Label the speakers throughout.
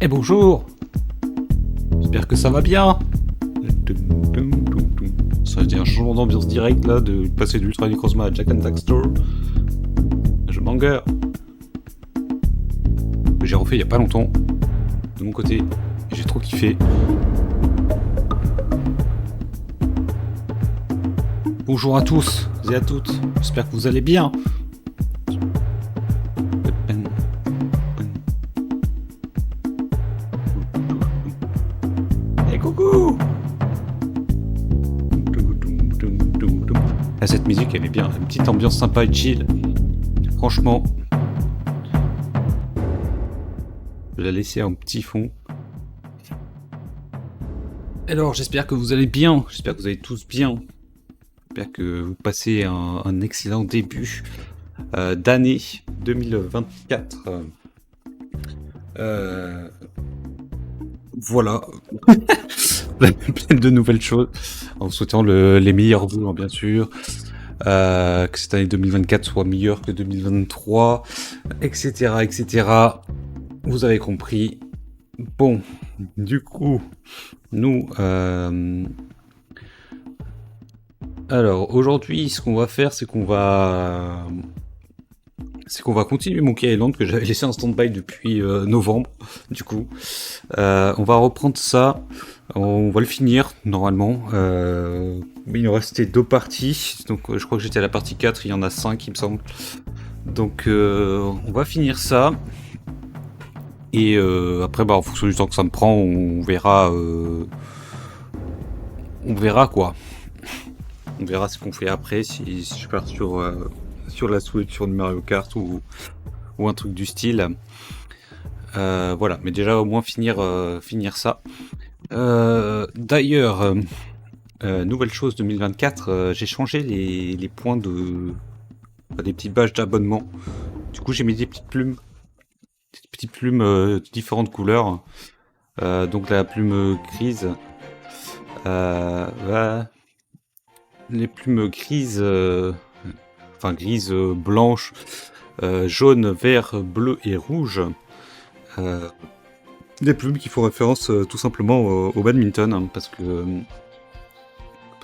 Speaker 1: Eh bonjour. J'espère que ça va bien. Ça veut dire un changement d'ambiance direct là, de passer d'Ultra Necrozma à Jack and Daxter. Je m'engueule. J'ai refait il y a pas longtemps. De mon côté, j'ai trop kiffé. Bonjour à tous et à toutes. J'espère que vous allez bien. Et coucou. Ah, cette musique elle est bien, une petite ambiance sympa et chill. Franchement, je vais la laisser en petit fond. Alors j'espère que vous allez bien, j'espère que vous allez tous bien. J'espère que vous passez un excellent début d'année 2024. Voilà. Plein de nouvelles choses. En vous souhaitant les meilleurs vœux, bien sûr. Que cette année 2024 soit meilleure que 2023, etc., etc. Vous avez compris. Bon, du coup, nous... Alors, aujourd'hui, ce qu'on va faire, c'est qu'on va continuer Monkey Island, que j'avais laissé en stand-by depuis novembre, du coup. On va reprendre ça, on va le finir, normalement. Il nous restait 2 parties, donc je crois que j'étais à la partie 4, il y en a 5, il me semble. Donc, on va finir ça. Et après, en fonction du temps que ça me prend, on verra... on verra quoi. On verra ce qu'on fait après, si je pars sur la Switch, sur le Mario Kart ou un truc du style. Voilà, mais déjà au moins finir ça. D'ailleurs, nouvelle chose 2024, j'ai changé les points des petites badges d'abonnement. Du coup, j'ai mis des petites plumes de différentes couleurs. Donc la plume grise, les plumes grises, grises, blanches, jaune, vert, bleu et rouge. Des plumes qui font référence tout simplement au badminton, hein, parce que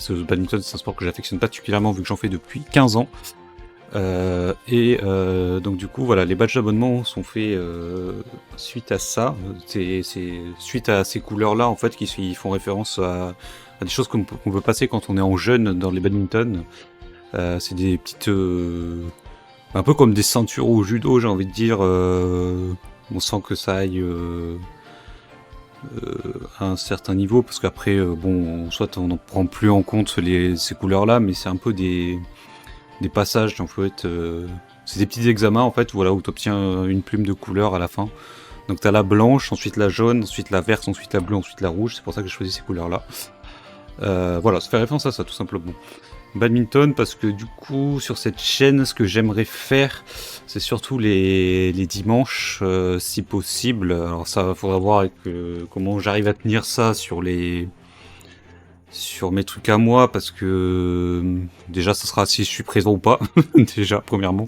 Speaker 1: le badminton c'est un sport que j'affectionne particulièrement vu que j'en fais depuis 15 ans. Donc du coup voilà, les badges d'abonnement sont faits suite à ça. C'est suite à ces couleurs là en fait qui font référence à des choses qu'on peut passer quand on est en jeune dans les badminton. C'est des petites un peu comme des ceintures au judo, j'ai envie de dire. On sent que ça aille à un certain niveau, parce qu'après soit on n'en prend plus en compte ces couleurs là, mais c'est un peu des passages, donc faut être, c'est des petits examens en fait, voilà, où tu obtiens une plume de couleur à la fin. Donc tu as la blanche, ensuite la jaune, ensuite la verte, ensuite la bleue, ensuite la rouge. C'est pour ça que j'ai choisi ces couleurs là. Voilà, ça fait référence à ça tout simplement. Badminton, parce que du coup sur cette chaîne, ce que j'aimerais faire, c'est surtout les dimanches, si possible. Alors ça faudra voir avec comment j'arrive à tenir ça sur mes trucs à moi, parce que déjà ça sera si je suis présent ou pas, déjà premièrement,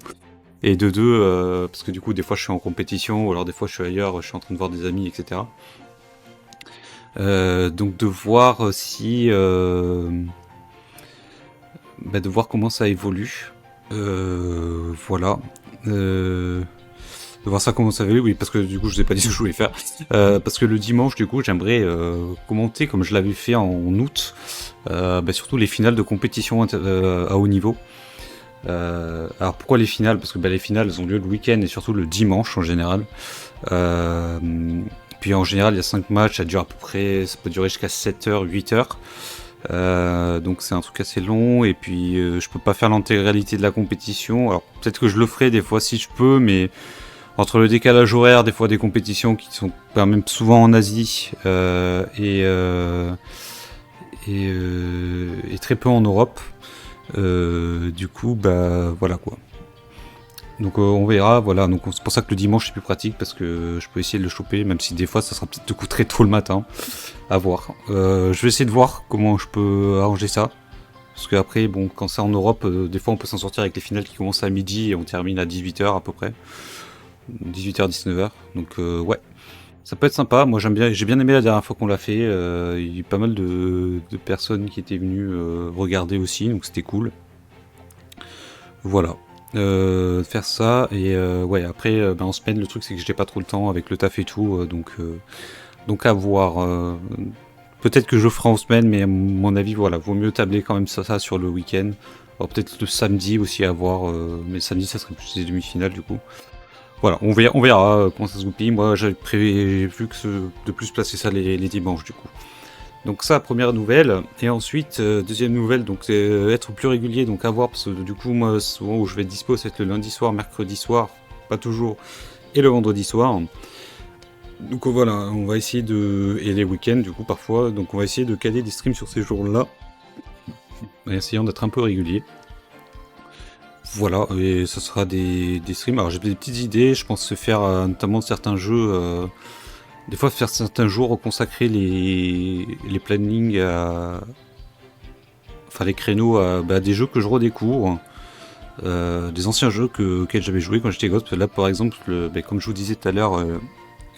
Speaker 1: et de deux, parce que du coup des fois je suis en compétition, ou alors des fois je suis ailleurs, je suis en train de voir des amis, etc. Donc de voir si de voir comment ça évolue, voilà, de voir ça comment ça évolue, oui, parce que du coup je vous ai pas dit ce que je voulais faire, parce que le dimanche du coup j'aimerais commenter comme je l'avais fait en août, surtout les finales de compétition à haut niveau. Alors pourquoi les finales? Parce que les finales elles ont lieu le week-end et surtout le dimanche en général. Puis en général il y a 5 matchs, ça dure à peu près, ça peut durer jusqu'à 7h, 8h. Donc c'est un truc assez long, et puis je peux pas faire l'intégralité de la compétition. Alors peut-être que je le ferai des fois si je peux, mais entre le décalage horaire des fois des compétitions qui sont quand même souvent en Asie et très peu en Europe, du coup voilà quoi. Donc on verra, voilà, donc c'est pour ça que le dimanche c'est plus pratique, parce que je peux essayer de le choper, même si des fois ça sera peut-être de coup très tôt le matin, à voir. Je vais essayer de voir comment je peux arranger ça, parce que après, quand c'est en Europe, des fois on peut s'en sortir avec les finales qui commencent à midi et on termine à 18h à peu près, 18h, 19h, donc ouais, Ça peut être sympa. Moi, j'aime bien, j'ai bien aimé la dernière fois qu'on l'a fait. Il y a eu pas mal de personnes qui étaient venues regarder aussi, donc c'était cool. Voilà. Faire ça et ouais, après ben, en semaine, le truc c'est que j'ai pas trop le temps avec le taf et tout, donc à voir. Peut-être que je le ferai en semaine, mais à mon avis, voilà, vaut mieux tabler quand même ça sur le week-end. Alors peut-être le samedi aussi à voir, mais samedi ça serait plus les demi-finales du coup. Voilà, on verra comment ça se goupille. Moi j'avais prévu de plus placer ça les dimanches du coup. Donc ça, première nouvelle. Et ensuite, deuxième nouvelle, donc c'est être plus régulier, donc à voir, parce que du coup, moi, souvent où je vais être dispo, c'est le lundi soir, mercredi soir, pas toujours, et le vendredi soir. Donc voilà, on va essayer de... Et les week-ends, du coup, parfois, donc on va essayer de caler des streams sur ces jours-là, en essayant d'être un peu régulier. Voilà, et ce sera des streams. Alors j'ai des petites idées, je pense se faire notamment certains jeux... des fois, faire certains jours, consacrer les plannings à, enfin les créneaux à bah, des jeux que je redécouvre, des anciens jeux auxquels j'avais joué quand j'étais gosse. Là par exemple, bah, comme je vous disais tout à l'heure,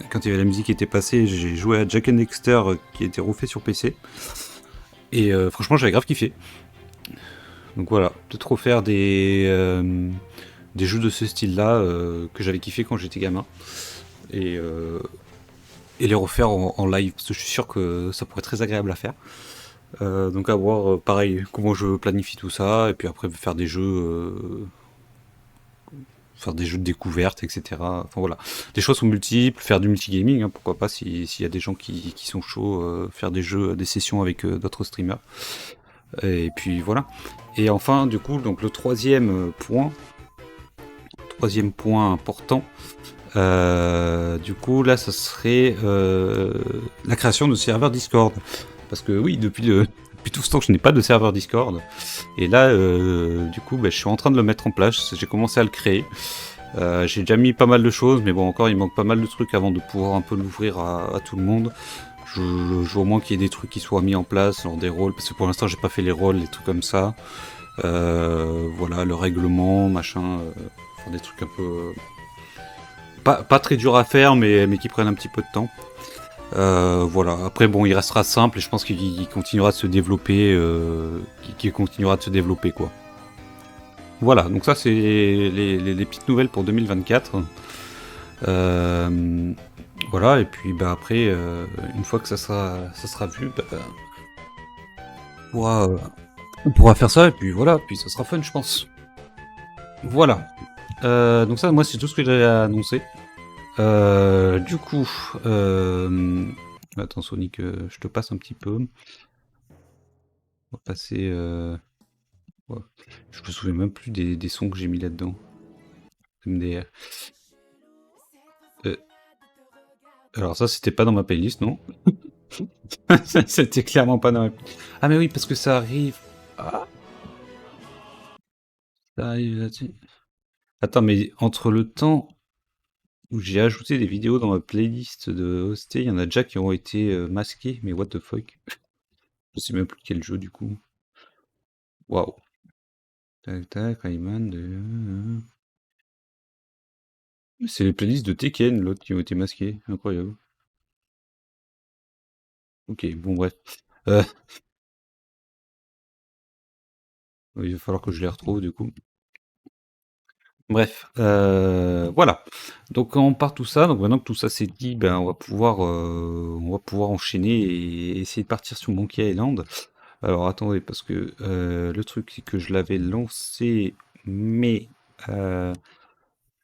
Speaker 1: quand il y avait la musique qui était passée, j'ai joué à Jack and Dexter qui était refait sur PC. Et franchement j'avais grave kiffé. Donc voilà, peut-être refaire des jeux de ce style-là que j'avais kiffé quand j'étais gamin. Et, euh, et les refaire en live, parce que je suis sûr que ça pourrait être très agréable à faire. Donc à voir, pareil, comment je planifie tout ça, et puis après faire des jeux de découverte, etc. Enfin voilà, des choses sont multiples, faire du multigaming, hein, pourquoi pas s'il y a des gens qui sont chauds, faire des jeux, des sessions avec d'autres streamers. Et puis voilà. Et enfin, du coup, donc le troisième point important, du coup là, ça serait la création de serveurs Discord. Parce que oui, depuis tout ce temps que je n'ai pas de serveur Discord. Et là, du coup, bah, je suis en train de le mettre en place. J'ai commencé à le créer. J'ai déjà mis pas mal de choses, mais bon, encore, il manque pas mal de trucs avant de pouvoir un peu l'ouvrir à tout le monde. Je veux au moins qu'il y ait des trucs qui soient mis en place, genre des rôles, parce que pour l'instant, j'ai pas fait les rôles, les trucs comme ça. Voilà, le règlement, machin. Enfin, des trucs un peu. Pas très durs à faire, mais qui prennent un petit peu de temps. Voilà. Après, bon, il restera simple et je pense qu'il continuera de se développer, qu'il continuera de se développer, quoi. Voilà. Donc ça, c'est les petites nouvelles pour 2024. Euh, voilà. Et puis, bah après, une fois que ça sera vu, bah, pourra, euh, on pourra faire ça et puis voilà. Puis ça sera fun, je pense. Voilà. Donc ça, moi, c'est tout ce que j'avais à annoncer. Du coup, attends Sonic, je te passe un petit peu. On va passer. Ouais. Je me souviens même plus des sons que j'ai mis là-dedans. MDR. Euh, alors ça, c'était pas dans ma playlist, non? C'était clairement pas dans ma playlist. Ah mais oui, parce que ça arrive. Ah, ça arrive là-dessus. Attends, mais entre le temps où j'ai ajouté des vidéos dans ma playlist de hosté, il y en a déjà qui ont été masquées. Mais what the fuck? Je sais même plus quel jeu du coup. Waouh. Tac tac, Rayman. C'est les playlists de Tekken, l'autre, qui ont été masquées. Incroyable. Ok, bon bref. Euh, il va falloir que je les retrouve du coup. Bref, voilà. Donc on part tout ça. Donc maintenant que tout ça c'est dit, ben on va pouvoir enchaîner et essayer de partir sur Monkey Island. Alors attendez, parce que le truc c'est que je l'avais lancé, mais euh,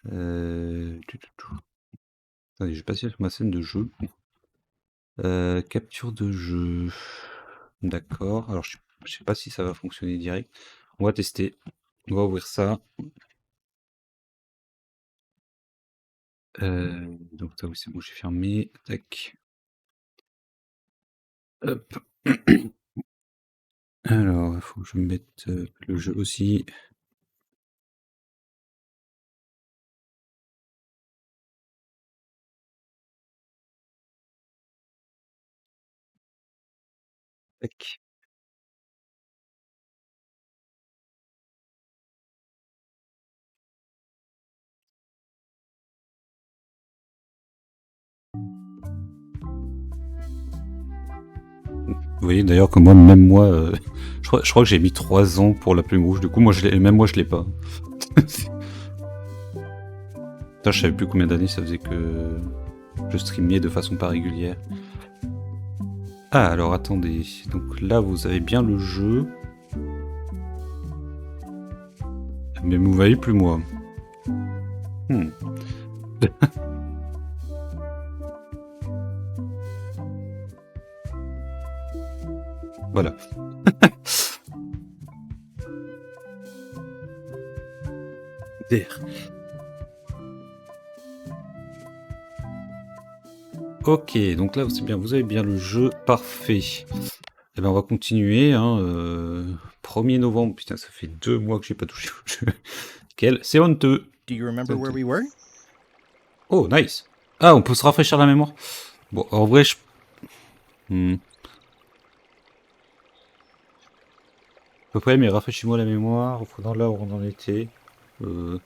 Speaker 1: attendez, je vais passer sur ma scène de jeu. Capture de jeu. D'accord. Alors je sais pas si ça va fonctionner direct. On va tester. On va ouvrir ça. Donc ça, oui, c'est bon, j'ai fermé. Tac. Hop. Alors, il faut que je mette le jeu aussi. Tac. Vous voyez d'ailleurs que moi, même moi, je crois que j'ai mis 3 ans pour la plume rouge. Du coup, moi, même moi, je l'ai pas. Putain, je savais plus combien d'années ça faisait que je streamais de façon pas régulière. Ah, alors attendez. Donc là, vous avez bien le jeu. Mais vous voyez plus moi. Voilà. Der. Ok, donc là c'est bien, vous avez bien le jeu, parfait. Et ben on va continuer. 1er novembre, putain, ça fait 2 mois que j'ai pas touché au jeu. Quel, c'est honteux.
Speaker 2: Do you remember where we were?
Speaker 1: Oh, nice. Ah, on peut se rafraîchir la mémoire. Bon, en vrai, je. À peu près, mais rafraîchis-moi la mémoire. Dans là où on en était.
Speaker 3: Kind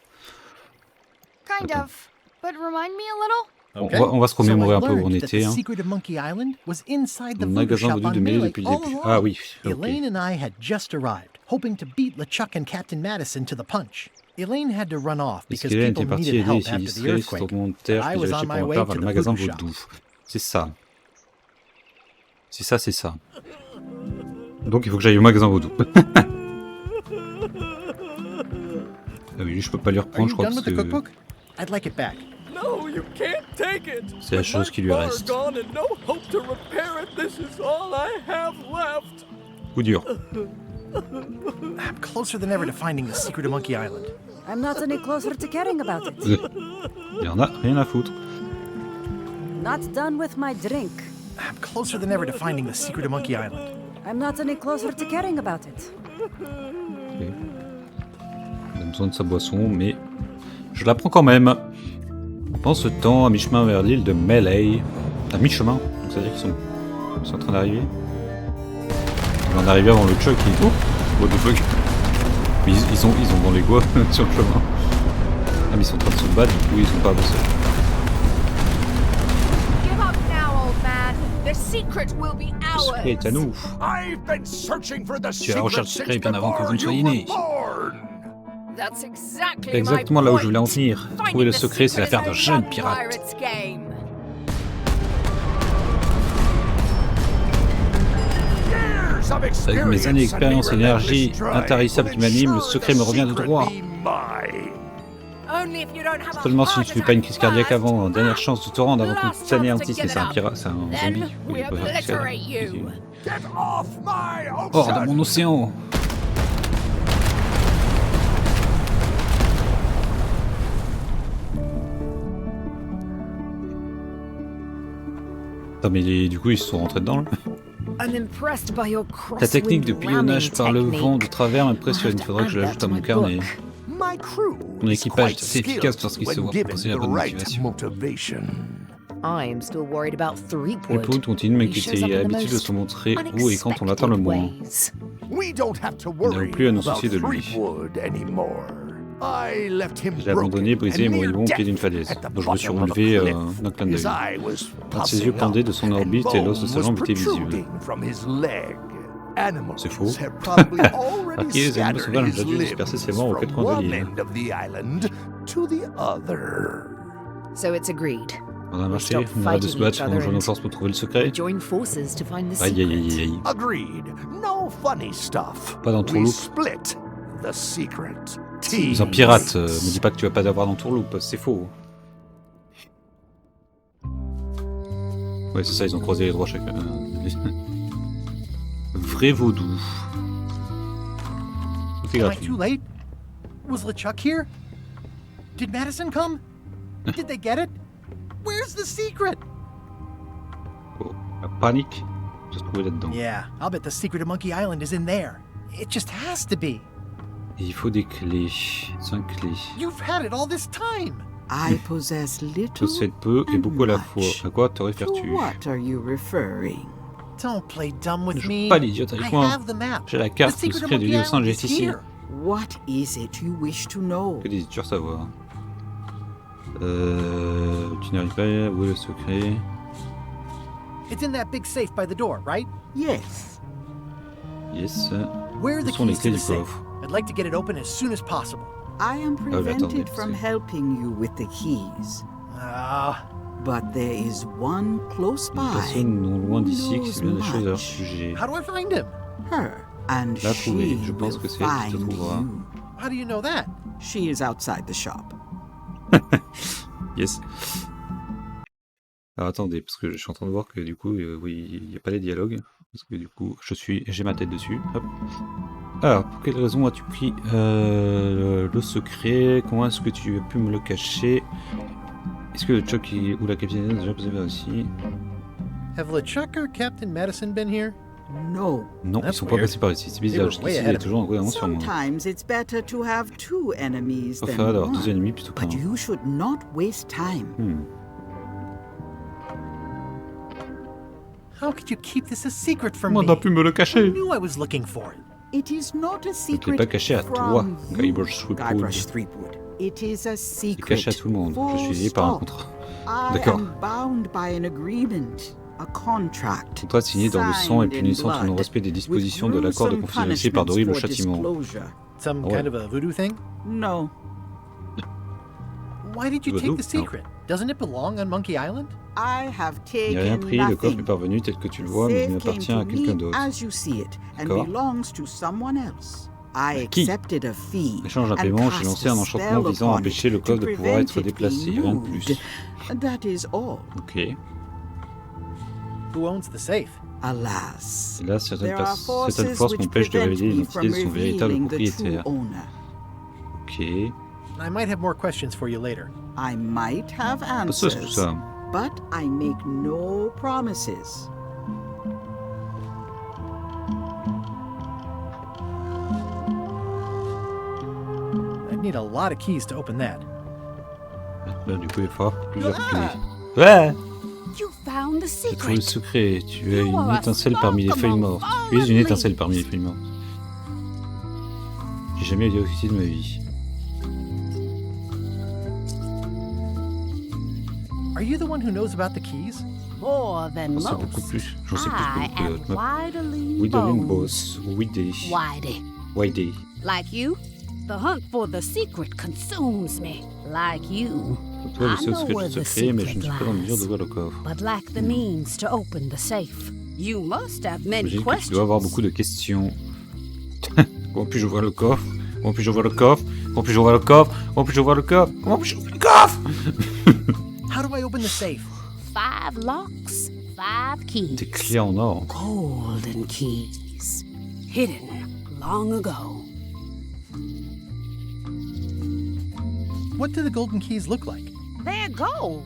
Speaker 3: of, but remind me a little.
Speaker 1: Okay. On va se remémorer un peu où on était.
Speaker 2: Le
Speaker 1: magasin Voodoo de Mêlée depuis le début. Ah oui. Okay.
Speaker 2: Elaine and I had just arrived, hoping to beat LeChuck and Captain Madison to the punch. Elaine had to run off because people needed help after the earthquake. I was on my way to the Voodoo shop.
Speaker 1: C'est ça. C'est ça. Donc il faut que j'aille au magasin Voodoo. Ah oui, je peux pas lui reprendre, je crois que c'est... C'est la chose qui lui reste. Coup dur.
Speaker 2: I'm closer than ever to finding the secret of Monkey Island.
Speaker 3: I'm not any closer to caring about it.
Speaker 1: Il y en a rien à foutre.
Speaker 3: Not done with my drink.
Speaker 2: I'm closer than ever to finding the secret of Monkey Island.
Speaker 3: I'm not any closer to caring about it.
Speaker 1: Okay. Il a besoin de sa boisson, mais je la prends quand même. Pendant ce temps, à mi-chemin vers l'île de Melee. À mi-chemin, donc ça veut dire qu'ils sont en train d'arriver. Ils vont arriver avant le Chuck et... Oh, what the fuck. Mais ils ont dans les goûts sur le chemin. Ah mais ils sont en train de se battre, du coup ils sont pas avancés. Le secret est à nous. Tu as la recherche du secret bien avant que vous ne soyez nés. C'est exactement là où je voulais en venir. Trouver le secret, c'est l'affaire d'un jeune pirate. Avec mes années d'expérience et l'énergie intarissable qui m'anime, le secret me revient de droit. Seulement si tu ne fais pas une crise cardiaque avant, dernière chance de te rendre avant que tu t'anéantisses. Mais c'est un pirate, c'est un zombie. Oui, il peut faire hors de mon océan. Non mais du coup ils se sont rentrés dedans là. Ta technique de pilonnage par le vent de travers m'impressionne. Il faudra que je l'ajoute à mon carnet. Mon équipage est assez efficace lorsqu'il se voit proposer la bonne motivation. Le pot continue de m'inquiéter. Il a l'habitude de se montrer où et quand on l'attend le moins. Nous n'avons plus à nous soucier de lui. Je l'ai abandonné, brisé et moribond au pied d'une falaise. Donc je me suis relevé d'un clin d'œil. Un de ses yeux pendait de son orbite et l'os de sa jambe était visible. C'est faux. Ok, les animaux sauvages ont dû disperser ses morts aux 4 coins de l'île. On a marché, on arrête de se battre, on joue nos forces pour trouver le secret. Aïe aïe aïe aïe. Pas dans Tourloupe. C'est un pirate, me dis pas que tu vas pas d'avoir dans Tourloupe, c'est faux. Ouais, c'est ça, ils ont croisé les droits chacun. Vrai vaudou. C'est gratuit.
Speaker 2: Too late? Was LeChuck here? Did Madison come? Did they get it? Where's the secret?
Speaker 1: Oh, la panique. Je se trouvais là-dedans.
Speaker 2: Yeah, I'll bet the secret of Monkey Island is in there. It just has to be.
Speaker 1: Et il faut des clés. 5 clés.
Speaker 2: You've had it all this time.
Speaker 4: I possess little
Speaker 1: possède peu et beaucoup à la fois. À quoi te réfères-tu?
Speaker 4: What are you referring?
Speaker 2: Don't play dumb with me.
Speaker 1: Je joue pas l'idiote avec moi. J'ai la carte, le secret de l'île au sein, j'ai ici.
Speaker 4: What is it you wish to know?
Speaker 1: Que désires-tu savoir? Tu n'arrives pas à où est le secret?
Speaker 2: It's in that big safe by the door, right?
Speaker 4: Yes.
Speaker 1: Yes.
Speaker 2: Where are the
Speaker 1: Où sont les
Speaker 2: keys to
Speaker 1: clés
Speaker 2: the
Speaker 1: du
Speaker 2: safe?
Speaker 1: coffre?
Speaker 2: I'd like to get it open as soon as possible.
Speaker 4: I am prevented
Speaker 1: attendez,
Speaker 4: from
Speaker 1: c'est-
Speaker 4: helping you with the keys.
Speaker 2: Ah,
Speaker 4: But there is one close
Speaker 1: Une
Speaker 4: by
Speaker 1: personne non loin
Speaker 4: who
Speaker 1: d'ici qui
Speaker 4: knows
Speaker 1: sait bien des choses à leur
Speaker 4: much.
Speaker 1: sujet.
Speaker 2: how do I find him?
Speaker 4: Her, and
Speaker 1: La trouver.
Speaker 4: she
Speaker 1: Je pense
Speaker 4: will
Speaker 1: que c'est elle qui te
Speaker 4: find
Speaker 1: trouvera.
Speaker 4: you.
Speaker 2: How do you know that?
Speaker 4: She is outside the shop.
Speaker 1: Yes. Alors attendez, parce que je suis en train de voir que du coup, oui, il n'y a pas les dialogues. Parce que du coup, j'ai ma tête dessus. Hop. Alors, pour quelle raison as-tu pris le secret? Comment est-ce que tu as pu me le cacher? Est-ce que le Chuck ou la capitaine a déjà posé par ici?
Speaker 2: Have LeChuck or Captain Madison been here?
Speaker 4: No.
Speaker 1: Non, ils
Speaker 2: That's
Speaker 1: sont pas
Speaker 2: weird.
Speaker 1: passés par ici. C'est
Speaker 2: They
Speaker 1: bizarre.
Speaker 2: were
Speaker 1: Jusqu'ici,
Speaker 2: way
Speaker 1: il
Speaker 2: ahead
Speaker 1: est
Speaker 2: of
Speaker 1: toujours en gouvernement sur moi.
Speaker 4: Sometimes it's better to have two enemies
Speaker 1: Pas
Speaker 4: than
Speaker 1: faire d'avoir deux
Speaker 4: one.
Speaker 1: ennemis plutôt qu'un.
Speaker 4: But you should not waste time.
Speaker 2: How could you keep this a secret from
Speaker 1: Comment
Speaker 2: me?
Speaker 1: t'as pu me le
Speaker 2: I
Speaker 1: cacher?
Speaker 2: knew I was looking for it.
Speaker 4: It is not a
Speaker 1: Je ne
Speaker 4: secret
Speaker 1: l'ai pas caché à toi,
Speaker 4: from you,
Speaker 1: Guybrush
Speaker 4: Guybrush Threepwood. It is a
Speaker 1: C'est
Speaker 4: secret.
Speaker 1: caché à tout le monde. Je suis lié par un
Speaker 4: Full
Speaker 1: contrat.
Speaker 4: I
Speaker 1: D'accord.
Speaker 4: am bound by an agreement, a contract.
Speaker 1: Contrat signé dans le sang et
Speaker 4: signed in
Speaker 1: punissant ton
Speaker 4: blood,
Speaker 1: non-respect des
Speaker 4: with
Speaker 1: dispositions de l'accord de
Speaker 4: gruesome
Speaker 1: confidentialité par d'horribles
Speaker 4: punishments for
Speaker 1: châtiments.
Speaker 4: disclosure.
Speaker 2: Some
Speaker 1: Oh.
Speaker 2: kind of a voodoo thing?
Speaker 4: No,
Speaker 2: Why did you
Speaker 1: Voodoo?
Speaker 2: take the secret? Doesn't it belong on Monkey Island?
Speaker 4: I have
Speaker 1: Il n'y a rien
Speaker 4: taken
Speaker 1: pris, le coffre est
Speaker 4: nothing.
Speaker 1: parvenu tel que tu le vois, mais il
Speaker 4: Safe
Speaker 1: m'appartient
Speaker 4: came
Speaker 1: à
Speaker 4: to
Speaker 1: quelqu'un
Speaker 4: me
Speaker 1: d'autre.
Speaker 4: as you see it and
Speaker 1: D'accord.
Speaker 4: belongs to someone else. I
Speaker 1: Qui?
Speaker 4: accepted a fee
Speaker 1: En échange d'un
Speaker 4: and
Speaker 1: paiement, j'ai
Speaker 4: cast
Speaker 1: lancé
Speaker 4: a
Speaker 1: un enchantement
Speaker 4: spell
Speaker 1: visant à
Speaker 4: upon
Speaker 1: empêcher
Speaker 4: it
Speaker 1: le coffre
Speaker 4: to
Speaker 1: de pouvoir être
Speaker 4: prevent it
Speaker 1: déplacé,
Speaker 4: being
Speaker 1: rien de plus.
Speaker 4: moved. That is all.
Speaker 1: Ok. Et
Speaker 2: Who owns the safe?
Speaker 4: Alas,
Speaker 1: là,
Speaker 4: there are
Speaker 1: certaines
Speaker 4: forces
Speaker 1: forces
Speaker 4: which
Speaker 1: m'empêchent de
Speaker 4: prevent
Speaker 1: révéler
Speaker 4: me
Speaker 1: l'identité
Speaker 4: from
Speaker 1: de son véritable
Speaker 4: revealing the true
Speaker 1: propriétaire.
Speaker 4: owner.
Speaker 1: Ok.
Speaker 2: I might have more questions for you later.
Speaker 4: I might have
Speaker 1: Pas ça, c'est tout
Speaker 4: answers,
Speaker 1: ça.
Speaker 4: but I make no promises.
Speaker 2: I'd need a lot of keys to open that.
Speaker 1: Là, du coup, il va falloir plusieurs clés. Ouais!
Speaker 3: You found the
Speaker 1: J'ai trouvé le
Speaker 3: secret.
Speaker 1: secret. Tu es
Speaker 3: You
Speaker 1: une
Speaker 3: are a
Speaker 1: étincelle parmi les feuilles mortes. Tu es une étincelle parmi les feuilles mortes. J'ai jamais eu aussi de ma vie.
Speaker 2: Are you the one who knows about the keys?
Speaker 3: More than
Speaker 1: J'en sais beaucoup
Speaker 3: most.
Speaker 1: plus. J'en sais
Speaker 3: I
Speaker 1: plus que
Speaker 3: am
Speaker 1: d'autres.
Speaker 3: Widerling
Speaker 1: Widowing
Speaker 3: Bones.
Speaker 1: Boss. Widey.
Speaker 3: Widey.
Speaker 1: Widey.
Speaker 3: Like you, the hunt for the secret consumes me. Like you,
Speaker 1: Toi, je
Speaker 3: I
Speaker 1: sais
Speaker 3: know
Speaker 1: ce que
Speaker 3: where
Speaker 1: je
Speaker 3: the
Speaker 1: secret, mais je ne
Speaker 3: secret
Speaker 1: suis pas en mesure
Speaker 3: lies,
Speaker 1: d'ouvrir le coffre.
Speaker 3: but lack the means to open the safe. You must have many
Speaker 1: J'imagine que tu dois
Speaker 3: questions.
Speaker 1: avoir beaucoup de questions. Comment puis-je ouvrir le coffre? Comment puis-je ouvrir le coffre? Comment puis-je ouvrir le coffre? Comment puis-je ouvrir le coffre? Comment puis-je ouvrir le coffre?
Speaker 2: How do I open the safe?
Speaker 3: 5 locks, 5 keys.
Speaker 1: Des clés en or.
Speaker 3: Golden keys, hidden long ago.
Speaker 2: What do the golden keys look like?
Speaker 3: They're gold.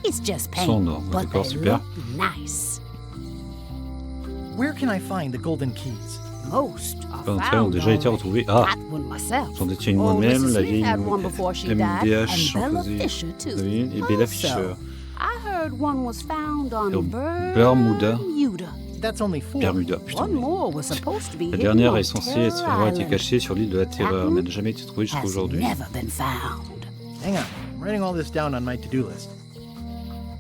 Speaker 3: It's just paint,
Speaker 1: Sont en or.
Speaker 3: but
Speaker 1: D'accord,
Speaker 3: they
Speaker 1: super.
Speaker 3: look nice.
Speaker 2: Where can I find the golden keys?
Speaker 3: Most are
Speaker 1: Les entrées ont
Speaker 3: found
Speaker 1: déjà été
Speaker 3: already.
Speaker 1: retrouvées. Ah!
Speaker 3: Got one myself.
Speaker 1: J'en détiens une
Speaker 3: Oh,
Speaker 1: moi-même,
Speaker 3: Mrs.
Speaker 1: la
Speaker 3: Smith
Speaker 1: vieille
Speaker 3: had one before she died,
Speaker 1: MDH
Speaker 3: and Bella
Speaker 1: en faisait
Speaker 3: Fisher too.
Speaker 1: vous avez une, et Bella
Speaker 3: Also,
Speaker 1: Fisher.
Speaker 3: I heard one was found on
Speaker 1: Au
Speaker 3: Bermuda.
Speaker 2: That's only 4.
Speaker 1: Bermuda, putain.
Speaker 3: One more was supposed to be
Speaker 1: La
Speaker 3: hidden
Speaker 1: dernière
Speaker 3: on
Speaker 1: est censée être
Speaker 3: Terror
Speaker 1: avoir été
Speaker 3: Island.
Speaker 1: cachée sur l'île de la Terreur, mais elle n'a jamais été trouvée jusqu'à
Speaker 3: Has
Speaker 1: aujourd'hui.
Speaker 3: never been found.
Speaker 2: Hang on, I'm writing all this down on my to-do list.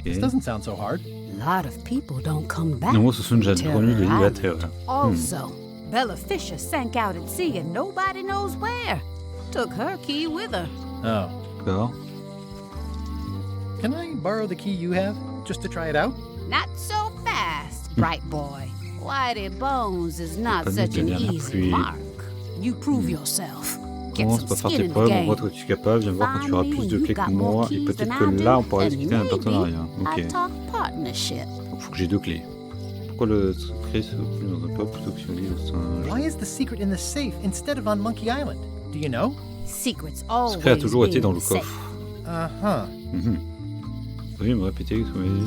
Speaker 2: This
Speaker 1: Ok.
Speaker 2: doesn't sound so hard.
Speaker 3: A lot of people don't come back.
Speaker 1: Nombreux se sont déjà
Speaker 3: to
Speaker 1: connus de l'île de la
Speaker 3: Terror
Speaker 1: Terreur.
Speaker 3: Island. Also, Bella Fisher sank out at sea and nobody knows where. Took her key with her.
Speaker 2: Oh.
Speaker 1: D'accord.
Speaker 2: Can I borrow the key you have, just to try it out?
Speaker 3: Not so fast, bright boy. Whitey Bones is not
Speaker 1: Pas
Speaker 3: such
Speaker 1: de
Speaker 3: an
Speaker 1: dernière
Speaker 3: easy
Speaker 1: pluie.
Speaker 3: mark. You prove yourself. Get
Speaker 1: Commence
Speaker 3: some
Speaker 1: par faire
Speaker 3: skin
Speaker 1: tes
Speaker 3: in the
Speaker 1: preuves, on
Speaker 3: game.
Speaker 1: voit que tu es capable, viens voir quand tu auras
Speaker 3: Find me
Speaker 1: plus de
Speaker 3: when
Speaker 1: clés
Speaker 3: you've
Speaker 1: que
Speaker 3: got more
Speaker 1: moi, et
Speaker 3: keys
Speaker 1: peut-être
Speaker 3: than
Speaker 1: que
Speaker 3: I do,
Speaker 1: là on pourra
Speaker 3: and
Speaker 1: discuter un
Speaker 3: maybe
Speaker 1: partenariat. Ok.
Speaker 3: I talk partnership.
Speaker 1: Donc faut que j'ai 2 clés. Pourquoi le secret se trouve dans un coffre plutôt que sur l'île de singe?
Speaker 2: Why is the secret in the safe instead of on Monkey Island? Do you know?
Speaker 3: Secrets
Speaker 1: Le
Speaker 3: always
Speaker 1: secret a toujours été
Speaker 3: been
Speaker 1: dans le
Speaker 3: safe.
Speaker 1: coffre.
Speaker 2: Uh-huh.
Speaker 1: Mhm. Vous pourriez me répéter ce que vous m'avez dit?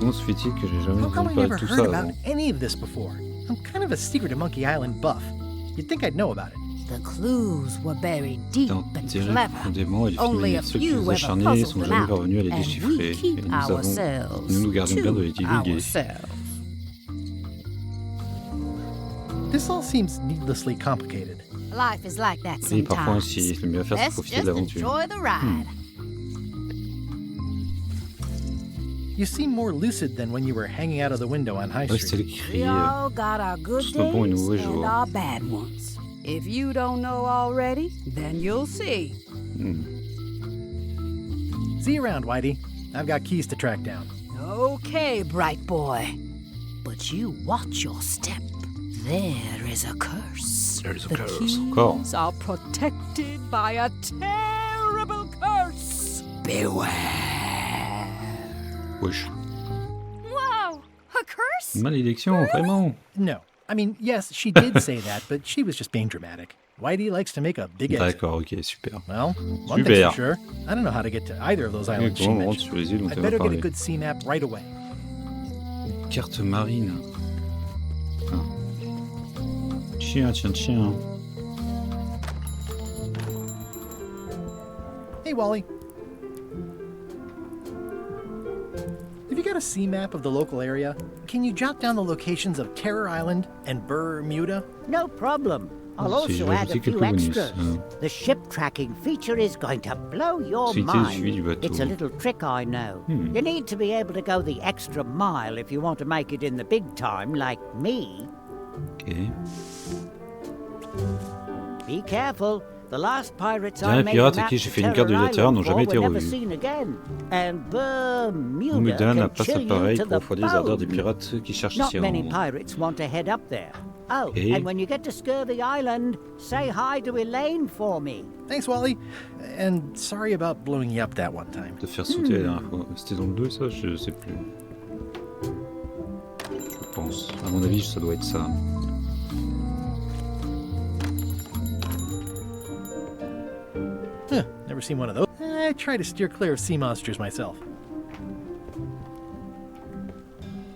Speaker 1: Comment se fait-il que j'ai jamais
Speaker 2: How come
Speaker 1: entendu
Speaker 2: I
Speaker 1: parler
Speaker 2: never
Speaker 1: de tout
Speaker 2: heard
Speaker 1: ça
Speaker 2: about
Speaker 1: avant?
Speaker 2: any of this before? I'm kind of a secret to Monkey Island buff. You'd think I'd know about it.
Speaker 3: The clues were buried deep
Speaker 1: Dans
Speaker 3: and
Speaker 1: terrible
Speaker 3: clever.
Speaker 1: profondément et les
Speaker 3: Only a
Speaker 1: seuls qui
Speaker 3: few
Speaker 1: les
Speaker 3: ever
Speaker 1: acharnés
Speaker 3: puzzled
Speaker 1: sont
Speaker 3: them
Speaker 1: jamais
Speaker 3: out,
Speaker 1: parvenus à les
Speaker 3: and
Speaker 1: déchiffrer.
Speaker 3: we
Speaker 1: Et
Speaker 3: keep ourselves
Speaker 1: nous gardons bien de les
Speaker 3: to
Speaker 1: divulguer.
Speaker 3: ourselves.
Speaker 2: This all seems needlessly complicated.
Speaker 3: Life is like that
Speaker 1: Et parfois
Speaker 3: sometimes.
Speaker 1: aussi, le mieux à faire c'est
Speaker 3: Let's
Speaker 1: profiter de
Speaker 3: just
Speaker 1: l'aventure.
Speaker 3: enjoy the ride.
Speaker 2: You seem more lucid than when you were hanging out of the window on High
Speaker 1: Ouais, c'était
Speaker 2: Street.
Speaker 1: écrit.
Speaker 3: We all got our good
Speaker 1: C'est un bon et
Speaker 3: days
Speaker 1: mauvais
Speaker 3: and
Speaker 1: jour.
Speaker 3: our bad ones. If you don't know already, then you'll see.
Speaker 2: See you around, Whitey. I've got keys to track down.
Speaker 3: Okay, bright boy. But you watch your step. There is a curse.
Speaker 1: There's a
Speaker 3: The
Speaker 1: curse.
Speaker 3: keys
Speaker 1: Encore.
Speaker 3: are protected by a terrible curse. Beware.
Speaker 1: Wesh.
Speaker 3: Whoa! A curse?
Speaker 1: Malédiction, vraiment.
Speaker 2: No. I mean, yes, she did say that, but she was just being dramatic. Whitey likes to make a big exit.
Speaker 1: D'accord, ok, super.
Speaker 2: Well, one thing's for sure. I don't know how to get to either of those islands she
Speaker 1: Comment on rentre
Speaker 2: mentioned.
Speaker 1: sur les îles dont
Speaker 2: I'd
Speaker 1: elle
Speaker 2: better
Speaker 1: va
Speaker 2: get a
Speaker 1: parler.
Speaker 2: good sea map right away.
Speaker 1: Carte marine. Ah. Chien, chien.
Speaker 2: Hey, Wally. Have you got a sea map of the local area? Can you jot down the locations of Terror Island and Bermuda?
Speaker 5: No problem. I'll
Speaker 1: Si je
Speaker 5: also
Speaker 1: vais
Speaker 5: add a
Speaker 1: ajouter
Speaker 5: few
Speaker 1: quelques bonus.
Speaker 5: extras. The ship tracking feature is going to blow your
Speaker 1: Possibilité de suivi du
Speaker 5: mind.
Speaker 1: bateau.
Speaker 5: It's a little trick, I know. You need to be able to go the extra mile if you want to make it in the big time, like me.
Speaker 1: Ok.
Speaker 5: Be careful. The last pirates I
Speaker 1: Dernier
Speaker 5: made
Speaker 1: pirate à
Speaker 5: maps
Speaker 1: qui j'ai
Speaker 5: of
Speaker 1: fait une carte de
Speaker 5: Terror
Speaker 1: littéraire n'ont
Speaker 5: Island
Speaker 1: jamais
Speaker 5: for
Speaker 1: été
Speaker 5: were never
Speaker 1: revus.
Speaker 5: seen again. And Bermuda
Speaker 1: Bermuda n'a
Speaker 5: can
Speaker 1: pas sa
Speaker 5: chill you
Speaker 1: pareille
Speaker 5: to
Speaker 1: pour
Speaker 5: the
Speaker 1: refroidir les ardeurs des
Speaker 5: bone.
Speaker 1: pirates qui cherchent
Speaker 5: Not
Speaker 1: ici
Speaker 5: many
Speaker 1: en...
Speaker 5: pirates want to head up there. Oh,
Speaker 1: Et-
Speaker 5: and when you get to Scurvy Island, say hi to Elaine for me.
Speaker 2: Thanks, Wally. And sorry about blowing you up that one time.
Speaker 1: De faire sauter la dernière fois. C'était dans le 2 ça, je sais plus. Je pense. À mon avis, ça doit être ça.
Speaker 2: Huh, never seen one of those. I try to steer clear of sea monsters myself.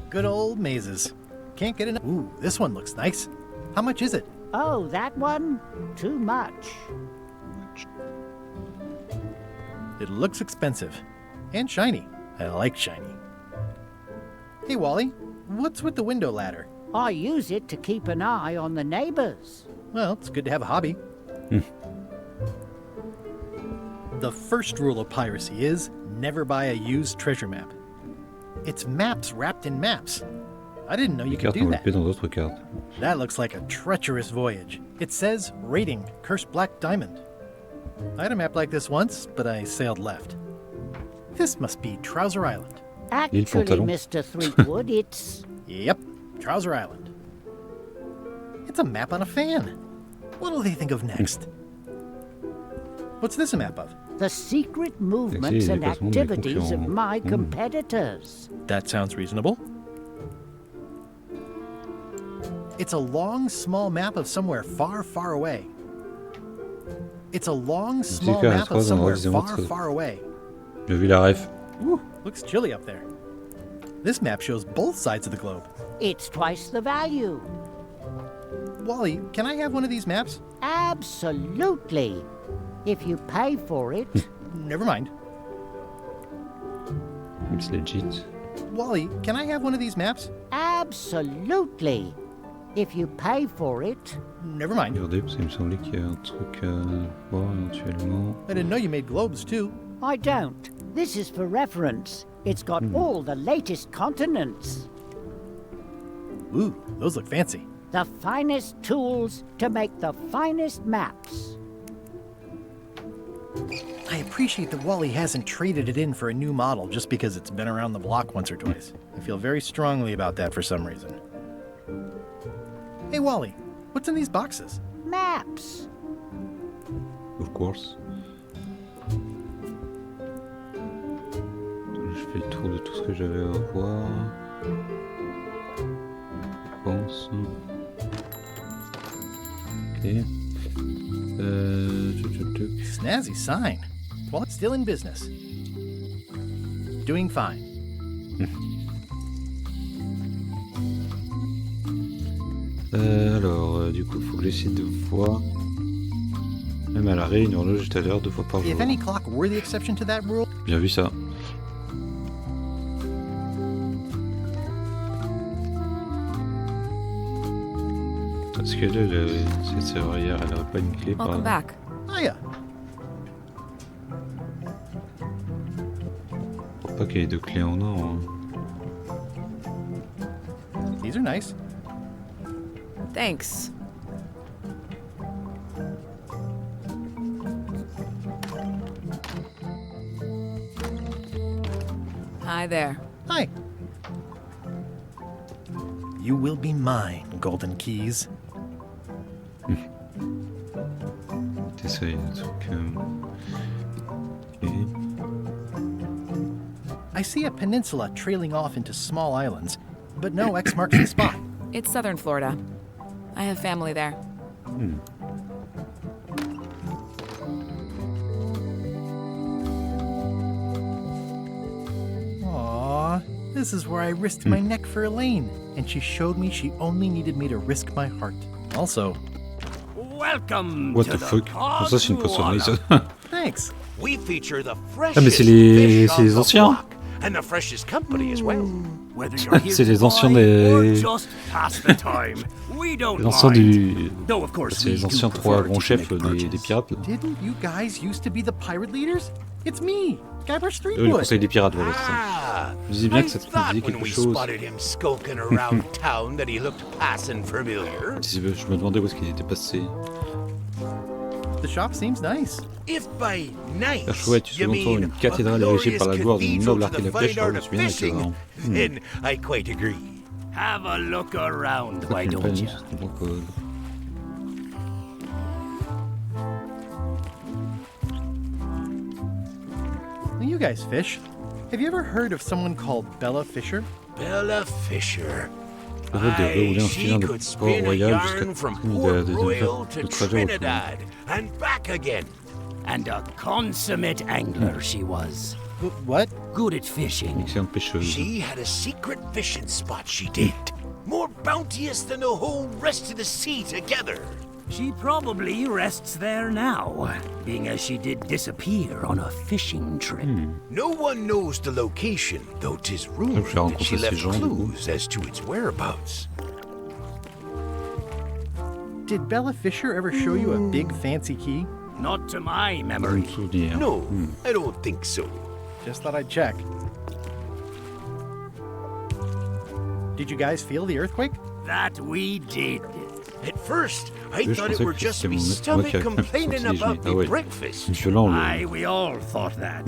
Speaker 2: Good old mazes. Can't get enough. Ooh, this one looks nice. How much is it?
Speaker 5: Oh, that one? Too much.
Speaker 2: It looks expensive. And shiny. I like shiny. Hey, Wally, what's with the window ladder?
Speaker 5: I use it to keep an eye on the neighbors.
Speaker 2: Well, it's good to have a hobby. The first rule of piracy is never buy a used treasure map. It's maps wrapped in maps. I didn't know you
Speaker 1: Les
Speaker 2: could
Speaker 1: cartes
Speaker 2: do
Speaker 1: enveloppées
Speaker 2: that.
Speaker 1: dans d'autres cartes.
Speaker 2: That looks like a treacherous voyage. It says, rating, cursed black diamond. I had a map like this once, but I sailed left. This must be Trouser Island.
Speaker 5: Actually,
Speaker 1: pantalon.
Speaker 5: Mr. Threepwood, it's...
Speaker 2: Yep, Trouser Island. It's a map on a fan. What'll they think of next? What's this a map of?
Speaker 5: the secret movements
Speaker 1: les
Speaker 5: and
Speaker 1: déplacements des
Speaker 5: activities of
Speaker 1: concurrents.
Speaker 5: my competitors.
Speaker 2: That sounds reasonable. It's a long, small map of somewhere far, far away. It's a long, small
Speaker 1: cas,
Speaker 2: map of
Speaker 1: trois
Speaker 2: somewhere
Speaker 1: endroits
Speaker 2: far,
Speaker 1: différents.
Speaker 2: far away.
Speaker 1: J'ai vu la ref.
Speaker 2: Woo, looks chilly up there. This map shows both sides of the globe.
Speaker 5: It's twice the value.
Speaker 2: Wally, can I have one of these maps?
Speaker 5: Absolutely. If you pay for it.
Speaker 2: Never mind.
Speaker 1: It's legit.
Speaker 2: Wally, can I have one of these maps?
Speaker 5: Absolutely. If you pay for it.
Speaker 2: Never mind.
Speaker 1: Regardez, parce qu'il me semblait qu'il y a un truc à voir éventuellement.
Speaker 2: I didn't know you made globes too.
Speaker 5: I don't. This is for reference. It's got all the latest continents.
Speaker 2: Ooh, those look fancy.
Speaker 5: The finest tools to make the finest maps.
Speaker 2: I appreciate that Wally hasn't traded it in for a new model just because it's been around the block once or twice. I feel very strongly about that for some reason. Hey, Wally, what's in these boxes?
Speaker 5: Maps.
Speaker 1: Of course. Je fais le tour de tout ce que j'avais à voir. Je pense. Ok.
Speaker 2: Snazzy sign. Well, it's still in business. Doing fine.
Speaker 1: Alors, du coup, faut que j'essaie de voir. Même à l'arrêt, une horloge est à l'heure 2 fois par jour.
Speaker 2: If any clock were the exception to that rule,
Speaker 1: Bien vu ça. Parce que là, cette serrurière, elle n'aurait pas une clé par
Speaker 3: Welcome
Speaker 1: là.
Speaker 3: back.
Speaker 2: oh yeah.
Speaker 1: Pas qu'il y ait 2 clés en un. Hein.
Speaker 2: These are nice.
Speaker 6: Thanks. Hi there.
Speaker 2: Hi. You will be mine, golden keys.
Speaker 1: T'essayes des trucs. Ok.
Speaker 2: I see a peninsula trailing off into small islands, but no X marks the spot.
Speaker 6: It's southern Florida. I have family there.
Speaker 2: Aww, this is where I risked my neck for Elaine, and she showed me she only needed me to risk my heart. Also,
Speaker 7: Welcome
Speaker 1: What
Speaker 7: to
Speaker 1: the fuck? Comment ça, c'est une poissonnerie, ça?
Speaker 2: thanks.
Speaker 7: We feature the
Speaker 1: Ah, mais c'est les anciens.
Speaker 7: block, and the freshest company as well. Whether you're here
Speaker 1: C'est les
Speaker 7: to
Speaker 1: anciens
Speaker 7: buy
Speaker 1: des-
Speaker 7: or just pass the time, we don't
Speaker 1: Les anciens
Speaker 7: mind.
Speaker 1: du.
Speaker 7: Though of course
Speaker 1: C'est
Speaker 7: we
Speaker 1: les
Speaker 7: do
Speaker 1: anciens
Speaker 7: prefer
Speaker 1: trois
Speaker 7: to
Speaker 1: grands chefs
Speaker 7: make
Speaker 1: des
Speaker 7: purchase.
Speaker 1: pirates. Là.
Speaker 2: Didn't you guys used to be the pirate leaders? It's me, Guyver
Speaker 1: Le
Speaker 2: Streetwood.
Speaker 1: conseil des pirates, voilà, c'est ça.
Speaker 7: Ah,
Speaker 1: Je disais bien
Speaker 7: I
Speaker 1: que ça te
Speaker 7: thought
Speaker 1: disait
Speaker 7: when
Speaker 1: quelque
Speaker 7: we
Speaker 1: chose.
Speaker 7: spotted him skulking around town that he looked passing familiar.
Speaker 1: Je me demandais où est-ce qu'il était passé.
Speaker 2: The shop seems nice.
Speaker 7: If by nice
Speaker 1: La chouette, tu
Speaker 7: you
Speaker 1: sais longtemps
Speaker 7: mean
Speaker 1: une cathédrale
Speaker 7: a
Speaker 1: érigée par la gloire
Speaker 7: glorious
Speaker 1: du noble
Speaker 7: cathedral
Speaker 1: arc et
Speaker 7: to
Speaker 1: la
Speaker 7: the
Speaker 1: flèche,
Speaker 7: fine
Speaker 1: alors
Speaker 7: art
Speaker 1: je
Speaker 7: of
Speaker 1: me souviens
Speaker 7: fishing,
Speaker 1: que
Speaker 7: then I quite agree. Have a look around, why
Speaker 1: une
Speaker 7: don't
Speaker 1: peine,
Speaker 7: you?
Speaker 1: c'est bon code.
Speaker 2: Well, you guys fish. Have you ever heard of someone called Bella Fisher?
Speaker 7: Bella Fisher.
Speaker 1: Le rôle de
Speaker 7: Aye,
Speaker 1: rouler un
Speaker 7: she
Speaker 1: filin de
Speaker 7: could spin a
Speaker 1: Port-Royal jusqu'à
Speaker 7: yarn from
Speaker 1: Trinidad
Speaker 7: Port Royal to
Speaker 1: trajet au
Speaker 7: Trinidad and back again. And a consummate angler she was.
Speaker 2: What?
Speaker 7: Good at fishing.
Speaker 1: excellente pêcheuse.
Speaker 7: She had a secret fishing spot, she did. More bounteous than the whole rest of the sea together. She probably rests there now, being as she did disappear on a fishing trip. No one knows the location, though 'tis rumored
Speaker 1: j'ai
Speaker 7: that she
Speaker 1: rencontré ces
Speaker 7: left
Speaker 1: gens, du coup.
Speaker 7: clues as to its whereabouts.
Speaker 2: Did Bella Fisher ever show you a big fancy key?
Speaker 7: Not to my
Speaker 1: Pas de
Speaker 7: memory.
Speaker 1: souvenir.
Speaker 7: No, I don't think so.
Speaker 2: Just thought I'd check. Did you guys feel the earthquake?
Speaker 7: That we did. At first, I
Speaker 1: Je
Speaker 7: thought it
Speaker 1: pensais
Speaker 7: were
Speaker 1: que
Speaker 7: just
Speaker 1: c'était
Speaker 7: me
Speaker 1: moi
Speaker 7: stomach
Speaker 1: qui avais
Speaker 7: complaining
Speaker 1: sorti les
Speaker 7: about
Speaker 1: genoux. Ah
Speaker 7: me
Speaker 1: ouais.
Speaker 7: breakfast.
Speaker 1: C'est violent, le-
Speaker 7: Aye, we all thought that.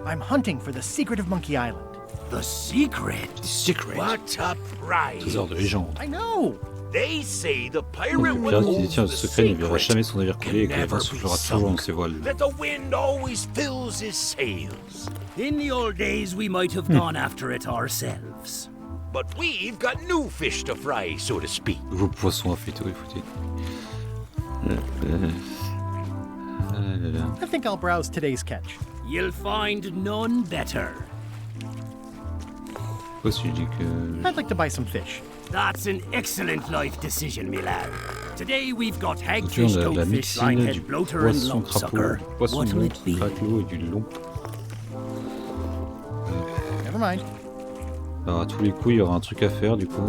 Speaker 2: I'm hunting for the secret of Monkey Island.
Speaker 7: The secret?
Speaker 1: Secret.
Speaker 7: What a prize.
Speaker 1: Trésor de légende.
Speaker 2: I know!
Speaker 7: They say the pirate
Speaker 1: Le
Speaker 7: will
Speaker 1: pirate qui
Speaker 7: hold
Speaker 1: détient
Speaker 7: the
Speaker 1: ce secret ne verra
Speaker 7: secret
Speaker 1: jamais son navire coulé et que la
Speaker 7: can
Speaker 1: vent
Speaker 7: never
Speaker 1: soufflera
Speaker 7: be
Speaker 1: toujours dans
Speaker 7: sunk.
Speaker 1: ses voiles.
Speaker 7: That the wind always fills his sails. In the old days, we might have gone after it ourselves. But we've got new fish to fry, so to speak.
Speaker 1: Vos poissons à fêter, écoutez. Ah là là.
Speaker 2: I think I'll browse today's catch.
Speaker 7: You'll find none better.
Speaker 1: Pourquoi si je dis que.
Speaker 2: I'd like to buy some fish.
Speaker 7: That's an excellent life decision, me lad. Today we've got
Speaker 1: Toujours
Speaker 7: hagfish,
Speaker 1: la
Speaker 7: toadfish,
Speaker 1: mixine
Speaker 7: linehead,
Speaker 1: du
Speaker 7: bloater, and
Speaker 1: poisson
Speaker 7: lumpsucker.
Speaker 1: crapaud, poisson
Speaker 7: What'll
Speaker 1: long,
Speaker 7: it be?
Speaker 1: craquelot et du long.
Speaker 2: Never mind.
Speaker 1: Alors à tous les coups, il y aura un truc à faire du coup.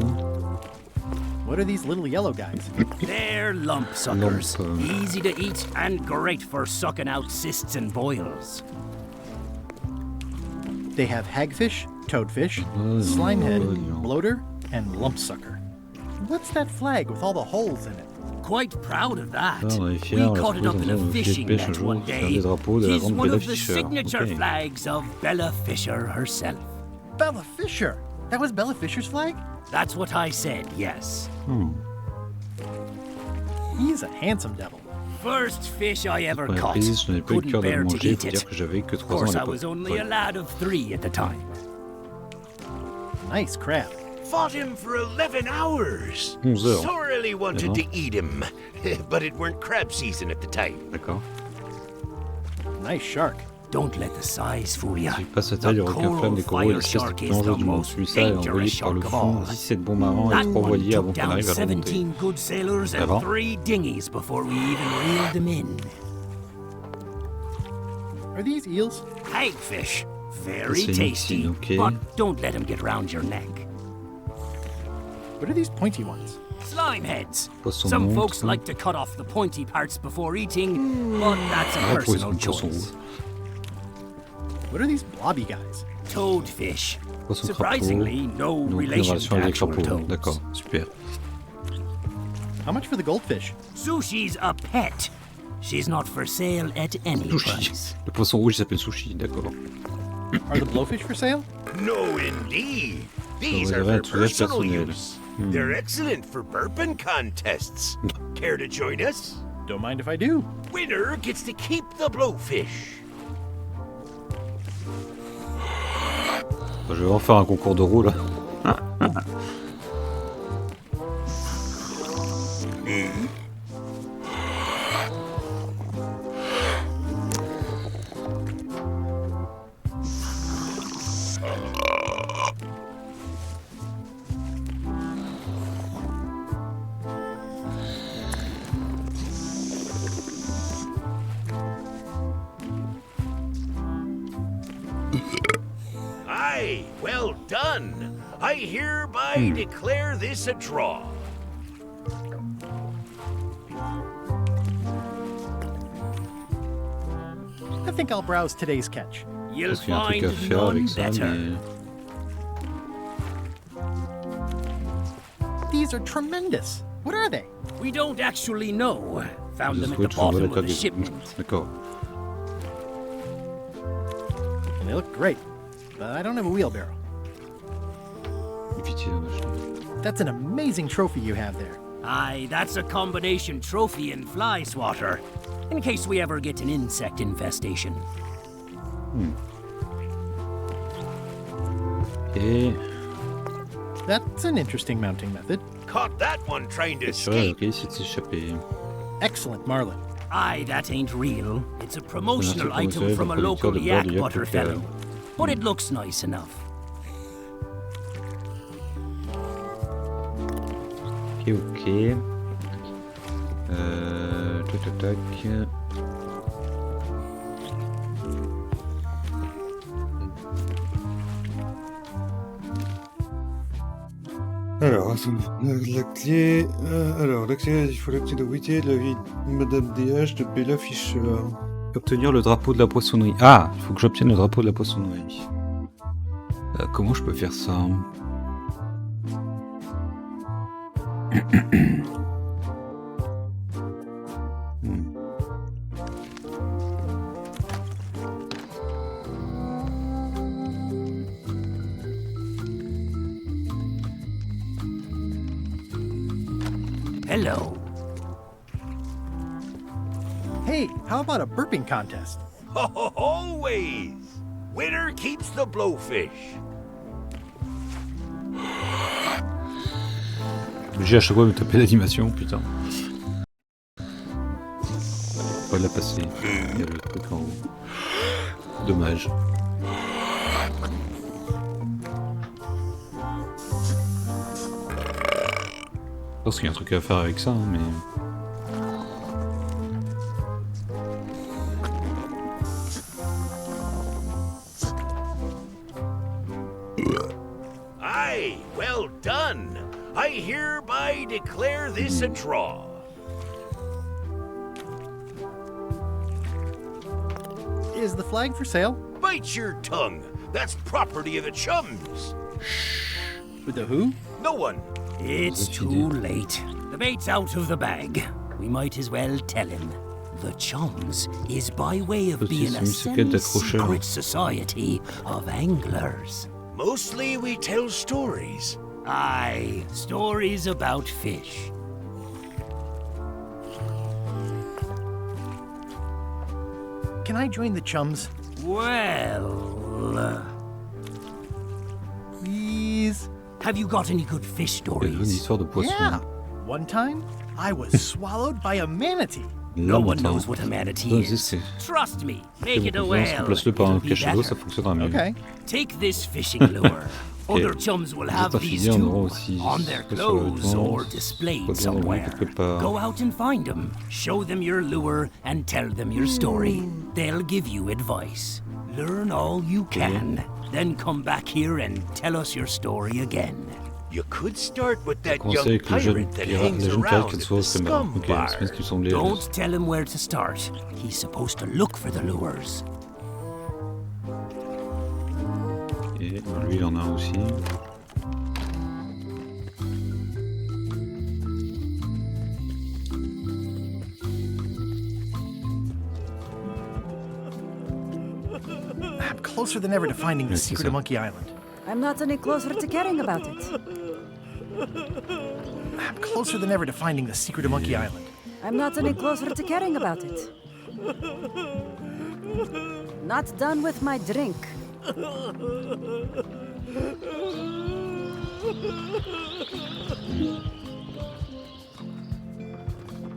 Speaker 2: What are these little yellow guys?
Speaker 7: They're lump suckers.
Speaker 1: Lump,
Speaker 7: Easy to eat and great for sucking out cysts and boils.
Speaker 2: They have hagfish, toadfish,
Speaker 1: Oh,
Speaker 2: slimehead,
Speaker 1: no.
Speaker 2: bloater, and lumpsucker. What's that flag with all the holes in it?
Speaker 7: Quite proud of that.
Speaker 1: Ah, on est fiers,
Speaker 7: We
Speaker 1: on l'a
Speaker 7: caught it
Speaker 1: trouvé
Speaker 7: up
Speaker 1: dans
Speaker 7: in
Speaker 1: un
Speaker 7: a
Speaker 1: filet de
Speaker 7: fishing
Speaker 1: pêche un
Speaker 7: net
Speaker 1: jour,
Speaker 7: one
Speaker 1: sur un
Speaker 7: day.
Speaker 1: des drapeaux de la
Speaker 7: Tis
Speaker 1: grande
Speaker 7: one
Speaker 1: Bella
Speaker 7: of the
Speaker 1: Fisher.
Speaker 7: signature
Speaker 1: Ok.
Speaker 7: flags of Bella Fisher herself.
Speaker 2: Bella Fisher! That was Bella Fisher's flag?
Speaker 7: That's what I said, yes.
Speaker 2: He's a handsome devil.
Speaker 7: First fish I ever
Speaker 1: Pour la
Speaker 7: caught.
Speaker 1: prise, je n'avais pas eu le
Speaker 7: Couldn't
Speaker 1: cœur de le
Speaker 7: bear to
Speaker 1: manger,
Speaker 7: eat
Speaker 1: faut
Speaker 7: it.
Speaker 1: dire que j'avais que
Speaker 7: Of
Speaker 1: 3 ans
Speaker 7: course,
Speaker 1: à
Speaker 7: I was
Speaker 1: l'époque.
Speaker 7: only a
Speaker 1: Ouais.
Speaker 7: lad of 3 at the time.
Speaker 2: Nice crab.
Speaker 7: Fought him for 11 hours.
Speaker 1: 11 heures.
Speaker 7: Sorely wanted
Speaker 1: D'accord.
Speaker 7: to eat him, but it weren't crab season at the time.
Speaker 1: D'accord.
Speaker 2: Nice shark.
Speaker 7: Don't let the size fool ya.
Speaker 1: Si passe à taille, le requin flamme des coraux et l'espèce le plus dangereux du monde. Celui-ci est envoyé par le fond, 17 bons marins et 3 voiliers avant qu'on arrive à le remonter.
Speaker 7: 17 good sailors and
Speaker 1: D'accord.
Speaker 7: 3 dinghies before we even reeled them in.
Speaker 2: Are these eels?
Speaker 7: Hagfish. Very
Speaker 1: C'est
Speaker 7: tasty,
Speaker 1: mixing, okay.
Speaker 7: but don't let them get round your neck.
Speaker 2: What are these pointy ones?
Speaker 7: Slime heads.
Speaker 1: Poisson
Speaker 7: Some
Speaker 1: montre.
Speaker 7: folks like to cut off the pointy parts before eating, but that's a
Speaker 1: Ah,
Speaker 7: personal
Speaker 1: poisson
Speaker 7: choice.
Speaker 1: rouge.
Speaker 2: What are these blobby guys?
Speaker 7: Toadfish.
Speaker 1: Poisson
Speaker 7: Surprisingly,
Speaker 1: crapaud.
Speaker 7: no
Speaker 1: Donc, une
Speaker 7: relation
Speaker 1: relation
Speaker 7: to
Speaker 1: avec les
Speaker 7: actual
Speaker 1: crapauds.
Speaker 7: toads.
Speaker 1: D'accord, super.
Speaker 2: How much for the goldfish?
Speaker 7: Sushi's a pet. She's not for sale at any
Speaker 1: Sushi.
Speaker 7: price.
Speaker 1: Le poisson rouge s'appelle sushi, d'accord.
Speaker 2: Are the blowfish for sale?
Speaker 7: No, indeed. These
Speaker 1: Ouais,
Speaker 7: are
Speaker 1: ouais,
Speaker 7: for
Speaker 1: tout reste
Speaker 7: personal
Speaker 1: personnel.
Speaker 7: use. They're excellent for burping contests. Care to join us?
Speaker 2: Don't mind if I do.
Speaker 7: Winner gets to keep the blowfish.
Speaker 1: Je vais en faire un concours de roue là.
Speaker 7: Aye, well done. I hereby declare this a draw.
Speaker 2: I think I'll browse today's catch.
Speaker 7: You'll
Speaker 1: Parce qu'il y a un truc
Speaker 7: find
Speaker 1: à faire
Speaker 7: none
Speaker 1: avec ça,
Speaker 7: better.
Speaker 1: mais...
Speaker 2: These are tremendous. What are they?
Speaker 7: We don't actually know. Found
Speaker 1: Je
Speaker 7: them at
Speaker 1: souhaite
Speaker 7: the
Speaker 1: que j'envoie la
Speaker 7: bottom of
Speaker 1: carte
Speaker 7: the
Speaker 1: des...
Speaker 7: shipment.
Speaker 1: D'accord.
Speaker 2: They look great, but I don't have a wheelbarrow.
Speaker 1: Pitié, vache.
Speaker 2: That's an amazing trophy you have there.
Speaker 7: Aye, that's a combination trophy and fly swatter. In case we ever get an insect infestation.
Speaker 1: Et...
Speaker 2: That's an interesting mounting method.
Speaker 7: Caught that one trying to
Speaker 1: Tu vois,
Speaker 7: escape.
Speaker 1: ok, essayer de s'échapper.
Speaker 2: Excellent, Marlin.
Speaker 7: Aye, that ain't real. It's a promotional
Speaker 1: Merci,
Speaker 7: item from a
Speaker 1: producteur
Speaker 7: local
Speaker 1: de beurre
Speaker 7: yak
Speaker 1: de yak
Speaker 7: butter
Speaker 1: local.
Speaker 7: fellow. But it looks nice enough.
Speaker 1: Ok, ok. Tac, tac, tac. Alors, la clé. Alors, l'accès, il faut la clé de Witty, de la vie de Madame DH, de Bella Fischer. Obtenir le drapeau de la poissonnerie. Ah, il faut que j'obtienne le drapeau de la poissonnerie. Comment je peux faire ça?
Speaker 7: Hello.
Speaker 2: Hey, how about a burping contest?
Speaker 7: Always. Winner keeps the blowfish.
Speaker 1: J'ai à chaque fois me taper l'animation, putain. Pas la passer. Il y a le truc en haut. Dommage. Je pense qu'il y a un truc à faire avec ça, hein, mais...
Speaker 7: Aye, well done. I hereby declare this a draw.
Speaker 2: Is the flag for sale?
Speaker 7: Bite your tongue. That's property of the chums.
Speaker 2: With the who?
Speaker 7: No one. It's too late. The bait's out of the bag. We might as well tell him. The Chums is by way of being a semi-secret society of anglers. Mostly we tell stories. Aye, stories about fish.
Speaker 2: Can I join the chums?
Speaker 7: Well...
Speaker 2: Please?
Speaker 7: Have you got any good fish
Speaker 1: Il y a une
Speaker 7: stories?
Speaker 1: histoire de poisson.
Speaker 2: Yeah. One time, I was swallowed by a manatee.
Speaker 7: No one
Speaker 1: Longtemps.
Speaker 7: knows what a manatee
Speaker 1: Non,
Speaker 7: is.
Speaker 1: c'est...
Speaker 7: Trust me,
Speaker 1: Fais
Speaker 7: make it a
Speaker 1: mon
Speaker 7: whale.
Speaker 1: remplace-le par un
Speaker 7: It'll be
Speaker 1: cachet d'eau,
Speaker 7: better.
Speaker 1: ça fonctionnera mieux.
Speaker 2: Okay.
Speaker 7: Take this fishing lure. Other chums will have
Speaker 1: pas
Speaker 7: these
Speaker 1: fini, on aura
Speaker 7: too,
Speaker 1: aussi
Speaker 7: on their
Speaker 1: soit sur le
Speaker 7: clothes
Speaker 1: banc,
Speaker 7: or
Speaker 1: soit
Speaker 7: displayed
Speaker 1: dans le
Speaker 7: somewhere.
Speaker 1: quelque part.
Speaker 7: Go out and find them. Show them your lure and tell them your story. They'll give you advice. Learn all you can. Then come back here and tell us your story again. You could start with that
Speaker 1: Commencer
Speaker 7: young
Speaker 1: avec le jeune
Speaker 7: pirate that
Speaker 1: pirate,
Speaker 7: hangs
Speaker 1: le jeune pirate
Speaker 7: around
Speaker 1: qui
Speaker 7: at
Speaker 1: se
Speaker 7: the
Speaker 1: voit au Scrum.
Speaker 7: scum
Speaker 1: Ok,
Speaker 7: bar.
Speaker 1: c'est ce qui me semblait.
Speaker 7: Don't tell him where to start. He's supposed to look for the lures.
Speaker 1: lui, il en a un aussi.
Speaker 2: I'm closer than ever to finding the
Speaker 1: Yeah, c'est
Speaker 2: secret
Speaker 1: ça.
Speaker 2: of Monkey Island.
Speaker 3: I'm not any closer to caring about it.
Speaker 2: I'm closer than ever to finding the secret of Monkey Island.
Speaker 3: I'm not any closer to caring about it. Not done with my drink.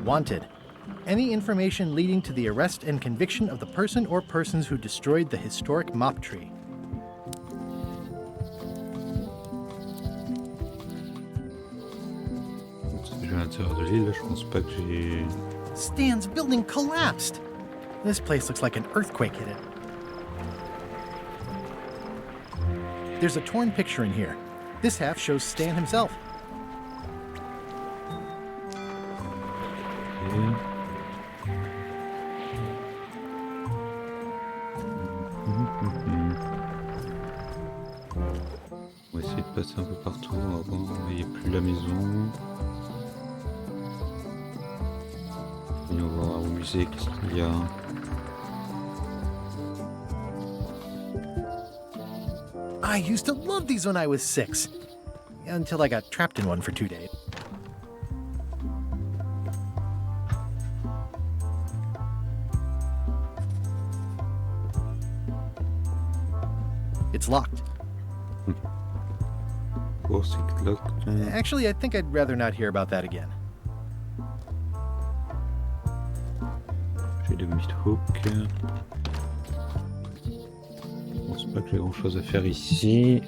Speaker 2: Wanted. Any information leading to the arrest and conviction of the person or persons who destroyed the historic mop tree.
Speaker 1: Je vais à l'intérieur de l'île, là, je pense pas que j'ai...
Speaker 2: Stan's building collapsed. This place looks like an earthquake hit it. There's a torn picture in here. This half shows Stan himself.
Speaker 1: On va essayer de passer un peu partout, on va voir, il n'y a plus la maison. Et on va voir au musée qu'est-ce qu'il y a.
Speaker 2: I used to love these when I was 6. Until I got trapped in one for 2 days. It's locked.
Speaker 1: Oh, c'est locked.
Speaker 2: Actually, I think I'd rather not hear about that again.
Speaker 1: J'ai le mid-hook. Je pense pas que j'ai grand chose à faire ici.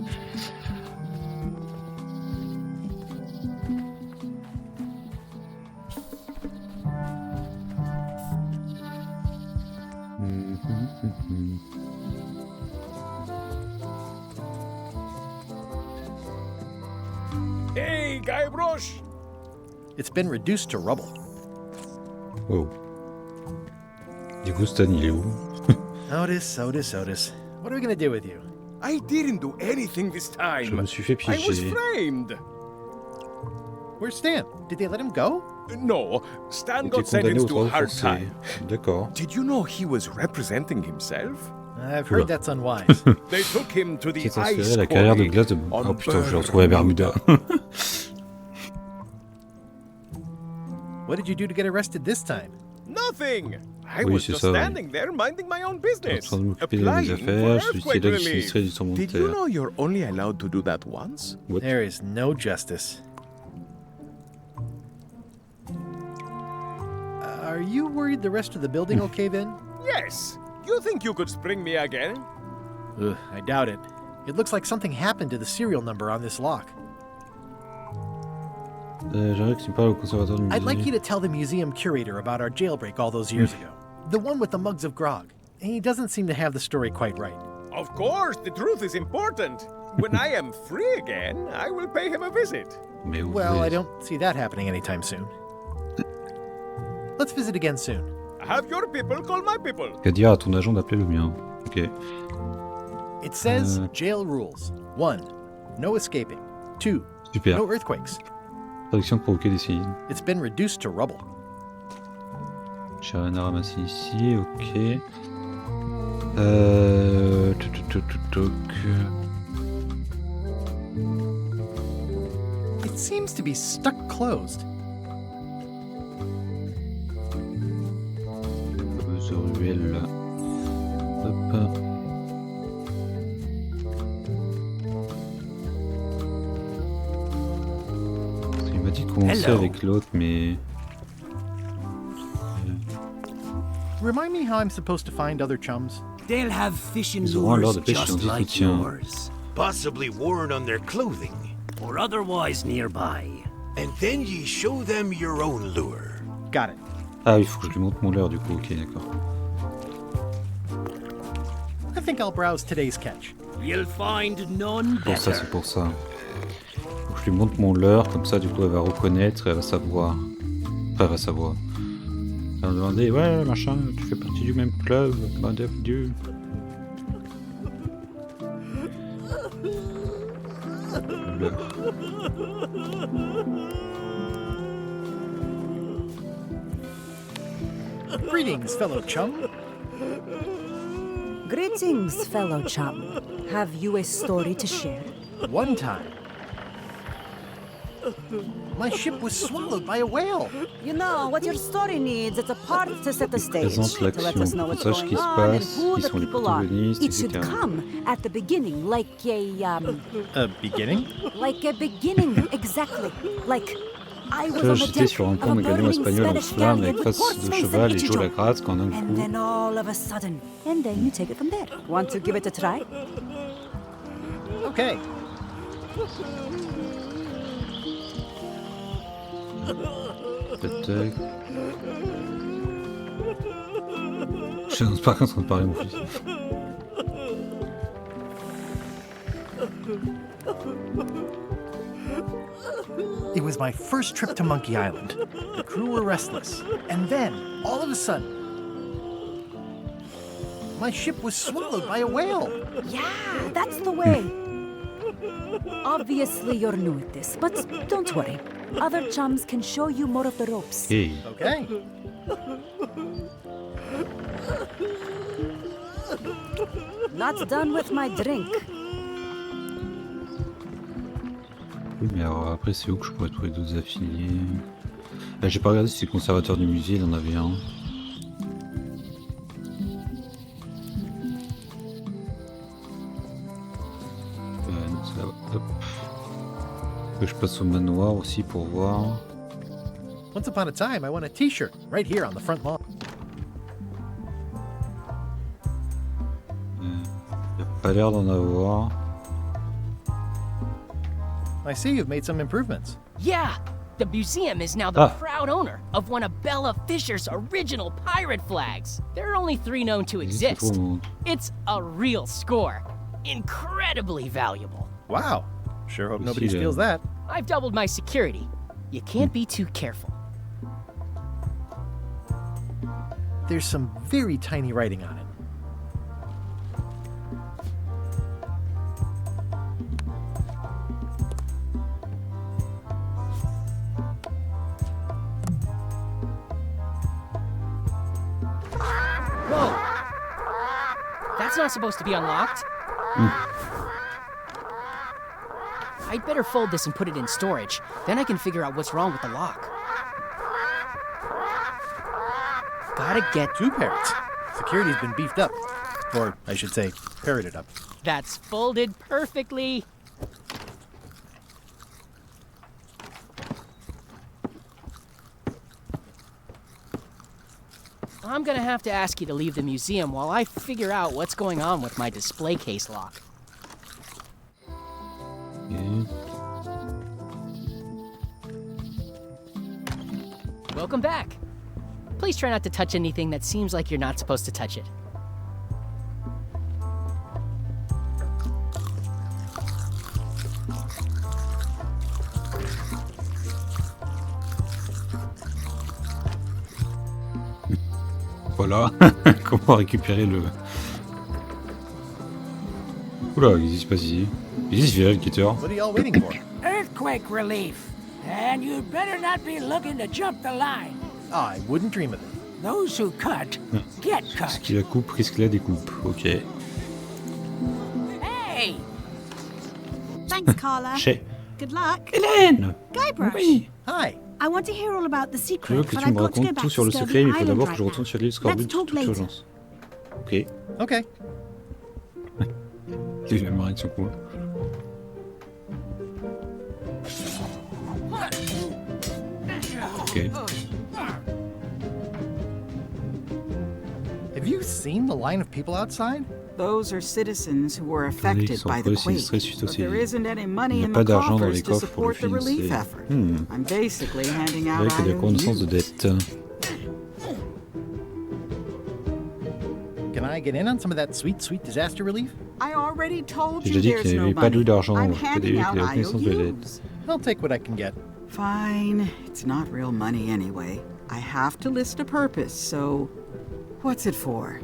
Speaker 7: Hey, Guybrush!
Speaker 2: It's been reduced to rubble.
Speaker 1: Oh. Du coup, Stan, il est où?
Speaker 2: Otis, Otis, Otis. What are we gonna do with you?
Speaker 7: I didn't do anything this
Speaker 1: Je
Speaker 7: time.
Speaker 1: me suis fait
Speaker 7: I was
Speaker 1: piéger.
Speaker 7: framed.
Speaker 2: Where's Stan? Did they let him go?
Speaker 7: No, Stan
Speaker 1: Il
Speaker 7: got
Speaker 1: était condamné
Speaker 7: sentenced
Speaker 1: au
Speaker 7: to a
Speaker 1: travail
Speaker 7: hard
Speaker 1: forcé.
Speaker 7: time.
Speaker 1: D'accord.
Speaker 7: Did you know he was representing himself?
Speaker 2: I've
Speaker 1: Oula.
Speaker 2: heard that's unwise.
Speaker 7: They took him to the
Speaker 1: Qui transféré
Speaker 7: ice
Speaker 1: la carrière de
Speaker 7: quarry
Speaker 1: glace de...
Speaker 7: on
Speaker 1: Oh putain, je l'ai
Speaker 7: Bermuda.
Speaker 1: retrouvé à Bermuda.
Speaker 2: What did you do to get arrested this time?
Speaker 7: Nothing. I
Speaker 1: Oui,
Speaker 7: was
Speaker 1: c'est
Speaker 7: just
Speaker 1: ça, oui.
Speaker 7: standing there minding my own
Speaker 1: J'étais en
Speaker 7: business.
Speaker 1: train de m'occuper de mes
Speaker 7: Applying
Speaker 1: affaires,
Speaker 7: for
Speaker 1: je suis là du
Speaker 7: earthquake
Speaker 1: sinistré du
Speaker 7: relief.
Speaker 1: tremblement de
Speaker 7: Did you
Speaker 1: terre.
Speaker 7: know you're only allowed to do that once?
Speaker 1: What?
Speaker 2: There is no justice. Are you worried the rest of the building will cave in?
Speaker 7: Yes. You think you could spring me again?
Speaker 2: Ugh, I doubt it. It looks like something happened to the serial number on this lock.
Speaker 1: J'aimerais que tu parles au conservateur du musée.
Speaker 2: I'd like you to tell the museum curator about our jailbreak all those years ago. The one with the mugs of grog. He doesn't seem to have the story quite right.
Speaker 7: Of course, the truth is important. When I am free again, I will pay him a visit.
Speaker 1: Mais où
Speaker 2: Well, I
Speaker 1: vais-je?
Speaker 2: don't see that happening anytime soon. Let's visit again soon.
Speaker 7: Have your people call my people.
Speaker 1: Qu'à dire à ton agent d'appeler le mien. Ok.
Speaker 2: It says jail rules. 1. No escaping. 2.
Speaker 1: Super.
Speaker 2: No earthquakes.
Speaker 1: Traduction de provoquer des séismes.
Speaker 2: It's been reduced to rubble.
Speaker 1: J'ai rien à ramasser ici, ok. Toc.
Speaker 2: It seems to be stuck closed.
Speaker 1: Fameuse ruelle. Hop. Il m'a dit de commencer
Speaker 7: Hello.
Speaker 1: avec l'autre, mais...
Speaker 2: Remind me how I'm supposed to find other chums?
Speaker 7: They'll have fishing
Speaker 1: Ils auront alors
Speaker 7: lures
Speaker 1: de pêche
Speaker 7: just
Speaker 1: dans
Speaker 7: like
Speaker 1: soutien.
Speaker 7: yours,
Speaker 8: Possibly worn on their clothing.
Speaker 7: or otherwise nearby.
Speaker 8: And then ye show them your own lure.
Speaker 2: Got it.
Speaker 1: Ah, il faut que je lui montre mon leurre du coup, ok, d'accord.
Speaker 2: I think I'll browse today's catch.
Speaker 7: You'll find none
Speaker 1: Pour ça,
Speaker 7: better.
Speaker 1: c'est pour ça. Faut que je lui montre mon leurre, comme ça, du coup, elle va reconnaître et elle va savoir. Enfin, elle va savoir. Elle va me demander, ouais, machin, tu fais partie du même club, bah, Dieu.
Speaker 2: Greetings, fellow chum.
Speaker 3: Greetings, fellow chum. Have you a story to share?
Speaker 2: One time, my ship was swallowed by a whale.
Speaker 3: You know what your story needs. It's a part to set the stage,
Speaker 1: Présente
Speaker 3: to let us know what's
Speaker 1: l'action,
Speaker 3: going
Speaker 1: ce qui se
Speaker 3: on and
Speaker 1: passe,
Speaker 3: who
Speaker 1: qui
Speaker 3: the
Speaker 1: sont les
Speaker 3: people are.
Speaker 1: protagonistes,
Speaker 3: It should
Speaker 1: etc.
Speaker 3: come at the beginning, like
Speaker 2: A beginning?
Speaker 3: a beginning, exactly. Like I was
Speaker 1: Tu vois,
Speaker 3: on the
Speaker 1: j'étais
Speaker 3: deck
Speaker 1: sur un
Speaker 3: of
Speaker 1: pont
Speaker 3: a
Speaker 1: mégalon
Speaker 3: burning
Speaker 1: espagnol en
Speaker 3: Spanish
Speaker 1: flammes
Speaker 3: galleon
Speaker 1: avec
Speaker 3: with
Speaker 1: face
Speaker 3: port
Speaker 1: de
Speaker 3: space
Speaker 1: cheval
Speaker 3: and
Speaker 1: et Joe
Speaker 3: Ichijo.
Speaker 1: Lagrazze quand d'un
Speaker 3: And
Speaker 1: coup.
Speaker 3: then all of a sudden, and then you take it from there. Want to give it a try?
Speaker 2: Okay.
Speaker 1: Tac. Je suis par contre en train de parler mon fils.
Speaker 2: It was my first trip to Monkey Island. The crew were restless. And then, all of a sudden, my ship was swallowed by a whale.
Speaker 3: Yeah, that's the way. Obviously, you're new at this, but don't worry. Other chums can show you more of the ropes.
Speaker 1: Hey.
Speaker 2: Okay.
Speaker 3: Not done with my drink.
Speaker 1: Oui, mais alors après, c'est où que je pourrais trouver d'autres affiliés? Là, j'ai pas regardé si le conservateur du musée, il en avait un. Non, c'est là-bas. Hop. Que je passe au manoir aussi pour voir.
Speaker 2: Once upon a time, I won a t-shirt right here on the front lawn.
Speaker 1: Il a pas l'air d'en avoir.
Speaker 2: I see you've made some improvements.
Speaker 9: Yeah, the museum is now the proud owner of one of Bella Fisher's original pirate flags. There are only 3 known to exist. It's a real score. Incredibly valuable.
Speaker 2: Wow. Sure hope nobody
Speaker 1: See,
Speaker 2: steals that.
Speaker 9: I've doubled my security. You can't be too careful.
Speaker 2: There's some very tiny writing on it.
Speaker 9: Whoa! That's not supposed to be unlocked. I'd better fold this and put it in storage. Then I can figure out what's wrong with the lock. Gotta get...
Speaker 2: 2 parrots. Security's been beefed up. Or, I should say, parroted up.
Speaker 9: That's folded perfectly. I'm gonna have to ask you to leave the museum while I figure out what's going on with my display case lock.
Speaker 1: Okay.
Speaker 9: Welcome back. Please try not to touch anything that seems like you're not supposed to touch it.
Speaker 1: Voilà. Comment récupérer le... Oula, qu'est-ce qui se passe ici? Qu'est-ce qu'il fait, le quitteur?
Speaker 2: What are y'all waiting for?
Speaker 10: Earthquake relief. And you'd better not be looking to jump the line.
Speaker 2: I wouldn't dream of it.
Speaker 10: Those who cut, get
Speaker 1: Ce
Speaker 10: cut.
Speaker 1: qui la coupe risque la découpe. Ok.
Speaker 10: Hey!
Speaker 3: Thanks, Carla.
Speaker 1: Chez.
Speaker 3: Good luck.
Speaker 1: Hélène!
Speaker 3: Guybrush.
Speaker 1: Oui.
Speaker 2: Hi.
Speaker 3: I want to hear all about the
Speaker 1: Je
Speaker 3: secret,
Speaker 1: veux que
Speaker 3: but
Speaker 1: tu
Speaker 3: I've
Speaker 1: me
Speaker 3: got to go
Speaker 1: racontes
Speaker 3: back
Speaker 1: tout
Speaker 3: to
Speaker 1: sur le
Speaker 3: Scurvy
Speaker 1: secret, mais il faut
Speaker 3: Island
Speaker 1: d'abord que
Speaker 3: right
Speaker 1: je
Speaker 3: now.
Speaker 1: retourne sur l'île Scorbut
Speaker 3: Let's talk
Speaker 1: toute
Speaker 3: later.
Speaker 1: urgence. Ok.
Speaker 2: Okay.
Speaker 1: Les marines sont cool. Ok.
Speaker 2: Have you seen the line of people outside?
Speaker 4: Those are citizens who were affected
Speaker 1: sont
Speaker 4: by the quake,
Speaker 1: sinistrés suite au
Speaker 4: but there
Speaker 1: séisme.
Speaker 4: isn't any
Speaker 1: Il
Speaker 4: money
Speaker 1: n'y a
Speaker 4: in
Speaker 1: pas
Speaker 4: the
Speaker 1: d'argent dans
Speaker 4: coffers
Speaker 1: les
Speaker 4: to
Speaker 1: coffres pour le
Speaker 4: support the relief
Speaker 1: financer.
Speaker 4: effort. I'm basically handing out
Speaker 1: Avec des reconnaissances de
Speaker 4: IOUs.
Speaker 1: dette.
Speaker 2: Can I get in on some of that sweet, sweet disaster relief?
Speaker 4: I already told
Speaker 1: J'ai
Speaker 4: you
Speaker 1: dit
Speaker 4: there's
Speaker 1: qu'il n'y
Speaker 4: no
Speaker 1: avait pas
Speaker 4: money.
Speaker 1: d'argent.
Speaker 4: I'm
Speaker 1: Je peux
Speaker 4: handing
Speaker 1: dire
Speaker 4: out
Speaker 1: qu'il y a reconnaissance de dette.
Speaker 4: IOUs.
Speaker 2: I'll take what I can get.
Speaker 4: Fine, it's not real money anyway. I have to list a purpose, so what's it for?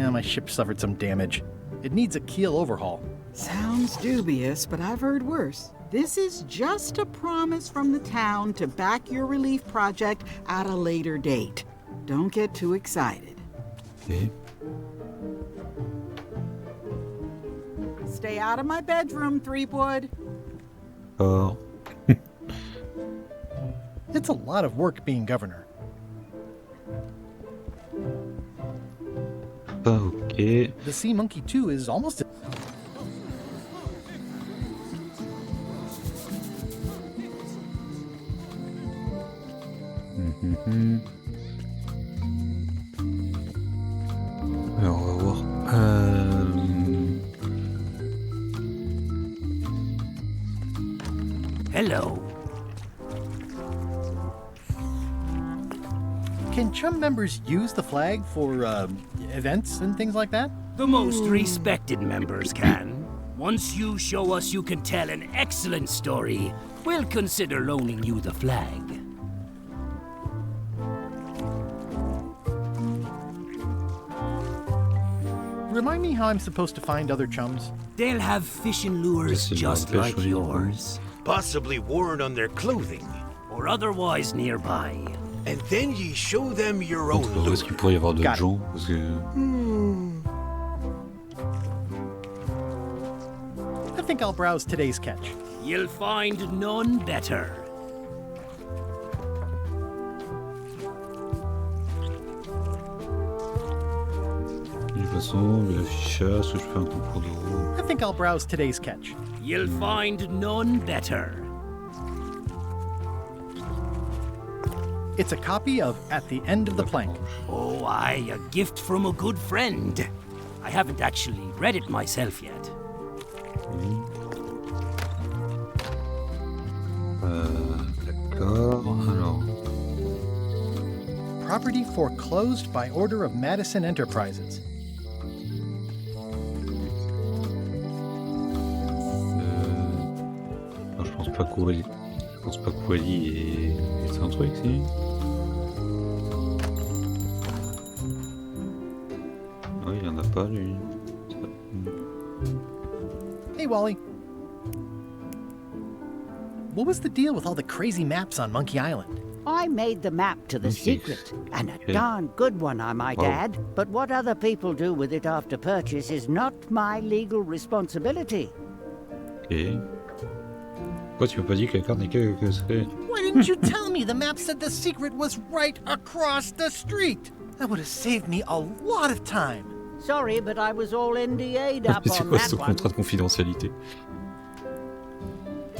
Speaker 2: Yeah, my ship suffered some damage. It needs a keel overhaul.
Speaker 4: Sounds dubious, but I've heard worse. This is just a promise from the town to back your relief project at a later date. Don't get too excited.
Speaker 1: Okay.
Speaker 4: Stay out of my bedroom, Threepwood.
Speaker 1: Oh.
Speaker 2: It's a lot of work being governor.
Speaker 1: Ok.
Speaker 2: The Sea Monkey 2 is almost...
Speaker 1: Alors, on va voir.
Speaker 7: Hello.
Speaker 2: Can Chum members use the flag for, events and things like that?
Speaker 7: The most respected members can. Once you show us you can tell an excellent story, we'll consider loaning you the flag.
Speaker 2: Remind me how I'm supposed to find other chums?
Speaker 7: They'll have fishing lures just like yours.
Speaker 8: Possibly worn on their clothing.
Speaker 7: Or otherwise nearby.
Speaker 8: And then ye show them your own
Speaker 1: Où est-ce qu'il pourrait y avoir d'autres
Speaker 2: Got it.
Speaker 1: gens? Parce que...
Speaker 2: I think I'll browse today's catch.
Speaker 7: You'll find none better.
Speaker 1: De toute façon, de l'affichage, que je fais un concours de roue.
Speaker 2: I think I'll browse today's catch.
Speaker 7: You'll find none better.
Speaker 2: It's a copy of At the End of the Plank.
Speaker 7: Oh, aye, a gift from a good friend. I haven't actually read it myself yet.
Speaker 1: D'accord, alors...
Speaker 2: Property foreclosed by order of Madison Enterprises.
Speaker 1: Non, je pense pas qu'Aurélie... Je pense pas qu'Aurélie est un truc, si. Oui, il y en a pas, lui.
Speaker 2: Hey, Wally. What was the deal with all the crazy maps on Monkey Island?
Speaker 5: I made the map to the
Speaker 1: Okay.
Speaker 5: secret, and a
Speaker 1: Okay.
Speaker 5: darn good one, I might
Speaker 1: Wow.
Speaker 5: add. But what other people do with it after purchase is not my legal responsibility.
Speaker 1: Ok. Pourquoi tu m'as pas dit que la carte n'est que serait...
Speaker 2: Why didn't you tell me the map said the secret was right across the street? That would have saved me a lot of time.
Speaker 5: Sorry, but I was all NDA'd up
Speaker 1: C'est
Speaker 5: on
Speaker 1: quoi
Speaker 5: that
Speaker 1: ce
Speaker 5: one.
Speaker 1: contrat de confidentialité?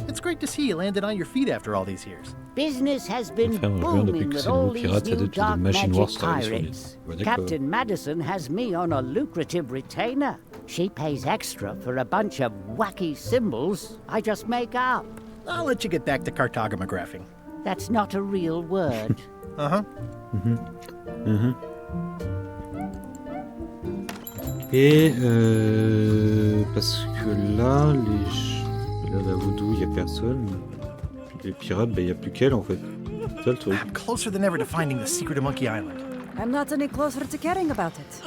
Speaker 2: It's great to see you landed on your feet after all these years.
Speaker 5: Business has been
Speaker 1: Enfin, je viens depuis
Speaker 5: booming
Speaker 1: que
Speaker 5: with
Speaker 1: c'est le
Speaker 5: all
Speaker 1: mot
Speaker 5: these
Speaker 1: pirate, ça
Speaker 5: new
Speaker 1: date de
Speaker 5: dark
Speaker 1: Machine
Speaker 5: magic
Speaker 1: Wars, ça arrive sur les-
Speaker 5: pirates.
Speaker 1: Ouais, d'accord.
Speaker 5: Captain Madison has me on a lucrative retainer. She pays extra for a bunch of wacky symbols I just make up.
Speaker 2: I'll let you get back to cartographing.
Speaker 5: That's not a real word.
Speaker 2: Uh-huh.
Speaker 1: Et parce que là, là, la Voodoo, il y a personne. Les pirates, il y a plus qu'elle en fait. C'est ça le truc.
Speaker 2: I'm closer than ever to finding the secret of Monkey Island.
Speaker 6: I'm not any closer to caring about it.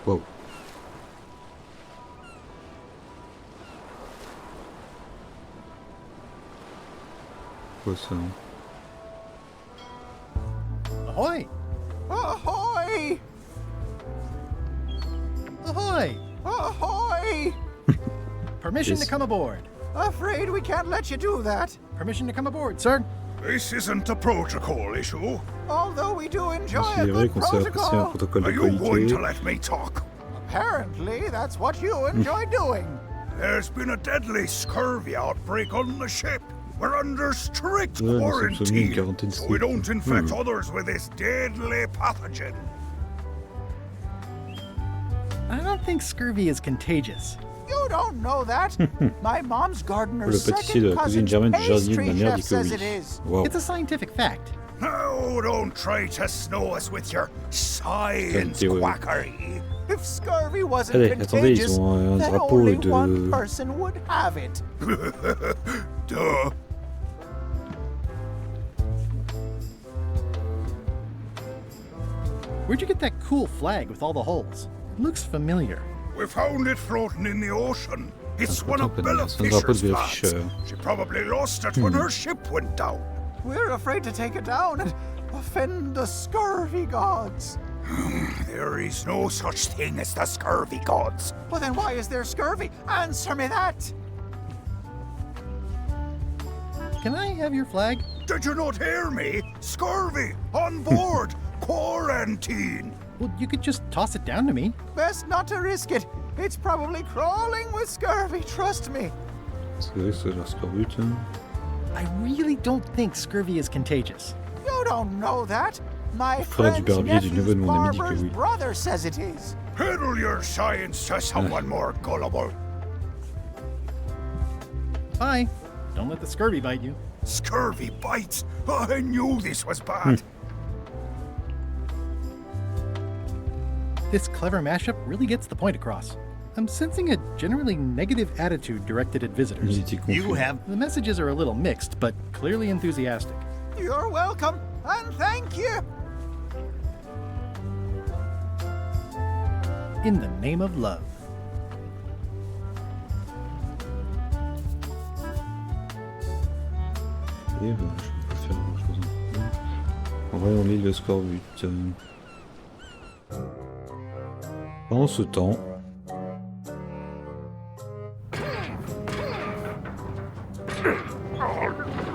Speaker 1: Wow. Quoi ça?
Speaker 2: Ahoy!
Speaker 11: Ahoy!
Speaker 2: Ahoy!
Speaker 11: Ahoy!
Speaker 2: Permission to
Speaker 1: Yes.
Speaker 2: come aboard.
Speaker 11: Afraid we can't let you do that.
Speaker 2: Permission to come aboard, sir.
Speaker 12: This isn't a protocol issue.
Speaker 11: Although we do enjoy
Speaker 1: C'est
Speaker 11: a
Speaker 1: vrai
Speaker 11: good
Speaker 1: qu'on s'est apprécié un
Speaker 11: protocol.
Speaker 1: protocole
Speaker 12: Are
Speaker 1: de
Speaker 12: you going
Speaker 1: qualité.
Speaker 12: to let me talk?
Speaker 11: Apparently, that's what you enjoy doing.
Speaker 12: There's been a deadly scurvy outbreak on the ship. We're under strict
Speaker 1: Ouais, nous sommes soumis à une
Speaker 12: quarantine,
Speaker 1: quarantaine
Speaker 12: so we
Speaker 1: stricte.
Speaker 12: don't infect others with this deadly pathogen.
Speaker 2: I don't think scurvy is contagious.
Speaker 11: You don't know that. My mom's gardener's
Speaker 1: Le pâtissier de
Speaker 11: second
Speaker 1: la cousine
Speaker 11: cousin's
Speaker 1: germaine du jardinier de
Speaker 11: pastry
Speaker 1: ma mère
Speaker 11: chef
Speaker 1: dit que
Speaker 11: says
Speaker 1: oui.
Speaker 11: it is.
Speaker 1: Wow.
Speaker 2: It's a scientific fact.
Speaker 12: No, don't try to snow us with your science
Speaker 1: théorie.
Speaker 12: quackery.
Speaker 11: If scurvy wasn't
Speaker 1: Allez, attendez, ils
Speaker 11: contagious,
Speaker 1: ont un
Speaker 11: then
Speaker 1: drapeau
Speaker 11: only
Speaker 1: de...
Speaker 11: one person would have it.
Speaker 12: Duh.
Speaker 2: Where'd you get that cool flag with all the holes? It looks familiar.
Speaker 12: We found it floating in the ocean. It's one of Bella
Speaker 1: C'est un drapeau de
Speaker 12: Fisher's
Speaker 1: Bella
Speaker 12: flags.
Speaker 1: Fisher.
Speaker 12: She probably lost it when her ship went down.
Speaker 11: We're afraid to take it down and offend the scurvy gods.
Speaker 12: There is no such thing as the scurvy gods.
Speaker 11: Well, then why is there scurvy? Answer me that!
Speaker 2: Can I have your flag?
Speaker 12: Did you not hear me? Scurvy! On board! Quarantine!
Speaker 2: Well, you could just toss it down to me.
Speaker 11: Best not to risk it. It's probably crawling with scurvy, trust me.
Speaker 1: C'est vrai que c'est la scorbut.
Speaker 2: I really don't think scurvy is contagious.
Speaker 11: You don't know that. My
Speaker 1: Faudrait du
Speaker 11: friend's
Speaker 1: barbier du neveu
Speaker 11: nephew's
Speaker 1: de mon ami dit que
Speaker 11: barber's
Speaker 1: oui.
Speaker 11: brother says it is.
Speaker 12: Peddle your science to someone more gullible.
Speaker 2: Bye. Don't let the scurvy bite you.
Speaker 12: Scurvy bites? I knew this was bad.
Speaker 2: This clever mashup really gets the point across. I'm sensing a generally negative attitude directed at visitors.
Speaker 1: You
Speaker 2: have... The messages are a little mixed, but clearly enthusiastic.
Speaker 11: You're welcome, and thank you.
Speaker 2: In the name of love.
Speaker 1: Et ben, je peux pas faire grand chose. En vrai, on lit le scorbut. Pendant ce temps...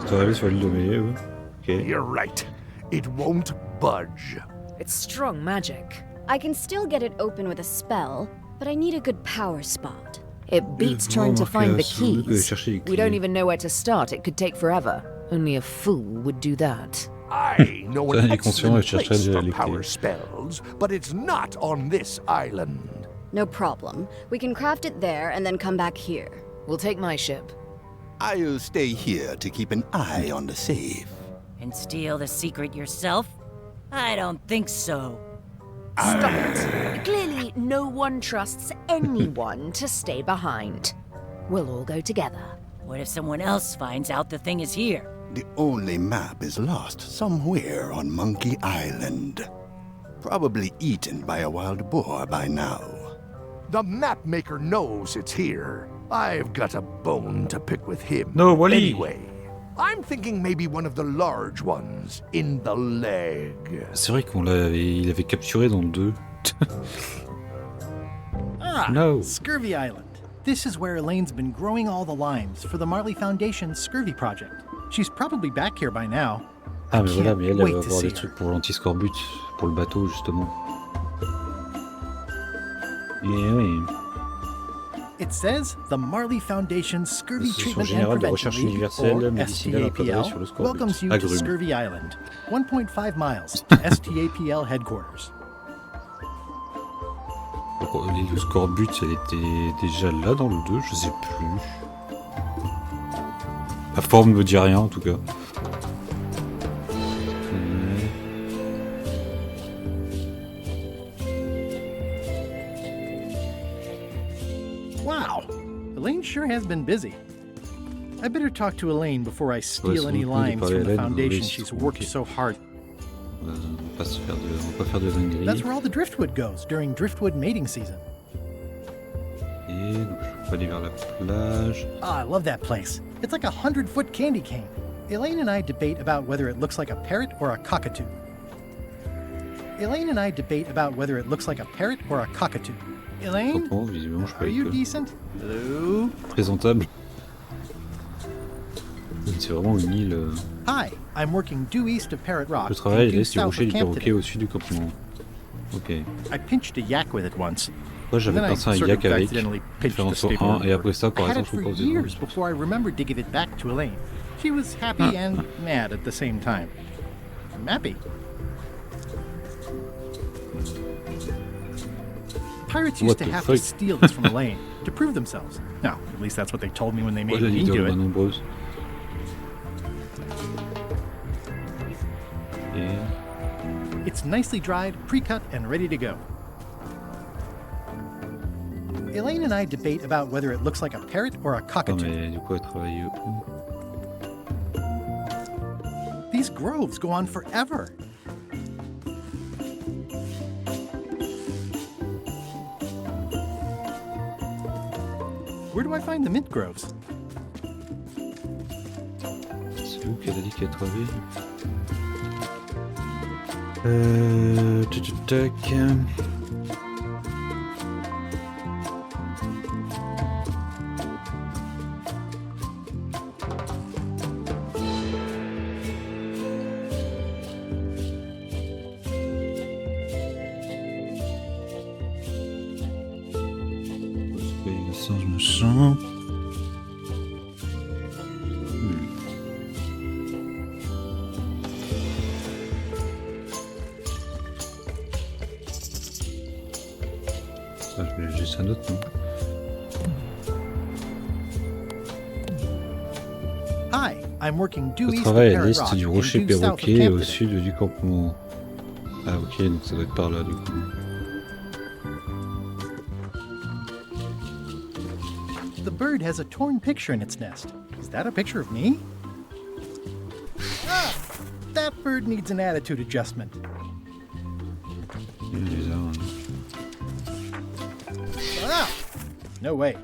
Speaker 1: Ça va aller sur l'île de Mélé, ouais. Ok.
Speaker 7: You're right. It won't budge.
Speaker 6: It's strong magic.
Speaker 13: I can still get it open with a spell, but I need a good power spot.
Speaker 6: It beats trying to find the keys.
Speaker 1: chercher les
Speaker 6: We don't
Speaker 1: clés.
Speaker 6: even know where to start. It could take forever. Only a fool would do that.
Speaker 7: I know
Speaker 1: Ça,
Speaker 7: an
Speaker 1: il est conscient, il
Speaker 7: excellent
Speaker 1: chercherait
Speaker 7: place
Speaker 1: déjà
Speaker 7: for
Speaker 1: les
Speaker 7: power
Speaker 1: clés.
Speaker 7: spells, but it's not on this island.
Speaker 13: No problem. We can craft it there and then come back here.
Speaker 6: We'll take my ship.
Speaker 14: I'll stay here to keep an eye on the safe.
Speaker 15: And steal the secret yourself? I don't think so.
Speaker 6: Stop it. Clearly, no one trusts anyone to stay behind. We'll all go together.
Speaker 15: What if someone else finds out the thing is here?
Speaker 14: The only map is lost somewhere on Monkey Island. Probably eaten by a wild boar by now.
Speaker 7: The map maker knows it's here. I've got a bone to pick with him.
Speaker 1: No, Wally.
Speaker 7: Anyway, I'm thinking maybe one of the large ones in the leg.
Speaker 1: C'est vrai il avait capturé dans le 2.
Speaker 2: No. Scurvy Island. This is where Elaine's been growing all the limes for the Marley Foundation's Scurvy project. She's probably back here by now.
Speaker 1: Ah mais voilà, mais elle va
Speaker 2: wait to
Speaker 1: avoir
Speaker 2: see
Speaker 1: des trucs pour l'anti-scorbut, pour le bateau justement. Et oui.
Speaker 2: It says the Marley Foundation's Scurvy
Speaker 1: L'Association
Speaker 2: Treatment and
Speaker 1: Générale de
Speaker 2: Prevention
Speaker 1: Recherche
Speaker 2: League,
Speaker 1: Universelle
Speaker 2: or
Speaker 1: Médicinale encadrée sur le
Speaker 2: STAPL,
Speaker 1: scorbut.
Speaker 2: welcomes you to
Speaker 1: Agrumes.
Speaker 2: Scurvy Island, 1.5 miles to STAPL headquarters.
Speaker 1: Le scorbut, elle était déjà là dans le 2, je sais plus. La forme ne me dit rien en tout cas.
Speaker 2: Wow, Elaine sure has been busy. I better talk to Elaine before I steal any limes from the foundation she's worked so hard.
Speaker 1: On va pas faire de dinguerie.
Speaker 2: That's where all the driftwood goes during driftwood mating season.
Speaker 1: Et donc je peux aller vers la plage.
Speaker 2: Ah, I love that place. It's like a 100-foot candy cane. Elaine and I debate about whether it looks like a parrot or a cockatoo. Elaine and I debate about whether it looks like a parrot or a cockatoo. Elaine,
Speaker 1: Bon, visiblement, je
Speaker 2: are
Speaker 1: croyais
Speaker 2: you
Speaker 1: que
Speaker 2: decent? Hello?
Speaker 1: présentable. C'est vraiment une île.
Speaker 2: Hi, I'm working due east of Parrot Rock.
Speaker 1: Le travail
Speaker 2: and due
Speaker 1: laisse du
Speaker 2: south
Speaker 1: rocher
Speaker 2: of
Speaker 1: du
Speaker 2: Camp
Speaker 1: perroquet au sud du campement. Ok.
Speaker 2: I pinched a yak with it once.
Speaker 1: Moi j'avais
Speaker 2: Then I
Speaker 1: pincé un
Speaker 2: sort
Speaker 1: yak
Speaker 2: of
Speaker 1: avec.
Speaker 2: accidentally pinched the
Speaker 1: Différence
Speaker 2: staple
Speaker 1: 1 et après ça,
Speaker 2: I
Speaker 1: par
Speaker 2: had it
Speaker 1: exemple, je
Speaker 2: for
Speaker 1: vous pose
Speaker 2: years before I remembered to give it back to Elaine. She was happy and mad at the same time. Mappy. Pirates used to have to steal this from Elaine to prove themselves. No, at least that's what they told me when they made me do it. It's nicely dried, pre-cut, and ready to go. Elaine and I debate about whether it looks like a parrot or a
Speaker 1: Non
Speaker 2: cockatoo.
Speaker 1: mais du coup elle travaille où?
Speaker 2: These groves go on forever. Where do I find the mint groves?
Speaker 1: C'est où qu'elle a dit qu'elle travaillait? Tac. Je me sens. Ça, je vais juste un autre, non?
Speaker 2: Hi, I'm working due
Speaker 1: Je
Speaker 2: east of
Speaker 1: travaille à
Speaker 2: Parrot
Speaker 1: l'est
Speaker 2: Rock
Speaker 1: du
Speaker 2: and
Speaker 1: rocher
Speaker 2: due south of
Speaker 1: perroquet au
Speaker 2: Campton.
Speaker 1: sud du campement. Ah ok, donc ça doit être par là du coup.
Speaker 2: The bird has a torn picture in its nest. Is that a picture of me? Ah! That bird needs an attitude adjustment. Ah! No way.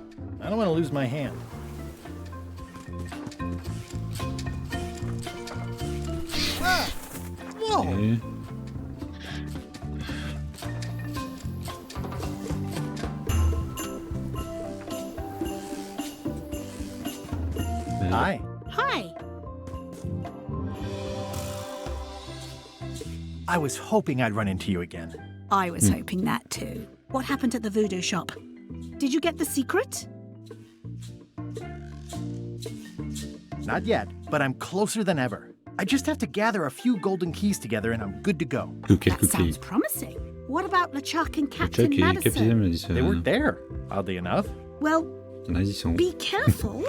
Speaker 2: I don't want to lose my hand. Ah! Whoa!
Speaker 1: Okay.
Speaker 2: Hi.
Speaker 16: Hi.
Speaker 2: I was hoping I'd run into you again.
Speaker 16: I was hoping that too. What happened at the voodoo shop? Did you get the secret?
Speaker 2: Not yet, but I'm closer than ever. I just have to gather a few golden keys together and I'm good to go.
Speaker 16: That sounds promising. What about LeChuck and Captain Madison?
Speaker 2: They weren't there, oddly enough.
Speaker 16: Well,
Speaker 1: Madison.
Speaker 16: be careful.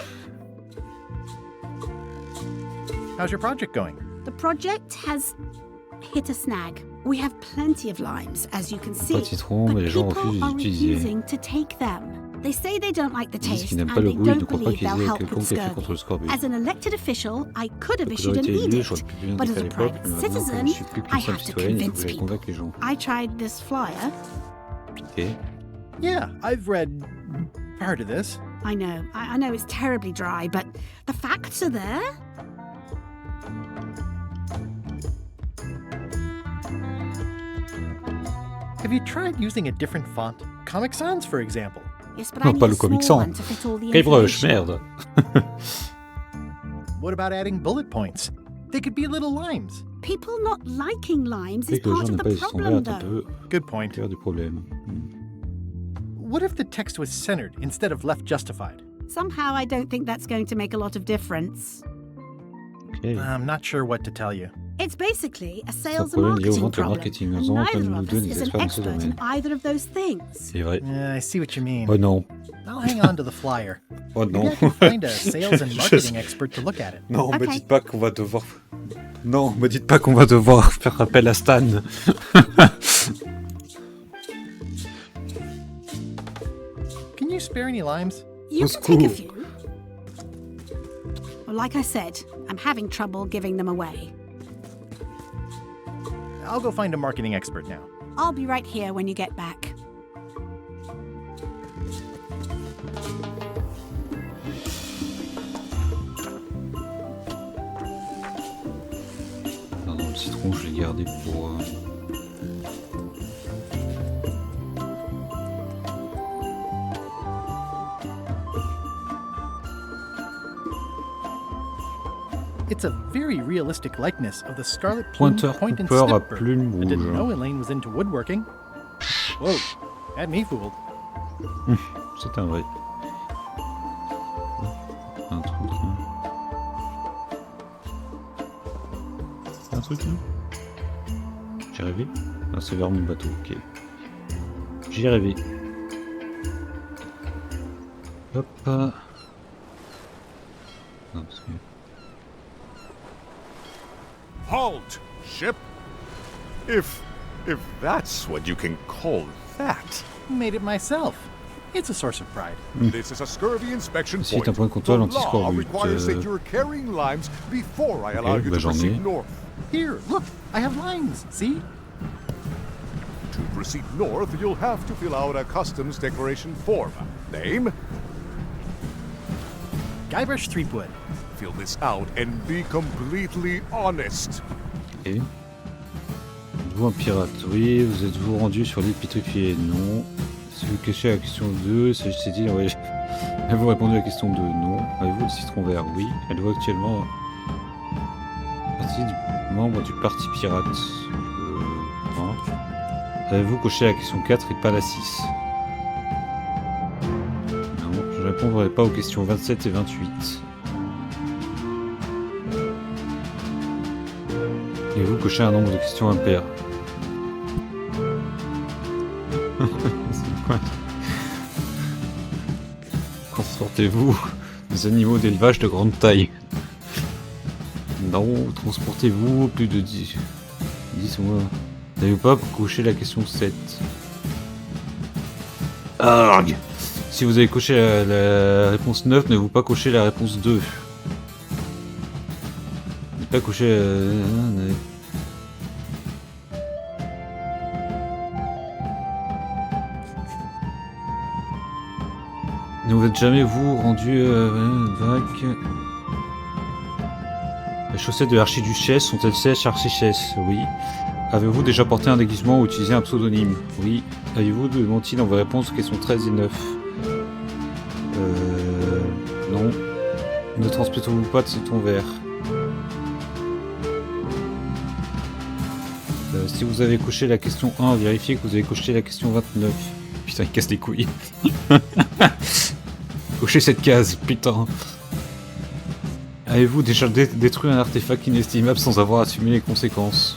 Speaker 2: How's your project going?
Speaker 16: The project has hit a snag. We have plenty of limes, as you can see,
Speaker 1: Pas de citron,
Speaker 16: but
Speaker 1: mais les gens
Speaker 16: people
Speaker 1: refusent
Speaker 16: are
Speaker 1: d'utiliser.
Speaker 16: refusing to take them. They say they don't like the
Speaker 1: Ils disent
Speaker 16: taste
Speaker 1: qu'ils n'aiment
Speaker 16: and
Speaker 1: pas le
Speaker 16: they
Speaker 1: goût, ils ne
Speaker 16: don't
Speaker 1: croient pas
Speaker 16: believe
Speaker 1: qu'ils
Speaker 16: they'll
Speaker 1: aient
Speaker 16: help
Speaker 1: quelconque
Speaker 16: with
Speaker 1: effet contre le
Speaker 16: scurvy.
Speaker 1: scorbut.
Speaker 16: As an elected official, I could have
Speaker 1: Donc
Speaker 16: issued
Speaker 1: j'aurais
Speaker 16: an
Speaker 1: été élu,
Speaker 16: edict,
Speaker 1: j'aurais pu bien
Speaker 16: but
Speaker 1: dire
Speaker 16: as
Speaker 1: à
Speaker 16: a
Speaker 1: l'époque,
Speaker 16: private
Speaker 1: mais maintenant
Speaker 16: citizen,
Speaker 1: que je suis plus
Speaker 16: I
Speaker 1: qu'une simple
Speaker 16: have to
Speaker 1: citoyenne, il faut que
Speaker 16: convince
Speaker 1: j'aille
Speaker 16: people.
Speaker 1: convaincre les gens.
Speaker 16: I tried this flyer.
Speaker 1: Ok.
Speaker 2: Yeah, I've read part of this.
Speaker 16: I know it's terribly dry, but the facts are there.
Speaker 2: Have you tried using a different font? Comic Sans, for example.
Speaker 16: Yes, but I
Speaker 1: Non,
Speaker 16: need
Speaker 1: pas
Speaker 16: a
Speaker 1: le Comic
Speaker 16: small
Speaker 1: Sans.
Speaker 16: one to fit all the
Speaker 1: Caille-Broche,
Speaker 16: information.
Speaker 1: merde.
Speaker 2: What about adding bullet points? They could be little limes.
Speaker 16: People not liking limes is
Speaker 1: C'est que les
Speaker 16: part
Speaker 1: gens
Speaker 16: of
Speaker 1: n'aiment pas
Speaker 16: the
Speaker 1: les citron
Speaker 16: problem,
Speaker 1: verts, un
Speaker 16: though.
Speaker 1: peu.
Speaker 2: Good point.
Speaker 1: Cœur du problème.
Speaker 2: What if the text was centered instead of left justified?
Speaker 16: Somehow I don't think that's going to make a lot of difference.
Speaker 1: Ok.
Speaker 2: I'm not sure what to tell you.
Speaker 16: It's basically a
Speaker 1: C'est un
Speaker 16: sales and
Speaker 1: problème lié au
Speaker 16: marketing
Speaker 1: ventes et au
Speaker 16: problem,
Speaker 1: marketing.
Speaker 16: and
Speaker 1: Nous avons comme
Speaker 16: neither
Speaker 1: nous
Speaker 16: of
Speaker 1: deux
Speaker 16: us
Speaker 1: des
Speaker 16: is an
Speaker 1: experts dans ce
Speaker 16: expert in
Speaker 1: domaine.
Speaker 16: either of those things.
Speaker 1: C'est vrai.
Speaker 2: Yeah, I see what you mean.
Speaker 1: Oh non.
Speaker 2: I'll hang on to the flyer.
Speaker 1: Oh
Speaker 2: Maybe
Speaker 1: non.
Speaker 2: I can find a sales and marketing expert to look at it.
Speaker 1: Non,
Speaker 16: Okay.
Speaker 1: me dites pas qu'on va devoir. Non, me dites pas qu'on va devoir faire appel à Stan.
Speaker 2: Can you spare any limes?
Speaker 16: You can take a few. Well, like I said, I'm having trouble giving them away.
Speaker 2: I'll go find a marketing expert now.
Speaker 16: I'll be right here when you get back.
Speaker 1: Non, non, le citron, je l'ai gardé pour.
Speaker 2: It's a very realistic likeness of the scarlet plume
Speaker 1: Pointeur
Speaker 2: point and
Speaker 1: coupeur à
Speaker 2: snip bird.
Speaker 1: plume
Speaker 2: I didn't
Speaker 1: rouge.
Speaker 2: know Elaine was into woodworking. Whoa, had me fooled.
Speaker 1: C'est un vrai. Un truc là. Un truc là. J'ai rêvé. Ah, c'est vers mon bateau, ok. J'ai rêvé. Hop. Non, parce que.
Speaker 12: Halt, ship! If that's what you can call that.
Speaker 2: Made it myself. It's a source of pride.
Speaker 12: This is a scurvy inspection
Speaker 1: C'est
Speaker 12: point.
Speaker 1: un point de contrôle
Speaker 12: The
Speaker 1: anti-scorbut.
Speaker 12: law requires that you're carrying limes before I allow you to
Speaker 1: j'en ai.
Speaker 12: proceed north.
Speaker 2: Here, look, I have lines, see?
Speaker 12: To proceed north, you'll have to fill out a customs declaration form. Name?
Speaker 2: Guybrush Threepwood.
Speaker 12: Fill this out and be completely honest.
Speaker 1: Ok. Êtes-vous un pirate? Oui. Vous êtes-vous rendu sur l'île pétrifiée? Non. Si vous cachez à la question 2, s'agissait-il d'envoyer... Avez-vous répondu à la question 2? Non. Avez-vous le citron vert? Oui. Êtes-vous actuellement partie du membre du Parti pirate? Non. Avez-vous coché la question 4 et pas la 6? Non. Je ne répondrai pas aux questions 27 et 28. Et vous cochez un nombre de questions impair. C'est quoi? Transportez-vous des animaux d'élevage de grande taille? Non. Transportez-vous plus de 10 mois? N'avez-vous pas coché la question 7? Arrgh! Si vous avez coché la réponse 9, n'avez-vous pas coché la réponse 2? N'avez pas coché... Ne vous êtes jamais vous rendu vague. Les chaussettes de l'archiduchesse sont-elles sèches archichesse? Oui. Avez-vous déjà porté un déguisement ou utilisé un pseudonyme? Oui. Avez-vous menti dans vos réponses aux questions 13 et 9? Non. Ne transmettons-vous pas de citron vert? Si vous avez coché la question 1, vérifiez que vous avez coché la question 29. Putain, il casse les couilles. Cochez cette case, putain. Avez-vous déjà détruit un artefact inestimable sans avoir assumé les conséquences?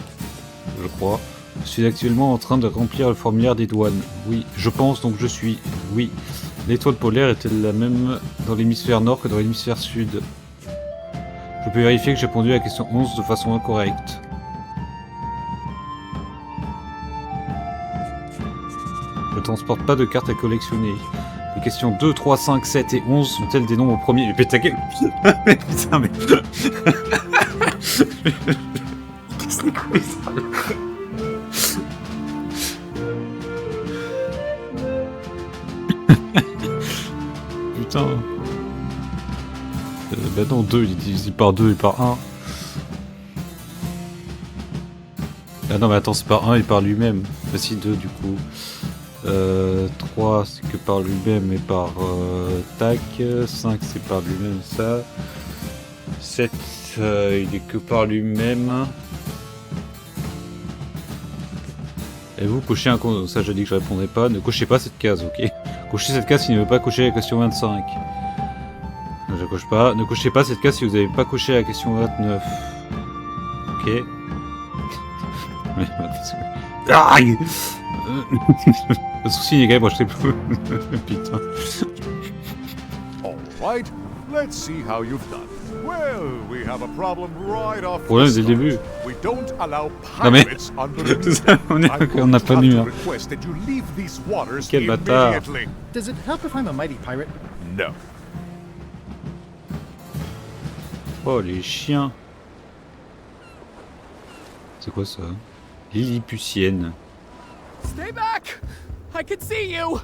Speaker 1: Je crois. Je suis actuellement en train de remplir le formulaire des douanes. Oui. Je pense, donc je suis. Oui. L'étoile polaire est-elle la même dans l'hémisphère nord que dans l'hémisphère sud? Je peux vérifier que j'ai répondu à la question 11 de façon incorrecte. Je ne transporte pas de cartes à collectionner. Les questions 2, 3, 5, 7 et 11 sont-elles des nombres premiers? Mais putain, quel... Putain, mais... Qu'est-ce que c'est quoi ça? Putain. Bah non, 2, il est divisé par 2 et par 1. Ah non, mais attends, c'est par 1 et par lui-même. Bah si, 2 du coup. 3 c'est que par lui-même et par tac. 5 c'est par lui-même ça. 7 il est que par lui-même. Et vous cochez un compte, ça j'ai dit que je répondais pas. Ne cochez pas cette case, ok? Cochez cette case si vous ne veut pas cocher la question 25. Je coche pas. Ne cochez pas cette case si vous n'avez pas coché la question 29. Ok. Aïe. Le souci les gars, moi je sais plus. Putain.
Speaker 12: Alright, let's see how you've done. Well, we have a problem right off
Speaker 1: Problème
Speaker 12: the
Speaker 1: dès le
Speaker 12: start.
Speaker 1: début.
Speaker 12: We don't allow
Speaker 1: Non mais
Speaker 12: pirates under the
Speaker 1: on n'a pas nu. Hein.
Speaker 12: request that you leave these waters
Speaker 1: Quel bâtard.
Speaker 12: immediately.
Speaker 2: Does it help if I'm a mighty pirate?
Speaker 12: No.
Speaker 1: Oh les chiens. C'est quoi ça? Lilliputienne.
Speaker 17: Stay back! I can see you!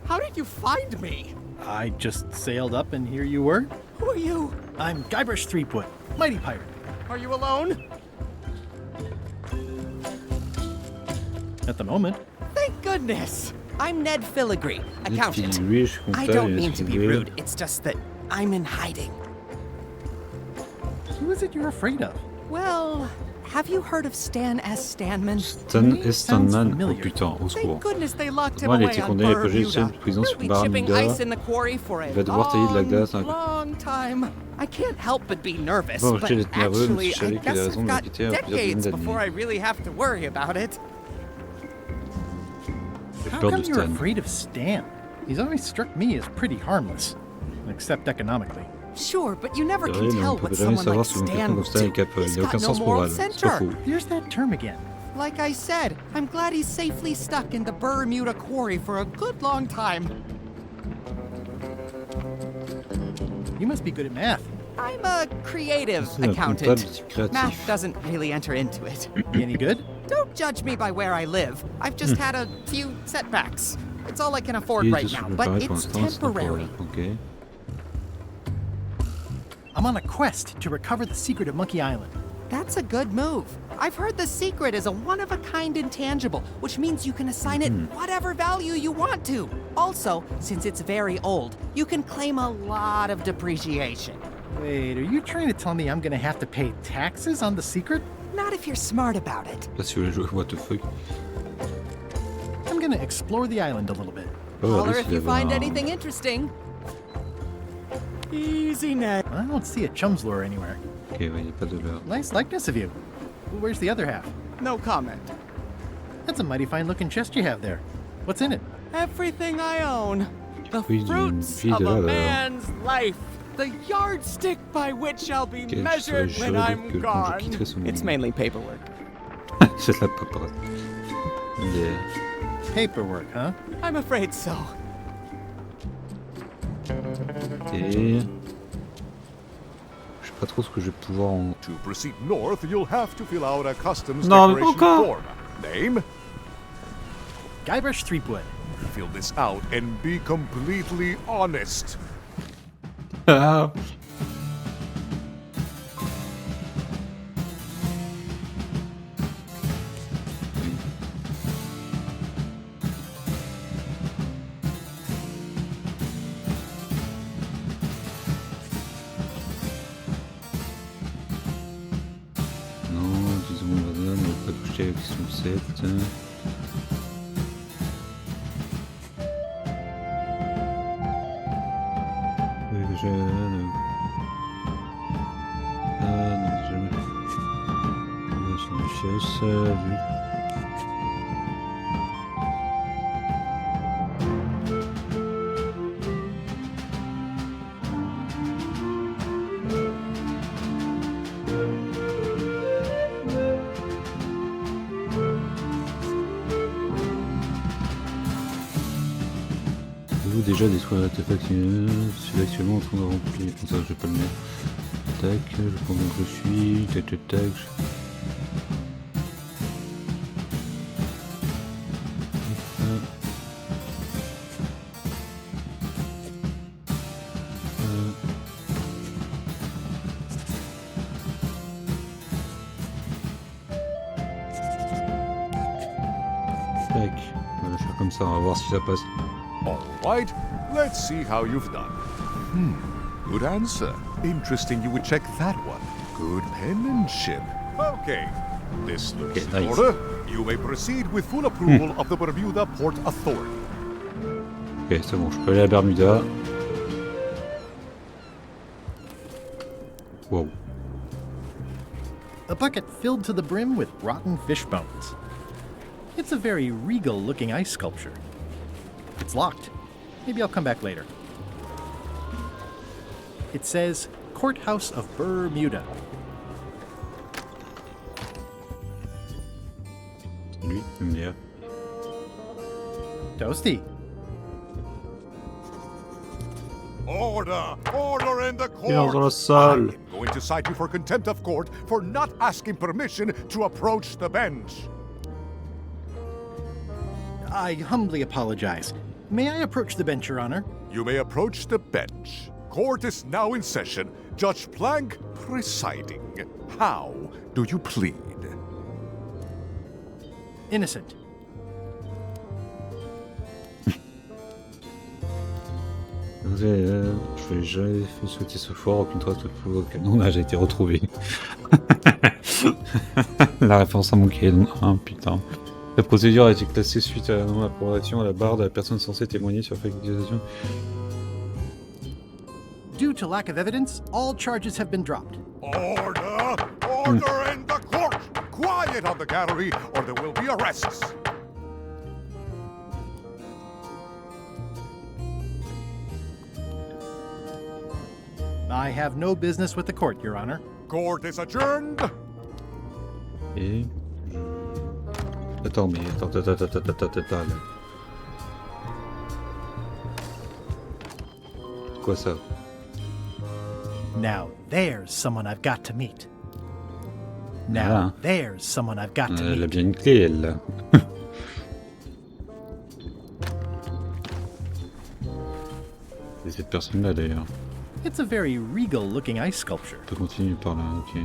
Speaker 17: How did you find me?
Speaker 2: I just sailed up and here you were.
Speaker 17: Who are you?
Speaker 2: I'm Guybrush Threepwood, mighty pirate.
Speaker 17: Are you alone?
Speaker 2: At the moment.
Speaker 17: Thank goodness! I'm Ned Filigree, accountant.
Speaker 1: Filigree,
Speaker 17: I don't mean to be rude, it's just that I'm in hiding.
Speaker 2: Who is it you're afraid of?
Speaker 17: Well, have you heard of Stan S. Stanman?
Speaker 1: Stan S. Stanman. Oh putain, au secours.
Speaker 17: Thank goodness they locked him
Speaker 1: Moi, il a
Speaker 17: away
Speaker 1: été
Speaker 17: on
Speaker 1: condamné à purger une
Speaker 17: Bermuda.
Speaker 1: prison sur
Speaker 17: We'll be shipping
Speaker 1: Bermuda.
Speaker 17: ice in the quarry for a
Speaker 1: Il va devoir tailler de la glace.
Speaker 17: long time. I can't help but be nervous,
Speaker 1: Bon,
Speaker 17: but
Speaker 1: j'étais d'être nerveux, mais
Speaker 17: actually,
Speaker 1: je savais
Speaker 17: I
Speaker 1: qu'il avait
Speaker 17: guess
Speaker 1: raison
Speaker 17: I've
Speaker 1: de me
Speaker 17: got
Speaker 1: quitter à plusieurs
Speaker 17: decades
Speaker 1: dizaines
Speaker 17: before I
Speaker 1: d'années.
Speaker 17: really have to worry about it.
Speaker 1: J'ai
Speaker 2: How
Speaker 1: peur de
Speaker 2: come you're
Speaker 1: Stan.
Speaker 2: afraid of Stan? He's always struck me as pretty harmless, except economically.
Speaker 17: Sure, but you never
Speaker 1: C'est
Speaker 17: can
Speaker 1: vrai, mais
Speaker 17: tell
Speaker 1: on peut
Speaker 17: what
Speaker 1: jamais
Speaker 17: someone
Speaker 1: savoir
Speaker 17: like
Speaker 1: si quelqu'un
Speaker 17: Stan
Speaker 1: comme
Speaker 17: will
Speaker 1: Stan est
Speaker 17: do.
Speaker 1: capable. Il
Speaker 17: He's
Speaker 1: n'y a aucun
Speaker 17: got no
Speaker 1: sens
Speaker 17: moral
Speaker 1: moral. C'est pas
Speaker 17: center.
Speaker 1: faux.
Speaker 2: Here's that term again.
Speaker 17: Like I said, I'm glad he's safely stuck in the Bermuda quarry for a good long time.
Speaker 2: You must be good at math.
Speaker 17: I'm a creative
Speaker 1: C'est un comptable
Speaker 17: accountant.
Speaker 1: créatif.
Speaker 17: Math doesn't really enter into it.
Speaker 2: Any good?
Speaker 17: Don't judge me by where I live. I've just had a few setbacks. It's all I can afford
Speaker 1: Et
Speaker 17: right
Speaker 1: je
Speaker 17: now,
Speaker 1: suis
Speaker 17: but
Speaker 1: préparé pour
Speaker 17: it's
Speaker 1: l'instant, c'est
Speaker 17: temporary.
Speaker 1: temporaire. Ok.
Speaker 2: I'm on a quest to recover the secret of Monkey Island.
Speaker 17: That's a good move. I've heard the secret is a one-of-a-kind intangible, which means you can assign it whatever value you want to. Also, since it's very old, you can claim a lot of depreciation.
Speaker 2: Wait, are you trying to tell me I'm gonna have to pay taxes on the secret?
Speaker 17: Not if you're smart about it.
Speaker 1: Là, si vous voulez jouer, what the fuck.
Speaker 2: I'm gonna explore the island a little bit.
Speaker 1: Oh,
Speaker 17: Holler
Speaker 1: là,
Speaker 17: if
Speaker 1: il
Speaker 17: you
Speaker 1: y avait
Speaker 17: find
Speaker 1: un-
Speaker 17: anything interesting. Easy now.
Speaker 2: I don't see a chum's lure anywhere.
Speaker 1: Ok, ouais, il n'y a pas de leurre.
Speaker 2: Nice likeness of you. Where's the other half?
Speaker 17: No comment.
Speaker 2: That's a mighty fine looking chest you have there. What's in it?
Speaker 17: Everything I own. The
Speaker 1: Oui, d'une
Speaker 17: fruits
Speaker 1: fille
Speaker 17: of
Speaker 1: de
Speaker 17: a
Speaker 1: valeur.
Speaker 17: man's life. The yardstick by which I'll be
Speaker 1: Quel
Speaker 17: measured
Speaker 1: serait
Speaker 17: when
Speaker 1: joli
Speaker 17: I'm
Speaker 1: que quand je
Speaker 17: gone.
Speaker 1: quitterai ce monde.
Speaker 17: It's mainly paperwork.
Speaker 1: C'est de la paperasserie. Yeah.
Speaker 2: Paperwork, huh?
Speaker 17: I'm afraid so.
Speaker 1: Et... Je sais pas trop ce que je vais pouvoir en...
Speaker 12: To proceed north, you'll have to fill out a customs
Speaker 1: Non, mais
Speaker 12: declaration
Speaker 1: encore.
Speaker 12: form. Name?
Speaker 2: Guybrush Threepwood.
Speaker 12: Fill this out and be completely honest.
Speaker 1: Ah. Non, disons, voilà, on va pas coucher avec son 7. Oui, je... Ah, non, jamais. Son duchesse, vu. Vous déjà détruire l'artefact, celui actuellement en train de remplir. Comme ça, je vais pas le mettre. Tac, je prends donc je suis. Tac, tac, tac. Tac. Voilà, je vais faire comme ça, on va voir si ça passe.
Speaker 12: All right, let's see how you've done. Good answer. Interesting you would check that one. Good penmanship. Okay, this looks in
Speaker 1: nice.
Speaker 12: order. You may proceed with full approval of the Bermuda Port Authority.
Speaker 1: Ok, c'est bon, je peux aller à Bermuda. Wow.
Speaker 2: A bucket filled to the brim with rotten fish bones. It's a very regal looking ice sculpture. It's locked. Maybe I'll come back later. It says Courthouse of Bermuda.
Speaker 1: Lui, MDR.
Speaker 2: Toasty.
Speaker 12: Order! Order in the court!
Speaker 1: Viens dans la salle.
Speaker 12: I'm going to cite you for contempt of court for not asking permission to approach the bench.
Speaker 2: I humbly apologize. May I approach the bench, Your Honor?
Speaker 12: You may approach the bench. Court is now in session. Judge Plank presiding. How do you plead?
Speaker 2: Innocent.
Speaker 1: Je n'ai jamais fait sauter ce fort, aucune trace de feu au canon n'a été retrouvée. La référence à Monkey Island 1, putain. La procédure a été classée suite à la non-approbation à la barre de la personne censée témoigner sur l'accusation.
Speaker 2: Due to lack of evidence, all charges have been dropped.
Speaker 12: Order! Order in the court! Quiet on the gallery, or there will be arrests.
Speaker 2: I have no business with the court, Your Honor.
Speaker 12: Court is adjourned.
Speaker 1: Et... Attends, mais attends, là. C'est quoi ça?
Speaker 2: Now there's someone I've got to meet. Now there's someone I've got to meet.
Speaker 1: Elle a bien une clé, elle, là. C'est cette personne-là, d'ailleurs.
Speaker 2: It's a very regal-looking ice sculpture.
Speaker 1: On peut continuer par là, ok.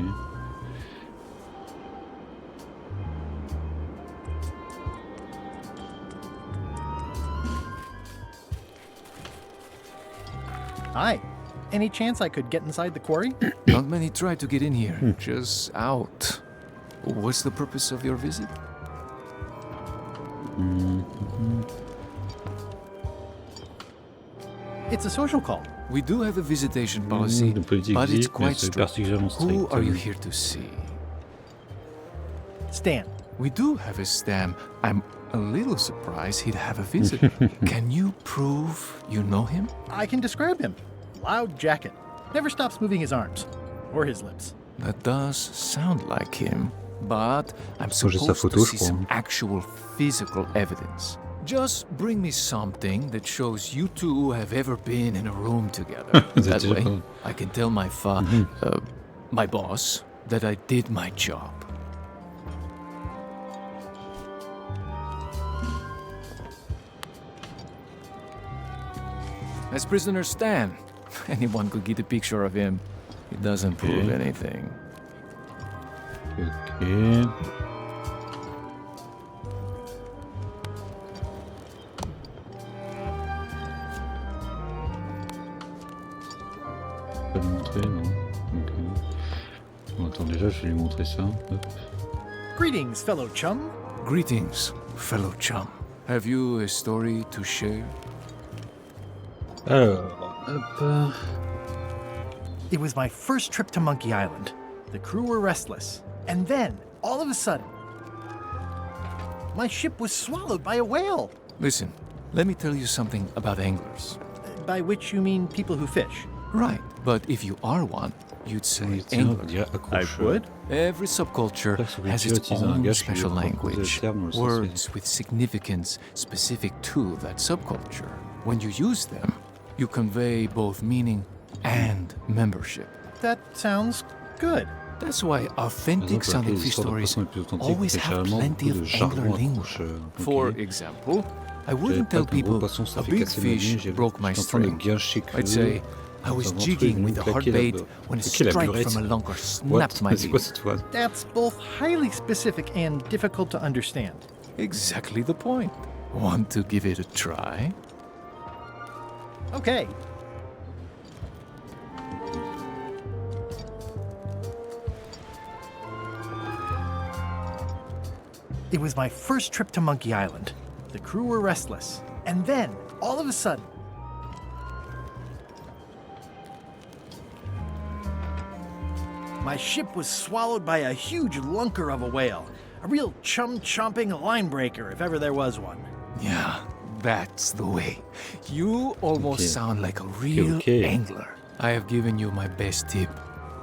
Speaker 2: Hi. Any chance I could get inside the quarry?
Speaker 18: Not many try to get in here, just out. What's the purpose of your visit?
Speaker 2: It's a social call.
Speaker 18: We do have a visitation policy, but it's quite strict. Who are you here to see?
Speaker 2: Stan.
Speaker 18: We do have a Stan. I'm a little surprised he'd have a visitor. Can you prove you know him?
Speaker 2: I can describe him. Loud jacket. Never stops moving his arms. Or his lips.
Speaker 18: That does sound like him. But I'm supposed to see some actual physical evidence. Just bring me something that shows you two have ever been in a room together. That way, I can tell my my boss that I did my job. That's prisoner Stan. Anyone could get a picture of him. It doesn't prove anything.
Speaker 1: Okay. Pas le montrer, non. Ok. Bon, attends, déjà, je vais lui montrer ça. Hop.
Speaker 2: Greetings, fellow chum.
Speaker 18: Greetings, fellow chum. Have you a story to share?
Speaker 1: Alors, hop.
Speaker 2: It was my first trip to Monkey Island. The crew were restless. And then, all of a sudden, my ship was swallowed by a whale.
Speaker 18: Listen, let me tell you something about anglers.
Speaker 2: By which you mean people who fish?
Speaker 18: Right, but if you are one, you'd say angler.
Speaker 2: I would.
Speaker 18: Every subculture has its own special language, words with significance specific to that subculture. When you use them, you convey both meaning and membership.
Speaker 2: That sounds good.
Speaker 18: That's why authentic sounding fish stories always have plenty of angler lingo. For example, I wouldn't tell people a big fish broke my string. I'd say, I was jigging with a hard bait when a strike from a lunker snapped my lead.
Speaker 2: That's both highly specific and difficult to understand.
Speaker 18: Exactly the point. Want to give it a try?
Speaker 2: Okay. It was my first trip to Monkey Island. The crew were restless. And then, all of a sudden, my ship was swallowed by a huge lunker of a whale. A real chum-chomping line breaker, if ever there was one.
Speaker 18: Yeah, that's the way. You almost sound like a real angler. I have given you my best tip.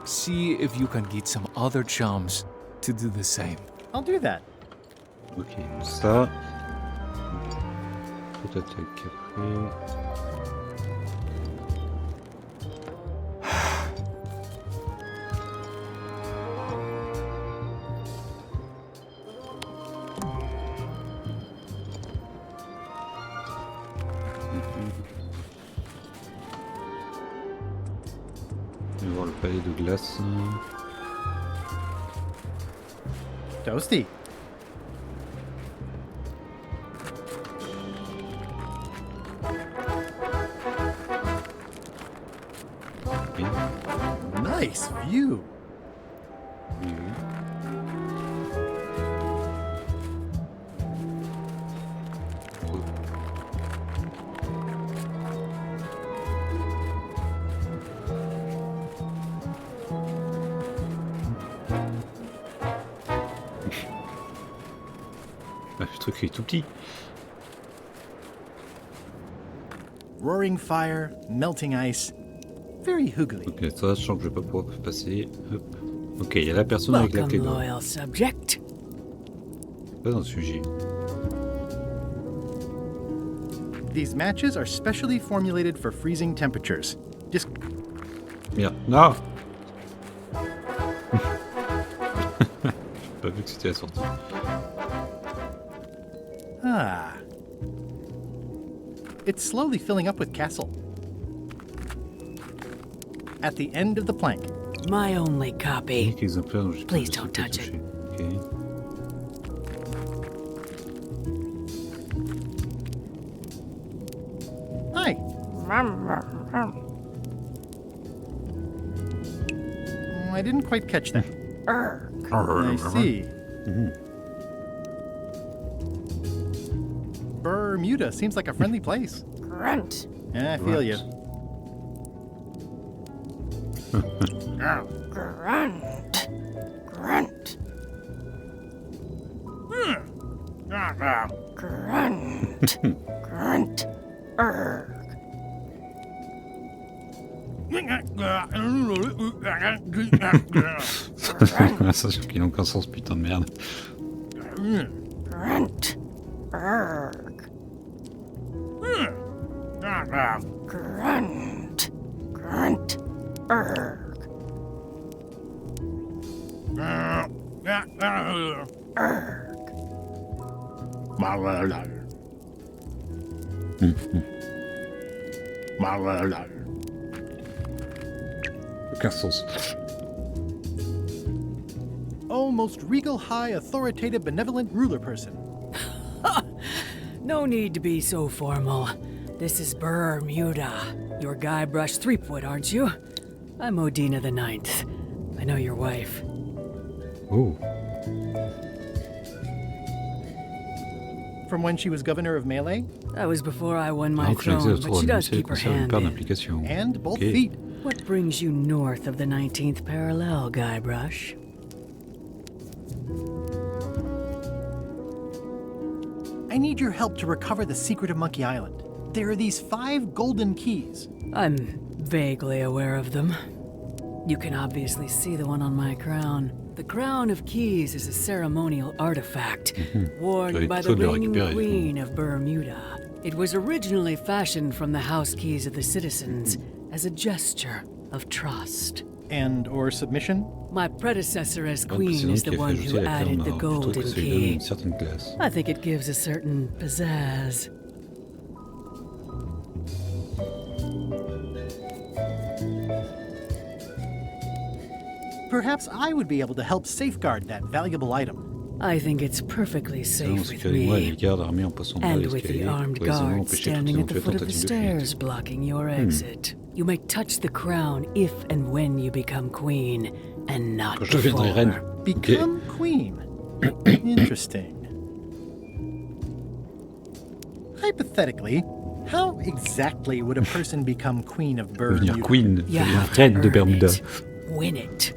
Speaker 18: See if you can get some other chums to do the same.
Speaker 2: I'll do that.
Speaker 1: Ok, ça. Peut-être après. On va voir le palais de glace.
Speaker 2: Toasty. Nice view.
Speaker 1: Le truc est tout petit.
Speaker 2: Roaring fire, melting ice. Very hoogly.
Speaker 1: Ok, ça, je sens que je vais pas pouvoir passer. Hop. Ok, il y a la personne avec la clé d'or.
Speaker 10: Loyal subject.
Speaker 1: Pas dans le sujet.
Speaker 2: These matches are specially formulated for freezing temperatures.
Speaker 1: Merde. Non. J'ai pas vu que c'était la sortie.
Speaker 2: Ah. It's slowly filling up with castle. At the end of the plank.
Speaker 10: My only copy.
Speaker 1: Please
Speaker 10: don't touch it.
Speaker 1: Okay.
Speaker 2: Hi. I didn't quite catch that. I see. Bermuda seems like a friendly place.
Speaker 10: Grunt.
Speaker 2: Yeah, I feel you.
Speaker 10: Grunt. Grunt. Grunt. Grunt.
Speaker 1: Ça, c'est qu'il n'a aucun sens, putain de merde.
Speaker 10: Grunt. Grunt. Grunt.
Speaker 1: Aucun sens.
Speaker 2: Oh, most regal, high, authoritative, benevolent ruler person.
Speaker 10: No need to be so formal. This is Bermuda. You're Guybrush Threepwood, aren't you? I'm Odina the Ninth. I know your wife.
Speaker 1: Oh.
Speaker 2: From when she was governor of Melee?
Speaker 10: That was before I won my throne, but she does keep her hand in.
Speaker 2: And both feet.
Speaker 10: What brings you north of the 19th parallel, Guybrush?
Speaker 2: I need your help to recover the secret of Monkey Island. There are these 5 golden keys.
Speaker 10: I'm vaguely aware of them. You can obviously see the one on my crown. The Crown of Keys is a ceremonial artifact worn by the reigning queen of Bermuda. It was originally fashioned from the house keys of the citizens as a gesture of trust.
Speaker 2: And or submission?
Speaker 10: My predecessor as queen is the one who added the golden key. I think it gives a certain pizzazz.
Speaker 2: Perhaps I would be able to help safeguard that valuable item.
Speaker 10: I think it's perfectly safe with me. And with the armed guards standing at the foot of the stairs blocking your exit. You may touch the crown if and when you become queen, and not before.
Speaker 2: Become queen? Interesting. Hypothetically, how exactly would a person become queen of Bermuda?
Speaker 1: Devenir queen, devenir reine de Bermuda.
Speaker 10: Win it.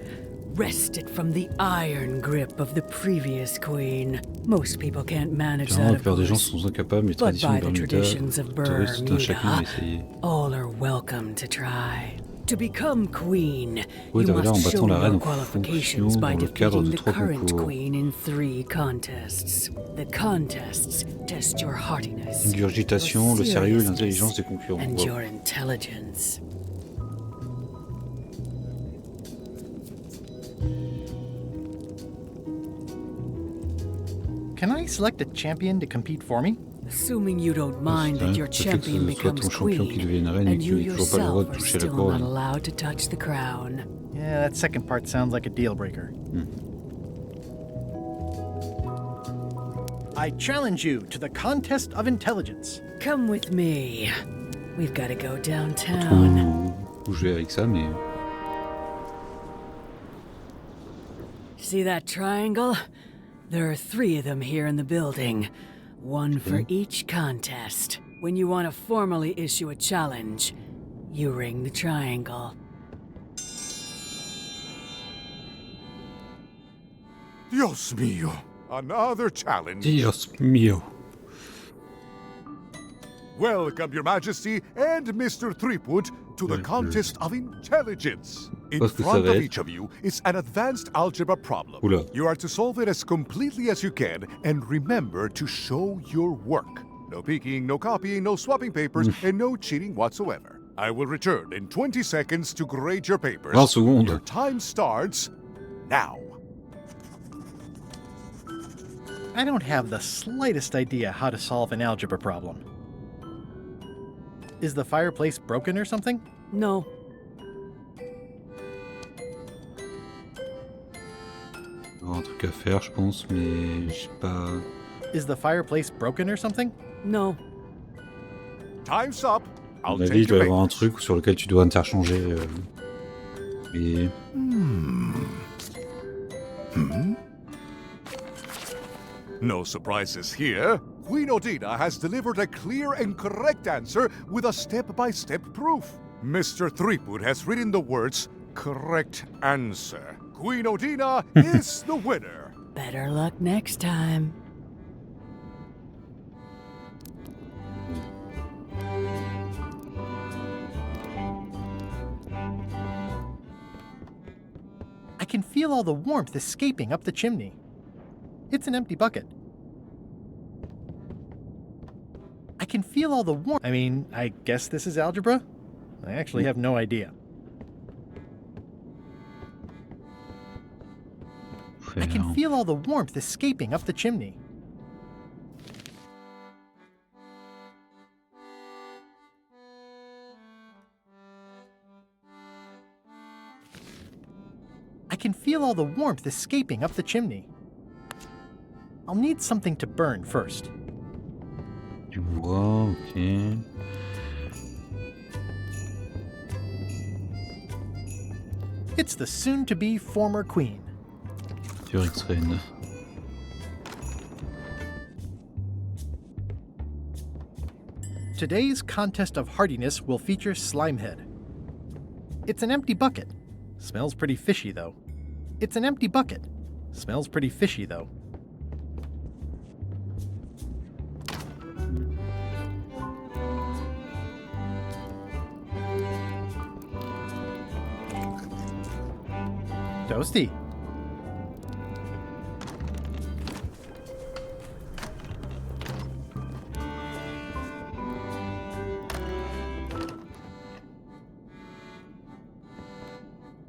Speaker 10: Wrest it from the iron grip of the previous queen. Most people can't manage that, of
Speaker 1: des gens
Speaker 10: course.
Speaker 1: sont incapables, mais
Speaker 10: But
Speaker 1: tradition
Speaker 10: by
Speaker 1: de
Speaker 10: the traditions of Bermuda,
Speaker 1: essayer.
Speaker 10: all are welcome to try. To become queen,
Speaker 1: Oui,
Speaker 10: you
Speaker 1: là, en
Speaker 10: must show
Speaker 1: battant la reine
Speaker 10: your
Speaker 1: en
Speaker 10: qualifications
Speaker 1: fonction
Speaker 10: by
Speaker 1: dans le cadre
Speaker 10: defeating
Speaker 1: de
Speaker 10: the
Speaker 1: 3
Speaker 10: current
Speaker 1: concours.
Speaker 10: queen in 3 contests. The contests test your heartiness,
Speaker 1: L'ingurgitation, le
Speaker 10: your
Speaker 1: sérieux,
Speaker 10: seriousness,
Speaker 1: l'intelligence des concurrents.
Speaker 10: and
Speaker 1: Wow.
Speaker 10: your intelligence.
Speaker 2: Can I select a champion to compete for me?
Speaker 10: Assuming you don't mind that your champion becomes queen, and you yourself are still not allowed to touch the crown.
Speaker 2: Yeah, that second part sounds like a deal breaker. I challenge you to the contest of intelligence.
Speaker 10: Come with me. We've got to go downtown.
Speaker 1: Où je vais avec ça, mais...
Speaker 10: See that triangle? There are 3 of them here in the building. One for each contest. When you want to formally issue a challenge, you ring the triangle.
Speaker 12: Dios mío! Another challenge.
Speaker 1: Dios mío.
Speaker 12: Welcome, Your Majesty and Mr. Threepwood, to the contest of intelligence. In front of each of you is an advanced algebra problem.
Speaker 1: Oula.
Speaker 12: You are to solve it as completely as you can, and remember to show your work. No peeking, no copying, no swapping papers, and no cheating whatsoever. I will return in 20 seconds to grade your papers.
Speaker 1: 20 secondes.
Speaker 12: Your time starts now.
Speaker 2: I don't have the slightest idea how to solve an algebra problem. Is the fireplace broken or something?
Speaker 10: No.
Speaker 1: Un truc à faire, je pense, mais je sais pas.
Speaker 2: Is the fireplace broken or something?
Speaker 10: No.
Speaker 12: Time's up.
Speaker 1: À mon avis, il doit y avoir un truc sur lequel tu dois interchanger. Et...
Speaker 12: No surprises here. Queen Odina has delivered a clear and correct answer with a step-by-step proof. Mr. Threepwood has written the words, correct answer. Queen Odina is the winner.
Speaker 10: Better luck next time.
Speaker 2: I can feel all the warmth escaping up the chimney. It's an empty bucket. I can feel all the warmth. I mean, I guess this is algebra? I actually have no idea. I can feel all the warmth escaping up the chimney. I can feel all the warmth escaping up the chimney. I'll need something to burn first.
Speaker 1: Du bois, ok.
Speaker 2: It's the soon-to-be former queen.
Speaker 1: Reine.
Speaker 2: Today's contest of hardiness will feature Slimehead. It's an empty bucket. Smells pretty fishy, though. It's an empty bucket. Smells pretty fishy, though. Toasty.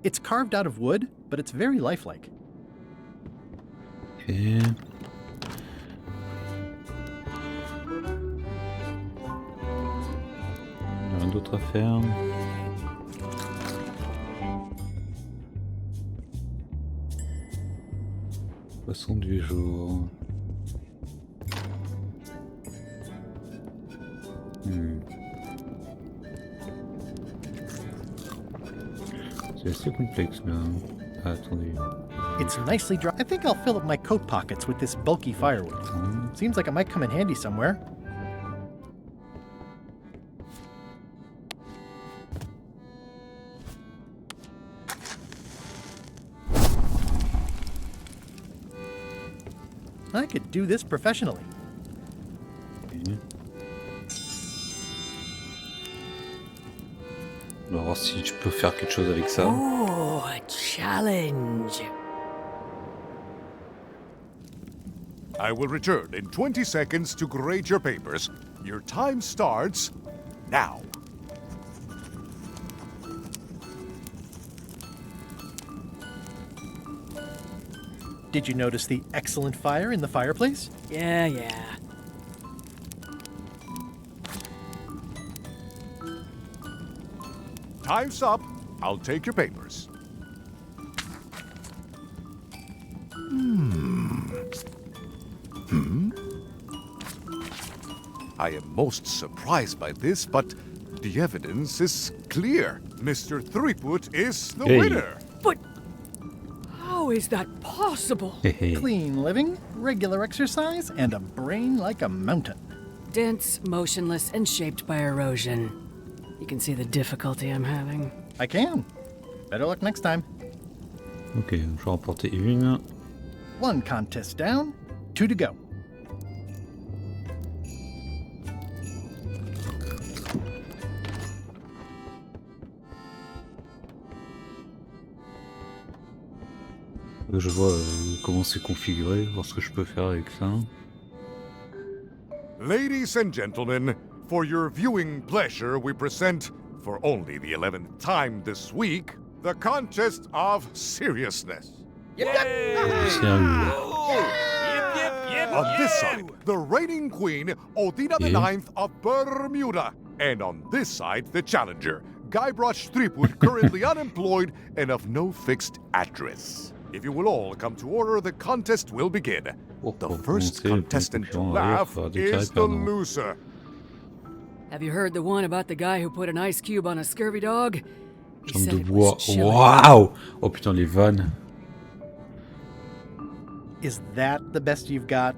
Speaker 2: It's carved out of wood, but it's very lifelike.
Speaker 1: Okay. Rien d'autre à faire. Poisson du jour. C'est assez complexe là. Ah, attendez.
Speaker 2: It's nicely dry. I think I'll fill up my coat pockets with this bulky firewood. Seems like it might come in handy somewhere. I could do this professionally.
Speaker 1: Okay. On va voir si je peux faire quelque chose avec ça.
Speaker 10: Oh, a challenge.
Speaker 12: I will return in 20 seconds to grade your papers. Your time starts now.
Speaker 2: Did you notice the excellent fire in the fireplace?
Speaker 10: Yeah.
Speaker 12: Time's up. I'll take your papers. I am most surprised by this, but the evidence is clear. Mr. Threepwood is the winner.
Speaker 10: But how is that possible?
Speaker 2: Clean living, regular exercise, and a brain like a mountain.
Speaker 10: Dense, motionless, and shaped by erosion. You can see the difficulty I'm having.
Speaker 2: I can. Better luck next time.
Speaker 1: Ok, je vais remporter une.
Speaker 2: One contest down, 2 to go.
Speaker 1: Je vois comment c'est configuré, voir ce que je peux faire avec ça.
Speaker 12: Ladies and gentlemen, for your viewing pleasure, we present For only the 11th time this week, the contest of seriousness. On this side, the reigning queen, Odina IX of Bermuda. And on this side, the challenger, Guybrush Threepwood, currently unemployed and of no fixed address. If you will all come to order, the contest will begin. The first contestant to laugh is the loser.
Speaker 10: Have you heard the one about the guy who put an ice cube on a scurvy dog?
Speaker 1: Jambe de bois. Waouh! Oh putain, les vannes.
Speaker 2: Is that the best you've got?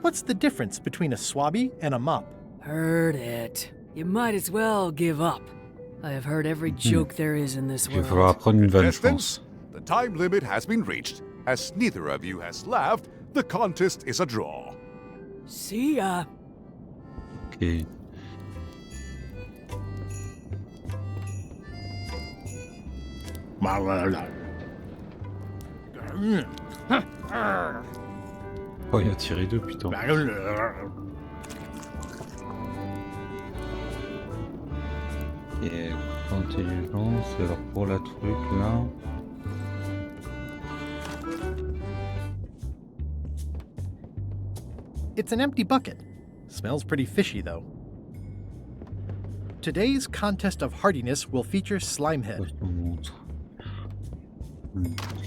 Speaker 2: What's the difference between a swabby and a mop?
Speaker 10: Heard it. You might as well give up. I have heard every joke there is in this world.
Speaker 1: Il faudra prendre une vanne, je pense.
Speaker 12: The time limit has been reached. As neither of you has laughed, the contest is a draw.
Speaker 10: See ya.
Speaker 1: Okay. Oh, il a tiré deux, putain. Et intelligence, alors pour la truc là.
Speaker 2: It's an empty bucket. Smells pretty fishy though. Today's contest of hardiness will feature Slimehead.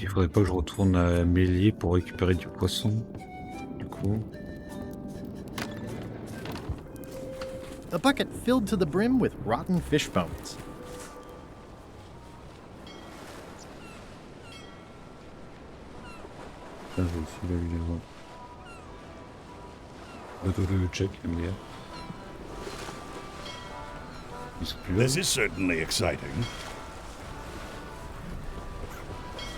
Speaker 1: Il faudrait pas que je retourne à Mélier pour récupérer du poisson. Du coup.
Speaker 2: A bucket filled to the brim with rotten fish bones.
Speaker 1: Ça, je suis là, évidemment. Check, yeah.
Speaker 19: This is certainly exciting.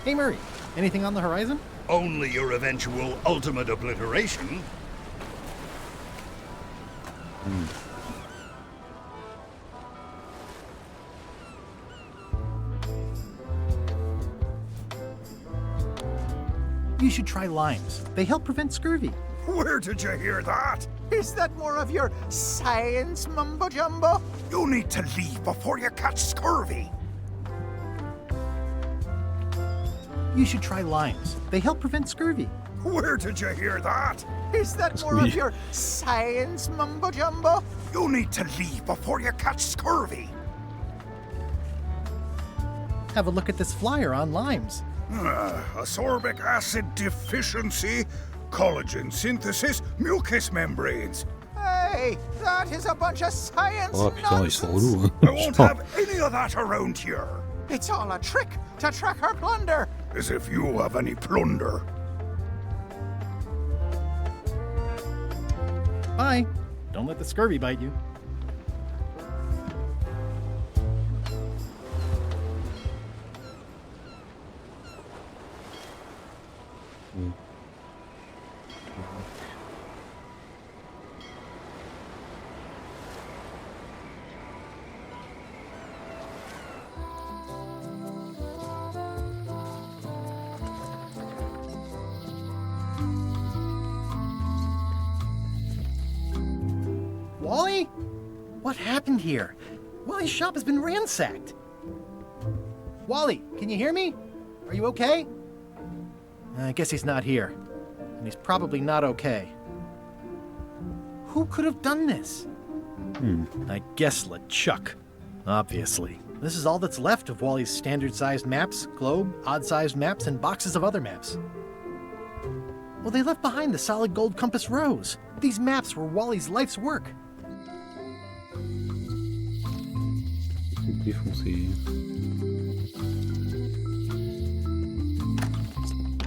Speaker 2: Hey Murray, anything on the horizon?
Speaker 19: Only your eventual ultimate obliteration.
Speaker 2: You should try limes. They help prevent scurvy.
Speaker 19: Where did you hear that?
Speaker 11: Is that more of your science mumbo-jumbo?
Speaker 19: You need to leave before you catch scurvy.
Speaker 2: You should try limes. They help prevent scurvy.
Speaker 19: Where did you hear that?
Speaker 11: Is that more of your science mumbo-jumbo?
Speaker 19: You need to leave before you catch scurvy.
Speaker 2: Have a look at this flyer on limes.
Speaker 19: Ascorbic acid deficiency, collagen synthesis, mucous membranes.
Speaker 11: Hey, that is a bunch of science
Speaker 1: putain, ils sont
Speaker 11: nonsense.
Speaker 1: relous.
Speaker 19: I won't have any of that around here.
Speaker 11: It's all a trick to track our plunder.
Speaker 19: As if you have any plunder.
Speaker 2: Bye. Don't let the scurvy bite you. Wally? What happened here? Wally's shop has been ransacked. Wally, can you hear me? Are you okay? I guess he's not here. And he's probably not okay. Who could have done this? I guess LeChuck. Obviously. This is all that's left of Wally's standard-sized maps, globe, odd-sized maps, and boxes of other maps. Well, they left behind the solid gold compass rose. These maps were Wally's life's work.
Speaker 1: Défoncé.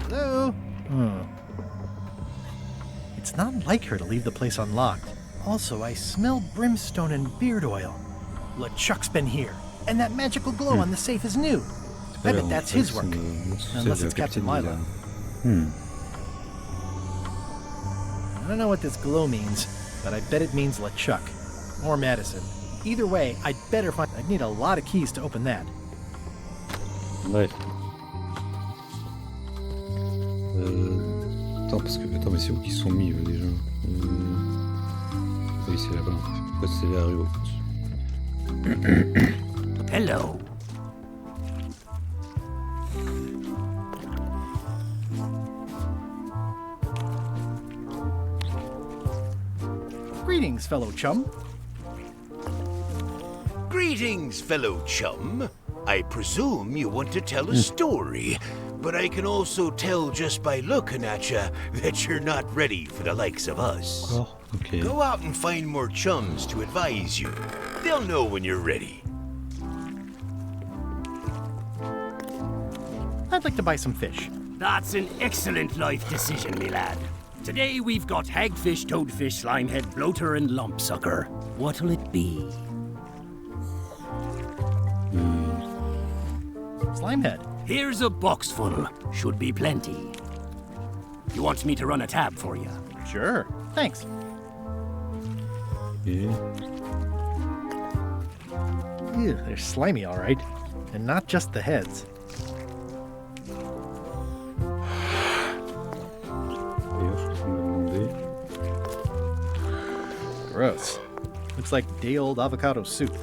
Speaker 2: Hello? It's not like her to leave the place unlocked. Also, I smell brimstone and beard oil. LeChuck's been here, and that magical glow on the safe is new. I bet that's his work. Unless it's Captain Milo. I don't know what this glow means, but I bet it means LeChuck. Or Madison. Either way, I'd better find... I'd need a lot of keys to open that.
Speaker 1: Ouais. Attends, parce que... Attends, mais c'est où qu'ils sont mis, déjà Oui, c'est là-bas. Ouais, c'est la rue,
Speaker 7: Hello.
Speaker 2: Greetings, fellow chum.
Speaker 8: Greetings, fellow chum. I presume you want to tell a story, but I can also tell just by looking at you that you're not ready for the likes of us.
Speaker 1: Oh, okay.
Speaker 8: Go out and find more chums to advise you. They'll know when you're ready.
Speaker 2: I'd like to buy some fish.
Speaker 7: That's an excellent life decision, me lad. Today we've got hagfish, toadfish, slimehead, bloater, and lumpsucker. What'll it be?
Speaker 2: Slimehead.
Speaker 7: Here's a box full. Should be plenty. You want me to run a tab for you?
Speaker 2: Sure. Thanks.
Speaker 1: Yeah.
Speaker 2: Ew, they're slimy, all right. And not just the heads. Gross. Looks like day-old avocado soup.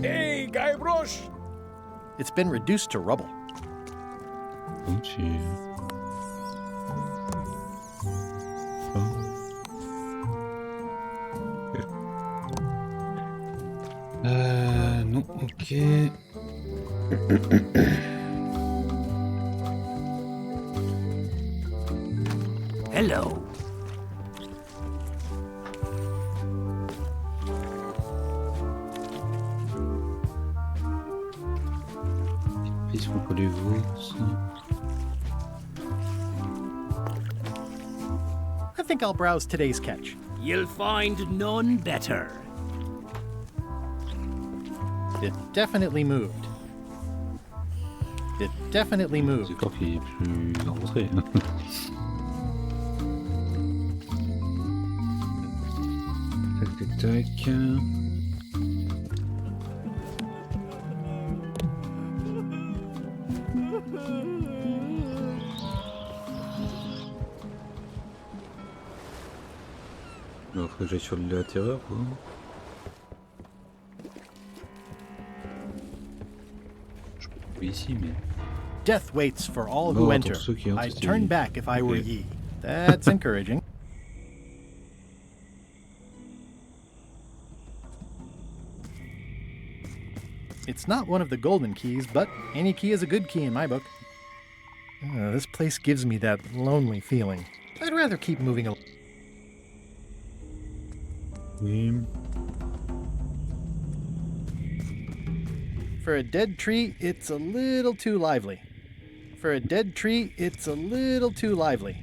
Speaker 7: Hey, Guybrush!
Speaker 2: It's been reduced to rubble.
Speaker 1: Non, ok.
Speaker 7: Hello.
Speaker 1: Ils font pas les veaux.
Speaker 2: I think I'll browse today's catch.
Speaker 7: You'll find none better.
Speaker 2: It definitely moved. It definitely moved.
Speaker 1: C'est encore qu'il est plus rencontré. Tac, tac, tac. Alors, faut que j'aille sur l'île de la terreur, quoi. Je peux trouver ici, mais...
Speaker 2: Death waits for all who
Speaker 1: Non,
Speaker 2: enter.
Speaker 1: attends, ceux qui entrent,
Speaker 2: I'd
Speaker 1: c'est-
Speaker 2: turn back if I were
Speaker 1: Ok.
Speaker 2: ye. That's encouraging. It's not one of the golden keys, but any key is a good key in my book. This place gives me that lonely feeling. I'd rather keep moving along. For a dead tree, it's a little too lively. For a dead tree, it's a little too lively.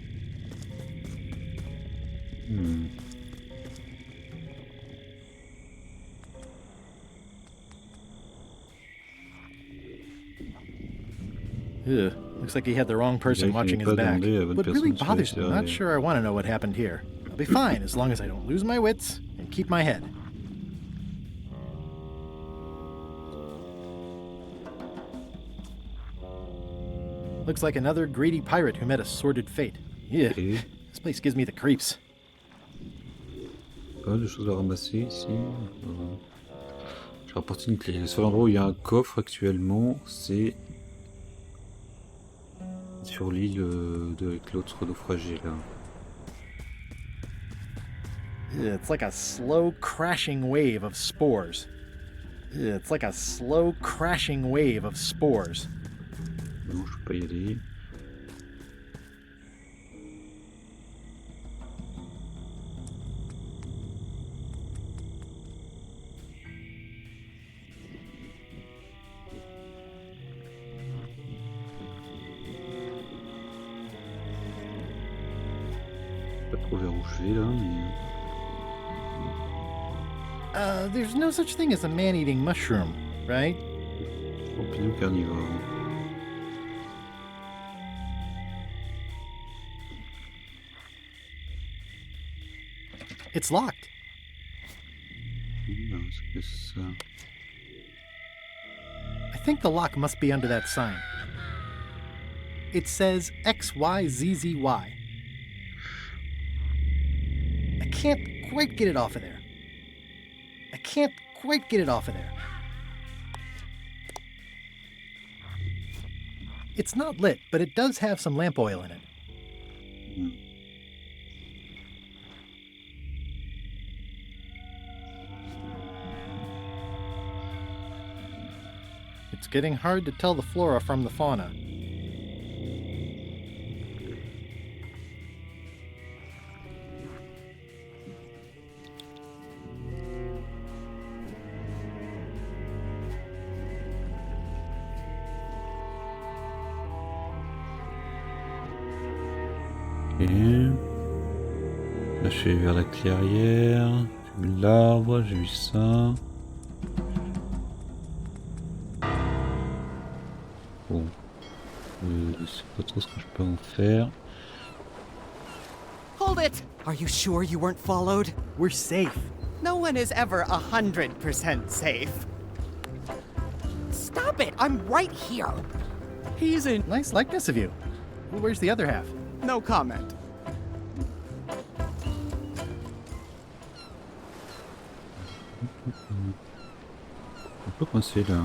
Speaker 2: Ugh, looks like he had the wrong person watching his back. What really bothers me, I'm not sure I want to know what happened here. I'll be fine as long as I don't lose my wits and keep my head. Looks like another greedy pirate who met a sordid fate. Yeah, this place gives me the creeps.
Speaker 1: Pas de choses à ramasser ici. J'ai rapporté une clé. Le seul endroit où il y a un coffre actuellement, c'est sur l'île avec l'autre naufragé là.
Speaker 2: Yeah, it's like a slow crashing wave of spores. Yeah, it's like a slow crashing wave of spores.
Speaker 1: Non, je peux pas y aller. Pas trop vers où je vais là, mais...
Speaker 2: There's no such thing as a man-eating mushroom, right?
Speaker 1: Champignon carnivore.
Speaker 2: It's locked. I think the lock must be under that sign. It says XYZZY. I can't quite get it off of there. It's not lit, but it does have some lamp oil in it. It's getting hard to tell the flora from the fauna.
Speaker 1: Là, je vais vers la clairière. J'ai vu l'arbre, j'ai vu ça. Bon. Je sais pas trop ce que je peux en faire.
Speaker 17: Hold it! Are you sure you weren't followed?
Speaker 2: We're safe.
Speaker 17: No one is ever 100% safe. Stop it! I'm right here! He's in...
Speaker 2: Nice likeness of you. Where's the other half?
Speaker 17: No comment.
Speaker 1: Un peu coincé là.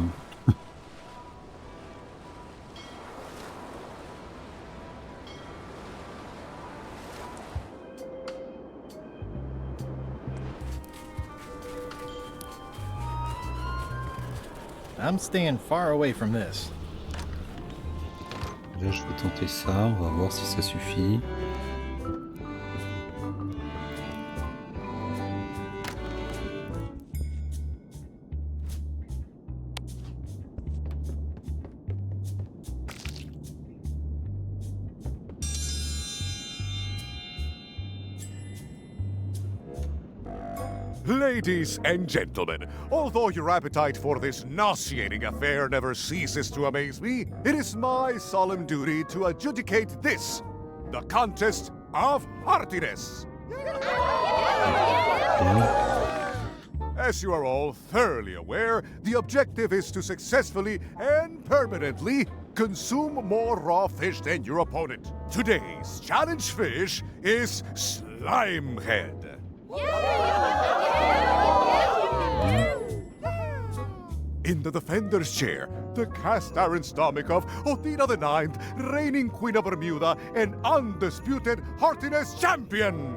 Speaker 2: I'm staying far away from this.
Speaker 1: Là, je vais tenter ça, on va voir si ça suffit.
Speaker 12: Ladies and gentlemen, although your appetite for this nauseating affair never ceases to amaze me, it is my solemn duty to adjudicate this, the contest of heartiness. As you are all thoroughly aware, the objective is to successfully and permanently consume more raw fish than your opponent. Today's challenge fish is Slimehead. In the defender's chair, the cast iron stomach of Otina the Ninth, reigning Queen of Bermuda and undisputed heartiness champion!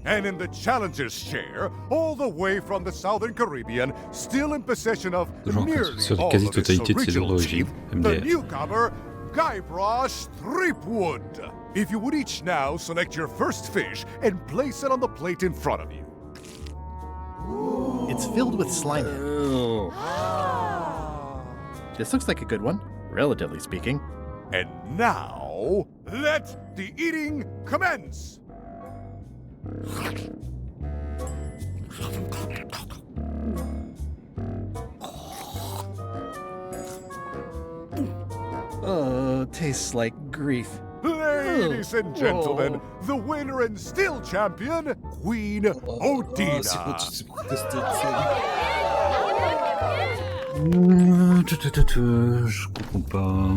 Speaker 12: And in the challenger's chair, all the way from the Southern Caribbean, still in possession of nearly all of its original teeth, the newcomer, Guybrush Threepwood. If you would each now select your first fish and place it on the plate in front of you.
Speaker 2: It's filled with slime. This looks like a good one, relatively speaking.
Speaker 12: And now, let the eating commence!
Speaker 2: Tastes like grief.
Speaker 12: Ladies and gentlemen, the winner and still champion, Queen Otina.
Speaker 1: Je comprends pas.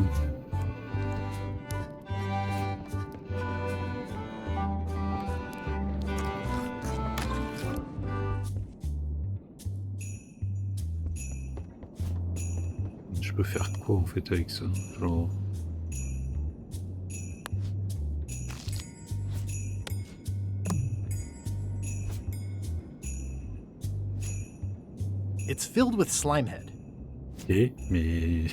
Speaker 1: Je peux faire quoi en fait avec ça? Genre...
Speaker 2: It's filled with Slimehead.
Speaker 1: Ok, mais...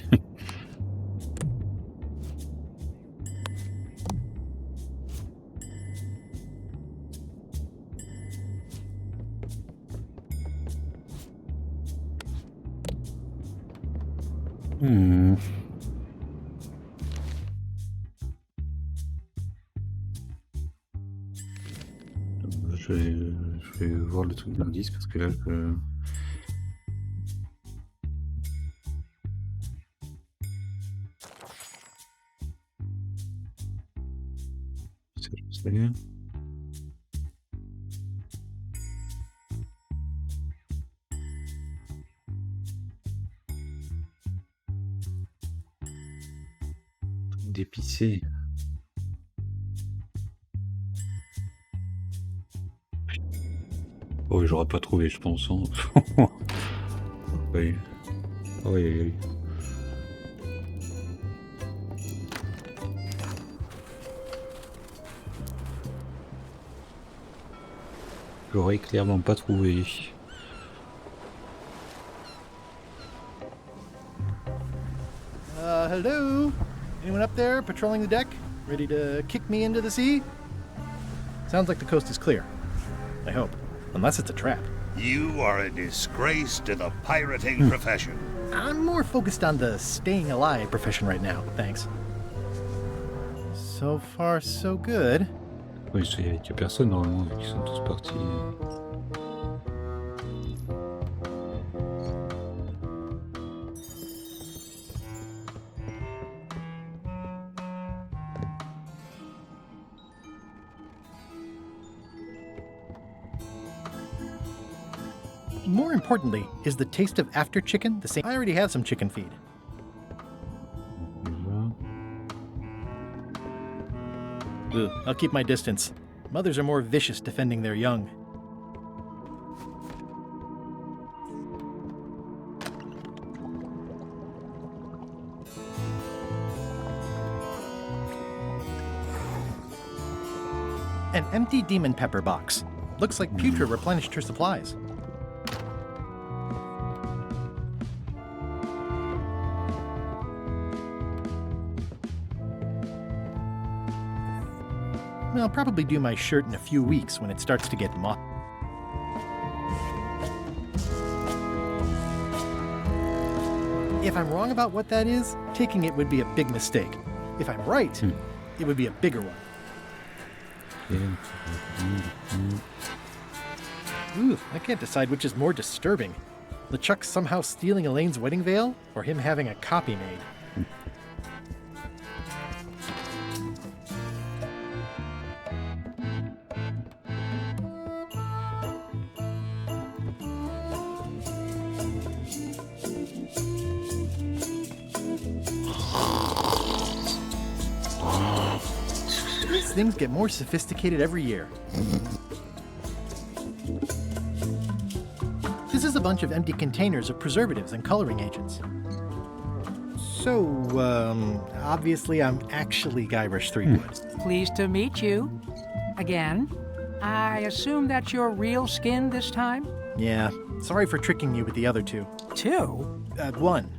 Speaker 1: Je vais voir le truc d'indice parce que là je... Ça, je sais. d'épicé. Oh, j'aurais pas trouvé, je pense. Hein. Oui. Oui. J'aurais clairement pas trouvé.
Speaker 2: Hello? Anyone up there patrolling the deck? Ready to kick me into the sea? Sounds like the coast is clear. I hope. Unless it's a trap.
Speaker 19: You are a disgrace to the pirating profession.
Speaker 2: I'm more focused on the staying alive profession right now, thanks. So far, so good.
Speaker 1: Oui, il n'y a personne normalement, vu qu'ils sont tous partis.
Speaker 2: More importantly, is the taste of after chicken the same? I already have some chicken feed. Ugh, I'll keep my distance. Mothers are more vicious defending their young. An empty demon pepper box. Looks like Putra replenished her supplies. I'll probably do my shirt in a few weeks when it starts to get moth. If I'm wrong about what that is, taking it would be a big mistake. If I'm right, it would be a bigger one. Ooh, I can't decide which is more disturbing. LeChuck somehow stealing Elaine's wedding veil, or him having a copy made. These things get more sophisticated every year. This is a bunch of empty containers of preservatives and coloring agents. So, obviously I'm actually Guybrush Threepwood.
Speaker 20: Pleased to meet you. Again. I assume that's your real skin this time?
Speaker 2: Yeah, sorry for tricking you with the other two.
Speaker 20: Two?
Speaker 2: One.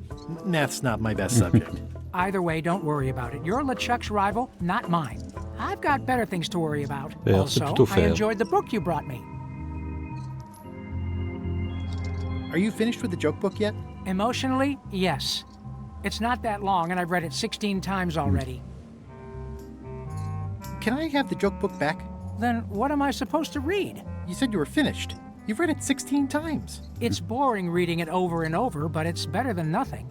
Speaker 2: Math's not my best subject.
Speaker 20: Either way, don't worry about it. You're LeChuck's rival, not mine. I've got better things to worry about. Also, I enjoyed the book you brought me.
Speaker 2: Are you finished with the joke book yet?
Speaker 20: Emotionally, yes. It's not that long, and I've read it 16 times already.
Speaker 2: Can I have the joke book back?
Speaker 20: Then what am I supposed to read?
Speaker 2: You said you were finished. You've read it 16 times.
Speaker 20: It's boring reading it over and over, but it's better than nothing.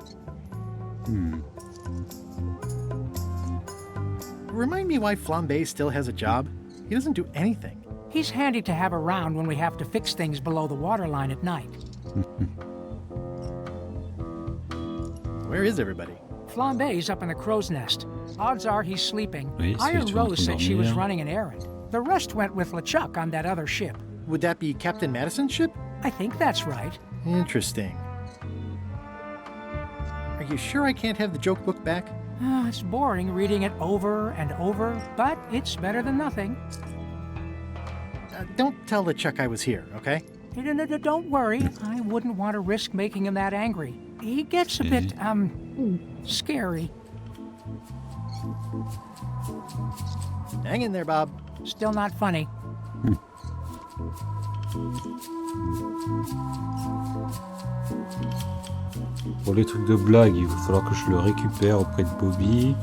Speaker 2: Remind me why Flambe still has a job? He doesn't do anything.
Speaker 20: He's handy to have around when we have to fix things below the waterline at night.
Speaker 2: Where is everybody?
Speaker 20: Flambe's up in the crow's nest. Odds are he's sleeping.
Speaker 1: Oui,
Speaker 20: Iron Rose said she was running an errand. The rest went with LeChuck on that other ship.
Speaker 2: Would that be Captain Madison's ship?
Speaker 20: I think that's right.
Speaker 2: Interesting. Are you sure I can't have the joke book back?
Speaker 20: It's boring reading it over and over, but it's better than nothing.
Speaker 2: Don't tell LeChuck I was here, okay?
Speaker 20: Don't worry. I wouldn't want to risk making him that angry. He gets a bit, scary.
Speaker 2: Hang in there, Bob.
Speaker 20: Still not funny.
Speaker 1: Pour les trucs de blague, il va falloir que je le récupère auprès de Bobby.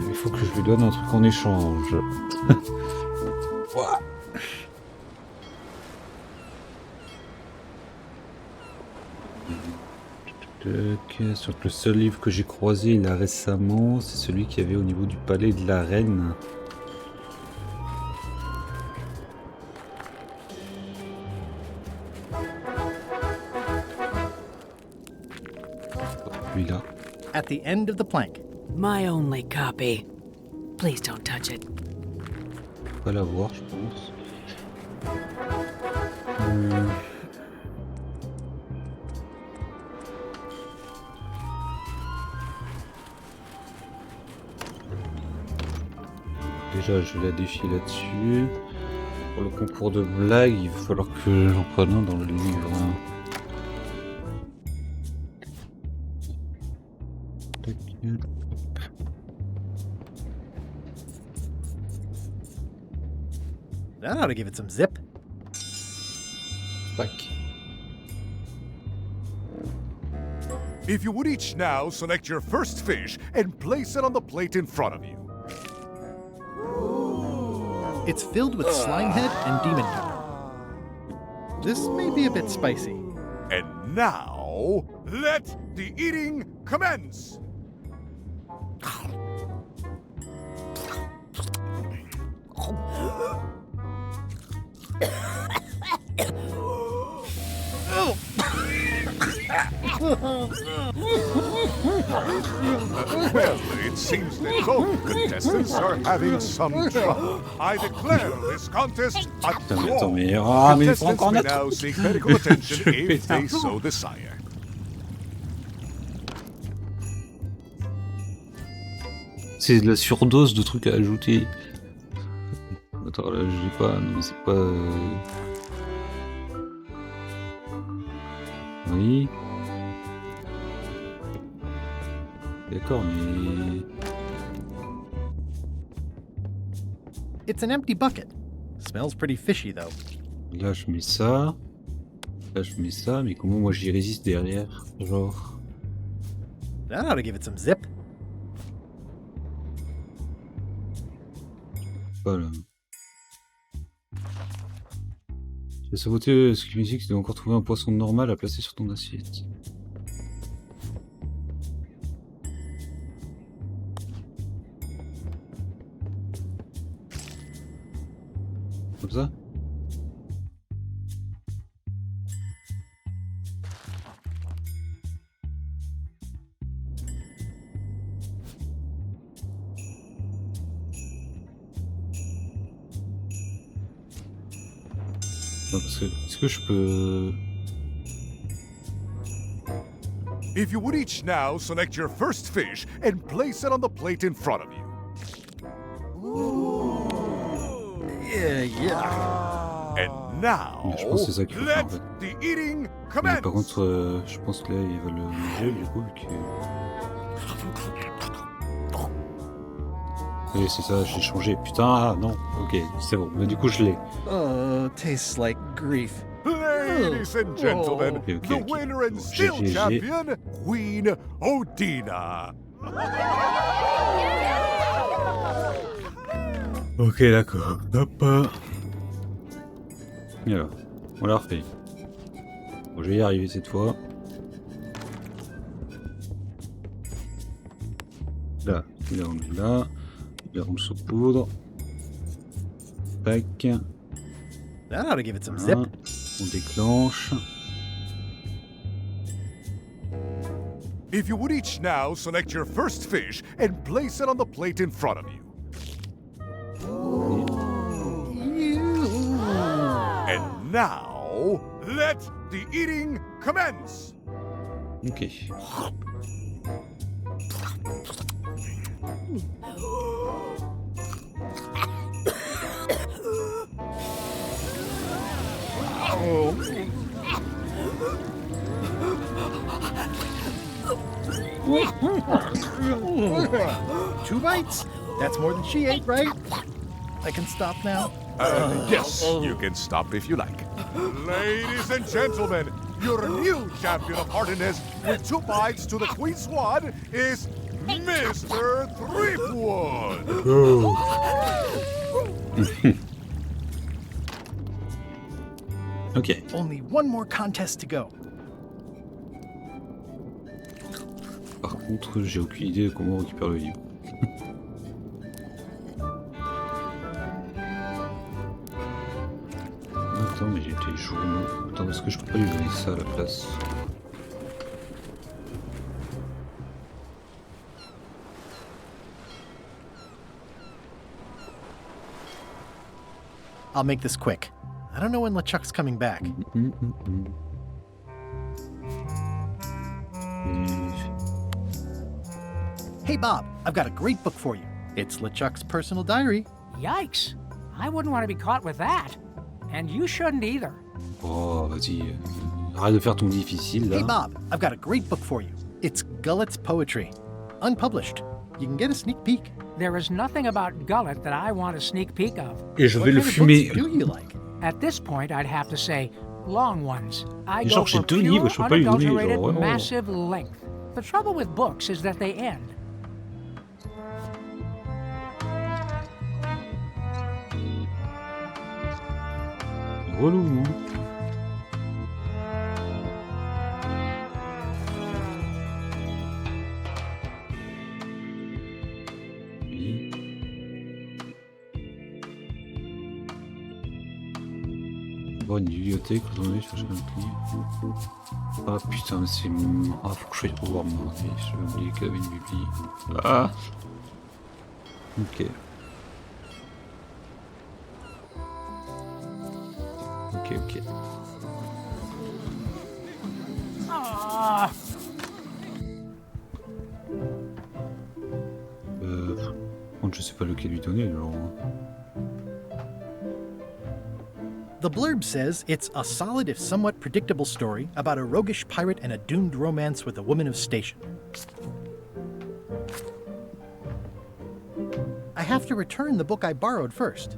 Speaker 1: Il faut que je lui donne un truc en échange. Sur le seul livre que j'ai croisé là récemment, c'est celui qu'il y avait au niveau du palais de la reine. Celui-là.
Speaker 2: at the end of the plank.
Speaker 10: My only copy. Please don't touch it.
Speaker 1: On va la voir, je pense. Déjà, je la défie là-dessus. Pour le concours de blagues, il va falloir que j'en prenne un dans le livre.
Speaker 2: That ought to give it some zip.
Speaker 1: Tac.
Speaker 12: If you would each now select your first fish and place it on the plate in front of you.
Speaker 2: It's filled with slime head and demon meat. This may be a bit spicy.
Speaker 12: And now, let the eating commence! Well, it seems that both contestants are having some trouble. I declare this contest a draw. Contestants may now seek medical attention if they so desire.
Speaker 1: C'est de la surdose de trucs à ajouter. Attends, là, je l'ai pas. Non, c'est pas. Oui. D'accord, mais.
Speaker 2: It's an empty bucket. Smells pretty fishy though.
Speaker 1: Là, je mets ça. Là, je mets ça, mais comment moi j'y résiste derrière? Genre.
Speaker 2: That ought to give it some zip.
Speaker 1: Voilà. Tu as saboté ce qui me dit que tu dois encore trouver un poisson normal à placer sur ton assiette. Comme ça? Est-ce que je peux...
Speaker 12: If you would each now select your first fish and place it on the plate in front of you.
Speaker 2: Yeah.
Speaker 12: And now,
Speaker 1: je pense que c'est ça qu'il faut faire, en fait.
Speaker 12: the eating
Speaker 1: Mais
Speaker 12: commence.
Speaker 1: par contre, je pense que là, il va le manger, du coup, vu que... Oui, c'est ça, j'ai changé. Putain, ah, non, ok, c'est bon. Mais du coup, je l'ai.
Speaker 2: Oh, tastes like grief.
Speaker 12: Ladies and gentlemen,
Speaker 1: Okay,
Speaker 12: the winner and still champion, Queen Odina.
Speaker 1: Ok, d'accord. Hop. Et alors, on l'a refait. Bon, je vais y arriver cette fois. Là, là, on est là. La ronde sous poudre. Tac.
Speaker 2: That ought to give it some zip.
Speaker 1: On déclenche.
Speaker 12: If you would each now select your first fish and place it on the plate in front of you. And now, let the eating commence.
Speaker 1: Ok.
Speaker 2: Two bites? That's more than she ate, right? I can stop now?
Speaker 12: Yes, you can stop if you like. Ladies and gentlemen, your new champion of hardiness with 2 bites to the Queen Swan is Mr. Threepwood.
Speaker 1: Ok.
Speaker 2: Only one more contest to go.
Speaker 1: Par contre, j'ai aucune idée de comment on récupère le livre. Attends, mais j'ai des journaux. Attends, est-ce que je peux pas lui donner ça à la place?
Speaker 2: I'll make this quick. I don't know when LeChuck's coming back. Hey, Bob, I've got a great book for you. It's LeChuck's personal diary.
Speaker 20: Yikes. I wouldn't want to be caught with that. And you shouldn't either.
Speaker 1: Oh, vas-y. Arrête de faire ton difficile, là.
Speaker 2: Hey, Bob, I've got a great book for you. It's Gullet's poetry. Unpublished. You can get a sneak peek.
Speaker 20: There is nothing about Gullet that I want a sneak peek of.
Speaker 1: Et je vais le fumer.
Speaker 2: Do you like?
Speaker 20: At this point, I'd have to say long ones. I
Speaker 1: Genre,
Speaker 20: go for
Speaker 1: j'ai 2
Speaker 20: pure,
Speaker 1: livres, je peux pas les donner,
Speaker 20: unadulterated,
Speaker 1: genre, vraiment.
Speaker 20: massive length. The trouble with books is that they end.
Speaker 1: Relou. Bonne bibliothèque, vous en avez cherché un livre. Ah putain, c'est... Ah, faut que je fasse pouvoir me demander, j'avais oublié qu'il y avait une bibli. Ah. Ok. Ok.
Speaker 20: Ah.
Speaker 1: Je sais pas lequel lui donner, genre...
Speaker 2: The blurb says it's a solid if somewhat predictable story about a roguish pirate and a doomed romance with a woman of station. I have to return the book I borrowed first.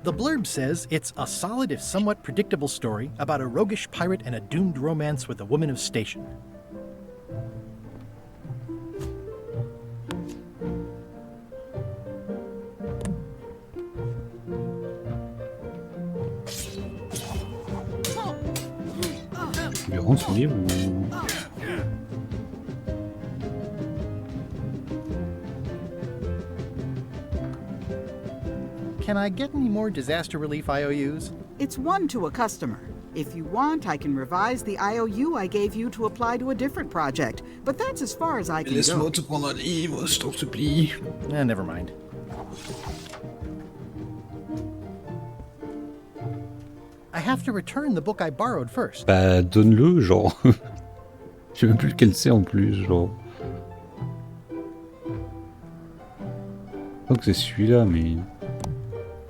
Speaker 2: The blurb says it's a solid if somewhat predictable story about a roguish pirate and a doomed romance with a woman of station.
Speaker 1: Tu lui rends son livre ou...
Speaker 2: Can I get any more disaster relief IOUs?
Speaker 4: It's 1 to a customer. If you want, I can revise the IOU I gave you to apply to a different project, but that's as far as I can
Speaker 1: Laisse-moi
Speaker 4: go.
Speaker 1: te prendre un livre, je t'en supplie.
Speaker 2: Never mind. I have to return the book I borrowed first.
Speaker 1: Bah, donne-le, genre. Je sais même plus lequel c'est en plus, genre. Je crois que c'est celui-là, mais...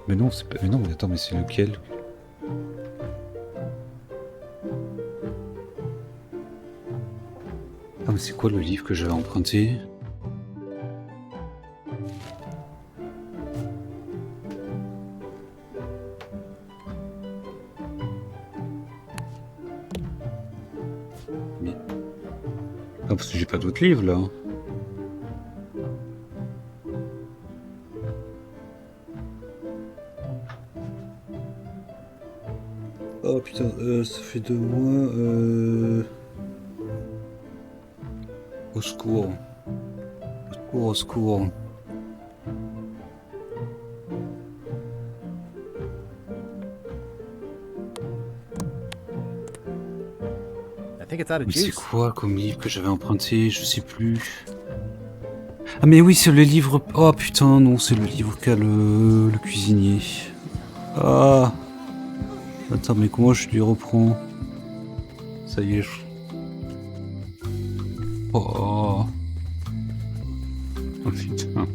Speaker 1: Mais non, c'est pas... Mais non, mais attends, mais c'est lequel? Ah, mais c'est quoi le livre que j'avais emprunté? Mais... Ah, parce que j'ai pas d'autres livres, là. Oh putain, ça fait 2 mois. Au secours. Au secours, au secours.
Speaker 2: I think it's out of
Speaker 1: Mais
Speaker 2: juice.
Speaker 1: c'est quoi comme livre que j'avais emprunté? Je sais plus. Ah mais oui, c'est le livre... Oh putain, non, c'est le livre qu'a le cuisinier. Ah. Attends, mais comment je lui reprends? Ça y est. Oh. Oh putain.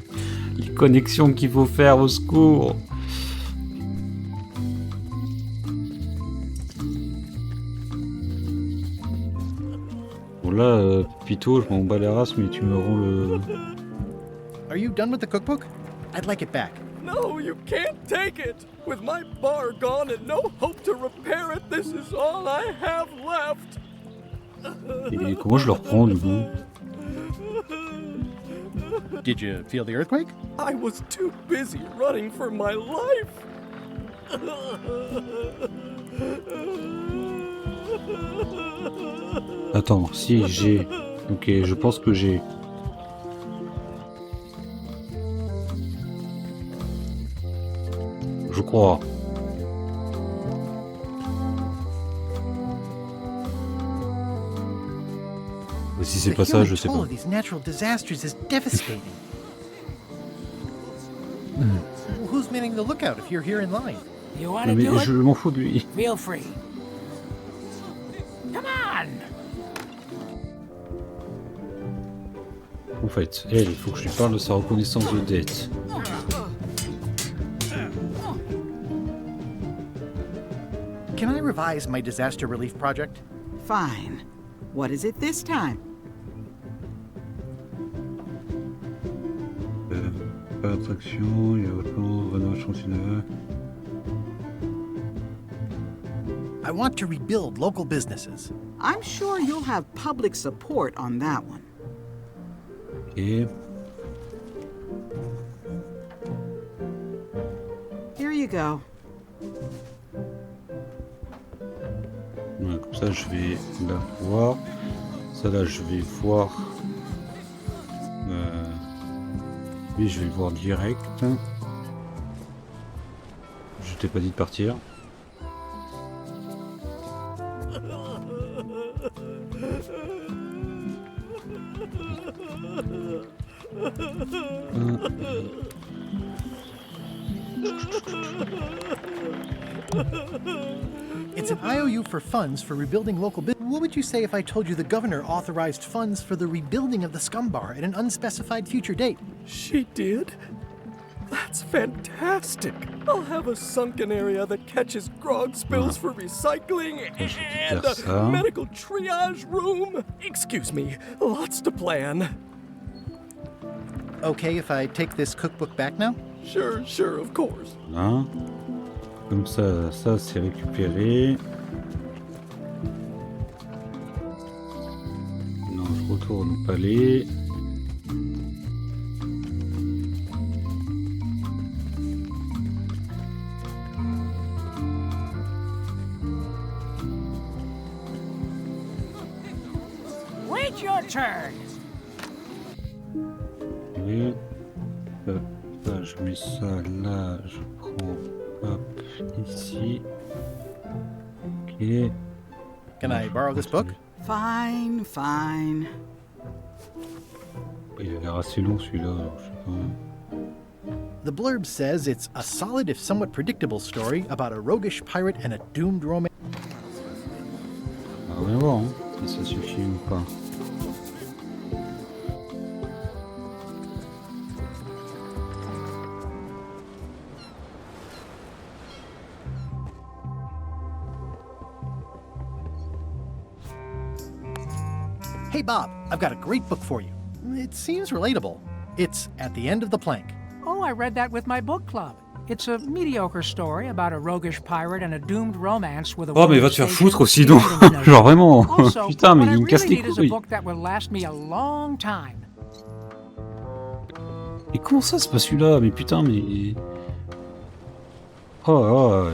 Speaker 1: Les connexions qu'il faut faire, au secours. Bon là, Pito, je m'en bats les races, mais tu me rends le...
Speaker 2: Are you done with the cookbook? I'd like it back.
Speaker 21: No, you can't take it! With my bar gone and no hope to repair it, this is all I have left!
Speaker 1: Et comment je le reprends, du coup?
Speaker 2: Did you feel the earthquake?
Speaker 21: I was too busy running for my life!
Speaker 1: Attends, si, j'ai... Ok, je pense que j'ai... Je crois. Si c'est pas ça, je sais pas.
Speaker 2: These natural disasters is devastating. Who's manning the lookout if you're here in line?
Speaker 20: You want to do it?
Speaker 1: Je m'en fous de lui.
Speaker 20: Feel free. Come on.
Speaker 1: En fait, elle, il faut que je lui parle de sa reconnaissance de dette.
Speaker 2: Can I revise my disaster relief project?
Speaker 4: Fine. What is it this time?
Speaker 1: Pas d'attraction, il y a autant, rénovation cinéma.
Speaker 2: I want to rebuild local businesses.
Speaker 4: I'm sure you'll have public support on that one.
Speaker 1: Okay.
Speaker 4: Here you go.
Speaker 1: Ouais, comme ça, je vais la voir. Ça là, je vais voir. Oui, je vais le voir direct. Je t'ai pas dit de partir.
Speaker 2: It's an IOU for funds for rebuilding local business. What would you say if I told you the governor authorized funds for the rebuilding of the scum bar at an unspecified future date?
Speaker 21: She did? That's fantastic. I'll have a sunken area that catches grog spills for recycling and a medical triage room. Excuse me, lots to plan.
Speaker 2: Okay if I take this cookbook back now?
Speaker 21: Sure, of course.
Speaker 1: Voilà. Comme ça, ça c'est récupéré. Non, je retourne au palais.
Speaker 20: Wait your turn.
Speaker 1: Oui. Là, je mets ça là, je prends hop ici. Ok.
Speaker 2: Can I borrow this book?
Speaker 4: Fine.
Speaker 1: Il a l'air assez long celui-là, alors je sais pas.
Speaker 2: The blurb says it's a solid if somewhat predictable story about a roguish pirate and a doomed romance.
Speaker 1: On va voir hein, si ça suffit ou pas.
Speaker 2: Hey Bob, I've got a great book for you. It seems relatable. It's At the End of the Plank.
Speaker 20: Oh, I read that with my book club. It's a mediocre story about a roguish pirate and a doomed romance with a
Speaker 1: Oh mais va te faire foutre aussi donc. Genre vraiment. Putain mais il me casse les couilles. Et comment ça c'est pas celui-là? Mais putain mais... Oh.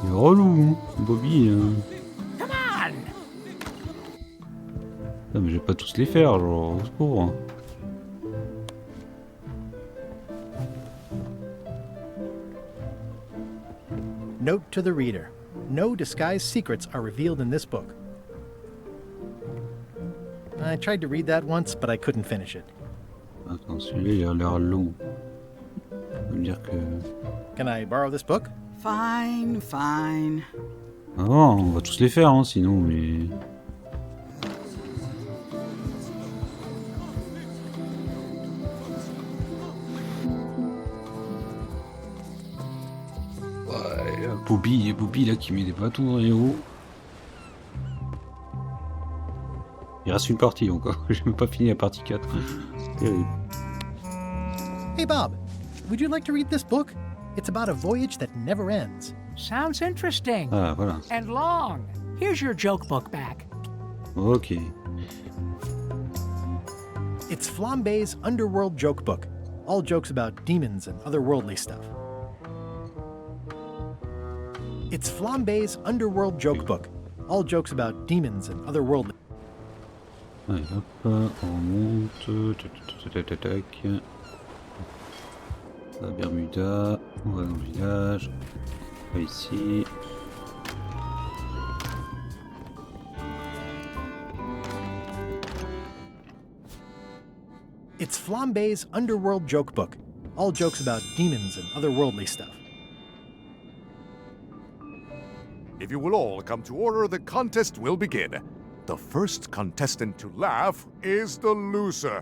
Speaker 1: Il est relou, Bobby. Non mais je vais pas tous les faire, genre, au secours. Hein.
Speaker 2: Note to the reader. No disguised secrets are revealed in this book. I tried to read that once, but I couldn't finish it.
Speaker 1: Attends, celui-là il a l'air long. Ça veut dire que...
Speaker 2: Can I borrow this book?
Speaker 4: Fine.
Speaker 1: Ah non, on va tous les faire, hein, sinon, mais... Ouais, Bobby là qui met des bâtons dans les roues. Il reste une partie encore, j'ai même pas fini la partie 4. C'est terrible.
Speaker 2: Hey Bob, would you like to read this book? It's about a voyage that never ends.
Speaker 20: Sounds interesting.
Speaker 1: Ah, voilà.
Speaker 20: And long. Here's your joke book back.
Speaker 1: Ok.
Speaker 2: It's Flambe's Underworld Joke Book. All jokes about demons and otherworldly stuff. It's Flambe's Underworld Joke Book. All jokes about demons and otherworldly.
Speaker 1: Allez, hop, on remonte. Tac. La Bermuda. On va dans le village. On va ici.
Speaker 2: It's Flambe's underworld joke book. All jokes about demons and otherworldly stuff.
Speaker 12: If you will all come to order, the contest will begin. The first contestant to laugh is the loser.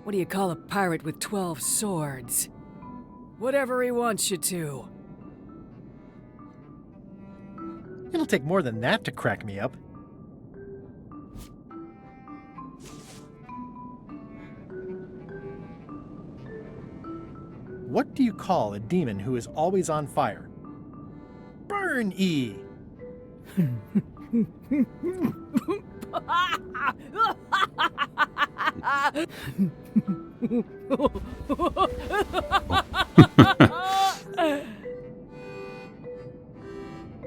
Speaker 10: What do you call a pirate with 12 swords? Whatever he wants you to.
Speaker 2: It'll take more than that to crack me up. What do you call a demon who is always on fire? Burn E!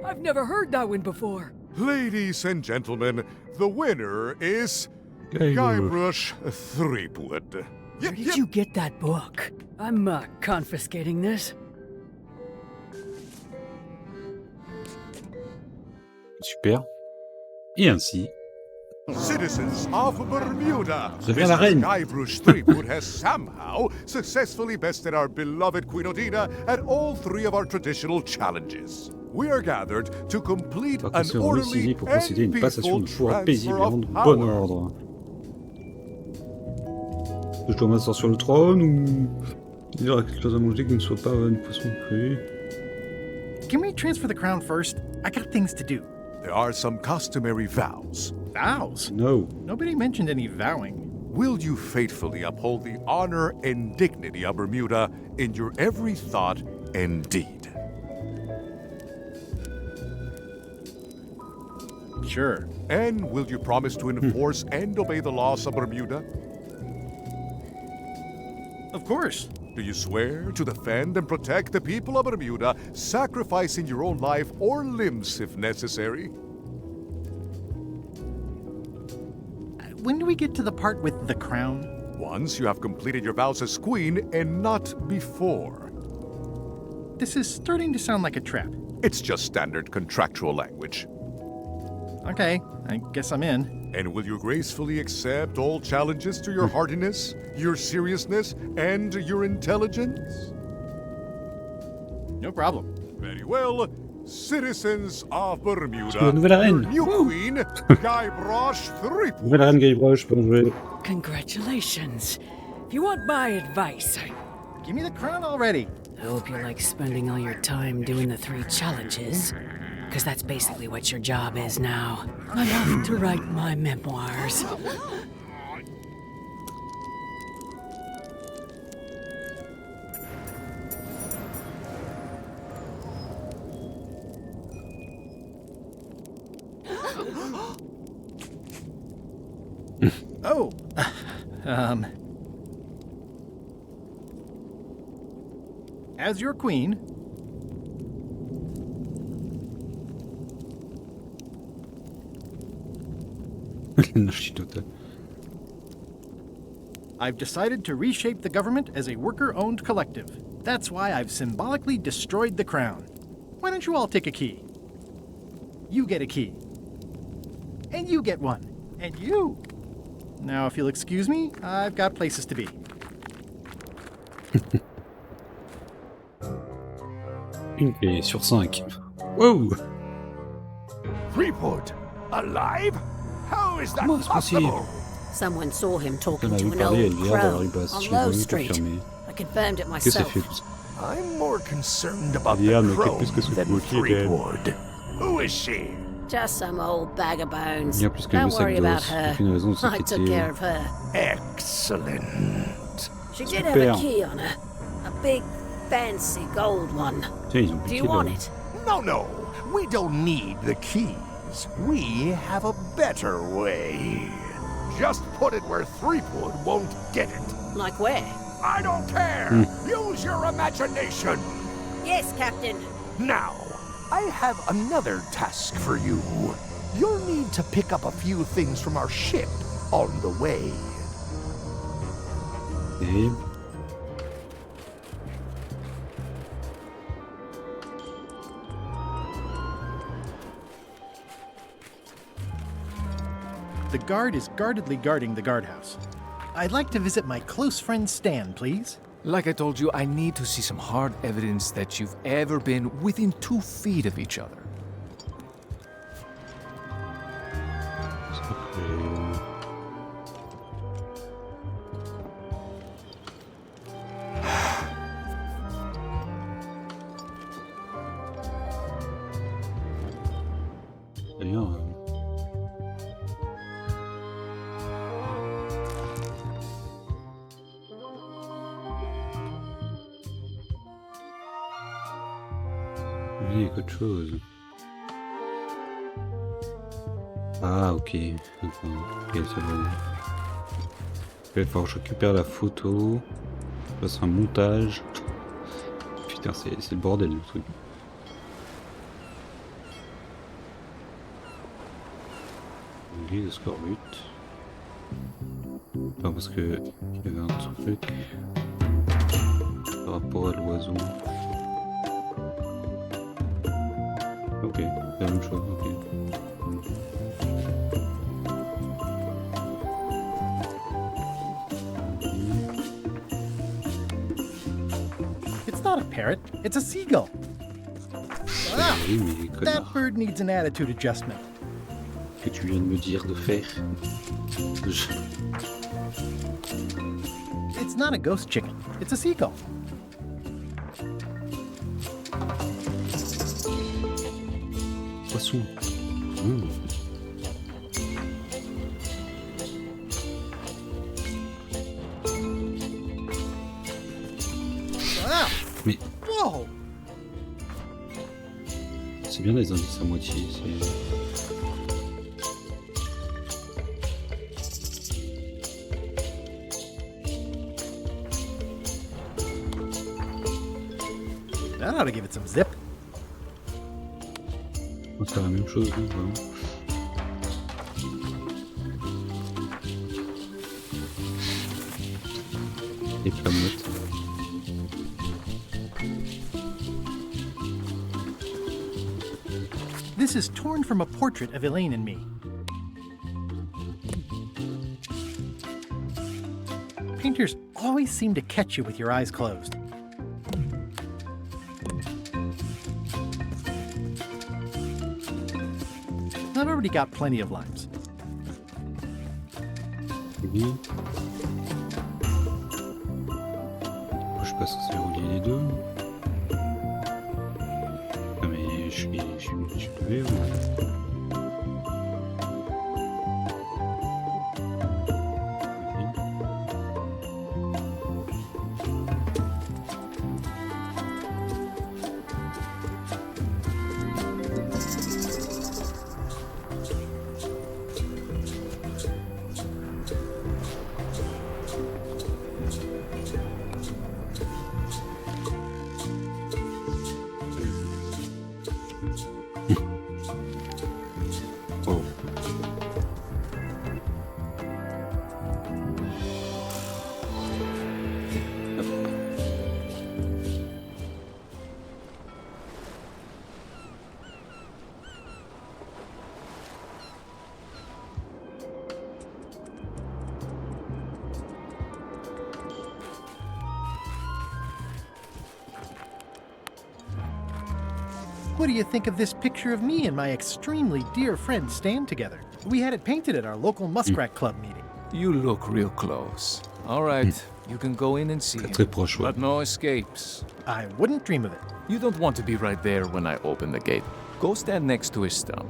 Speaker 10: I've never heard that one before.
Speaker 12: Ladies and gentlemen, the winner is Guybrush Threepwood.
Speaker 10: Where did you get that book? I'm confiscating this.
Speaker 1: Super. Et ainsi.
Speaker 12: Citizens of Bermuda,
Speaker 1: Reviens la reine.
Speaker 12: Guybrush Threepwood has somehow successfully bested our beloved Queen Odina at all 3 of our traditional challenges. We are gathered to complete an orderly
Speaker 1: pour procéder à une
Speaker 12: and
Speaker 1: passation
Speaker 12: peaceful
Speaker 1: de pouvoir paisible
Speaker 12: transfer
Speaker 1: en
Speaker 12: of
Speaker 1: bon
Speaker 12: power.
Speaker 1: ordre. Je dois m'asseoir sur le trône ou il y aura quelque chose à manger qui ne soit pas une poisson crue.
Speaker 2: Can we transfer the crown first? I got things to do.
Speaker 12: There are some customary vows.
Speaker 2: Vows?
Speaker 1: No.
Speaker 2: Nobody mentioned any vowing.
Speaker 12: Will you faithfully uphold the honor and dignity of Bermuda in your every thought and deed?
Speaker 2: Sure.
Speaker 12: And will you promise to enforce and obey the laws of Bermuda?
Speaker 2: Of course.
Speaker 12: Do you swear to defend and protect the people of Bermuda, sacrificing your own life or limbs if necessary?
Speaker 2: When do we get to the part with the crown?
Speaker 12: Once you have completed your vows as queen and not before.
Speaker 2: This is starting to sound like a trap.
Speaker 12: It's just standard contractual language.
Speaker 2: Okay, I guess I'm in.
Speaker 12: And will you gracefully accept all challenges to your hardiness, your seriousness, and your intelligence?
Speaker 2: No problem.
Speaker 12: Very well. Citizens of Bermuda,
Speaker 1: La nouvelle reine.
Speaker 12: your new queen, Guybrush Threepwood.
Speaker 1: Nouvelle reine Guybrush, bien joué.
Speaker 10: Congratulations. If you want my advice,
Speaker 2: Give me the crown already.
Speaker 10: I hope you like spending all your time doing the 3 challenges. Because that's basically what your job is now. I'm off to write my memoirs.
Speaker 2: Oh, as your queen, I've decided to reshape the government as a worker-owned collective. That's why I've symbolically destroyed the crown. Why don't you all take a key? You get a key. And you get one. And you. Now, if you'll excuse me, I've got places to be.
Speaker 1: Une clé sur 5. Wow!
Speaker 7: Threepwood, alive? How is that
Speaker 1: Comment c'est
Speaker 7: possible?
Speaker 6: Someone saw him talking
Speaker 1: On a
Speaker 6: to
Speaker 1: vu
Speaker 6: an
Speaker 1: parler à
Speaker 6: old
Speaker 1: l'hiver
Speaker 6: crow
Speaker 1: dans les basses.
Speaker 6: on
Speaker 1: Je l'ai
Speaker 6: Low
Speaker 1: vu
Speaker 6: Street.
Speaker 1: confirmer.
Speaker 6: I confirmed it
Speaker 1: Qu'est-ce que ça
Speaker 6: myself.
Speaker 1: fait?
Speaker 7: I'm more concerned about
Speaker 1: Liam,
Speaker 7: the crow
Speaker 1: qu'est-ce que c'est
Speaker 7: than
Speaker 1: que
Speaker 7: Threepwood. Who is she?
Speaker 6: Just some old bag of bones.
Speaker 1: Bien plus qu'un
Speaker 6: Don't
Speaker 1: vieux sac
Speaker 6: worry about
Speaker 1: d'os.
Speaker 6: her.
Speaker 1: Aucune raison de
Speaker 6: I took
Speaker 1: s'inquiéter.
Speaker 6: care of her.
Speaker 7: Excellent.
Speaker 6: She did have a
Speaker 1: Super.
Speaker 6: key on her. A big, fancy gold one.
Speaker 1: Tiens, ils ont
Speaker 6: Do
Speaker 1: piqué
Speaker 6: you want
Speaker 1: le-
Speaker 6: it?
Speaker 7: No, we don't need the keys. We have a better way. Just put it where Threepwood won't get it.
Speaker 6: Like where?
Speaker 7: I don't care. Use your imagination.
Speaker 6: Yes, Captain.
Speaker 7: Now, I have another task for you. You'll need to pick up a few things from our ship on the way.
Speaker 1: Et...
Speaker 2: The guard is guardedly guarding the guardhouse. I'd like to visit my close friend Stan, please.
Speaker 18: Like I told you, I need to see some hard evidence that you've ever been within 2 feet of each other.
Speaker 1: Oui, il y a quelque chose. Ah, ok. D'accord. Ok, c'est bon. Il va falloir que je récupère la photo. Je fasse un montage. Putain, c'est le bordel le truc. Le scorbut. Enfin, parce que il y avait un truc par rapport à l'oiseau. Ok, c'est la même chose, ok.
Speaker 2: It's not a parrot, it's a seagull. Ah, that bird needs an attitude adjustment.
Speaker 1: Que tu viens de me dire de faire.
Speaker 2: It's not a ghost chicken, it's a seagull.
Speaker 1: Poisson.
Speaker 2: Ah!
Speaker 1: Mais
Speaker 2: Whoa!
Speaker 1: C'est bien les indices à moitié.
Speaker 2: That ought to give it some zip.
Speaker 1: On va faire la même chose, hein, vraiment. Et clamotte.
Speaker 2: This is torn from a portrait of Elaine and me. Painters always seem to catch you with your eyes closed. I've already got plenty of limes.
Speaker 1: Oui. Je sais pas si c'est relié les deux. Ah mais je suis levé ou...
Speaker 2: What do you think of this picture of me and my extremely dear friend Stan together? We had it painted at our local Muskrat Club meeting.
Speaker 18: You look real close. All right, you can go in and see him, but no escapes.
Speaker 2: I wouldn't dream of it.
Speaker 18: You don't want to be right there when I open the gate. Go stand next to his stump.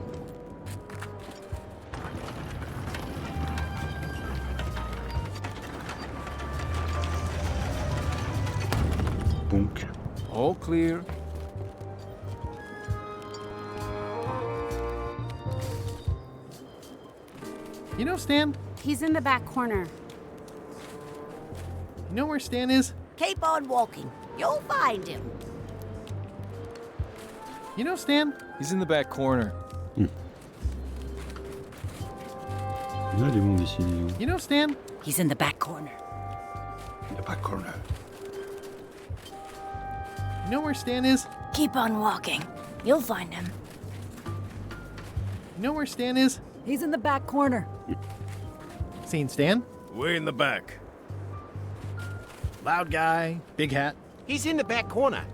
Speaker 1: Donc.
Speaker 18: All clear.
Speaker 2: You know Stan?
Speaker 16: He's in the back corner.
Speaker 2: You know where Stan is?
Speaker 5: Keep on walking. You'll find him.
Speaker 2: You know Stan?
Speaker 18: He's in the back corner.
Speaker 1: Il y a du monde ici.
Speaker 2: You know Stan?
Speaker 15: He's in the back corner.
Speaker 1: In the back corner.
Speaker 2: You know where Stan is?
Speaker 15: Keep on walking. You'll find him.
Speaker 2: You know where Stan is?
Speaker 10: He's in the back corner.
Speaker 2: Seen Stan?
Speaker 9: Way in the back.
Speaker 2: Loud guy, big hat.
Speaker 8: He's in the back corner.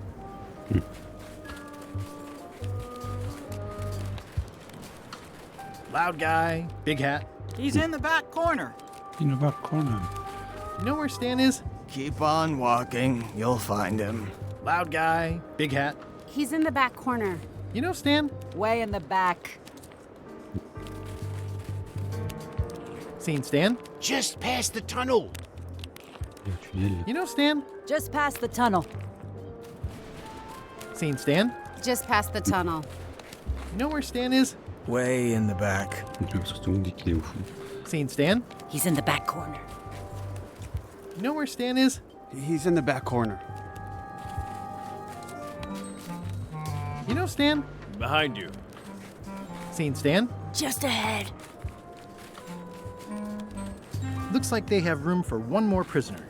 Speaker 2: Loud guy, big hat.
Speaker 4: He's in the back corner.
Speaker 1: In the back corner.
Speaker 2: You know where Stan is?
Speaker 21: Keep on walking. You'll find him.
Speaker 2: Loud guy, big hat.
Speaker 16: He's in the back corner.
Speaker 2: You know Stan?
Speaker 4: Way in the back.
Speaker 2: Seen Stan?
Speaker 8: Just past the tunnel.
Speaker 2: You know Stan?
Speaker 3: Just past the tunnel.
Speaker 2: Seen Stan?
Speaker 16: Just past the tunnel.
Speaker 2: You know where Stan is?
Speaker 21: Way in the back.
Speaker 2: Seen Stan?
Speaker 3: He's in the back corner.
Speaker 2: You know where Stan is?
Speaker 22: He's in the back corner.
Speaker 2: You know Stan?
Speaker 9: Behind you.
Speaker 2: Seen Stan?
Speaker 3: Just ahead.
Speaker 2: Looks like they have room for one more prisoner.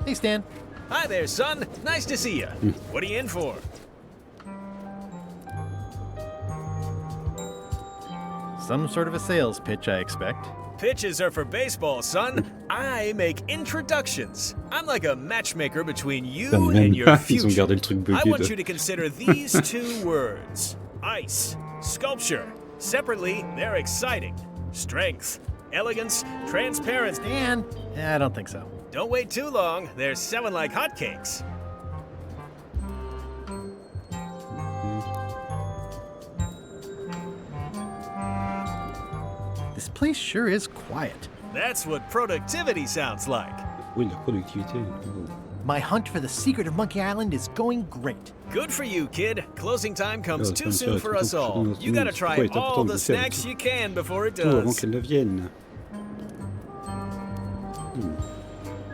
Speaker 2: Hey, Stan.
Speaker 7: Hi there, son. Nice to see you. What are you in for?
Speaker 2: Some sort of a sales pitch, I expect.
Speaker 7: Pitches are for baseball, son. I make introductions. I'm like a matchmaker between you and your future. I want you to consider these two words. Ice, sculpture. Separately, they're exciting. Strength, elegance, transparency.
Speaker 2: Stan? I don't think so.
Speaker 7: Don't wait too long. They're selling like hotcakes.
Speaker 2: This place sure is quiet.
Speaker 7: That's what productivity sounds like.
Speaker 1: Oui, la productivité.
Speaker 2: My hunt for the secret of Monkey Island is going great.
Speaker 7: Good for you, kid. Closing time comes too soon for us all. You gotta try all the snacks you can before it does.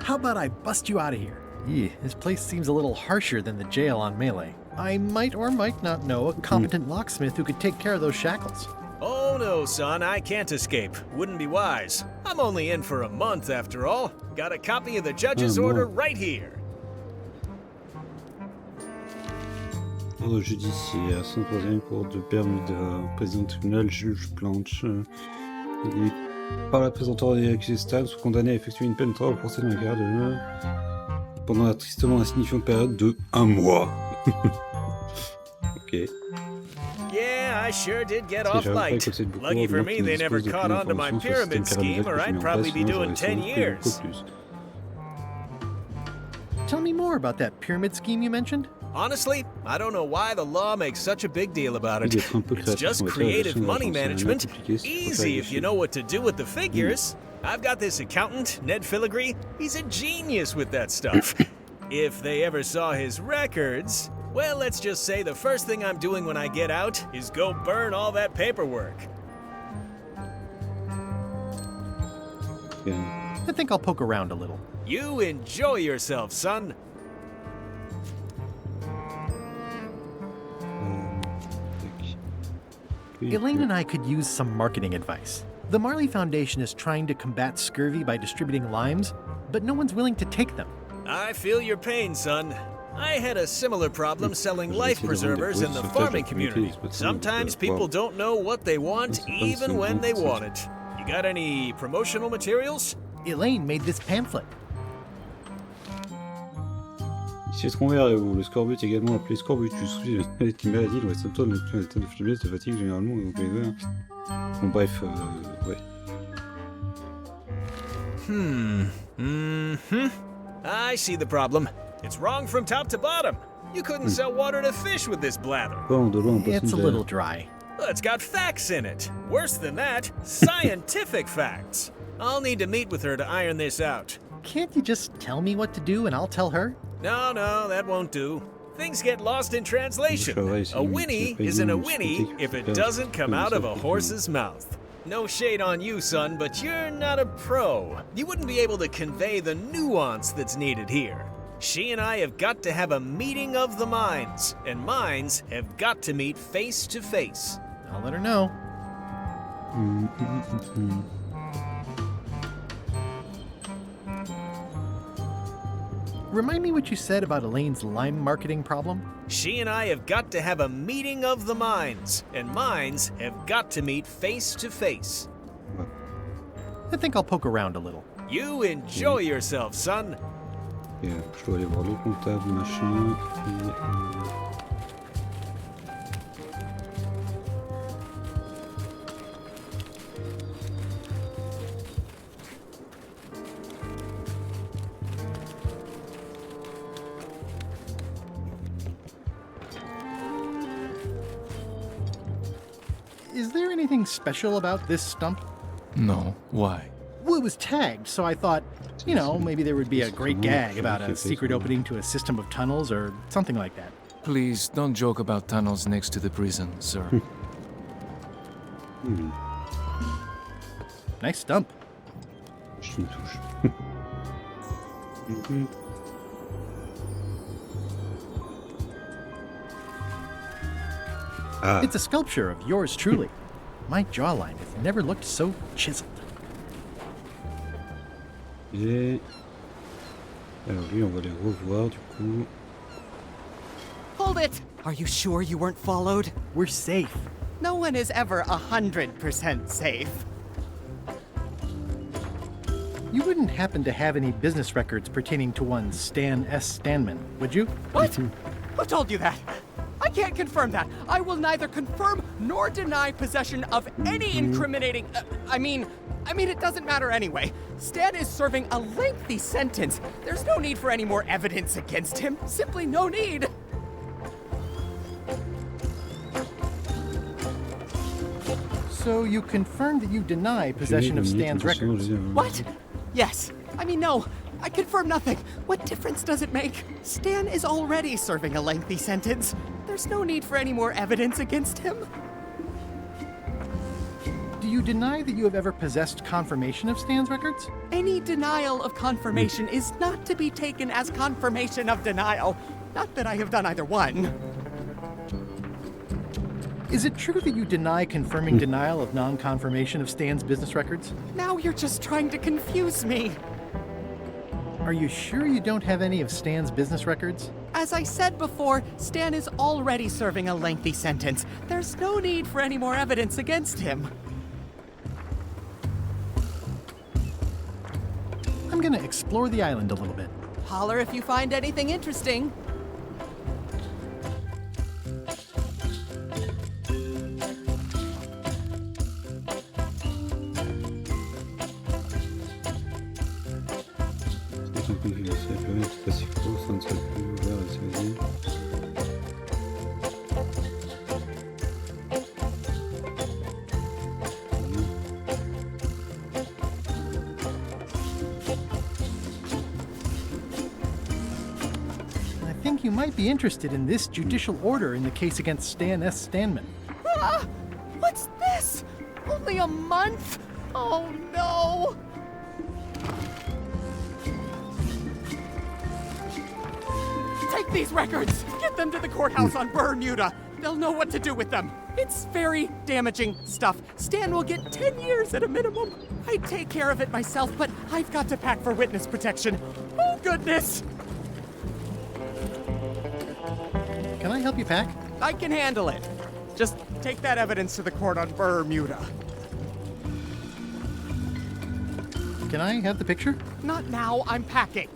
Speaker 2: How about I bust you out of here? This place seems a little harsher than the jail on Melee. I might or might not know a competent locksmith who could take care of those shackles.
Speaker 7: Oh no, son, I can't escape. Wouldn't be wise. I'm only in for a month after all. Got a copy of the judge's order right here.
Speaker 1: Ordre judiciaire, 103e cours de Bermuda, président du tribunal, juge Planche. Il est par la présentant des accusés stables, sont condamnés à effectuer une peine de travail forcée dans la carrière de pendant la tristement insignifiante période de 1 mois. Ok.
Speaker 7: Yeah, I sure did get off light. Lucky for me, they never caught on to my pyramid scheme, or I'd probably be doing 10 years.
Speaker 2: Tell me more about that pyramid scheme you mentioned.
Speaker 7: Honestly, I don't know why the law makes such a big deal about it. It's just creative money management. Easy if you know what to do with the figures. I've got this accountant, Ned Filigree. He's a genius with that stuff. If they ever saw his records, well, let's just say the first thing I'm doing when I get out is go burn all that paperwork.
Speaker 2: I think I'll poke around a little.
Speaker 7: You enjoy yourself, son.
Speaker 2: Elaine and I could use some marketing advice. The Marley Foundation is trying to combat scurvy by distributing limes, but no one's willing to take them.
Speaker 7: I feel your pain, son. I had a similar problem selling life preservers in the farming community. Sometimes people don't know what they want, even when they want it. You got any promotional materials?
Speaker 2: Elaine made this pamphlet.
Speaker 1: Si c'est vert ou le scorbut également appelé scorbut, tu souffres d'une maladie dont les symptômes incluent un état de faiblesse, de fatigue généralement et bon bref, ouais.
Speaker 7: I see the problem. It's wrong from top to bottom. You couldn't sell water to fish with this blather.
Speaker 2: It's a little dry.
Speaker 7: Well, it's got facts in it. Worse than that, scientific facts. I'll need to meet with her to iron this out.
Speaker 2: Can't you just tell me what to do and I'll tell her?
Speaker 7: No, that won't do. Things get lost in translation. A whinny isn't a whinny if it doesn't come out of a horse's mouth. No shade on you, son, but you're not a pro. You wouldn't be able to convey the nuance that's needed here. She and I have got to have a meeting of the minds, and minds have got to meet face to face.
Speaker 2: I'll let her know. Remind me what you said about Elaine's lime marketing problem?
Speaker 7: She and I have got to have a meeting of the minds, and minds have got to meet face to face.
Speaker 2: I think I'll poke around a little.
Speaker 7: You enjoy yourself, son.
Speaker 1: Et je dois aller voir le comptable, machin.
Speaker 2: Is there anything special about this stump?
Speaker 18: No. Why?
Speaker 2: Well, it was tagged, so I thought, you know, maybe there would be a great gag about a secret opening to a system of tunnels or something like that.
Speaker 18: Please don't joke about tunnels next to the prison, sir.
Speaker 2: Nice stump.
Speaker 1: Je me touche.
Speaker 2: It's a sculpture of yours truly. My jawline has never looked so chiseled.
Speaker 1: Et... Alors lui, on va les revoir du coup.
Speaker 17: Hold it! Are you sure you weren't followed?
Speaker 2: We're safe.
Speaker 17: No one is ever 100% safe.
Speaker 2: You wouldn't happen to have any business records pertaining to one Stan S. Stanman, would you?
Speaker 17: What? Who told you that? I can't confirm that. I will neither confirm nor deny possession of any incriminating... I mean, it doesn't matter anyway. Stan is serving a lengthy sentence. There's no need for any more evidence against him. Simply no need.
Speaker 2: So you confirmed that you deny possession of Stan's records?
Speaker 17: What? Yes. I mean, no. I confirm nothing. What difference does it make? Stan is already serving a lengthy sentence. There's no need for any more evidence against him.
Speaker 2: Do you deny that you have ever possessed confirmation of Stan's records?
Speaker 17: Any denial of confirmation is not to be taken as confirmation of denial. Not that I have done either one.
Speaker 2: Is it true that you deny confirming denial of non-confirmation of Stan's business records?
Speaker 17: Now you're just trying to confuse me.
Speaker 2: Are you sure you don't have any of Stan's business records?
Speaker 17: As I said before, Stan is already serving a lengthy sentence. There's no need for any more evidence against him.
Speaker 2: I'm gonna explore the island a little bit.
Speaker 17: Holler if you find anything interesting.
Speaker 2: I think you might be interested in this judicial order in the case against Stan S. Stanman.
Speaker 17: Ah! What's this? Only a month? Oh no! Take these records! Get them to the courthouse on Bermuda! They'll know what to do with them. It's very damaging stuff. Stan will get 10 years at a minimum. I'd take care of it myself, but I've got to pack for witness protection. Oh, goodness!
Speaker 2: Can I help you pack?
Speaker 17: I can handle it. Just take that evidence to the court on Bermuda.
Speaker 2: Can I have the picture?
Speaker 17: Not now, I'm packing.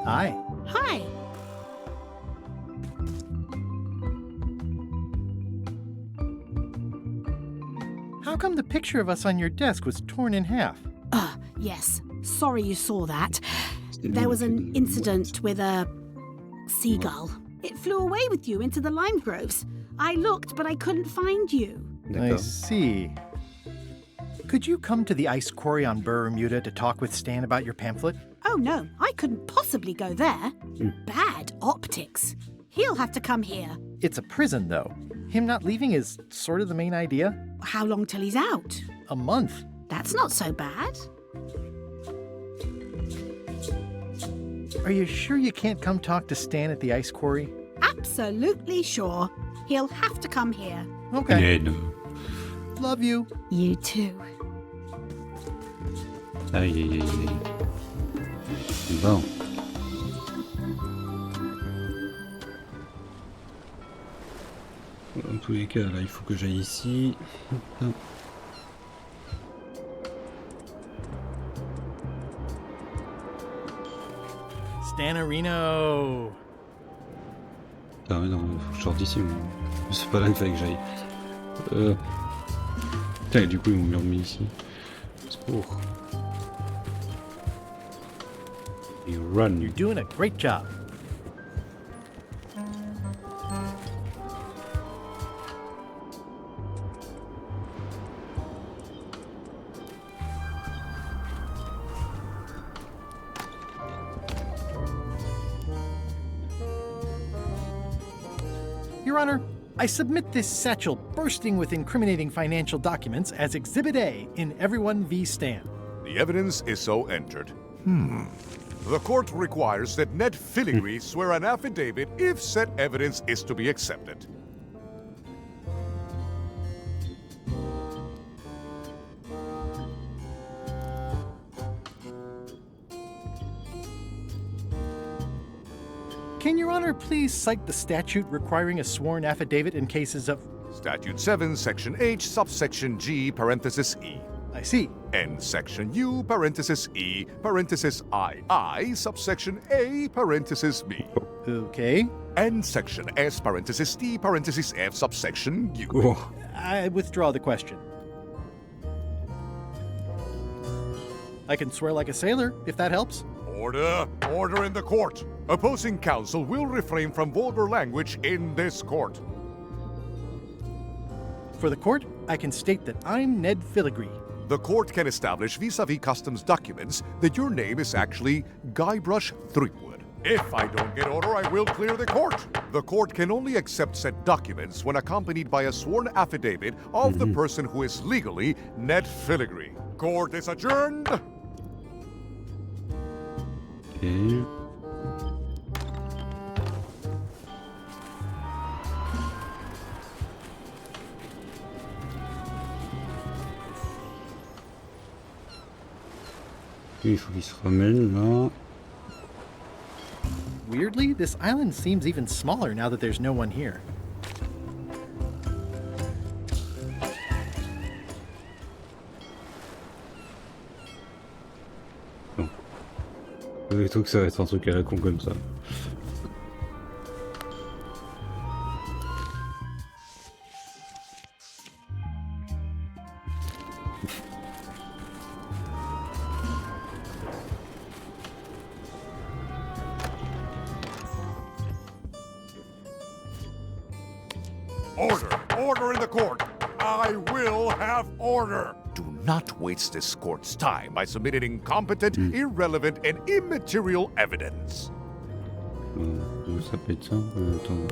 Speaker 2: Hi.
Speaker 16: Hi.
Speaker 2: How come the picture of us on your desk was torn in half?
Speaker 16: Yes. Sorry you saw that. There was an incident with a seagull. It flew away with you into the lime groves. I looked, but I couldn't find you.
Speaker 2: I see. Could you come to the ice quarry on Bermuda to talk with Stan about your pamphlet?
Speaker 16: Oh no, I couldn't possibly go there. Bad optics. He'll have to come here.
Speaker 2: It's a prison, though. Him not leaving is sort of the main idea.
Speaker 16: How long till he's out?
Speaker 2: A month.
Speaker 16: That's not so bad.
Speaker 2: Are you sure you can't come talk to Stan at the ice quarry?
Speaker 16: Absolutely sure. He'll have to come here.
Speaker 2: Okay.
Speaker 1: Yeah, no.
Speaker 2: Love you.
Speaker 16: You too.
Speaker 1: Aïe, aïe, aïe, aïe. Bon. Dans tous les cas, là, il faut que j'aille ici.
Speaker 2: Stanarino.
Speaker 1: Ah mais non, faut que je sorte d'ici. C'est pas là qu'il fallait que j'aille. Putain, et du coup, ils m'ont remis ici. Secours. You run.
Speaker 2: You're doing a great job. Your Honor, I submit this satchel bursting with incriminating financial documents as Exhibit A in Everyone v. Stan.
Speaker 12: The evidence is so entered. The court requires that Ned Filigree swear an affidavit if said evidence is to be accepted.
Speaker 2: Can Your Honor please cite the statute requiring a sworn affidavit in cases of...
Speaker 12: Statute 7, Section H, subsection G, parenthesis E.
Speaker 2: I see.
Speaker 12: And Section U, parenthesis E, parenthesis II, subsection A, parenthesis B.
Speaker 2: Okay.
Speaker 12: And Section S, parenthesis T, parenthesis F, subsection U.
Speaker 1: Oh.
Speaker 2: I withdraw the question. I can swear like a sailor, if that helps.
Speaker 12: Order! Order in the court! Opposing counsel will refrain from vulgar language in this court.
Speaker 2: For the court, I can state that I'm Ned Filigree.
Speaker 12: The court can establish vis-a-vis customs documents that your name is actually Guybrush Threepwood. If I don't get order, I will clear the court. The court can only accept said documents when accompanied by a sworn affidavit of the person who is legally Ned Filigree. Court is adjourned.
Speaker 1: Okay. Il faut qu'il se ramène là.
Speaker 2: Weirdly, this island seems even smaller now that there's no one here.
Speaker 1: Bon. Je trouve que ça va être un truc à la con comme ça.
Speaker 12: Order! Order in the court! I will have order! Do not waste this court's time by submitting incompetent, irrelevant, and immaterial evidence.
Speaker 1: Ça peut être ça. Attends.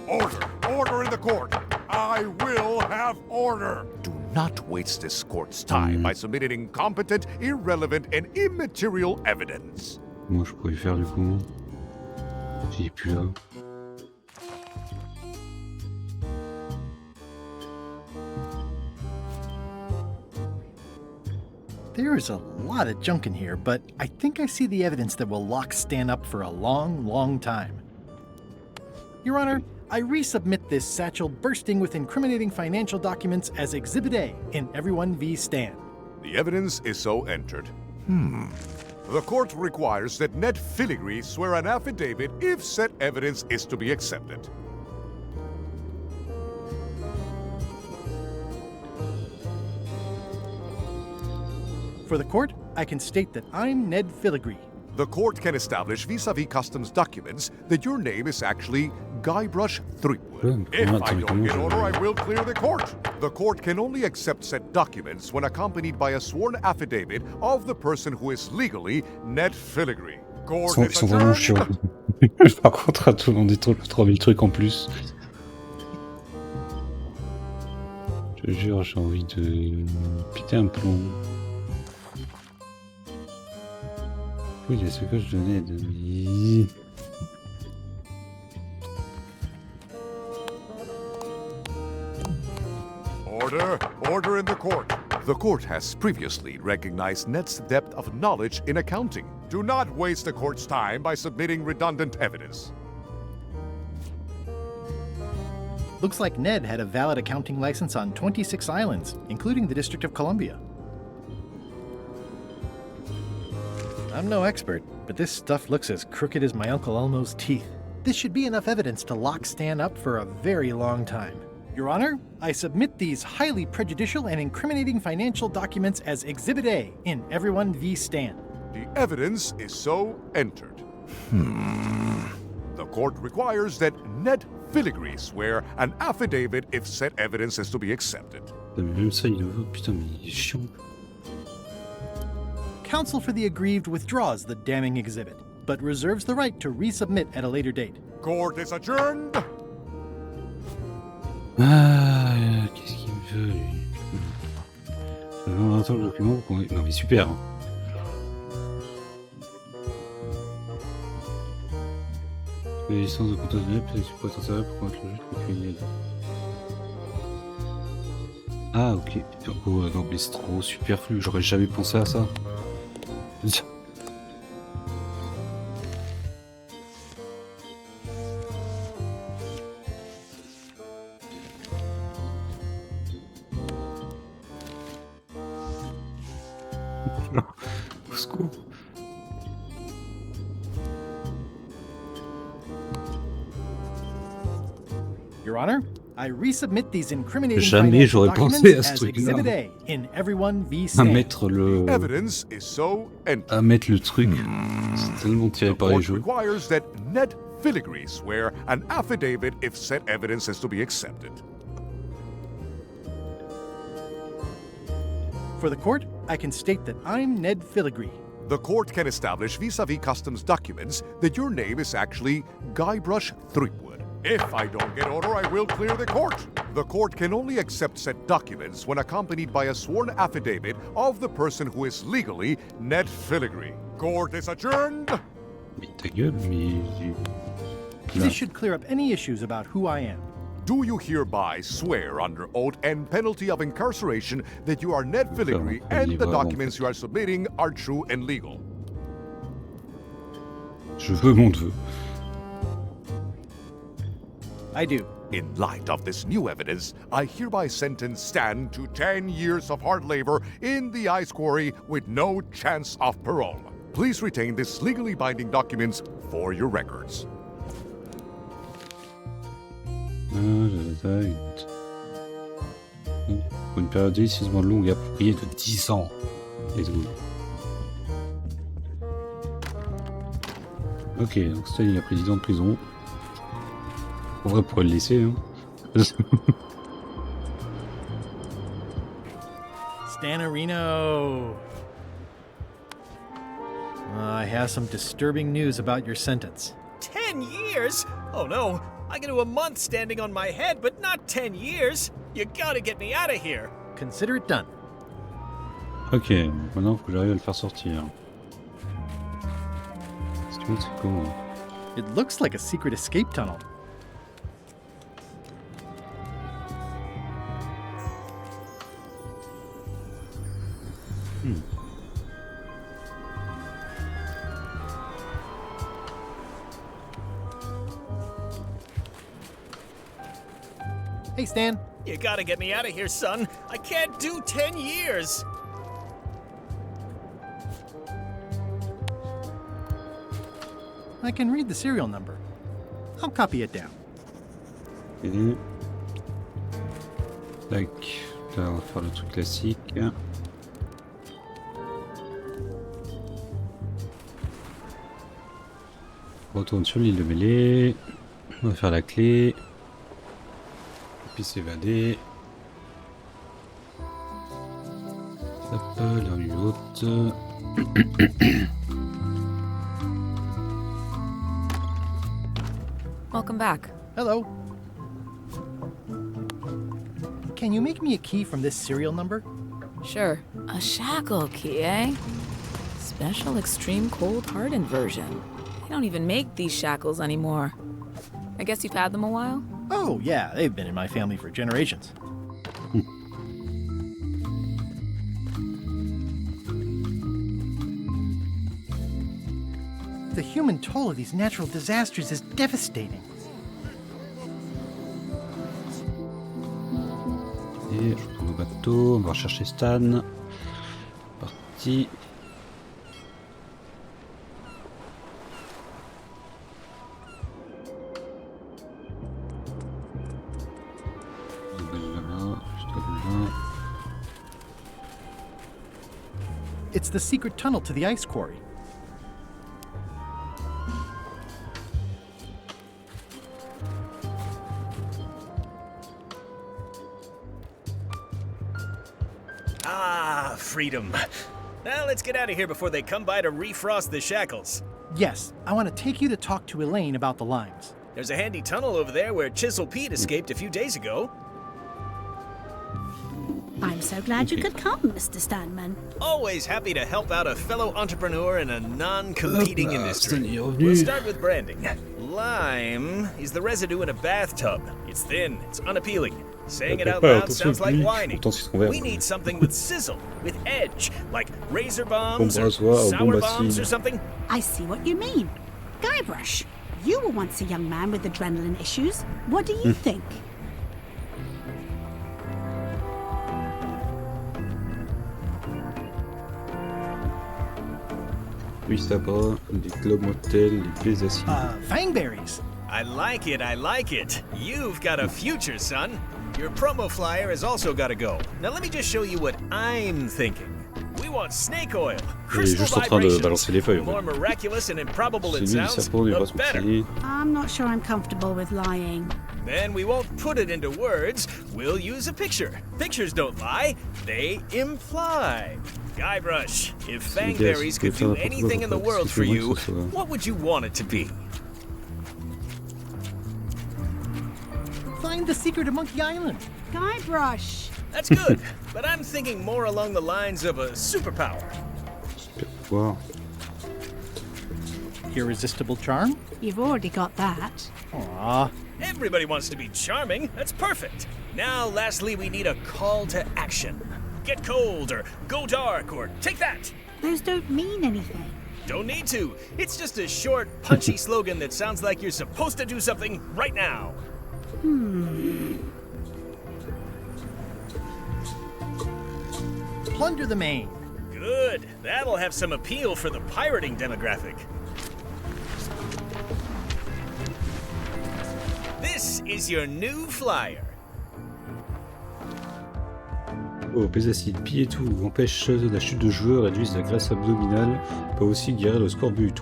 Speaker 12: Order! Order in the court! I will have order! Do not waste this court's time by submitting incompetent, irrelevant, and immaterial evidence.
Speaker 1: Moi je pourrais faire du coup. S'il est plus là.
Speaker 2: There is a lot of junk in here, but I think I see the evidence that will lock Stan up for a long, long time. Your Honor, I resubmit this satchel bursting with incriminating financial documents as Exhibit A in Everyone v. Stan.
Speaker 12: The evidence is so entered. The court requires that Ned Filigree swear an affidavit if said evidence is to be accepted.
Speaker 2: For the court, I can state that I'm Ned Filigree.
Speaker 12: The court can establish vis-a-vis customs documents that your name is actually Guybrush Threepwood. If I don't get order, I will clear the court. The court can only accept said documents when accompanied by a sworn affidavit of the person who is legally Ned Filigree. Court
Speaker 1: Ils sont vraiment chiants. Par contre, à tout le monde dit 3000 trucs en plus. Je te jure, j'ai envie de péter un plomb. Oui, les secousses de Ned.
Speaker 12: Order in the court. The court has previously recognized Ned's depth of knowledge in accounting. Do not waste the court's time by submitting redundant evidence.
Speaker 2: Looks like Ned had a valid accounting license on 26 islands, including the District of Columbia. I'm no expert, but this stuff looks as crooked as my Uncle Elmo's teeth. This should be enough evidence to lock Stan up for a very long time. Your Honor, I submit these highly prejudicial and incriminating financial documents as Exhibit A in Everyone v. Stan.
Speaker 12: The evidence is so entered. The court requires that Ned Filigree swear an affidavit if said evidence is to be accepted.
Speaker 1: Même ça, il veut. Putain, mais il est chiant.
Speaker 2: Counsel for the aggrieved withdraws the damning exhibit, but reserves the right to resubmit at a later date.
Speaker 12: Court is adjourned.
Speaker 1: Ah, qu'est-ce qu'il me veut, lui? Attends, le document. Non, mais super. Les licences de comptage de peut-être tu pourrais t'en servir pour connaître le jeu de aide. Ah, ok. Oh, non, mais c'est trop superflu. J'aurais jamais pensé à ça. Au secours.
Speaker 2: Your Honor, I resubmit these incriminating
Speaker 1: Jamais j'aurais pensé à ce truc-là. À mettre le... À mettre le truc. C'est tellement tiré par les jeux.
Speaker 12: Requires that Ned Filigree swear an affidavit if said evidence is to be accepted.
Speaker 2: For the court, I can state that I'm Ned Filigree.
Speaker 12: The court can establish vis-a-vis customs documents that your name is actually Guybrush Threepwood. If I don't get order, I will clear the court. The court can only accept said documents when accompanied by a sworn affidavit of the person who is legally Ned Filigree. Court is adjourned.
Speaker 1: Mais ta gueule, mais...
Speaker 2: This should clear up any issues about who I am.
Speaker 12: Do you hereby swear under oath and penalty of incarceration that you are Ned Filigree and the documents you are submitting are true and legal?
Speaker 1: Je veux mon neveu.
Speaker 2: I do.
Speaker 12: In light of this new evidence, I hereby sentence Stan to 10 years of hard labor in the ice quarry with no chance of parole. Please retain this legally binding documents for your records.
Speaker 1: Pour une période délicieusement longue et appropriée de 10 ans. Let's go. Ok, donc Stan il est président de prison. En vrai, on pourrait le laisser, hein.
Speaker 2: Stanarino! I have some disturbing news about your sentence.
Speaker 21: 10 years? Oh no, I can do a month standing on my head, but not 10 years. You gotta get me out of here.
Speaker 2: Consider it done.
Speaker 1: Ok, maintenant il faut que j'arrive à le faire sortir. Ce qui montre, c'est comment?
Speaker 2: It looks like a secret escape tunnel. Hey, Stan.
Speaker 21: You gotta get me out of here, son. I can't do 10 years.
Speaker 2: I can read the serial number. I'll copy it down.
Speaker 1: Et... Tac. Là, on va faire le truc classique. On retourne sur l'île de Mêlée. On va faire la clé. Puis s'évader. Hop, l'air du haute.
Speaker 6: Welcome back.
Speaker 2: Hello. Can you make me a key from this serial number?
Speaker 3: Sure. A shackle key, eh?
Speaker 9: Special extreme cold hardened version. They don't even make these shackles anymore. I guess you've had them a while?
Speaker 2: Oh, yeah, they've been in my family for generations. The human toll of these natural disasters is devastating.
Speaker 1: Et je retourne au bateau, on va rechercher Stan. Partie.
Speaker 2: It's the secret tunnel to the ice quarry.
Speaker 22: Ah, freedom. Now let's get out of here before they come by to refrost the shackles.
Speaker 2: Yes, I want to take you to talk to Elaine about the limes.
Speaker 22: There's a handy tunnel over there where Chisel Pete escaped a few days ago.
Speaker 16: I'm so glad you could come, Mr. Stanman.
Speaker 22: Always happy to help out a fellow entrepreneur in a non-competing industry. We'll start with branding. Lime is the residue in a bathtub. It's thin, it's unappealing. Saying it out loud sounds like whining. We need something with sizzle, with edge, like razor bombs or sour bombs or something.
Speaker 16: I see what you mean. Guybrush, you were once a young man with adrenaline issues. What do you think?
Speaker 1: Oui, ça va. Les clubs motels, les baies acides.
Speaker 2: Fangberries.
Speaker 22: I like it, I like it. You've got a future, son. Your promo flyer has also got to go. Now let me just show you what I'm thinking. We want snake oil, crystal vibrations. The more miraculous and improbable it sounds, the better.
Speaker 16: I'm not sure I'm comfortable with lying.
Speaker 22: Then we won't put it into words. We'll use a picture. Pictures don't lie, they imply. Guybrush, if Fangberries could do anything in the world for you, what would you want it to be?
Speaker 2: Find the secret of Monkey Island.
Speaker 16: Guybrush.
Speaker 22: That's good, but I'm thinking more along the lines of a superpower.
Speaker 1: Wow.
Speaker 2: Irresistible charm?
Speaker 16: You've already got that.
Speaker 2: Aww.
Speaker 22: Everybody wants to be charming. That's perfect. Now, lastly, we need a call to action. Get cold, or go dark, or take that.
Speaker 16: Those don't mean anything.
Speaker 22: Don't need to. It's just a short, punchy slogan that sounds like you're supposed to do something right now.
Speaker 2: Plunder the main.
Speaker 22: Good. That'll have some appeal for the pirating demographic. This is your new flyer.
Speaker 1: Oh, baies acides, pillent tout, empêche la chute de joueurs, réduisent la graisse abdominale, peut aussi guérir le scorbut.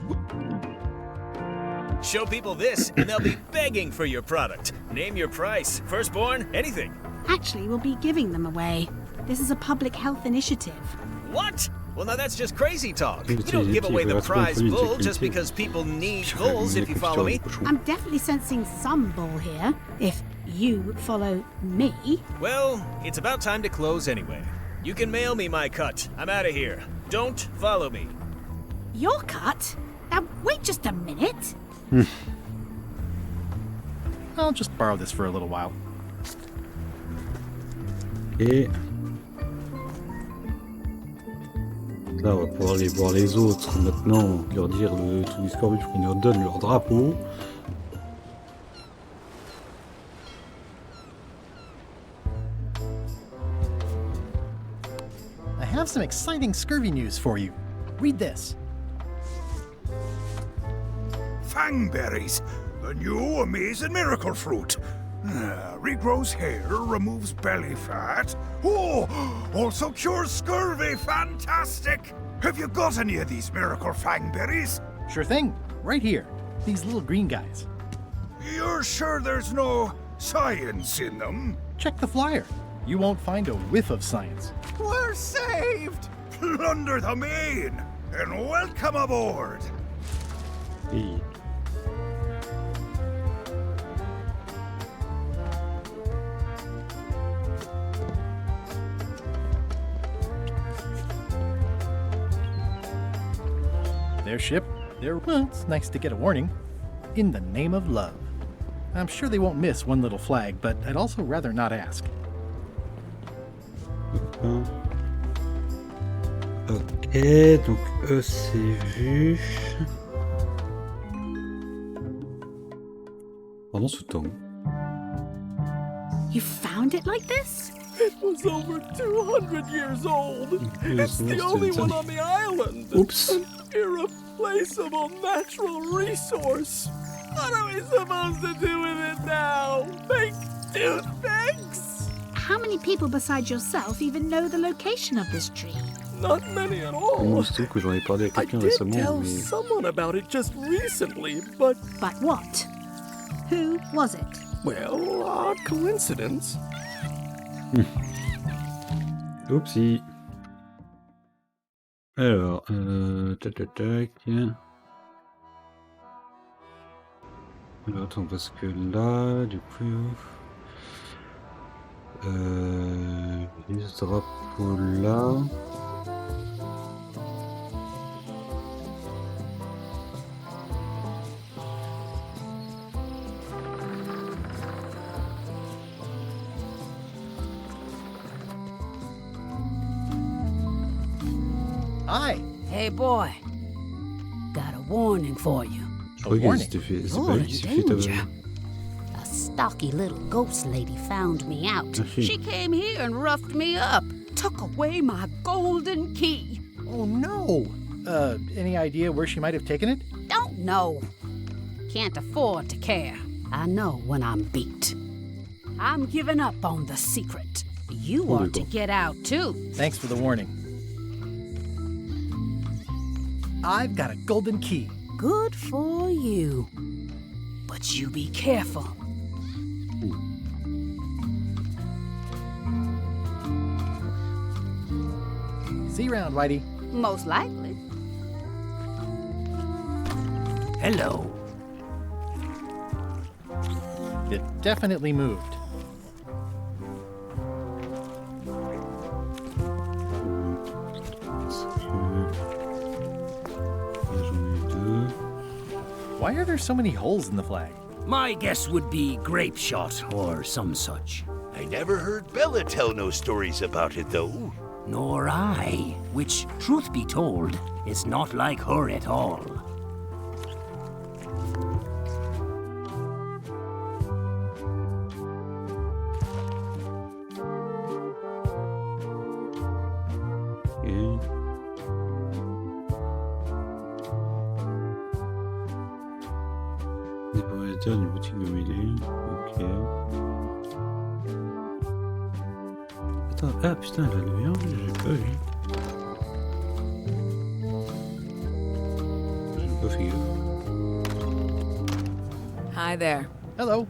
Speaker 22: Show people this, and they'll be begging for your product. Name your price, firstborn, anything.
Speaker 16: Actually, we'll be giving them away. This is a public health initiative.
Speaker 22: What? Well, now that's just crazy talk. You don't give away the prize bull just because people need bulls, if you follow me.
Speaker 16: I'm definitely sensing some bull here, if you follow me.
Speaker 22: Well, it's about time to close anyway. You can mail me my cut. I'm out of here. Don't follow me.
Speaker 16: Your cut? Now, wait just a minute.
Speaker 2: I'll just borrow this for a little while.
Speaker 1: Et là, on va pouvoir aller voir les autres maintenant, leur dire le truc du scorbut pour qu'ils nous donnent leur drapeau.
Speaker 2: I have some exciting scurvy news for you. Read this.
Speaker 19: Fangberries, the new amazing miracle fruit. Regrows hair, removes belly fat. Oh, also cures scurvy. Fantastic! Have you got any of these miracle fangberries?
Speaker 2: Sure thing. Right here. These little green guys.
Speaker 19: You're sure there's no science in them?
Speaker 2: Check the flyer. You won't find a whiff of science.
Speaker 19: We're saved! Plunder the main, and welcome aboard!
Speaker 1: Hey.
Speaker 2: their ship. Well, it's nice to get a warning. In the name of love. I'm sure they won't miss one little flag, but I'd also rather not ask.
Speaker 1: Ok, donc c'est vu. Pendant ce temps.
Speaker 16: You found it like this?
Speaker 21: It was over 200 years old. It's the only one on the island.
Speaker 1: Oops.
Speaker 21: An irreplaceable natural resource. What are we supposed to do with it now? Make toothpicks?
Speaker 16: How many people besides yourself even know the location of this tree?
Speaker 21: Not many at all.
Speaker 1: Il se trouve que j'en ai parlé à quelqu'un récemment.
Speaker 21: I did tell someone about it just recently, but...
Speaker 16: But what? Who was it?
Speaker 21: Well, odd coincidence.
Speaker 1: Oupsie. Alors, tac. Alors, attends, parce que là, du coup... ce drapeau-là...
Speaker 2: Hi.
Speaker 3: Hey, boy. Got a warning for you.
Speaker 1: A warning? You're
Speaker 3: in danger. A stocky little ghost lady found me out. She came here and roughed me up. Took away my golden key.
Speaker 2: Oh, no. Any idea where she might have taken it?
Speaker 3: Don't know. Can't afford to care. I know when I'm beat. I'm giving up on the secret. You ought to get out, too.
Speaker 2: Thanks for the warning. I've got a golden key.
Speaker 3: Good for you. But you be careful.
Speaker 2: See you around, Whitey.
Speaker 3: Most likely.
Speaker 7: Hello.
Speaker 2: It definitely moved. Why are there so many holes in the flag?
Speaker 7: My guess would be grape shot or some such.
Speaker 8: I never heard Bella tell no stories about it, though.
Speaker 7: Nor I, which, truth be told, is not like her at all.
Speaker 1: Une boutique de mêlée, ok. Attends, ah putain, elle a levé un, j'ai pas vu. J'ai pas fait gaffe.
Speaker 9: Hi there.
Speaker 2: Hello.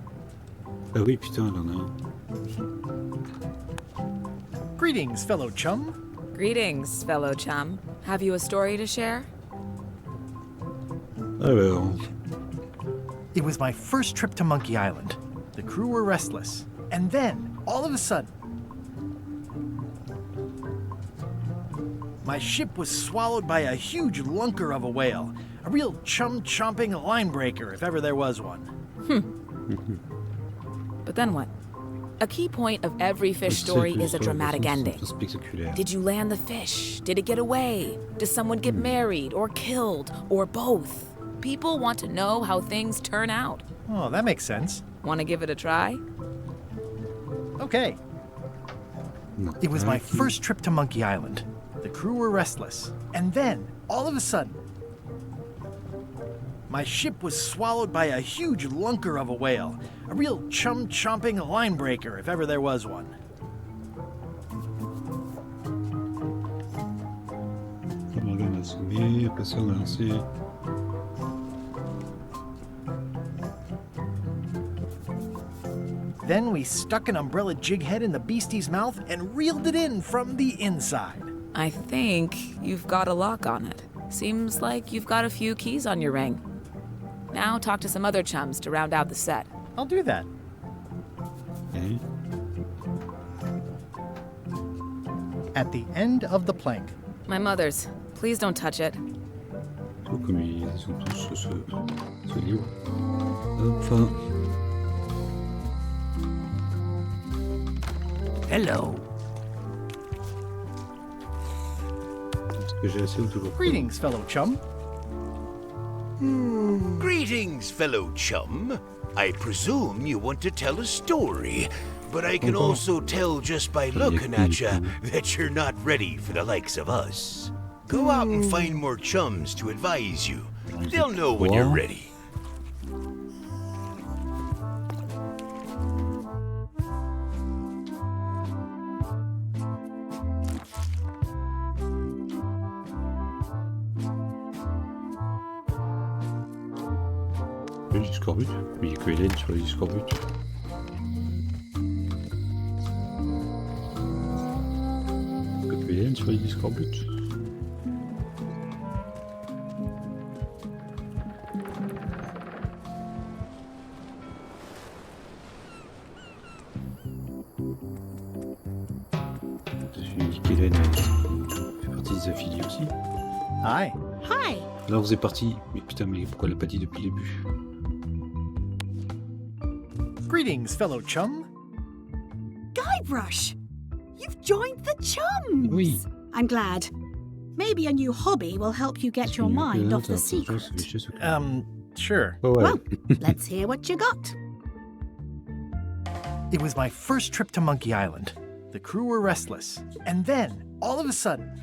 Speaker 1: Ah oui, putain, elle en a un.
Speaker 2: Greetings, fellow chum.
Speaker 9: Greetings, fellow chum. Have you a story to share?
Speaker 1: Alors...
Speaker 2: It was my first trip to Monkey Island. The crew were restless. And then, all of a sudden, my ship was swallowed by a huge lunker of a whale. A real chum-chomping line breaker, if ever there was one.
Speaker 9: But then what? A key point of every fish story is a dramatic ending. Did you land the fish? Did it get away? Does someone get married or killed or both? People want to know how things turn out.
Speaker 2: Oh, that makes sense.
Speaker 9: Want to give it a try?
Speaker 2: Okay. It was my first trip to Monkey Island. The crew were restless. And then, all of a sudden, my ship was swallowed by a huge lunker of a whale. A real chum-chomping line breaker, if ever there was one. Then we stuck an umbrella jig head in the beastie's mouth and reeled it in from the inside.
Speaker 9: I think you've got a lock on it. Seems like you've got a few keys on your ring. Now talk to some other chums to round out the set.
Speaker 2: I'll do that.
Speaker 1: Okay.
Speaker 2: At the end of the plank.
Speaker 9: My mother's. Please don't touch it.
Speaker 1: comme ils ont tous ce livre. Enfin.
Speaker 21: Hello.
Speaker 1: Est-ce que j'ai assez ou toujours pas?
Speaker 2: Greetings, fellow chum.
Speaker 8: Greetings, fellow chum. I presume you want to tell a story, but I can also tell just by looking at you that you're not ready for the likes of us. Go out and find more chums to advise you. They'll know when you're ready.
Speaker 1: Le discours but. Mais il y a que Hélène sur le discours but. Que Hélène sur le discours but. Je me dis qu'Hélène fait partie des affiliés aussi.
Speaker 2: Hi.
Speaker 16: Hi.
Speaker 1: Là on faisait partie. Mais putain, mais pourquoi elle l'a pas dit depuis le début?
Speaker 2: Greetings, fellow chum.
Speaker 16: Guybrush, you've joined the chums.
Speaker 1: Oui.
Speaker 16: I'm glad. Maybe a new hobby will help you get your mind off the secret.
Speaker 2: Sure.
Speaker 16: Well, let's hear what you got.
Speaker 2: It was my first trip to Monkey Island. The crew were restless. And then, all of a sudden,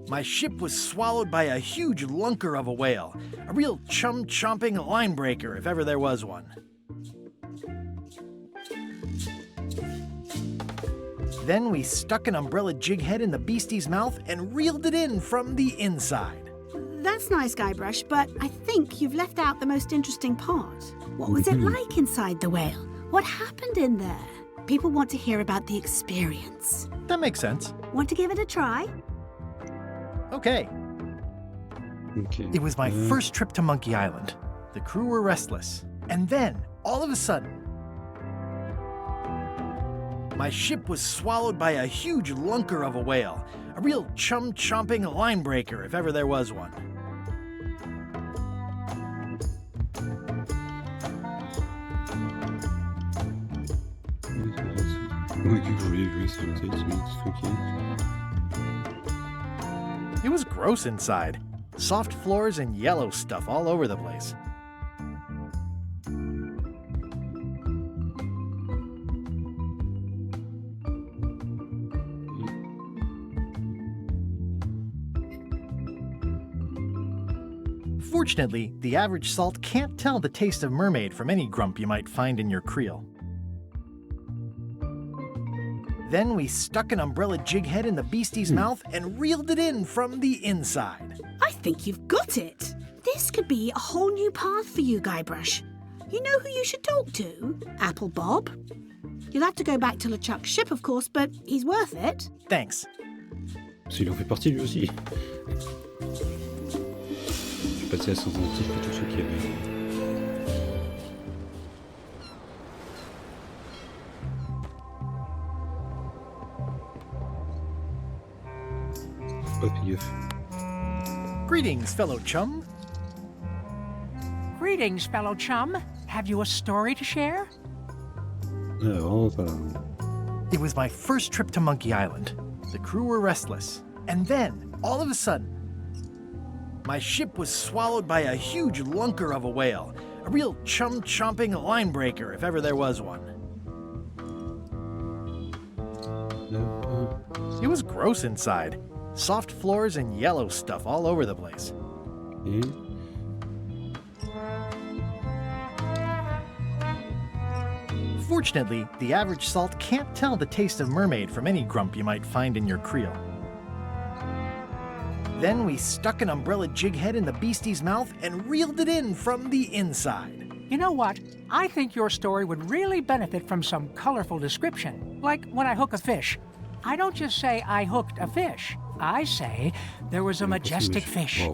Speaker 2: my ship was swallowed by a huge lunker of a whale. A real chum-chomping line breaker, if ever there was one. Then we stuck an umbrella jig head in the beastie's mouth and reeled it in from the inside.
Speaker 16: That's nice, Guybrush, but I think you've left out the most interesting part. What was it like inside the whale? What happened in there? People want to hear about the experience.
Speaker 2: That makes sense.
Speaker 16: Want to give it a try?
Speaker 2: Okay. It was my first trip to Monkey Island. The crew were restless. And then, all of a sudden, my ship was swallowed by a huge lunker of a whale. A real chum-chomping line breaker, if ever there was one. It was gross inside. Soft floors and yellow stuff all over the place. Fortunately, the average salt can't tell the taste of mermaid from any grump you might find in your creel. Then we stuck an umbrella jig head in the beastie's mouth and reeled it in from the inside.
Speaker 16: I think you've got it. This could be a whole new path for you, Guybrush. You know who you should talk to? Apple Bob. You'll have to go back to LeChuck's ship, of course, but he's worth it.
Speaker 2: Thanks.
Speaker 1: S'il en fait partie lui aussi. Je suis passé à 100 antiques pour tous ceux qui avaient. Pas fait gaffe.
Speaker 2: Greetings, fellow chum.
Speaker 20: Greetings, fellow chum. Have you a story to share?
Speaker 2: It was my first trip to Monkey Island. The crew were restless. And then, all of a sudden, my ship was swallowed by a huge lunker of a whale. A real chum-chomping line breaker, if ever there was one. It was gross inside. Soft floors and yellow stuff all over the place. Fortunately, the average salt can't tell the taste of mermaid from any grump you might find in your creel. Then we stuck an umbrella jig head in the beastie's mouth and reeled it in from the inside.
Speaker 20: You know what? I think your story would really benefit from some colorful description. Like when I hook a fish. I don't just say I hooked a fish. I say there was a majestic fish,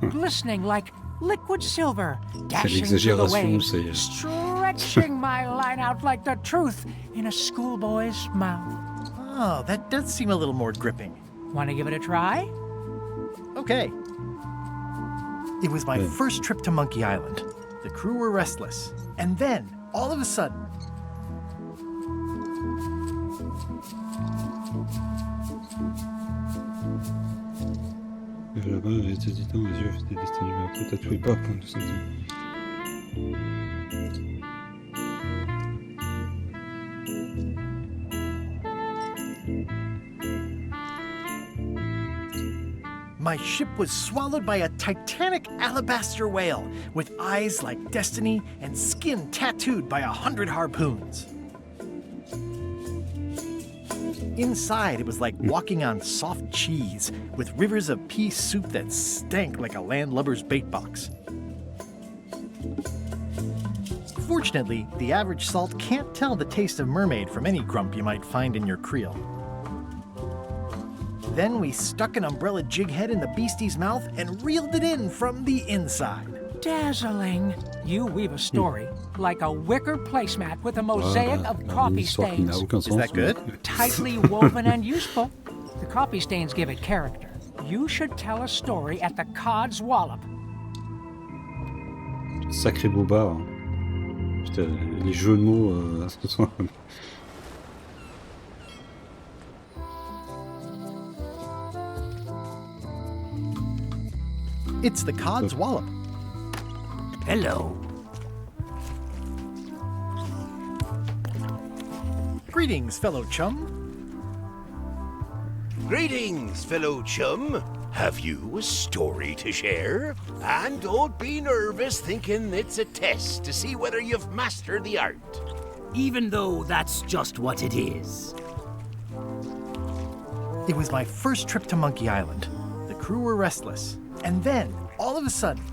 Speaker 20: glistening like liquid silver, dashing through the waves, stretching my line out like the truth in a schoolboy's mouth.
Speaker 2: Oh, that does seem a little more gripping.
Speaker 20: Want to give it a try?
Speaker 2: Okay. It was my first trip to Monkey Island. The crew were restless. And then, all of a sudden...
Speaker 1: Là-bas, les hésitants, les yeux étaient destinés vers tout tatoué pas, point de santé.
Speaker 2: My ship was swallowed by a titanic alabaster whale with eyes like destiny and skin tattooed by 100 harpoons. Inside, it was like walking on soft cheese with rivers of pea soup that stank like a landlubber's bait box. Fortunately, the average salt can't tell the taste of mermaid from any grump you might find in your creel. Then we stuck an umbrella jig head in the beastie's mouth and reeled it in from the inside.
Speaker 20: Dazzling. You weave a story like a wicker placemat with a mosaic of coffee stains.
Speaker 2: Is that good?
Speaker 20: Tightly woven and useful. The coffee stains give it character. You should tell a story at the Cod's Wallop.
Speaker 1: Sacré bobard. Putain, les jeux de mots, ce sont...
Speaker 2: It's the Cod's Wallop.
Speaker 7: Hello.
Speaker 2: Greetings, fellow chum.
Speaker 8: Greetings, fellow chum. Have you a story to share? And don't be nervous thinking it's a test to see whether you've mastered the art.
Speaker 7: Even though that's just what it is.
Speaker 2: It was my first trip to Monkey Island. The crew were restless. And then, all of a sudden,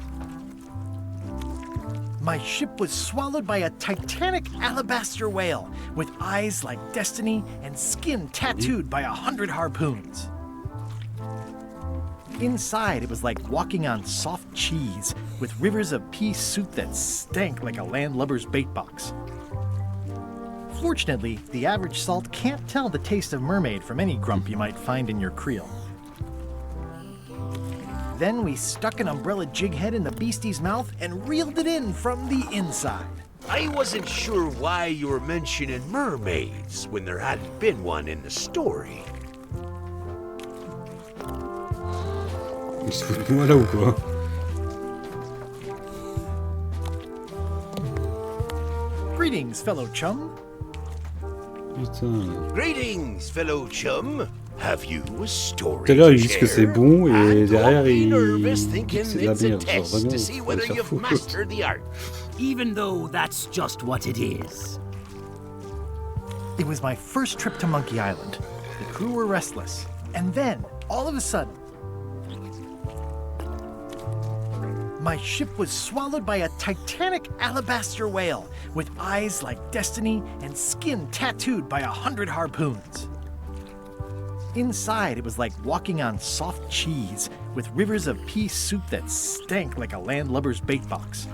Speaker 2: my ship was swallowed by a titanic alabaster whale with eyes like destiny and skin tattooed by 100 harpoons. Inside, it was like walking on soft cheese with rivers of pea soup that stank like a landlubber's bait box. Fortunately, the average salt can't tell the taste of mermaid from any grump you might find in your creel. Then we stuck an umbrella jig head in the beastie's mouth and reeled it in from the inside.
Speaker 8: I wasn't sure why you were mentioning mermaids when there hadn't been one in the story.
Speaker 1: Voilà ou quoi?
Speaker 2: Greetings, fellow chum.
Speaker 1: Putain.
Speaker 8: Greetings, fellow chum. Have you a story
Speaker 1: Tout à l'heure,
Speaker 8: to
Speaker 1: ils disent que c'est
Speaker 8: share?
Speaker 1: bon et derrière,
Speaker 8: Be
Speaker 1: ils
Speaker 8: nervous
Speaker 1: disent
Speaker 8: thinking
Speaker 1: que c'est de la
Speaker 8: it's a
Speaker 1: merde. Genre
Speaker 8: test
Speaker 1: vraiment,
Speaker 8: to see
Speaker 1: faut
Speaker 8: whether
Speaker 1: faire
Speaker 8: you've
Speaker 1: foutre.
Speaker 8: mastered the art.
Speaker 7: Even though that's just what it is.
Speaker 2: It was my first trip to Monkey Island. The crew were restless. And then, all of a sudden, my ship was swallowed by a titanic alabaster whale with eyes like destiny and skin tattooed by 100 harpoons. Inside, it was like walking on soft cheese with rivers of pea soup that stank like a landlubber's bait box.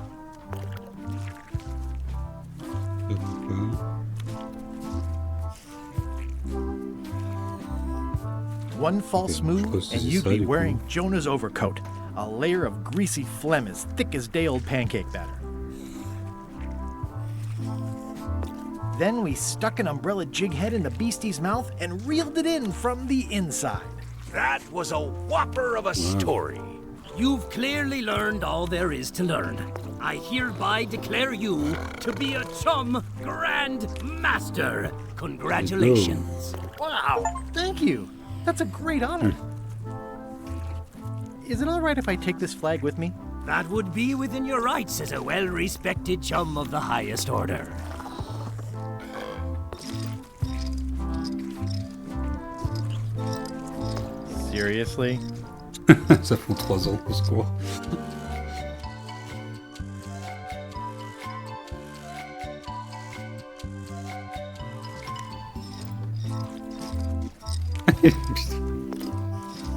Speaker 2: One false move, and you'd be wearing Jonah's overcoat, a layer of greasy phlegm as thick as day-old pancake batter. Then we stuck an umbrella jig head in the beastie's mouth and reeled it in from the inside.
Speaker 8: That was a whopper of a story.
Speaker 7: You've clearly learned all there is to learn. I hereby declare you to be a chum grand master. Congratulations.
Speaker 2: Wow, thank you. That's a great honor. Is it all right if I take this flag with me?
Speaker 7: That would be within your rights as a well-respected chum of the highest order.
Speaker 2: Seriously?
Speaker 1: Ça fait 3 ans qu'on se court.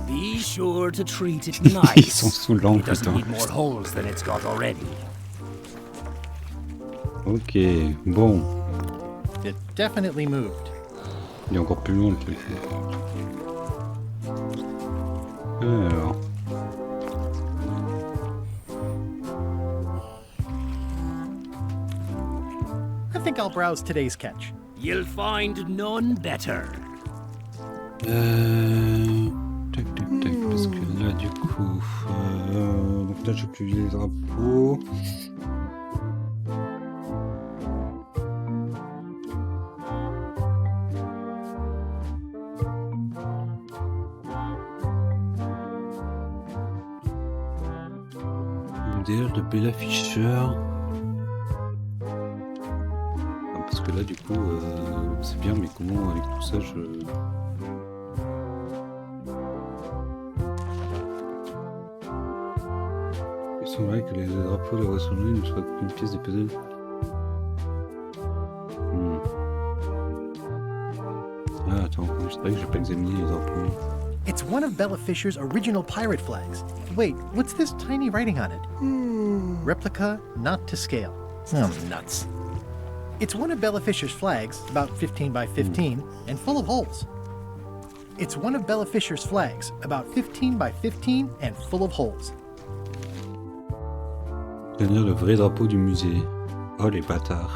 Speaker 7: Be sure to treat it nice.
Speaker 1: Ils sont saoulants,
Speaker 7: It doesn't
Speaker 1: putain.
Speaker 7: need more holes than it's got already.
Speaker 1: Ok, bon.
Speaker 2: It definitely moved.
Speaker 1: Il est encore plus loin le truc. Alors.
Speaker 2: think I'll browse today's catch.
Speaker 7: You'll find none better.
Speaker 1: Tac, parce que là, du coup... donc là, j'ai publié les drapeaux. Modèle de Bella Fischer. Parce que là, du coup, c'est bien, mais comment, avec tout ça, Il semblerait que les drapeaux de Rassemblée ne soient qu'une pièce des puzzles. Ah, attends, je savais que j'ai pas examiné les drapeaux.
Speaker 2: It's one of Bella Fischer's original pirate flags. Wait, what's this tiny writing on it? Replica, not to scale. Oh, nuts. It's one of Bella Fischer's flags, about 15 by 15, and full of holes. It's one of Bella Fischer's flags, about 15 by 15, and full of holes.
Speaker 1: Tenir le vrai drapeau du musée. Oh, les bâtards.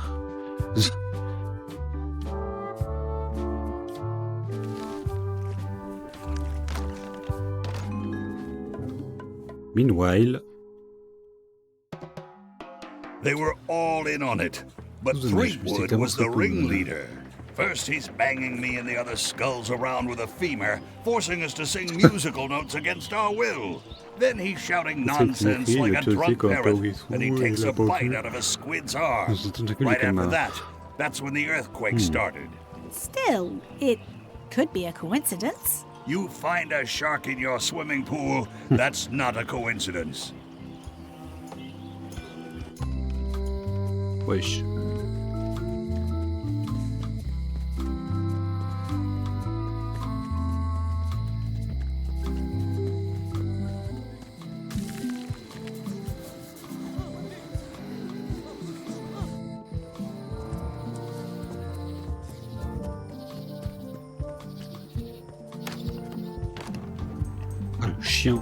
Speaker 1: Meanwhile,
Speaker 13: they were all in on it, but Threepwood was the ringleader. First he's banging me and the other skulls around with a femur, forcing us to sing musical notes against our will. Then he's shouting nonsense like a drunk parrot, and he takes a bite out of a squid's arm. Right after that, that's when the earthquake started.
Speaker 16: Still, it could be a coincidence.
Speaker 13: You find a shark in your swimming pool, that's not a coincidence.
Speaker 1: Wesh. Ah, le chien.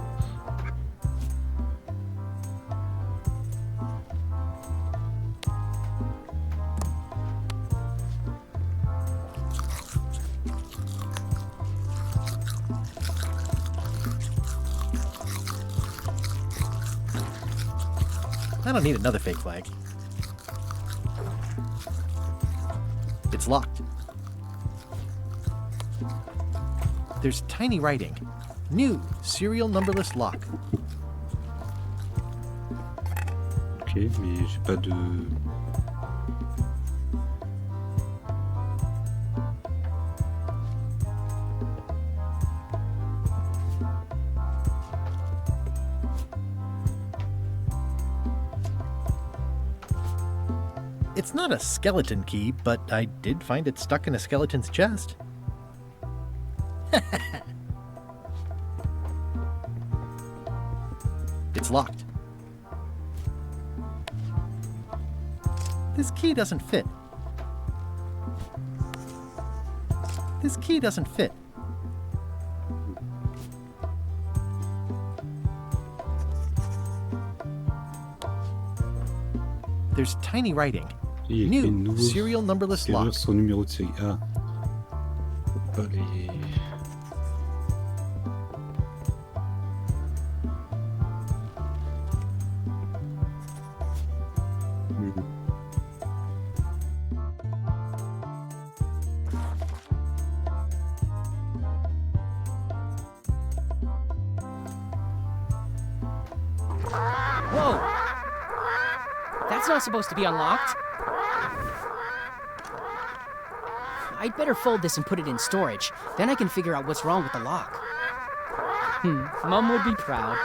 Speaker 2: I don't need another fake flag. It's locked. There's tiny writing. New serial numberless lock.
Speaker 1: Ok, mais j'ai pas de...
Speaker 2: It's not a skeleton key, but I did find it stuck in a skeleton's chest. It's locked. This key doesn't fit. This key doesn't fit. There's tiny writing. New serial numberless lock.
Speaker 1: Son numéro de série. Ah. Faut pas les...
Speaker 17: Whoa! That's not supposed to be unlocked. I'd better fold this and put it in storage. Then I can figure out what's wrong with the lock. Mom would be proud.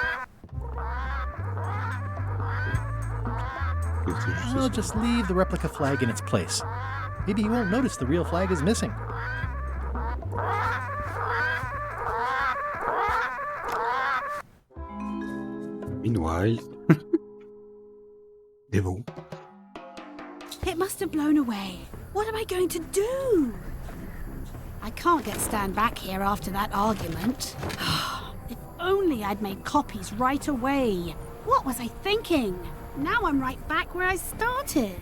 Speaker 2: I'll just leave the replica flag in its place. Maybe you won't notice the real flag is missing.
Speaker 1: Meanwhile... Devil.
Speaker 16: It must have blown away. What am I going to do? I can't get Stan back here after that argument. If only I'd made copies right away. What was I thinking? Now I'm right back where I started.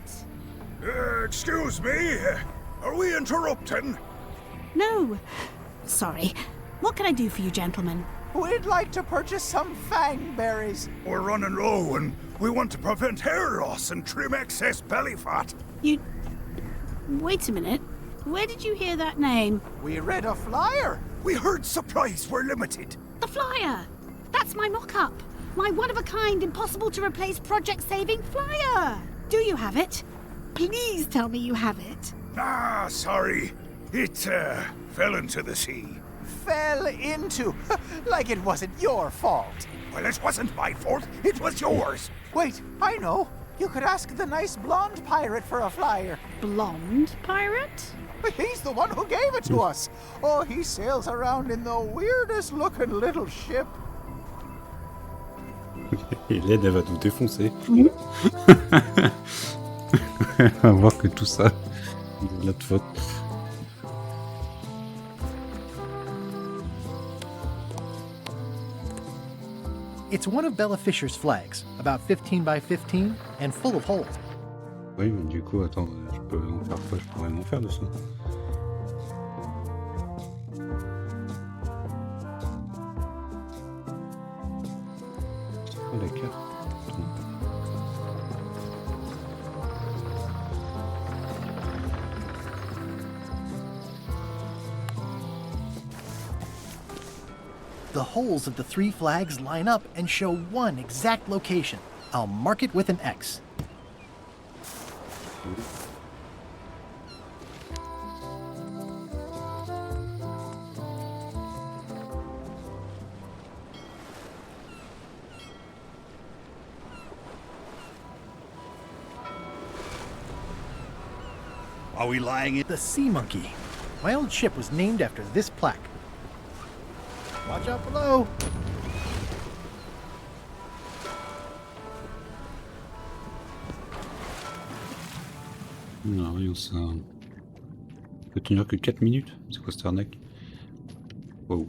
Speaker 19: Excuse me, are we interrupting?
Speaker 16: No. Sorry. What can I do for you, gentlemen?
Speaker 11: We'd like to purchase some fang berries.
Speaker 19: We're running low and we want to prevent hair loss and trim excess belly fat.
Speaker 16: You... Wait a minute. Where did you hear that name?
Speaker 11: We read a flyer.
Speaker 19: We heard supplies were limited.
Speaker 16: The flyer! That's my mock-up. My one-of-a-kind, impossible-to-replace project-saving flyer. Do you have it? Please tell me you have it.
Speaker 19: Ah, sorry. It, fell into the sea.
Speaker 11: Fell into? Like it wasn't your fault.
Speaker 19: Well, it wasn't my fault. It was yours.
Speaker 11: Wait, I know. You could ask the nice blonde pirate for a flyer.
Speaker 16: Blonde pirate?
Speaker 11: He's the one who gave it to us. Oh, he sails around in the weirdest looking little ship.
Speaker 1: Hélène, elle va nous défoncer. Elle va voir que tout ça, c'est de notre faute.
Speaker 2: It's one of Bella Fisher's flags, about 15 by 15, and full of holes.
Speaker 1: Oui, mais du coup, attends, je peux en faire quoi? Je pourrais m'en faire de ça. Oh, la carte.
Speaker 2: The holes of the 3 flags line up and show one exact location. I'll mark it with an X.
Speaker 13: Are we lying in?
Speaker 2: The Sea Monkey. My old ship was named after this plaque. Watch out below!
Speaker 1: Non, voyons ça. On peut tenir que 4 minutes. C'est quoi cette arnaque? Wow.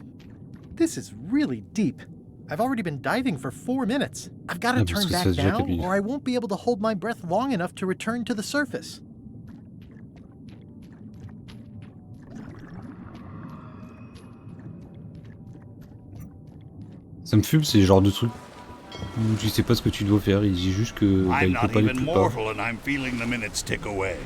Speaker 2: This is really deep. I've already been diving for 4 minutes. I've got to turn back now, or I won't be able to hold my breath long enough to return to the surface.
Speaker 1: Ça me fume ces genres de trucs. Tu sais pas ce que tu dois faire, il dit juste que il peut pas aller plus bas.
Speaker 13: I'm feeling the minutes tick away.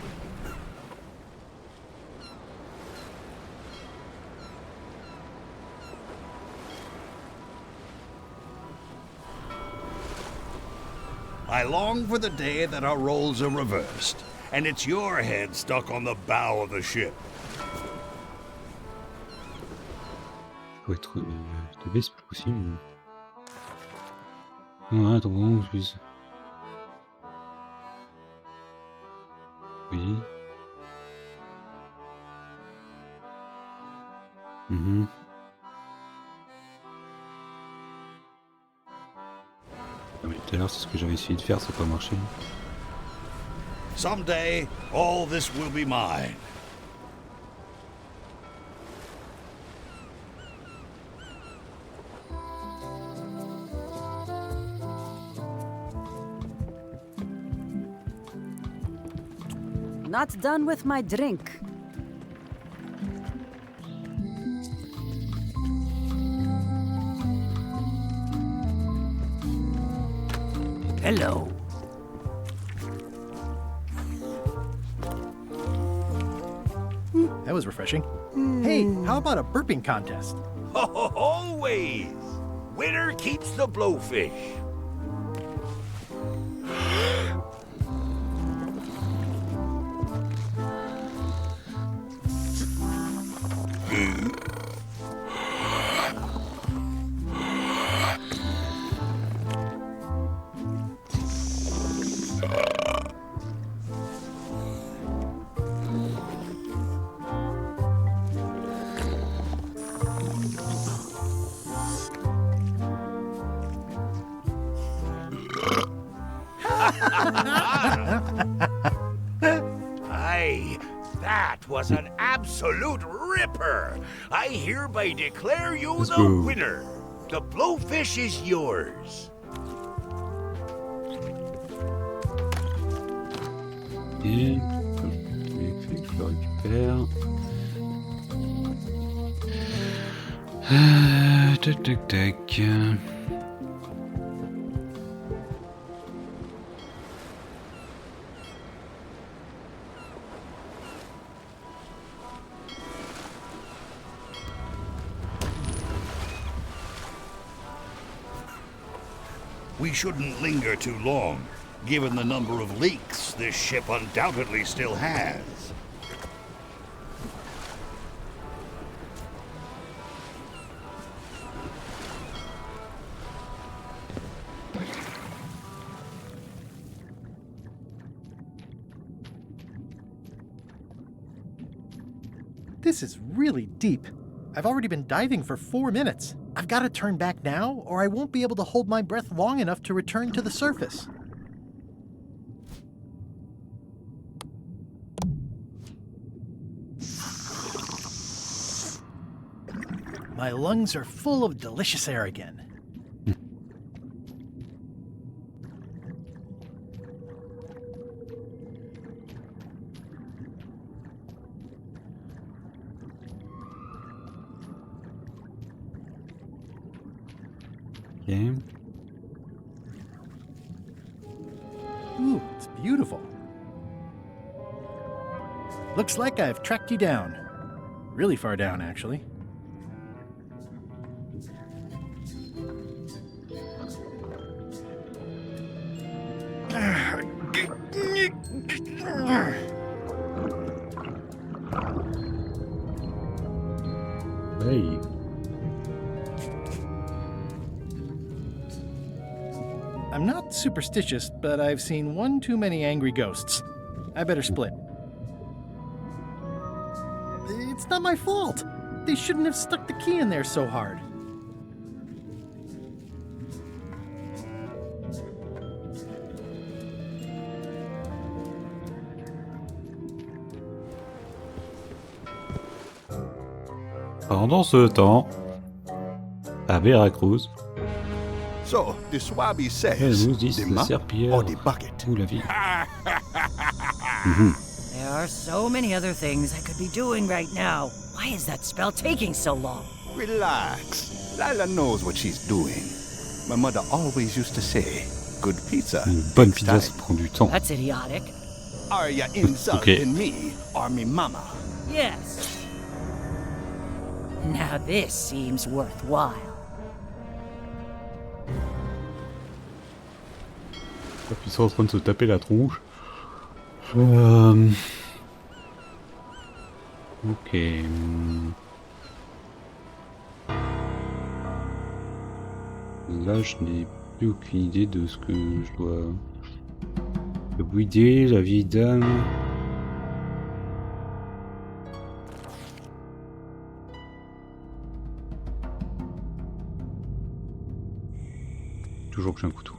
Speaker 13: I long for the day that our roles are reversed, and it's your head stuck on the bow of the ship.
Speaker 1: Faut être de c'est pas possible. Non, attends, je suis... Oui. Mhm. Ah, mais tout à l'heure, c'est ce que j'avais essayé de faire, ça n'a pas marché.
Speaker 13: Someday, all this will be mine.
Speaker 3: Not done with my drink.
Speaker 7: Hello.
Speaker 2: That was refreshing. Hey, how about a burping contest?
Speaker 8: Always! Winner keeps the blowfish. Aye, that was an absolute ripper. I hereby declare you the winner. The blowfish is yours.
Speaker 1: Et... faire. Tac tac tac.
Speaker 13: We shouldn't linger too long, given the number of leaks this ship undoubtedly still has.
Speaker 2: This is really deep. I've already been diving for 4 minutes. I've got to turn back now, or I won't be able to hold my breath long enough to return to the surface. My lungs are full of delicious air again.
Speaker 1: Okay.
Speaker 2: Ooh, it's beautiful. Looks like I've tracked you down. Really far down, actually.
Speaker 1: Hey.
Speaker 2: I'm not superstitious, but I've seen one too many angry ghosts. I better split. It's not my fault. They shouldn't have stuck the key in there so hard.
Speaker 1: Pendant ce temps, à Veracruz,
Speaker 19: So, the Swabby
Speaker 1: elle
Speaker 19: says,
Speaker 1: nous dit
Speaker 19: the
Speaker 1: la
Speaker 19: map
Speaker 1: serpillière
Speaker 19: or the bucket?
Speaker 1: ou la ville.
Speaker 15: There are so many other things I could be doing right now. Why is that spell taking so long?
Speaker 11: Relax. Lila knows what she's doing. My mother always used to say, good pizza.
Speaker 1: Une bonne
Speaker 11: takes
Speaker 1: pizza, ça
Speaker 11: time.
Speaker 1: prend du temps.
Speaker 15: That's idiotic.
Speaker 11: Are you insulting me or me mama?
Speaker 15: Yes. Now this seems worthwhile.
Speaker 1: Ils sont en train de se taper la tronche. Ok. Là, je n'ai plus aucune idée de ce que je dois... Le bouider, la vieille dame... Toujours que j'ai un couteau.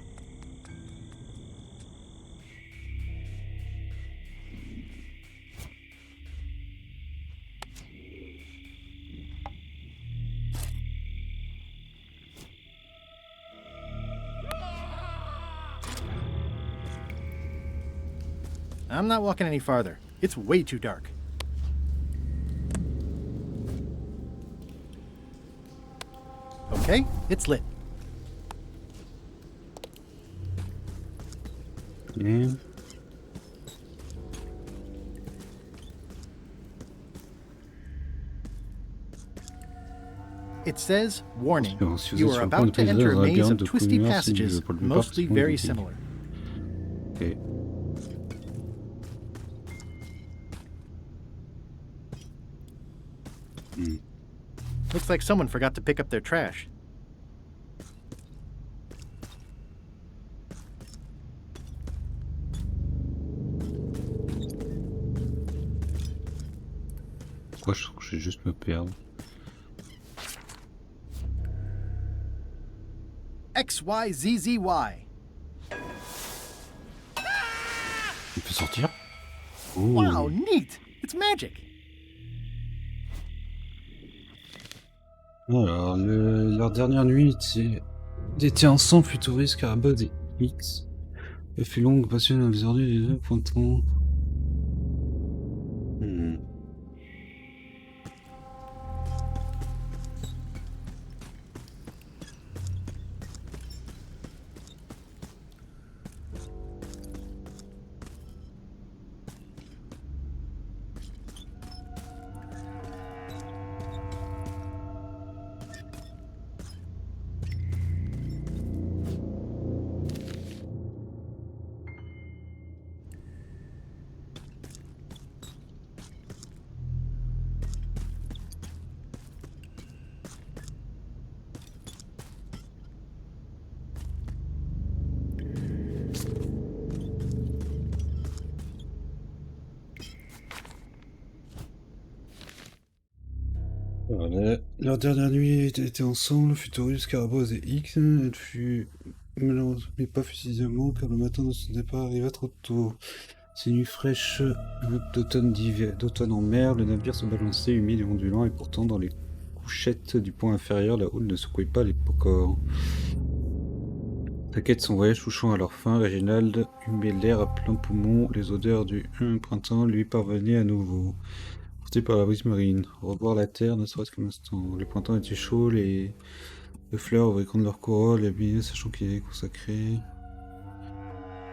Speaker 2: I'm not walking any farther. It's way too dark. Okay, it's lit.
Speaker 1: Yeah.
Speaker 2: It says, warning, you are about to enter a maze of twisty passages, mostly very similar.
Speaker 1: Okay.
Speaker 2: Looks like someone forgot to pick up their trash.
Speaker 1: Pourquoi je trouve que je vais juste me perdre?
Speaker 2: XYZZY.
Speaker 1: Il peut sortir?
Speaker 2: Wow, neat! It's magic!
Speaker 1: Alors, leur dernière nuit était ensemble plutôt risque à bas des X. Elle fut longue, passionnée, aujourd'hui les deux pointons. Voilà. Leur dernière nuit était ensemble, fut heureuse, Carabosse et X. Elle fut malheureusement mais pas précisément car le matin de son départ arriva trop tôt. Ces nuits fraîches d'automne en mer, le navire se balançait humide et ondulant et pourtant dans les couchettes du pont inférieur, la houle ne secouait pas les corps. T'inquiète, son voyage touchant à leur fin, Réginald humait l'air à plein poumon, les odeurs du printemps lui parvenaient à nouveau. Porté par la brise marine, revoir la terre, ne serait-ce qu'un instant. Le printemps était chaud, les fleurs fabricant de leur corolle, les habillés sachant qu'il est consacré.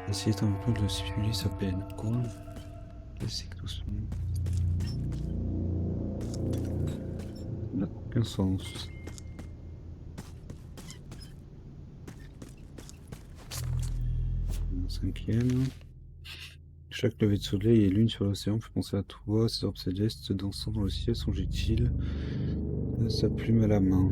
Speaker 1: Essayez un peu de simuler sa peine. Quoi? C'est que tout ça n'a aucun sens. Cinquième. Chaque lever de soleil et lune sur l'océan fait penser à toi, ces orbes célestes dansant dans le ciel songeait-il sa plume à la main.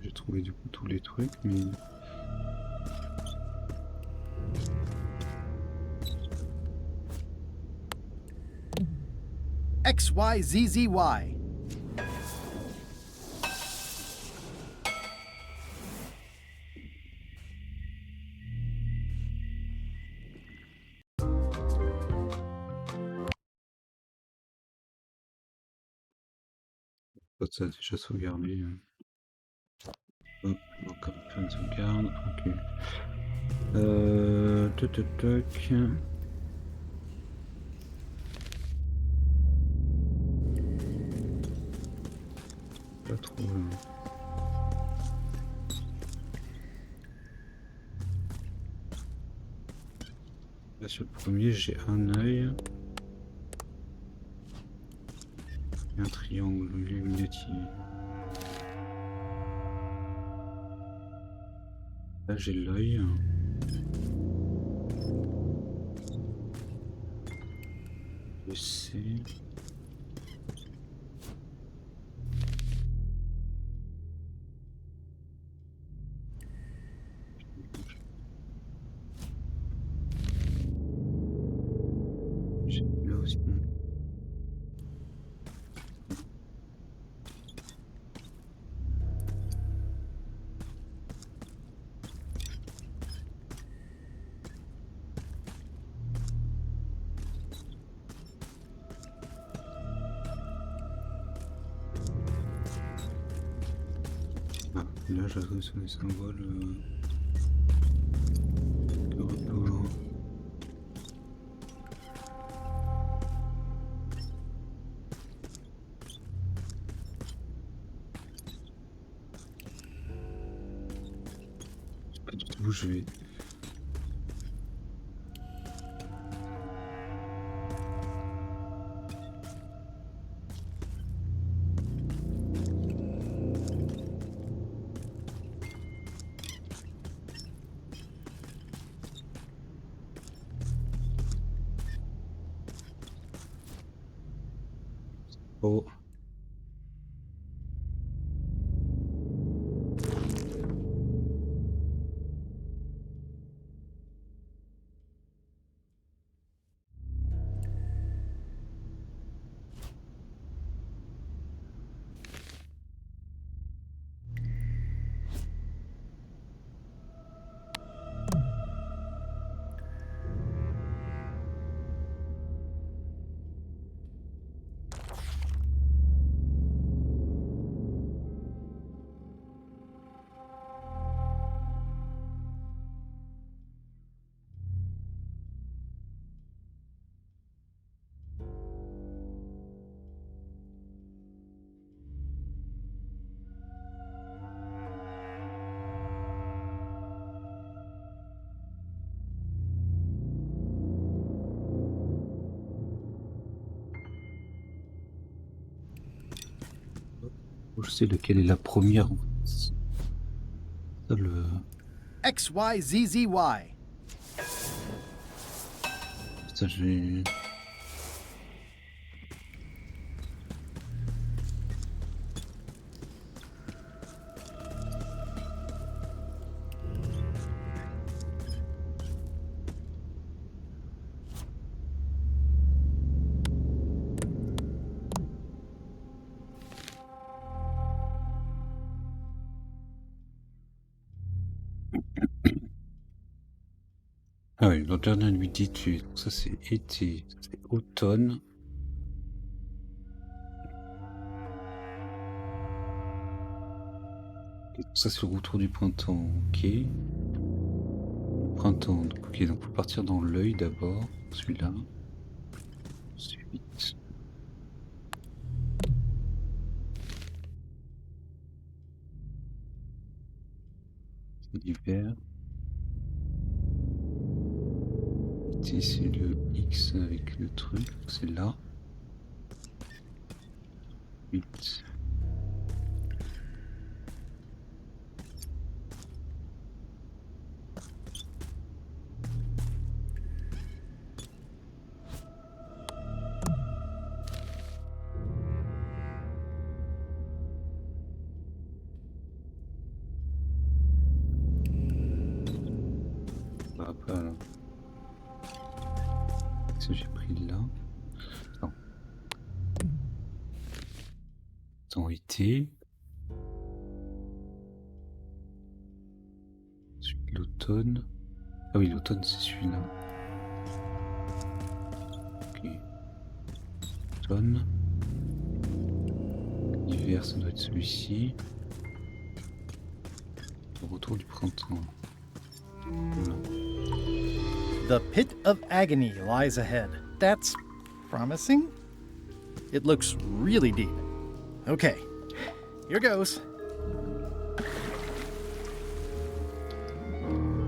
Speaker 1: J'ai trouvé du coup tous les trucs, mais...
Speaker 2: XYZZY.
Speaker 1: Ça a déjà sauvegardé. Hop, encore faire une sauvegarde. Ok. Toc. Pas trop. Là sur le premier, j'ai un œil. Et un triangle illuminati. Là j'ai l'œil. Le C. J'ai là aussi. Là, j'arrive sur les symboles. Je sais pas du tout où je vais. Oh. Je sais lequel est la première. Ça, le...
Speaker 2: XYZZY.
Speaker 1: Ça, j'ai... Ah oui, la dernière nuit d'études. Ça c'est été, ça, c'est automne. Et ça c'est le retour du printemps, ok. Le printemps, donc, ok, donc faut partir dans l'œil d'abord, celui-là. Ensuite. C'est l'hiver. Ici c'est le X avec le truc, c'est là. 8. Pas là. Qu'est-ce que j'ai pris là? Non. Temps été. Ensuite l'automne. Ah oui, l'automne c'est celui-là. Ok. Automne. L'hiver ça doit être celui-ci. Le retour du printemps. Voilà.
Speaker 2: The pit of agony lies ahead. That's promising. It looks really deep. Okay, here goes.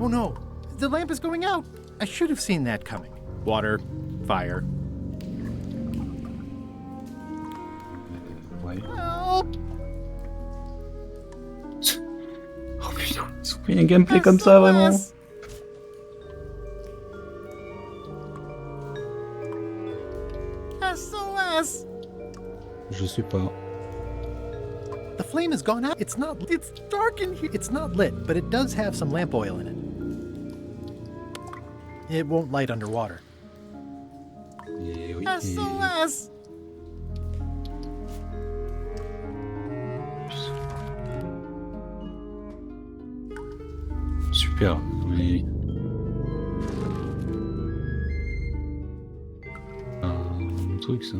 Speaker 2: Oh no, the lamp is going out. I should have seen that coming. Water, fire.
Speaker 1: Ouais.
Speaker 2: Help!
Speaker 1: Oh putain, ils ont fait un gameplay comme ça vraiment.
Speaker 2: SOS!
Speaker 1: Je sais pas.
Speaker 2: The flame has gone out. It's dark in here. It's not lit, but it does have some lamp oil in it. It won't light underwater.
Speaker 1: Et oui,
Speaker 2: SOS!
Speaker 1: Super, oui. Un truc ça.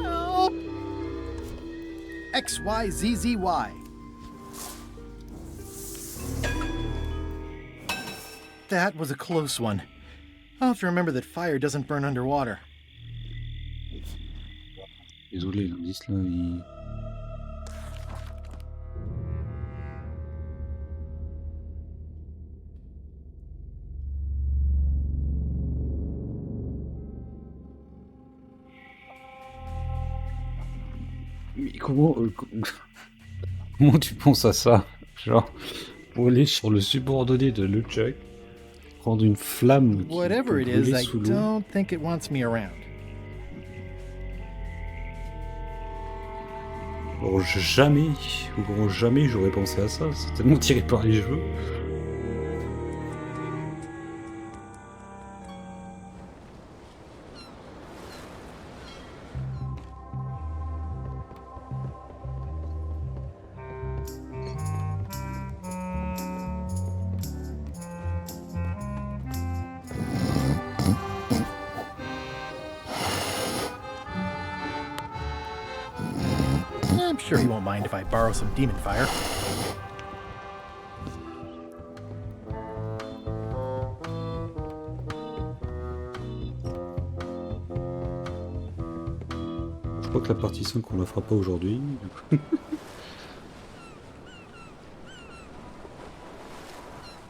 Speaker 2: Help! XYZZY. That was a close one. I'll have to remember that fire doesn't burn underwater.
Speaker 1: Désolé, l'indice là, il... Mais comment tu penses à ça? Genre, pour aller sur le subordonné de LeChuck, prendre une flamme qui
Speaker 2: Whatever it
Speaker 1: peut
Speaker 2: is,
Speaker 1: brûler
Speaker 2: I
Speaker 1: sous l'eau.
Speaker 2: don't think it wants me around.
Speaker 1: Jamais j'aurais pensé à ça, c'est tellement tiré par les cheveux.
Speaker 2: I'm sure he won't mind if I borrow some demon fire.
Speaker 1: Je crois que la partie 5 on la fera pas aujourd'hui.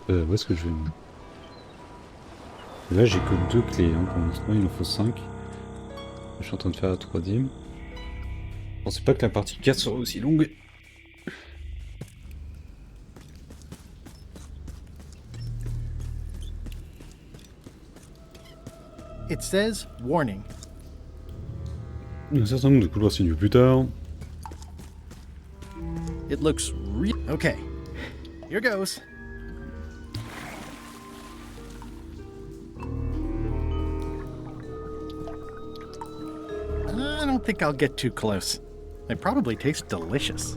Speaker 1: Où est-ce que je vais me... Là j'ai que 2 clés, hein. Pour l'instant il en faut 5. Je suis en train de faire la 3ème. Je pensais pas que la partie 4 serait aussi longue.
Speaker 2: It says, warning.
Speaker 1: Un certain nombre de couloirs signaux plus tard.
Speaker 2: It looks real. Okay, here goes. I don't think I'll get too close. It probably tastes delicious.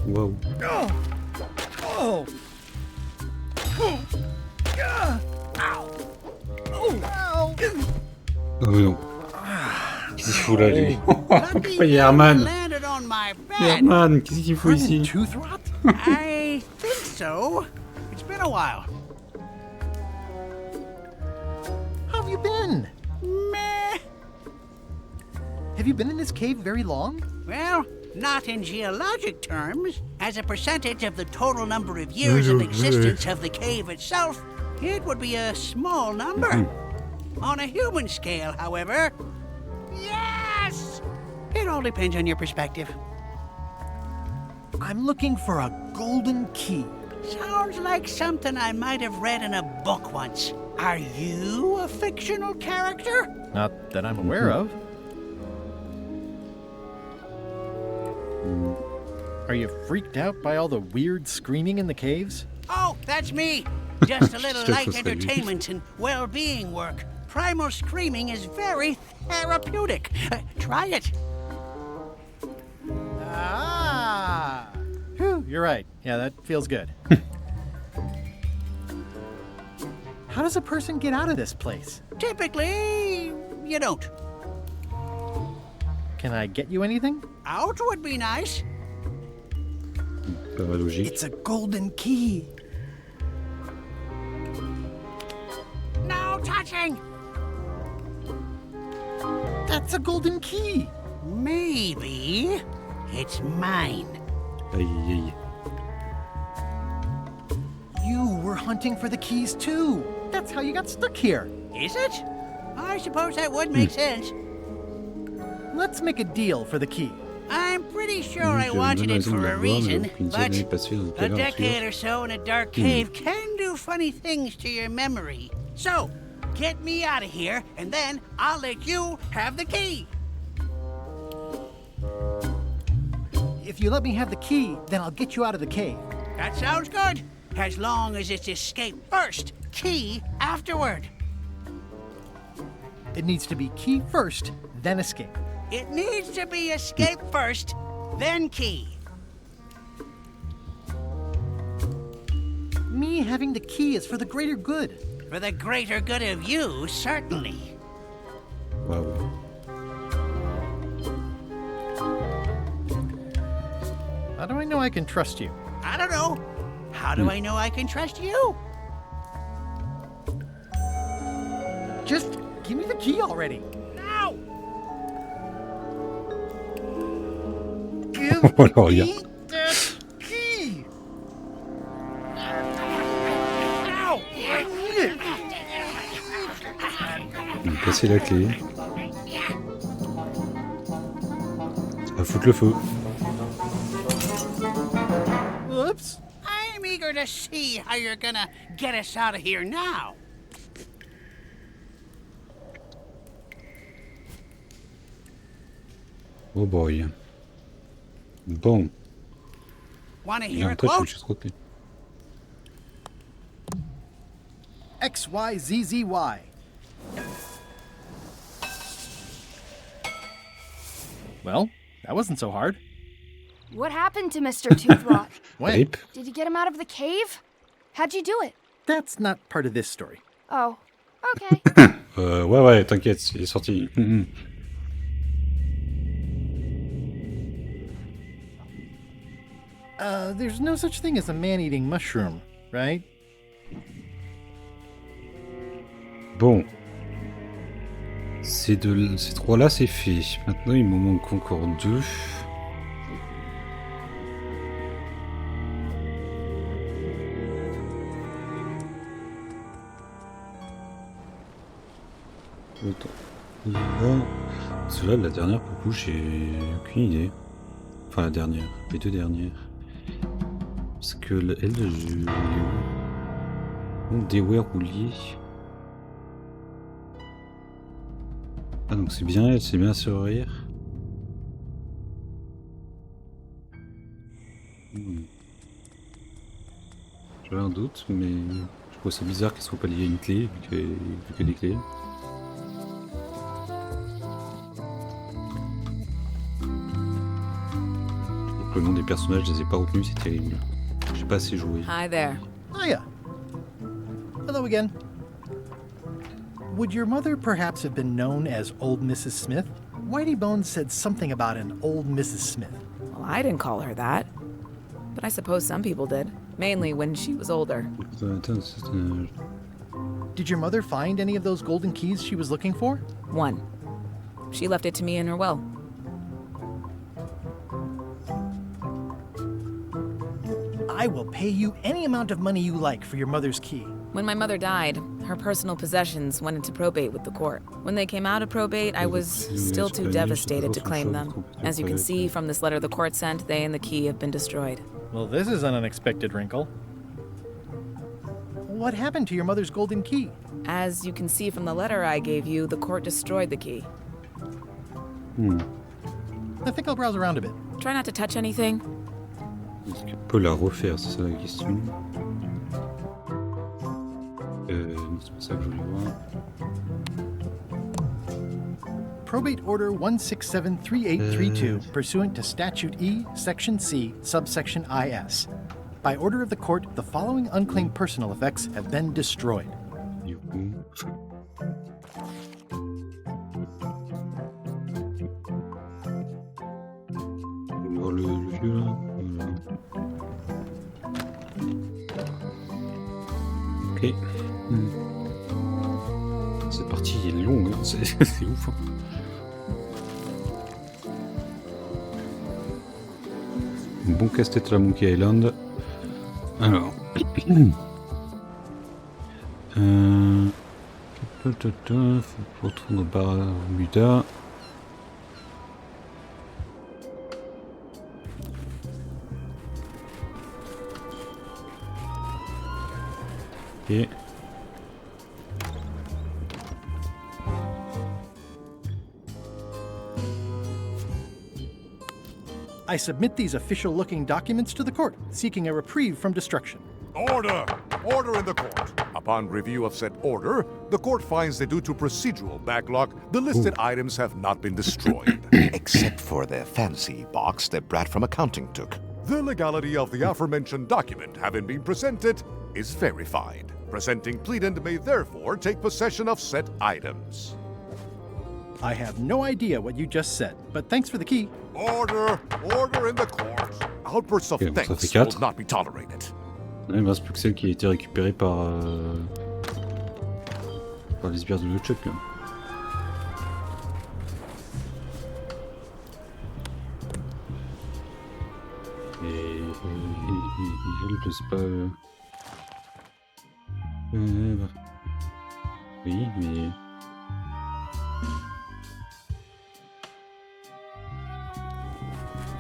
Speaker 1: Waouh.
Speaker 2: Oh.
Speaker 1: Oh non. Qu'est-ce qu'il fout là, lui? Pourquoi il y a Herman? Herman, qu'est-ce qu'il fout ici?
Speaker 5: I think so. It's been a while.
Speaker 2: How have you been?
Speaker 5: Meh.
Speaker 2: Have you been in this cave very long?
Speaker 5: Well, not in geologic terms. As a percentage of the total number of years of existence of the cave itself, it would be a small number. On a human scale, however, yes! It all depends on your perspective.
Speaker 2: I'm looking for a golden key.
Speaker 5: Sounds like something I might have read in a book once. Are you a fictional character?
Speaker 2: Not that I'm aware of. Are you freaked out by all the weird screaming in the caves?
Speaker 5: Oh, that's me. Just a little light entertainment and well-being work. Primal screaming is very therapeutic. Try it.
Speaker 2: Ah! Whew, you're right. Yeah, that feels good. How does a person get out of this place?
Speaker 5: Typically, you don't.
Speaker 2: Can I get you anything?
Speaker 5: Out would be nice.
Speaker 2: It's a golden key.
Speaker 5: No touching!
Speaker 2: That's a golden key.
Speaker 5: Maybe it's mine.
Speaker 1: Aïe, aïe.
Speaker 2: You were hunting for the keys too. That's how you got stuck here.
Speaker 5: Is it? I suppose that would make sense.
Speaker 2: Let's make a deal for the key.
Speaker 5: I'm pretty sure I wanted it for a reason, but a decade or so in a dark cave can do funny things to your memory. So, get me out of here, and then I'll let you have the key.
Speaker 2: If you let me have the key, then I'll get you out of the cave.
Speaker 5: That sounds good. As long as it's escape first, key afterward.
Speaker 2: It needs to be key first, then escape.
Speaker 5: It needs to be escape first, then key.
Speaker 2: Me having the key is for the greater good.
Speaker 5: For the greater good of you, certainly.
Speaker 1: Wow.
Speaker 2: How do I know I can trust you?
Speaker 5: I don't know. How do I know I can trust you?
Speaker 2: Just give me the key already.
Speaker 5: No!
Speaker 2: Give
Speaker 1: Oh,
Speaker 2: me
Speaker 1: regarde.
Speaker 2: that key!
Speaker 5: No!
Speaker 1: Il a cassé la clé. Ça va foutre le feu.
Speaker 2: Oops.
Speaker 5: I'm eager to see how you're gonna get us out of here now.
Speaker 1: Oh boy. Bon.
Speaker 5: Wanna
Speaker 1: Il y a
Speaker 5: hear
Speaker 1: un
Speaker 5: a
Speaker 1: tas de
Speaker 5: quote?
Speaker 1: choses croquées.
Speaker 2: XYZZY. Well, that wasn't so hard.
Speaker 14: What happened to Mr. Toothrot?
Speaker 2: Wait,
Speaker 14: Did you get him out of the cave? How'd you do it?
Speaker 2: that's not part of this story.
Speaker 14: Oh, okay.
Speaker 1: Ouais, t'inquiète, il est sorti.
Speaker 2: There's no such thing as a man-eating mushroom, right?
Speaker 1: Bon. Ces trois-là, c'est fait. Maintenant, il m'en manque encore deux. Attends. Celle-là, la dernière, pour le coup, j'ai aucune idée. Enfin, la dernière. Les deux dernières. Parce que elle, je l'ai où? Déverrouillé. Ah, donc c'est bien elle, c'est bien se rire. J'avais un doute, mais je trouve ça bizarre qu'elle soit pas liée à une clé, vu que des clés. Le nom des personnages, je les ai pas retenus, c'est terrible. J'ai pas assez joué.
Speaker 9: Hi there.
Speaker 2: Hiya. Hello again. Would your mother perhaps have been known as Old Mrs. Smith? Whitey Bones said something about an old Mrs. Smith.
Speaker 9: Well, I didn't call her that. But I suppose some people did. Mainly when she was older.
Speaker 2: Did your mother find any of those golden keys she was looking for?
Speaker 9: One. She left it to me in her will.
Speaker 2: I will pay you any amount of money you like for your mother's key.
Speaker 9: When my mother died, her personal possessions went into probate with the court. When they came out of probate, I was still too devastated to claim them. As you can see from this letter the court sent, they and the key have been destroyed.
Speaker 2: Well, this is an unexpected wrinkle. What happened to your mother's golden key?
Speaker 9: As you can see from the letter I gave you, the court destroyed the key.
Speaker 2: I think I'll browse around a bit.
Speaker 9: Try not to touch anything.
Speaker 1: Est-ce qu'on peut la refaire, c'est ça la question. C'est pas ça que je voulais voir.
Speaker 2: Probate Order 1673832, pursuant to Statute E, Section C, subsection IS. By order of the court, the following unclaimed personal effects have been destroyed.
Speaker 1: Le vieux là. Ok. Cette partie est longue, hein. C'est ouf. Hein. Un bon casse-tête à la Monkey Island. Alors. Faut retourner au Bermuda. Ok.
Speaker 2: I submit these official-looking documents to the court, seeking a reprieve from destruction.
Speaker 12: Order! Order in the court. Upon review of said order, the court finds that due to procedural backlog, the listed items have not been destroyed.
Speaker 4: Except for the fancy box that Brad from accounting took.
Speaker 12: The legality of the aforementioned document having been presented is verified. Presenting pleadant may therefore take possession of said items.
Speaker 2: I have no idea what you just said, but thanks for the key.
Speaker 12: Order! Order in the court! Outbursts of thanks will not be tolerated.
Speaker 1: Il ne reste plus que celle qui a été récupérée par les sbires de LeChuck. Là. Et je sais pas. Oui, mais.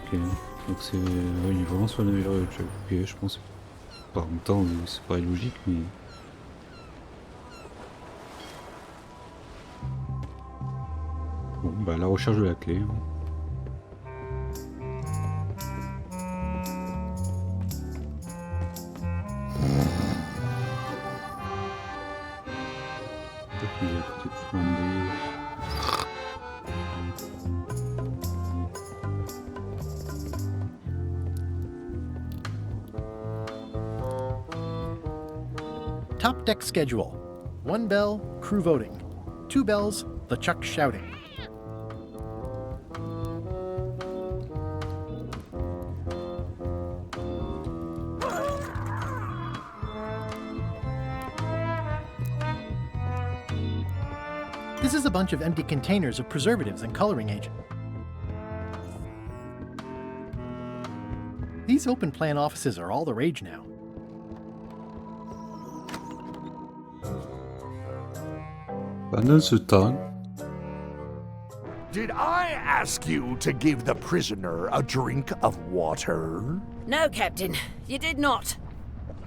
Speaker 1: Ok, donc c'est. Oui, il est vraiment sur le navire de LeChuck. Ok, je pense. Par en même temps, c'est pas logique, mais. Bon, bah, la recherche de la clé. Peut-être qu'il est à côté de Flandé.
Speaker 2: Top deck schedule. 1 bell, crew voting. 2 bells, LeChuck shouting. This is a bunch of empty containers of preservatives and coloring agent. These open plan offices are all the rage now.
Speaker 1: Pendant ce temps.
Speaker 19: Did I ask you to give the prisoner a drink of water?
Speaker 10: No, Captain, you did not.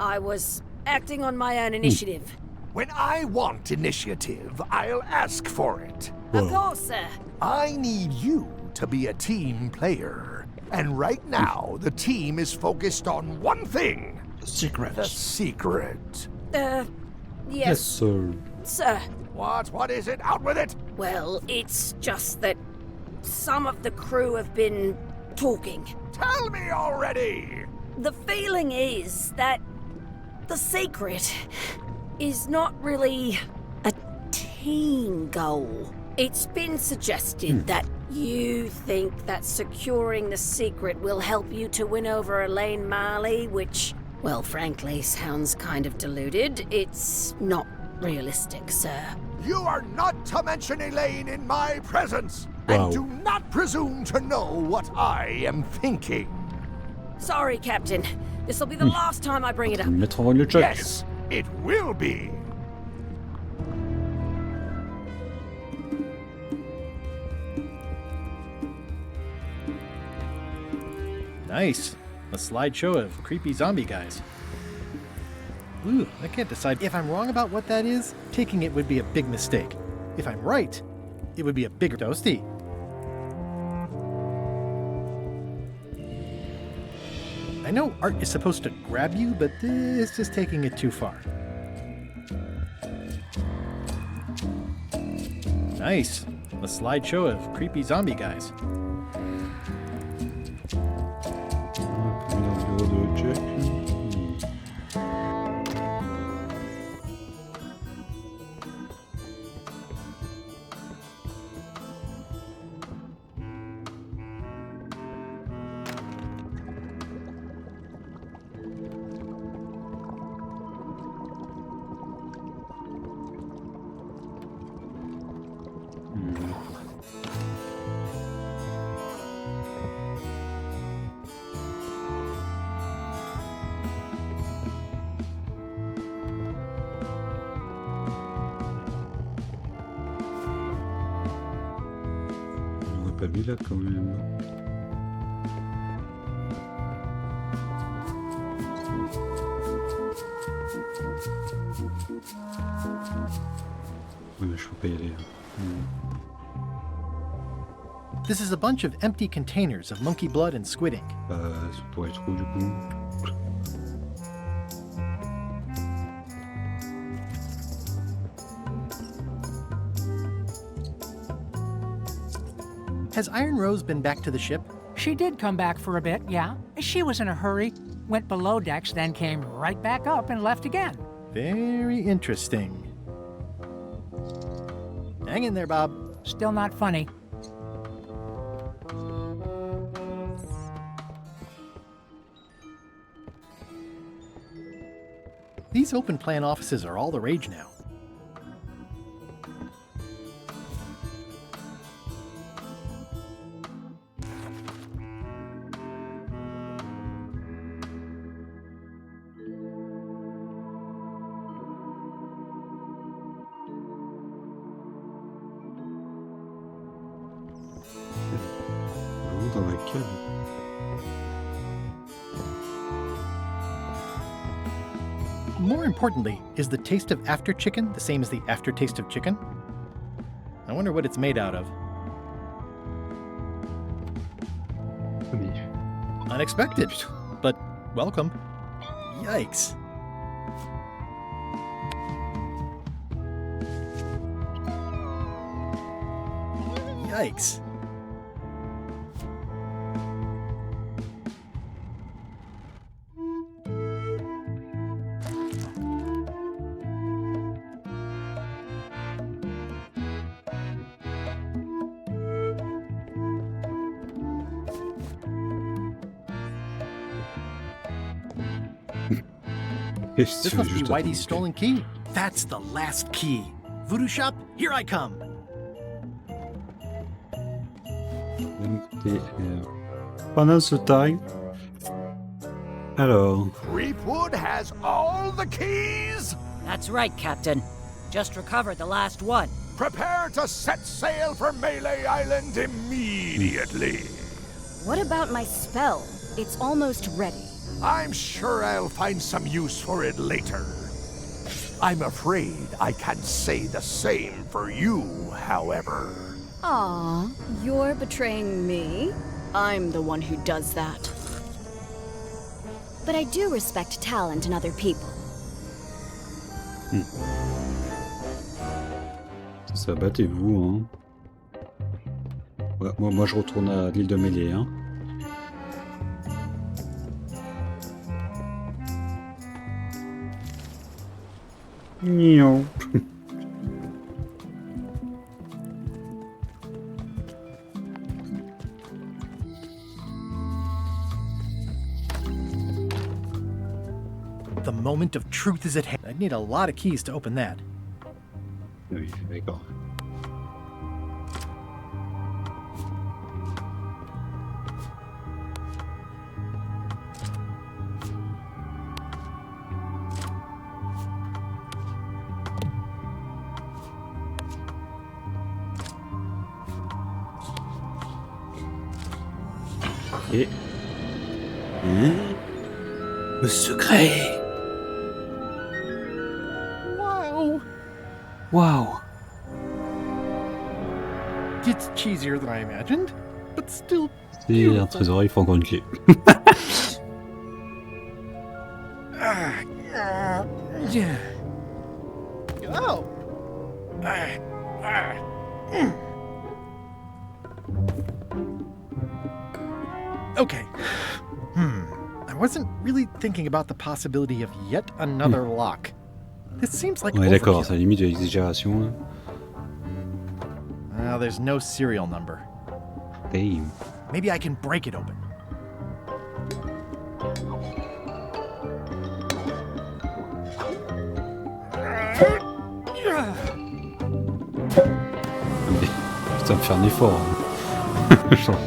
Speaker 10: I was acting on my own initiative.
Speaker 19: When I want initiative, I'll ask for it.
Speaker 10: Of course, sir.
Speaker 19: I need you to be a team player. And right now, the team is focused on one thing.
Speaker 4: Secret.
Speaker 19: The secret.
Speaker 10: Yes.
Speaker 1: Sir.
Speaker 10: Sir.
Speaker 19: What is it? Out with it!
Speaker 10: Well, it's just that some of the crew have been stop talking.
Speaker 19: Tell me already!
Speaker 10: The feeling is that the secret is not really a team goal. It's been suggested that you think that securing the secret will help you to win over Elaine Marley, which, well, frankly, sounds kind of deluded. It's not realistic, sir.
Speaker 19: You are not to mention Elaine in my presence!
Speaker 1: Wow.
Speaker 19: And do not presume to know what I am thinking.
Speaker 10: Sorry, Captain. This'll be the last time I bring it up.
Speaker 1: Mettre en le chat.
Speaker 19: Yes, it will be.
Speaker 2: Nice. A slideshow of creepy zombie guys. Ooh, I can't decide. If I'm wrong about what that is, taking it would be a big mistake. If I'm right, it would be a bigger toasty. I know art is supposed to grab you, but this is taking it too far. Nice. A slideshow of creepy zombie guys.
Speaker 1: Pas lui là quand même. Oui, mais je peux pas y aller.
Speaker 2: This is a bunch of empty containers of monkey blood and squid ink.
Speaker 1: Ça pourrait être où du coup?
Speaker 2: Has Iron Rose been back to the ship?
Speaker 20: She did come back for a bit, yeah. She was in a hurry, went below decks, then came right back up and left again.
Speaker 2: Very interesting. Hang in there, Bob.
Speaker 20: Still not funny.
Speaker 2: These open plan offices are all the rage now.
Speaker 1: Dans laquelle?
Speaker 2: More importantly, is the taste of after chicken the same as the aftertaste of chicken? I wonder what it's made out of. Unexpected, but welcome. Yikes. Yikes. This must be Whitey's stolen key. That's the last key. Voodoo shop, here I come.
Speaker 1: Pendant ce temps, alors.
Speaker 19: Creepwood has all the keys?
Speaker 15: That's right, Captain. Just recovered the last one.
Speaker 19: Prepare to set sail for Melee Island immediately.
Speaker 14: What about my spell? It's almost ready.
Speaker 19: I'm sure I'll find some use for it later. I'm afraid I can't say the same for you, however.
Speaker 14: Aw, you're betraying me? I'm the one who does that. But I do respect talent in other people.
Speaker 1: Ça, battez-vous, hein. Ouais, moi je retourne à l'île de Melee, hein. Miaou.
Speaker 2: The moment of truth is at hand. I'd need a lot of keys to open that.
Speaker 1: Oui, d'accord. Et... Le secret.
Speaker 2: Wow.
Speaker 1: Wow.
Speaker 2: It's cheesier than I imagined, but still
Speaker 1: C'est un trésor, il faut encore une clé.
Speaker 2: Yeah. Oh. Okay. I wasn't really thinking about the possibility of yet another lock. This seems like
Speaker 1: Ouais, d'accord,
Speaker 2: overkill.
Speaker 1: c'est la limite de l'exagération.
Speaker 2: Well, there's no serial number.
Speaker 1: Hey.
Speaker 2: Maybe I can break it open.
Speaker 1: Putain, faire un effort. Genre.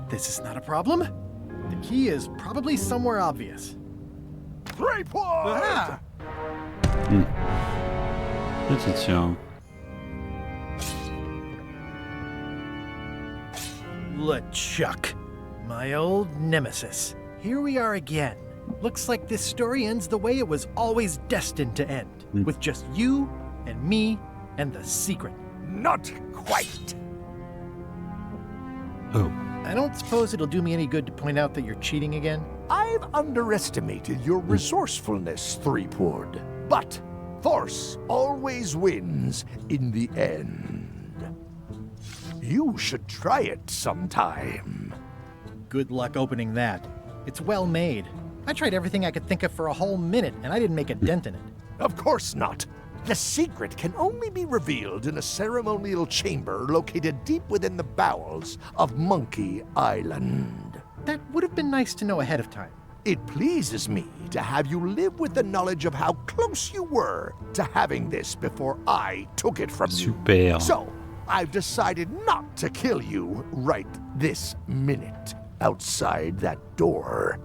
Speaker 2: This is not a problem. The key is probably somewhere obvious.
Speaker 19: 3 points!
Speaker 2: Ah!
Speaker 1: Tiens.
Speaker 2: LeChuck, my old nemesis. Here we are again. Looks like this story ends the way it was always destined to end, with just you and me and the secret.
Speaker 19: Not quite.
Speaker 1: Oh.
Speaker 2: I don't suppose it'll do me any good to point out that you're cheating again?
Speaker 19: I've underestimated your resourcefulness, Threepwood. But force always wins in the end. You should try it sometime.
Speaker 2: Good luck opening that. It's well made. I tried everything I could think of for a whole minute, and I didn't make a dent in it.
Speaker 19: Of course not. The secret can only be revealed in a ceremonial chamber located deep within the bowels of Monkey Island.
Speaker 2: That would have been nice to know ahead of time.
Speaker 19: It pleases me to have you live with the knowledge of how close you were to having this before I took it from you.
Speaker 1: Super.
Speaker 19: So, I've decided not to kill you right this minute. Outside that door,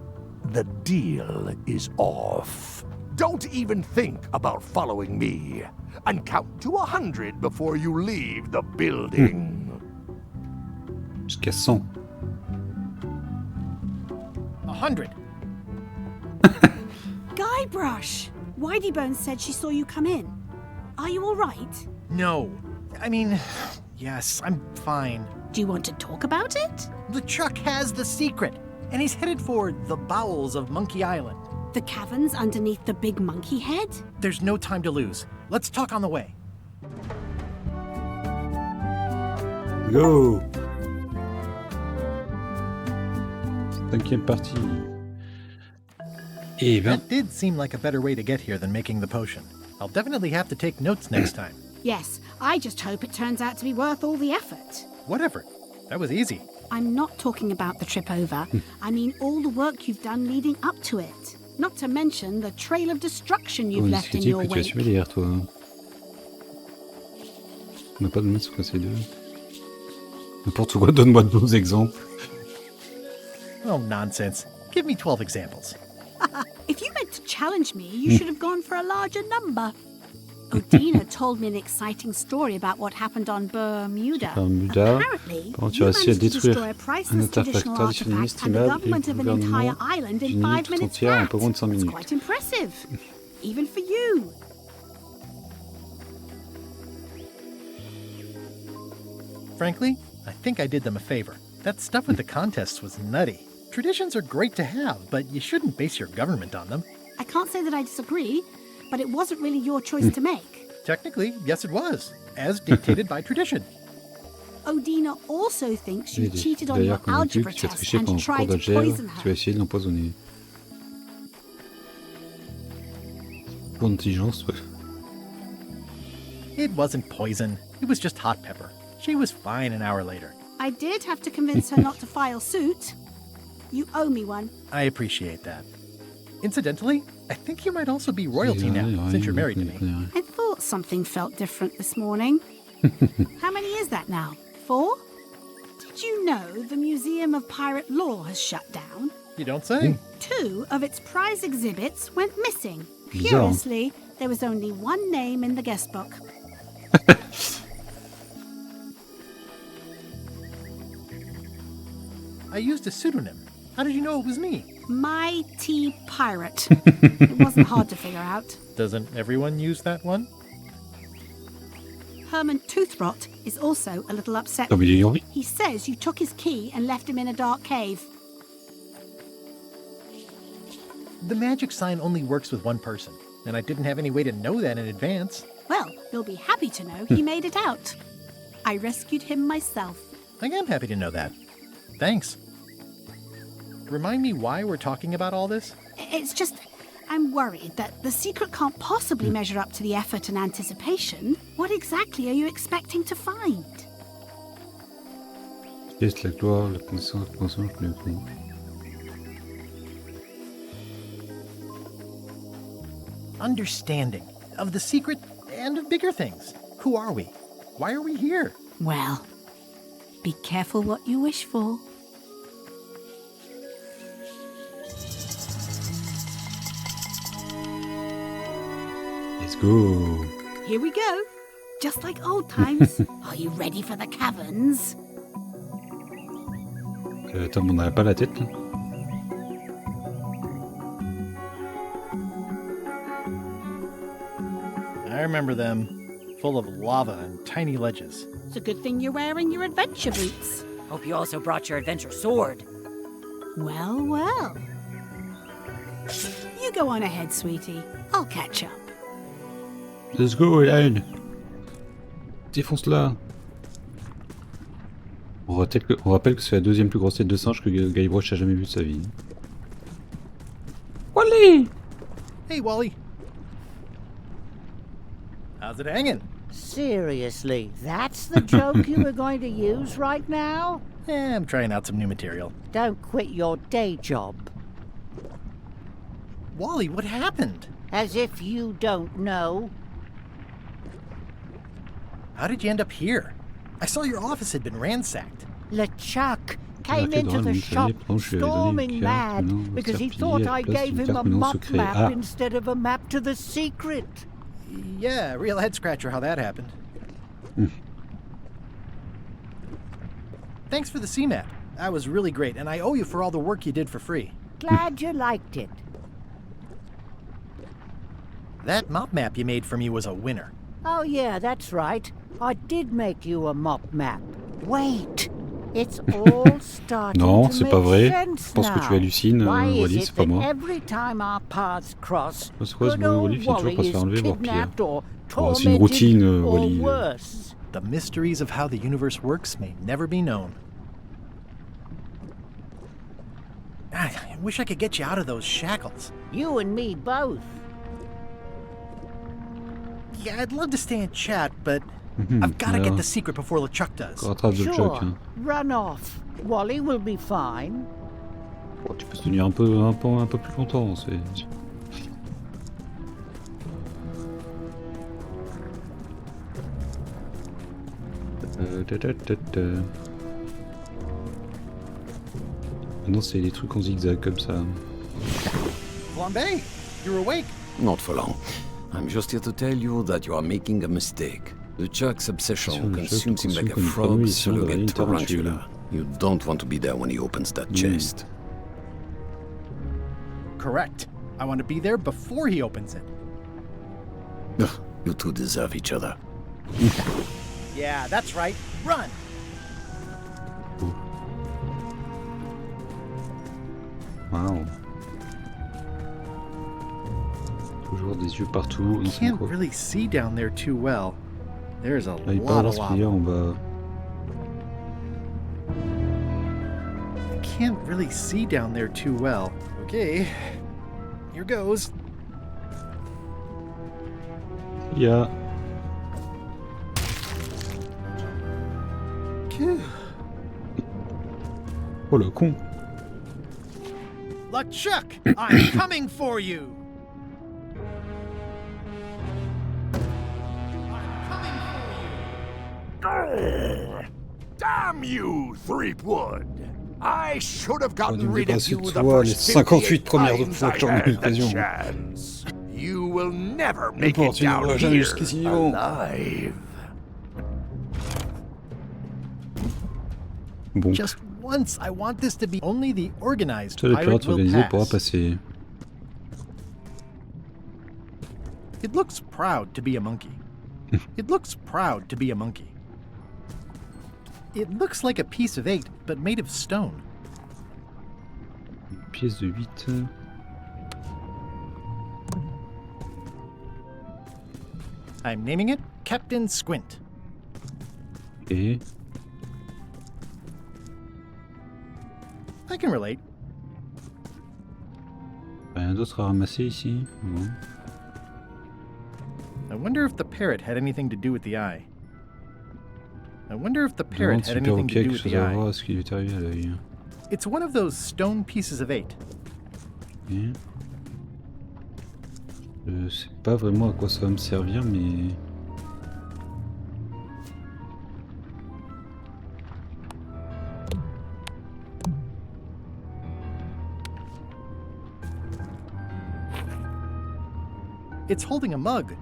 Speaker 19: the deal is off. Don't even think about following me. And count to 100 before you leave the building.
Speaker 1: Jusqu'à 100.
Speaker 2: 100.
Speaker 16: Guybrush! Whiteybones said she saw you come in. Are you all right?
Speaker 2: No. I mean, yes, I'm fine.
Speaker 16: Do you want to talk about it?
Speaker 2: LeChuck has the secret, and he's headed for the bowels of Monkey Island.
Speaker 16: The caverns underneath the big monkey head?
Speaker 2: There's no time to lose. Let's talk on the way.
Speaker 1: Go! 5e partie. Eh ben.
Speaker 2: That did seem like a better way to get here than making the potion. I'll definitely have to take notes next time.
Speaker 16: Yes, I just hope it turns out to be worth all the effort.
Speaker 2: Whatever. That was easy.
Speaker 16: I'm not talking about the trip over. I mean all the work you've done leading up to it. Not to mention the trail of destruction you've left in your
Speaker 1: que tu as
Speaker 16: wake.
Speaker 1: suivi derrière toi. On n'a pas donné ce qu'on c'est deux. N'importe quoi, donne-moi 12 exemples.
Speaker 2: Oh, nonsense. Give me 12 examples.
Speaker 16: If you meant to challenge me, you should have gone for a larger number. Odina told me an exciting story about what happened on Bermuda. Apparently,
Speaker 1: quand tu
Speaker 16: you
Speaker 1: as réussi à
Speaker 16: managed to
Speaker 1: détruire
Speaker 16: destroy a
Speaker 1: un
Speaker 16: priceless
Speaker 1: artefact
Speaker 16: traditional
Speaker 1: traditionnel
Speaker 16: artifact and the
Speaker 1: inestimable et
Speaker 16: government
Speaker 1: le
Speaker 16: of an entire
Speaker 1: gouvernement
Speaker 16: island in
Speaker 1: d'une
Speaker 16: 5
Speaker 1: île tout
Speaker 16: minutes
Speaker 1: entière en
Speaker 16: flat.
Speaker 1: pas moins de 5
Speaker 16: It's
Speaker 1: minutes.
Speaker 16: quite impressive, even for you.
Speaker 2: Frankly, I think I did them a favor. That stuff with the contests was nutty. Traditions are great to have, but you shouldn't base your government on them.
Speaker 16: I can't say that I disagree. but it wasn't really your choice to make.
Speaker 2: Technically, yes it was, as dictated by tradition.
Speaker 16: Odina also thinks you cheated on your
Speaker 1: D'ailleurs, convaincu
Speaker 16: algebra
Speaker 1: que tu as
Speaker 16: test
Speaker 1: triché
Speaker 16: and
Speaker 1: pendant le cours
Speaker 16: tried to
Speaker 1: d'algèbre,
Speaker 16: poison
Speaker 1: tu as
Speaker 16: her.
Speaker 1: essayé de l'empoisonner. Pour intelligence, ouais.
Speaker 2: It wasn't poison. It was just hot pepper. She was fine an hour later.
Speaker 16: I did have to convince her not to file suit. You owe me one.
Speaker 2: I appreciate that. Incidentally, I think you might also be royalty now, since you're married to me.
Speaker 16: I thought something felt different this morning. How many is that now? 4? Did you know the Museum of Pirate Lore has shut down?
Speaker 2: You don't say.
Speaker 16: 2 of its prize exhibits went missing.
Speaker 1: Bizarre.
Speaker 16: Curiously, there was only one name in the guest book.
Speaker 2: I used a pseudonym. How did you know it was me?
Speaker 16: Mighty Pirate. It wasn't hard to figure out.
Speaker 2: Doesn't everyone use that one?
Speaker 16: Herman Toothrot is also a little upset.
Speaker 1: Comme il est envie.
Speaker 16: He says you took his key and left him in a dark cave.
Speaker 2: The magic sign only works with one person, and I didn't have any way to know that in advance.
Speaker 16: Well, you'll be happy to know he made it out. I rescued him myself.
Speaker 2: I am happy to know that. Thanks. Remind me why we're talking about all this?
Speaker 16: It's just, I'm worried that the secret can't possibly measure up to the effort and anticipation. What exactly are you expecting to find?
Speaker 1: Pièce, la gloire, la connaissance, la connaissance, le prix.
Speaker 2: Understanding of the secret and of bigger things. Who are we? Why are we here?
Speaker 16: Well, be careful what you wish for.
Speaker 1: Let's go.
Speaker 16: Here we go. Just like old times. Are you ready for the caverns?
Speaker 1: Attends, on n'a pas la tête là.
Speaker 2: I remember them. Full of lava and tiny ledges.
Speaker 16: It's a good thing you're wearing your adventure boots.
Speaker 15: Hope you also brought your adventure sword.
Speaker 16: Well, well. You go on ahead, sweetie. I'll catch up.
Speaker 1: Let's go, Hélène. Défonce-la. On rappelle que c'est la deuxième plus grosse tête de singe que Guybrush a jamais vue de sa vie. Wally!
Speaker 2: Hey, Wally. How's it hanging?
Speaker 6: Seriously, that's the joke you were going to use right now?
Speaker 2: I'm trying out some new material.
Speaker 6: Don't quit your day job.
Speaker 2: Wally, what happened?
Speaker 6: As if you don't know.
Speaker 2: How did you end up here? I saw your office had been ransacked.
Speaker 6: LeChuck came into the shop storming mad because he thought I gave him a mop map instead of a map to the secret.
Speaker 2: Yeah, real head scratcher how that happened. Thanks for the C-map. That was really great, and I owe you for all the work you did for free.
Speaker 6: Glad you liked it.
Speaker 2: That mop map you made for me was a winner.
Speaker 6: Oh yeah, that's right. I did make you a mop map. Wait, it's all starting
Speaker 1: Non,
Speaker 6: to
Speaker 1: c'est
Speaker 6: make
Speaker 1: pas vrai.
Speaker 6: sense
Speaker 1: Je pense que tu
Speaker 6: now.
Speaker 1: hallucines,
Speaker 6: Why
Speaker 1: Wally,
Speaker 6: is
Speaker 1: c'est
Speaker 6: it
Speaker 1: pas
Speaker 6: that
Speaker 1: moi.
Speaker 6: every time our paths cross,
Speaker 1: C'est quoi ce
Speaker 6: good
Speaker 1: bruit,
Speaker 6: old
Speaker 1: Wally? Il finit toujours
Speaker 6: Wally
Speaker 1: par se
Speaker 6: is
Speaker 1: faire enlever, voire pire.
Speaker 6: kidnapped or
Speaker 1: Oh, c'est une routine,
Speaker 6: tormented or
Speaker 1: Wally.
Speaker 6: worse?
Speaker 2: The mysteries of how the universe works may never be known. I wish I could get you out of those shackles.
Speaker 6: You and me both.
Speaker 2: Yeah, I'd love to stay and chat, but I've got to get the secret before LeChuck does.
Speaker 6: Sure, run off. Wally will be fine.
Speaker 1: Oh, tu peux se tenir un peu plus longtemps, c'est... Non, c'est des trucs en zigzag comme ça.
Speaker 2: Flambe, you're awake.
Speaker 18: Not for long. I'm just here to tell you that you are making a mistake. LeChuck's obsession consumes him like a frog slug a tarantula. You don't want to be there when he opens that chest.
Speaker 2: Correct. I want to be there before he opens it.
Speaker 18: Ugh, you two deserve each other.
Speaker 2: Yeah, that's right. Run!
Speaker 1: Wow. Toujours des yeux partout.
Speaker 2: I can't really see down there too well. There's a
Speaker 1: Là, il part
Speaker 2: lot
Speaker 1: voir
Speaker 2: of
Speaker 1: ce qu'il y a
Speaker 2: lava.
Speaker 1: en bas.
Speaker 2: I can't really see down there too well. Okay, here goes.
Speaker 1: Il y a... Oh le con.
Speaker 2: LeChuck, I'm coming for you.
Speaker 19: Damn you, Threepwood! I should have gotten
Speaker 1: On
Speaker 19: rid of you the
Speaker 1: toi les
Speaker 19: first
Speaker 1: 58
Speaker 19: 58
Speaker 1: premières
Speaker 19: times
Speaker 1: fois que
Speaker 19: I
Speaker 1: j'en ai eu
Speaker 19: had the
Speaker 1: l'occasion.
Speaker 19: chance. You will never make
Speaker 1: N'importe,
Speaker 19: it
Speaker 1: tu
Speaker 19: down
Speaker 1: n'auras jamais
Speaker 19: here
Speaker 1: jusqu'ici vivant.
Speaker 19: alive.
Speaker 1: Bon.
Speaker 2: Just once, I want this to be only the organized
Speaker 1: Seul le
Speaker 2: pirate
Speaker 1: pirate
Speaker 2: will
Speaker 1: organisé pourra
Speaker 2: pass.
Speaker 1: passer.
Speaker 2: It looks proud to be a monkey. It looks proud to be a monkey. It looks like a piece of 8, but made of stone.
Speaker 1: Une pièce de 8.
Speaker 2: I'm naming it Captain Squint.
Speaker 1: Et...
Speaker 2: I can relate.
Speaker 1: Rien d'autre à ramasser ici? Non.
Speaker 2: I wonder if the parrot had anything to do with the eye. I wonder if the
Speaker 1: Je
Speaker 2: parrot
Speaker 1: demande
Speaker 2: had
Speaker 1: si le
Speaker 2: anything to
Speaker 1: perroquet a
Speaker 2: do
Speaker 1: quelque
Speaker 2: with
Speaker 1: chose
Speaker 2: the
Speaker 1: à
Speaker 2: eye.
Speaker 1: voir à ce qui lui est arrivé à l'œil.
Speaker 2: It's one of those stone pieces of 8.
Speaker 1: Et... Je sais pas vraiment à quoi ça va me servir, mais...
Speaker 2: It's holding a mug.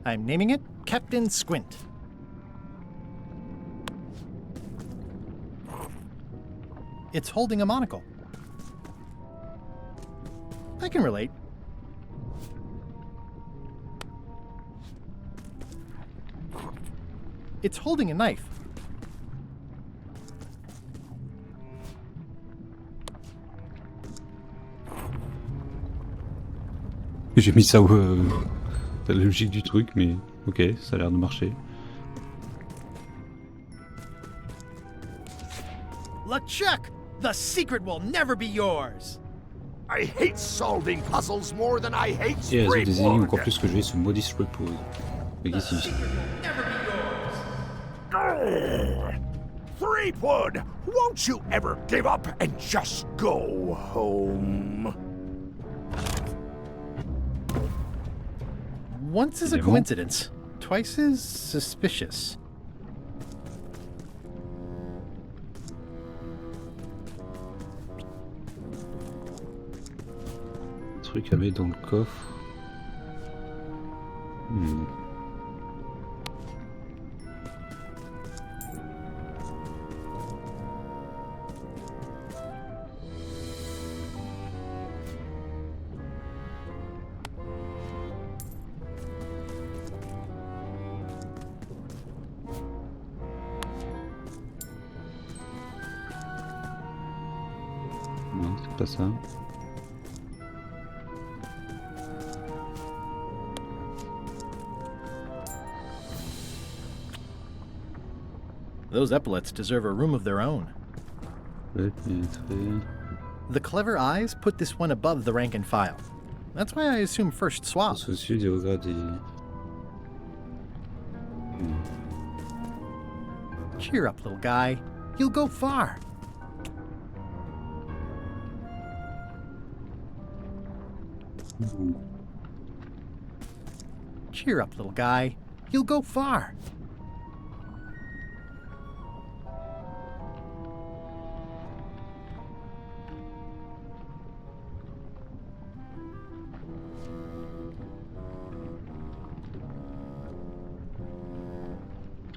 Speaker 2: I'm naming it Captain Squint. It's holding a monocle. I can relate. It's holding a knife.
Speaker 1: J'ai mis ça la logique du truc, mais ok, ça a l'air de marcher.
Speaker 2: LeChuck, the secret will never be yours.
Speaker 19: I hate solving puzzles more than I hate
Speaker 1: Et résoudre des énigmes encore
Speaker 19: Threepwood.
Speaker 1: plus que je vais ce maudit Threepwood. Mais qu'est-ce qu'il
Speaker 19: Threepwood, won't you ever give up and just go home?
Speaker 2: Once is a coincidence, twice is suspicious.
Speaker 1: Truc à mettre dans le coffre. Non, c'est pas ça.
Speaker 2: Those epaulets deserve a room of their own. The clever eyes put this one above the rank and file. That's why I assume first swap.
Speaker 1: Soucieux des regards des...
Speaker 2: Cheer up, little guy. You'll go far. Cheer up, little guy. You'll go far.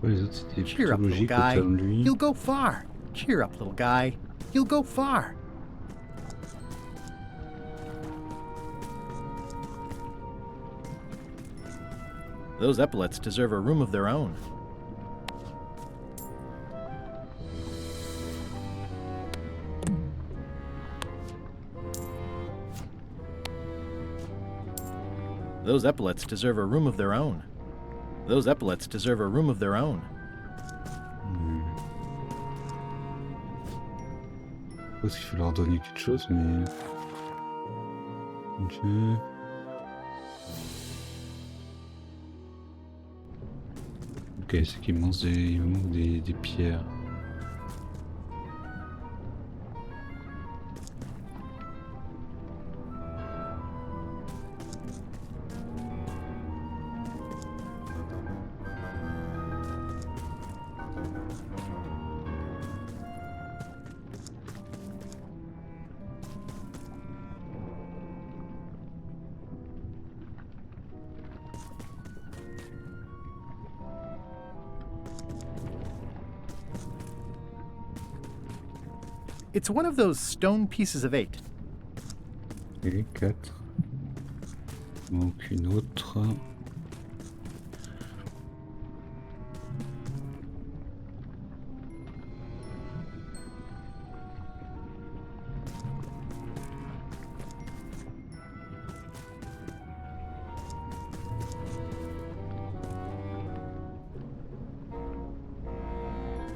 Speaker 1: Les autres c'était
Speaker 2: Cheer
Speaker 1: plutôt
Speaker 2: up, little
Speaker 1: logique
Speaker 2: guy.
Speaker 1: comme lui.
Speaker 2: You'll go far. Cheer up, little guy. You'll go far. Those epaulets deserve a room of their own. Those epaulets deserve a room of their own. Those epaulets deserve a room of their own.
Speaker 1: Je pense qu'il faut leur donner quelque chose, mais... Ok. Ok, c'est qu'ils mangent des pierres.
Speaker 2: It's one of those stone pieces of 8.
Speaker 1: Et 4. Donc une autre.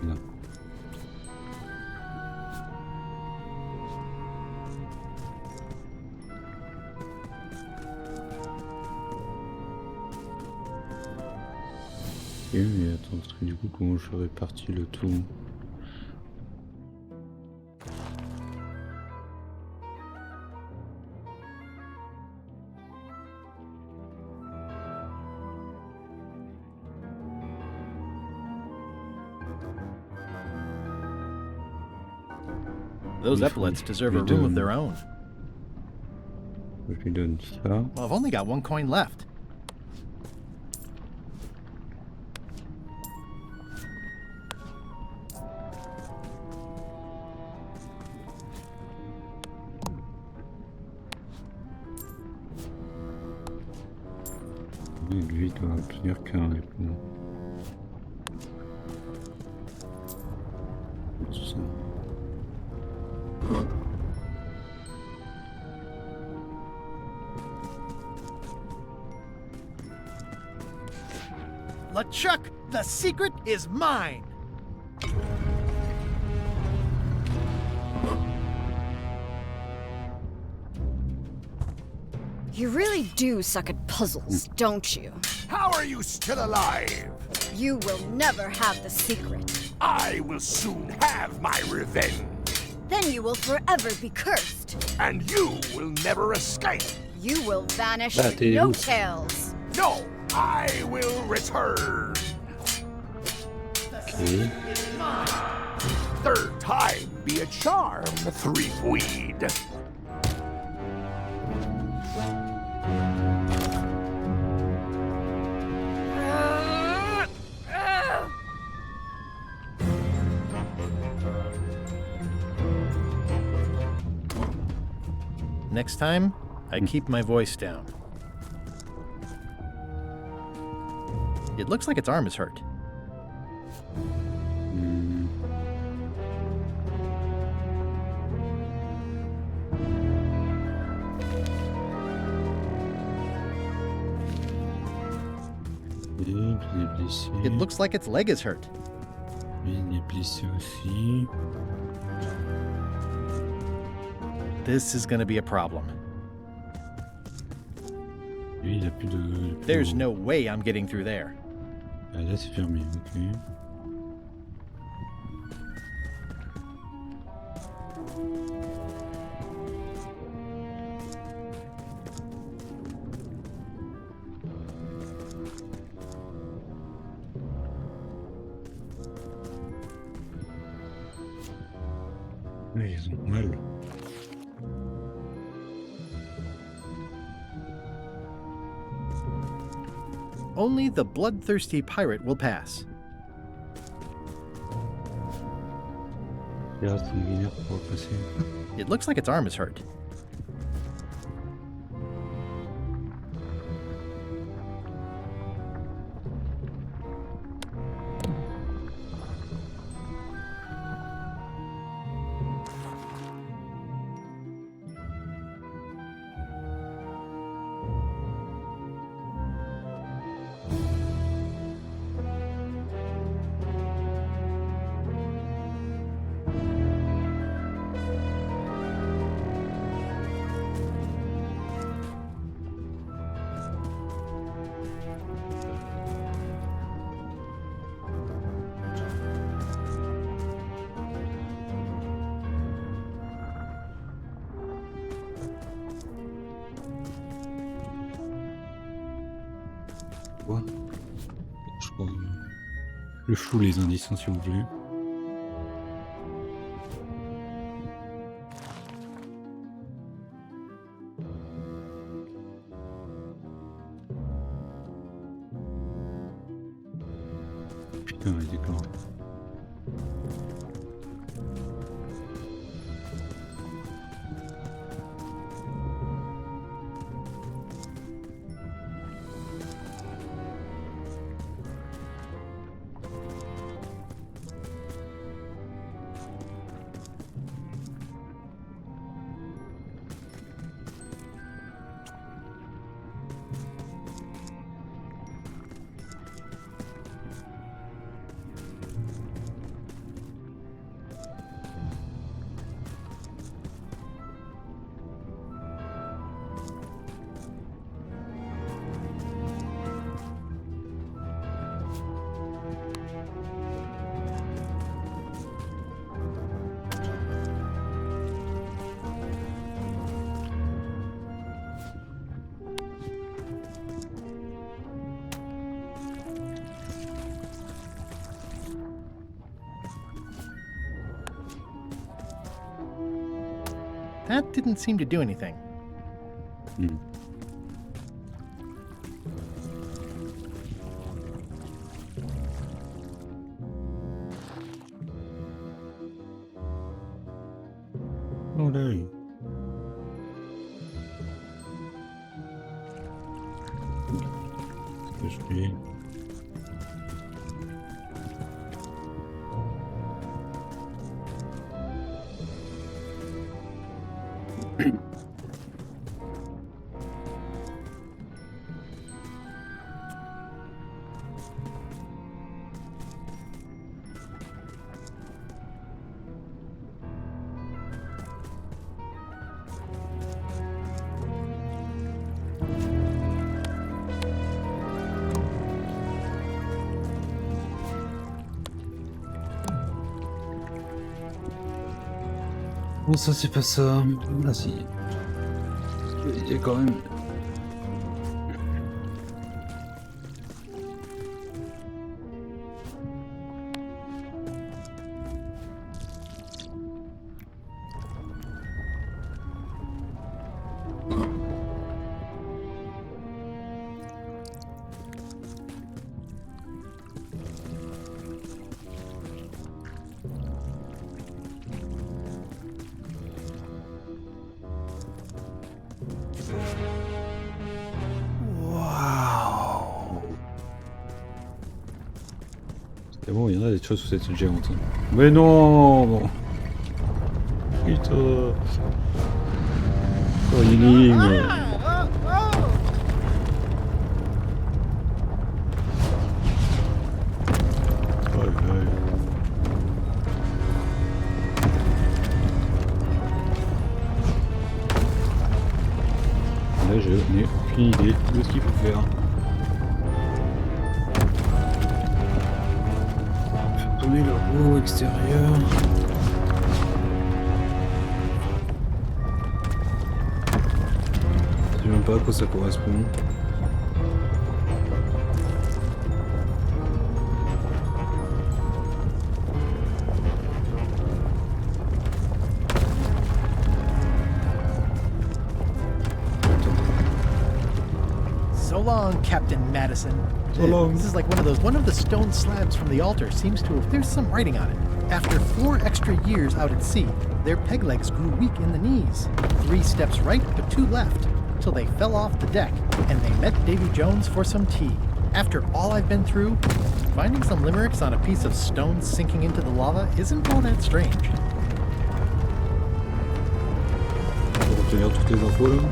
Speaker 1: Non. Mais attends, parce que du coup, comment je répartis le tout?
Speaker 2: Those epaulets deserve a room of their own.
Speaker 1: Je lui donne ça.
Speaker 2: Well, I've only got 1 coin left.
Speaker 1: Et lui, il doit obtenir qu'un répond. Ça.
Speaker 2: LeChuck, the secret is mine!
Speaker 14: You really do suck at puzzles, don't you?
Speaker 19: How are you still alive?
Speaker 14: You will never have the secret.
Speaker 19: I will soon have my revenge.
Speaker 14: Then you will forever be cursed.
Speaker 19: And you will never escape.
Speaker 14: You will vanish with no tails.
Speaker 19: No, I will return.
Speaker 1: Okay.
Speaker 19: Third time be a charm, Threepweed.
Speaker 2: Next time, I keep my voice down. It looks like its arm is hurt. It looks like its leg is hurt.
Speaker 1: Il est blessé aussi.
Speaker 2: This is going to be a problem.
Speaker 1: Lui, il a plus de...
Speaker 2: There's no way I'm getting through there.
Speaker 1: Ah, là, c'est fermé, ok. Ouais, ils ont mal.
Speaker 2: Only the bloodthirsty pirate will pass.
Speaker 1: Il reste une lumière pour passer.
Speaker 2: It looks like its arm is hurt.
Speaker 1: quoi? Je crois. Le flou, les indices, hein, si vous voulez. Putain, il est déclaré.
Speaker 2: That didn't seem to do anything.
Speaker 1: Oh là. Je vais... Bon, ça c'est pas ça. Ah si. Il y a quand même... C'est bon, il y en a des choses sous cette géante. Mais non bon. Putain. Oh, une ligne. Là, je n'ai aucune idée de ce qu'il faut faire. Tourner le haut extérieur. Je sais même pas à quoi ça correspond.
Speaker 2: So long, Captain Madison.
Speaker 1: So long.
Speaker 2: This is like one of the stone slabs from the altar seems to have, there's some writing on it. After 4 extra years out at sea, their peg legs grew weak in the knees. 3 steps right, but 2 left, till they fell off the deck, and they met Davy Jones for some tea. After all I've been through, finding some limericks on a piece of stone sinking into the lava isn't all that strange.
Speaker 1: Pour obtenir toutes les infos là.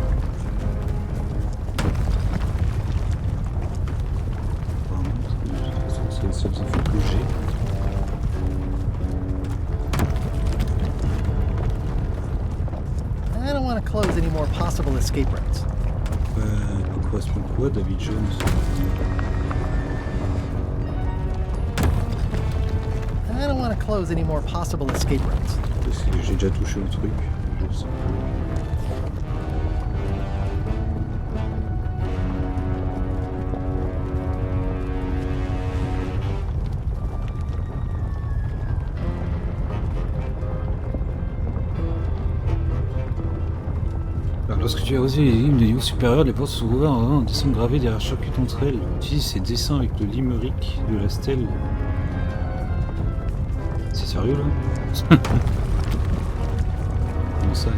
Speaker 1: C'est les seules infos que j'ai.
Speaker 2: I don't want to close any more possible escape routes.
Speaker 1: Ça correspond quoi, David Jones?
Speaker 2: I don't want to close any more possible escape routes.
Speaker 1: Parce que j'ai déjà touché au truc. Je sais plus. Lorsque tu as osé les lignes de niveau supérieur, les portes sont ouvertes en un dessin gravé derrière chacune d'entre elles. Utilise ces dessins avec le limerick de la stèle. C'est sérieux là? Comment ça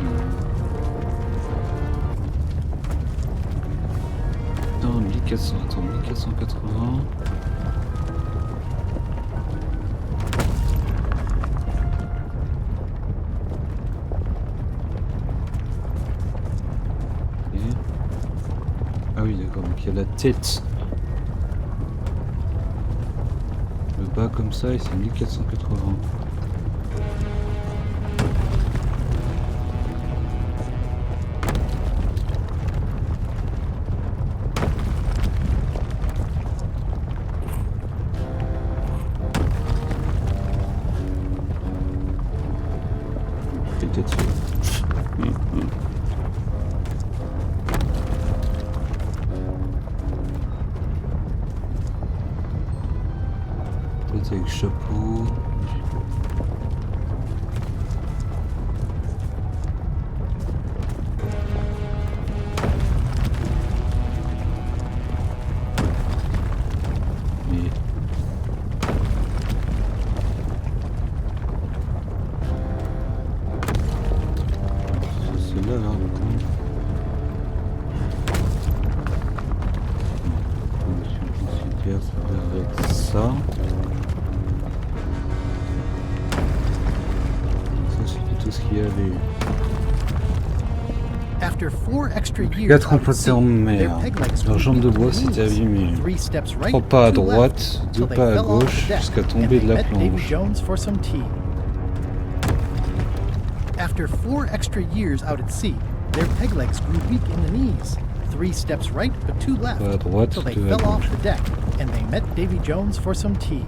Speaker 1: Putain, 1400, attends, 1480. Ah oui d'accord, donc il y a la tête. Le bas comme ça et c'est 1480. Peut-être. Peut-être avec chapeau. Mais... c'est là, super, ça va avec ça. Ce qu'il y avait. Depuis 4 ans plantés en mer, leur jambe de bois s'était abîmée. 3 pas à droite, 2 pas à gauche, jusqu'à tomber de la planche.
Speaker 2: After 4 extra years out at sea, their peg legs grew weak in the knees. 3 steps right, but 2 left, till they fell off the deck, and they met Davy Jones for some tea.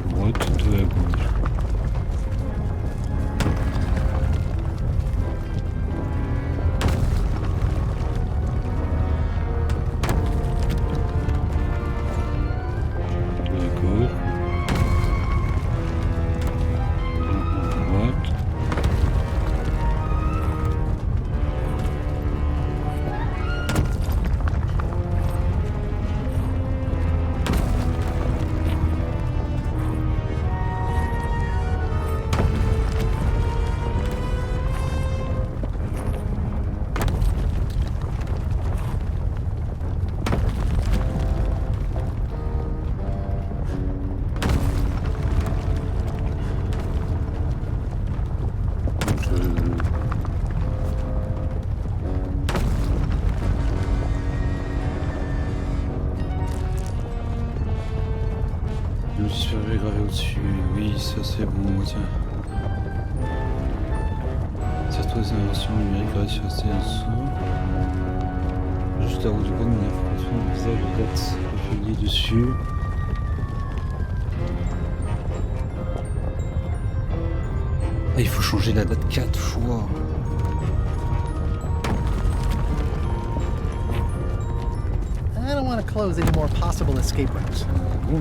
Speaker 1: Droite, 2 à gauche. Gravé au-dessus, oui, ça c'est bon, tiens. Tire-toi des inversions numériques gravées sur la stèle en dessous. Juste la roue du cône, une information du visage de date affiliée dessus. Ah, il faut changer la date 4 fois.
Speaker 2: I don't want to close any more possible escape routes.
Speaker 1: Bon,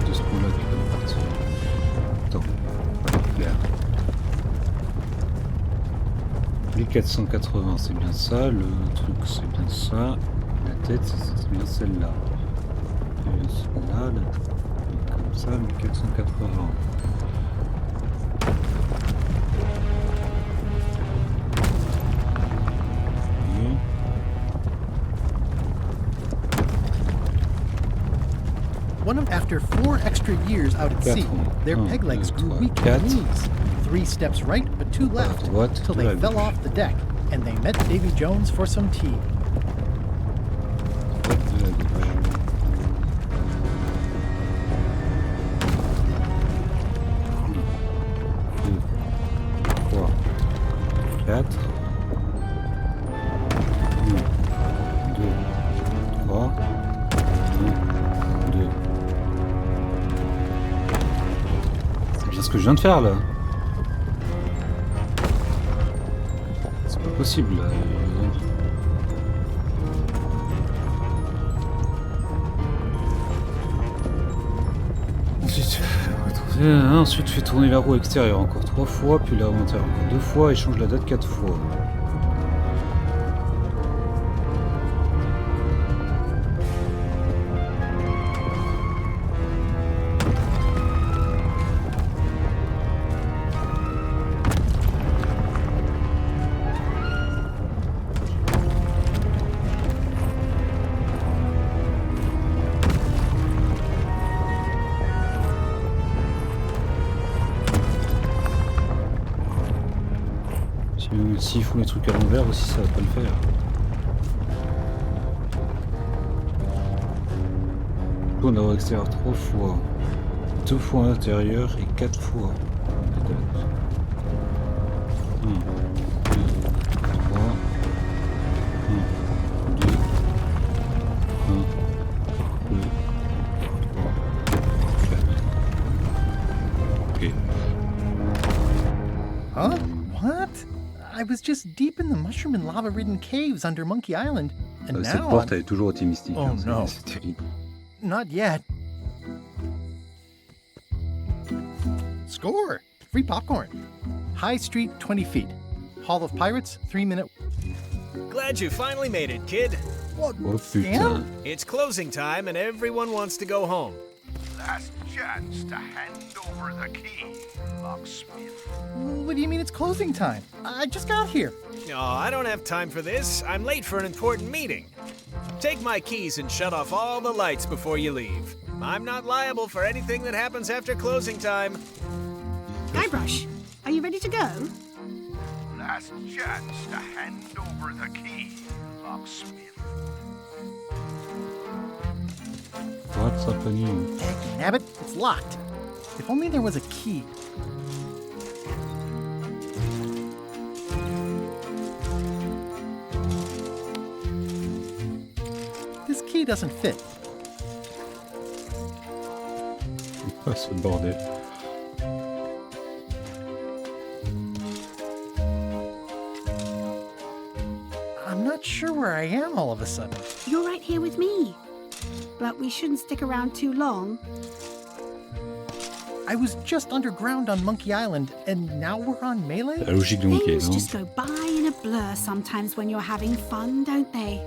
Speaker 1: de ce point-là qui peut partir. Attends, clair. 1480, c'est bien ça, le truc c'est bien ça, la tête c'est bien celle-là. C'est bien celle-là, comme ça, 1480.
Speaker 2: After 4 extra years out at sea, their peg legs grew weak in the knees. 3 steps right, but 2 left, till they fell off the deck, and they met Davy Jones for some tea.
Speaker 1: que je viens de faire là. C'est pas possible là. Ensuite, fais tourner la roue extérieure encore 3 fois, puis la roue intérieure encore 2 fois, et change la date 4 fois. S'ils font les trucs à l'envers aussi, ça va pas le faire. Tourne la roue extérieure 3 fois, 2 fois à l'intérieur et 4 fois. 1, 2, 3, 1, 2, 1, 2, 3, 4. Ok.
Speaker 2: Huh? What? I was just deep in the mushroom and lava-ridden caves under Monkey Island, and
Speaker 1: Cette
Speaker 2: now
Speaker 1: porte, elle est toujours aussi mystique.
Speaker 2: Oh
Speaker 1: hein,
Speaker 2: no.
Speaker 1: c'est terrible.
Speaker 2: Not yet. Score! Free popcorn. High Street, 20 feet. Hall of Pirates, 3-minute.
Speaker 21: Glad you finally made it, kid.
Speaker 2: What?
Speaker 1: Oh putain.
Speaker 21: It's closing time and everyone wants to go home.
Speaker 19: Last chance to hand over the key, locksmith.
Speaker 2: What do you mean it's closing time? I just got here.
Speaker 21: No, I don't have time for this. I'm late for an important meeting. Take my keys and shut off all the lights before you leave. I'm not liable for anything that happens after closing time.
Speaker 16: Guybrush, are you ready to go?
Speaker 19: Last chance to hand over the key, locksmith.
Speaker 1: What's happening?
Speaker 2: Nabbit, it's locked. If only there was a key. This key doesn't fit.
Speaker 1: Oh, ce bordel.
Speaker 2: I'm not sure where I am all of a sudden.
Speaker 16: You're right here with me. But we shouldn't stick around too long.
Speaker 2: I was just underground on Monkey Island, and now we're on Melee?
Speaker 1: La logique de Monkey
Speaker 16: Things
Speaker 1: Island.
Speaker 16: just go by in a blur sometimes when you're having fun, don't they?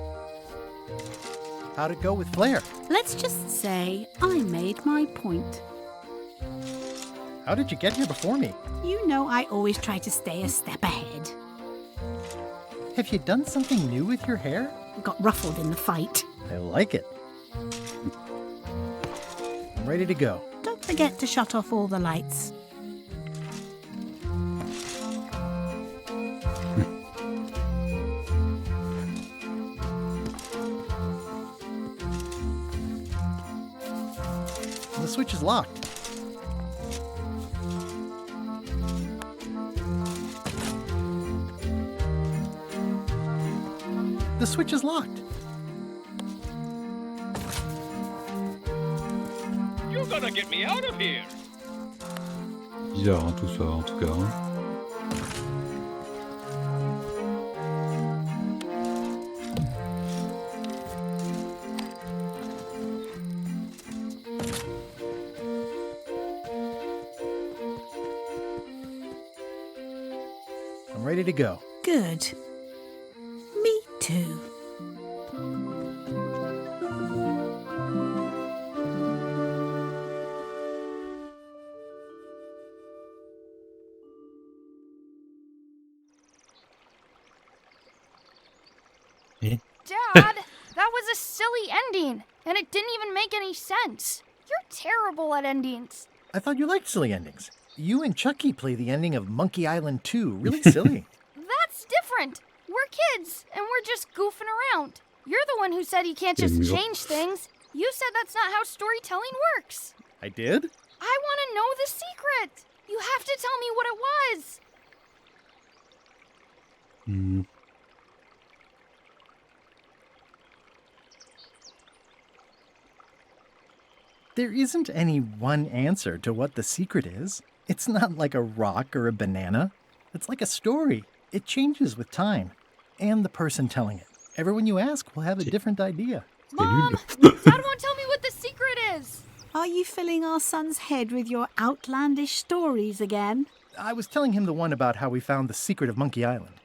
Speaker 2: How'd it go with Flair?
Speaker 16: Let's just say I made my point.
Speaker 2: How did you get here before me?
Speaker 16: You know I always try to stay a step ahead.
Speaker 2: Have you done something new with your hair?
Speaker 16: Got ruffled in the fight.
Speaker 2: I like it. I'm ready to go.
Speaker 16: Don't forget to shut off all the lights.
Speaker 2: The switch is locked. The switch is locked.
Speaker 22: You're gonna get me out of here.
Speaker 1: Bizarre hein, tout ça en tout cas. Hein.
Speaker 2: I'm ready to go.
Speaker 16: Good. Me too.
Speaker 23: Dad, that was a silly ending, and it didn't even make any sense. You're terrible at endings.
Speaker 2: I thought you liked silly endings. You and Chucky play the ending of Monkey Island 2. Really silly.
Speaker 23: That's different. We're kids, and we're just goofing around. You're the one who said you can't just change things. You said that's not how storytelling works.
Speaker 2: I did?
Speaker 23: I want to know the secret. You have to tell me what it was.
Speaker 2: There isn't any one answer to what the secret is. It's not like a rock or a banana. It's like a story. It changes with time. And the person telling it. Everyone you ask will have a different idea.
Speaker 23: Mom! Dad won't tell me what the secret is!
Speaker 16: Are you filling our son's head with your outlandish stories again?
Speaker 2: I was telling him the one about how we found the secret of Monkey Island.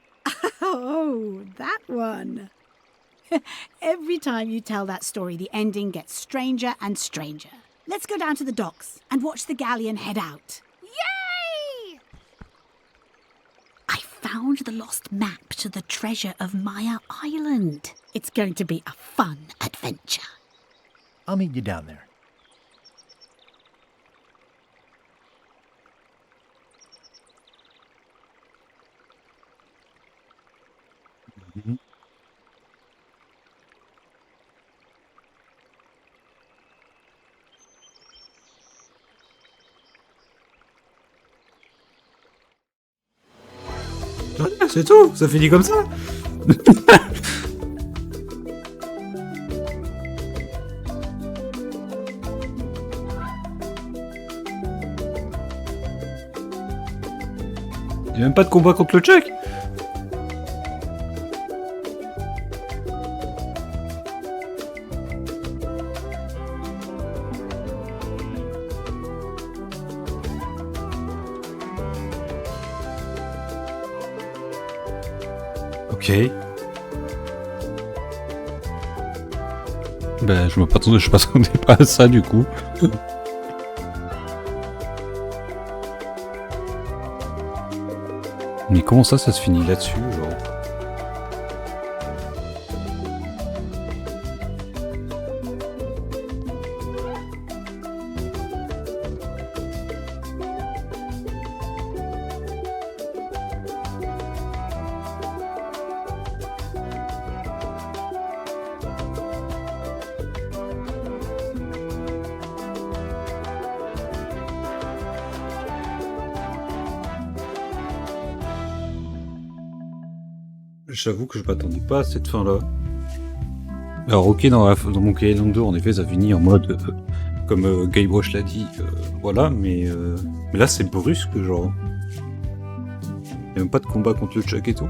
Speaker 16: Oh, that one. Every time you tell that story, the ending gets stranger and stranger. Let's go down to the docks and watch the galleon head out.
Speaker 23: Yay!
Speaker 16: I found the lost map to the treasure of Maya Island. It's going to be a fun adventure.
Speaker 2: I'll meet you down there.
Speaker 1: C'est tout, ça finit comme ça. Y'a même pas de combat contre le Chuck. Ok. Ben, je m'attendais pas à ça du coup. Mais comment ça se finit là-dessus, genre? J'avoue que je m'attendais pas à cette fin-là. Alors ok, dans Monkey Island 2, en effet, ça finit en mode, comme Guybrush l'a dit, voilà, mais là c'est brusque, genre. Y'a même pas de combat contre le Chuck et tout.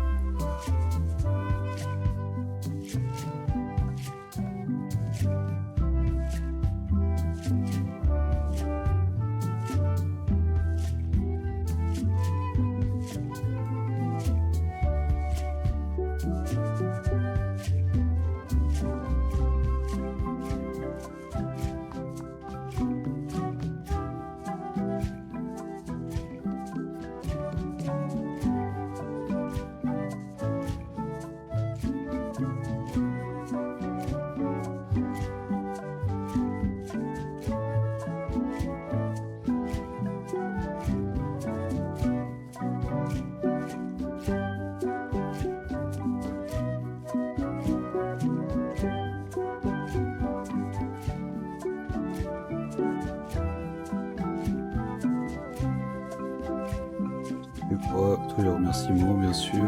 Speaker 1: Tous les remerciements, bien sûr.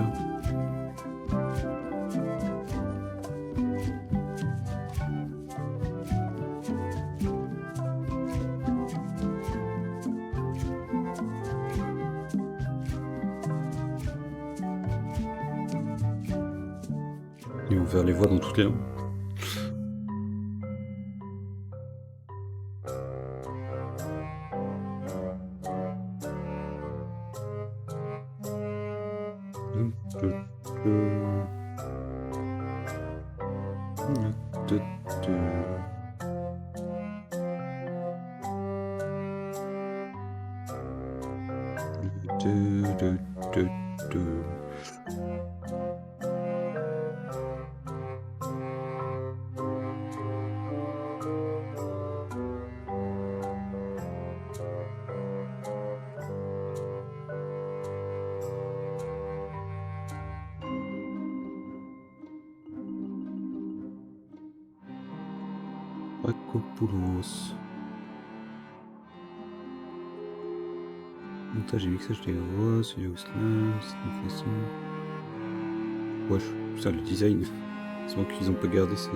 Speaker 1: Ils vont faire les voix dans toutes les langues. Akopoulos. Montage et mixage des voix, c'est Yougoslave, c'est une façon. Wesh, putain, le design. C'est vrai qu'ils ont pas gardé ces.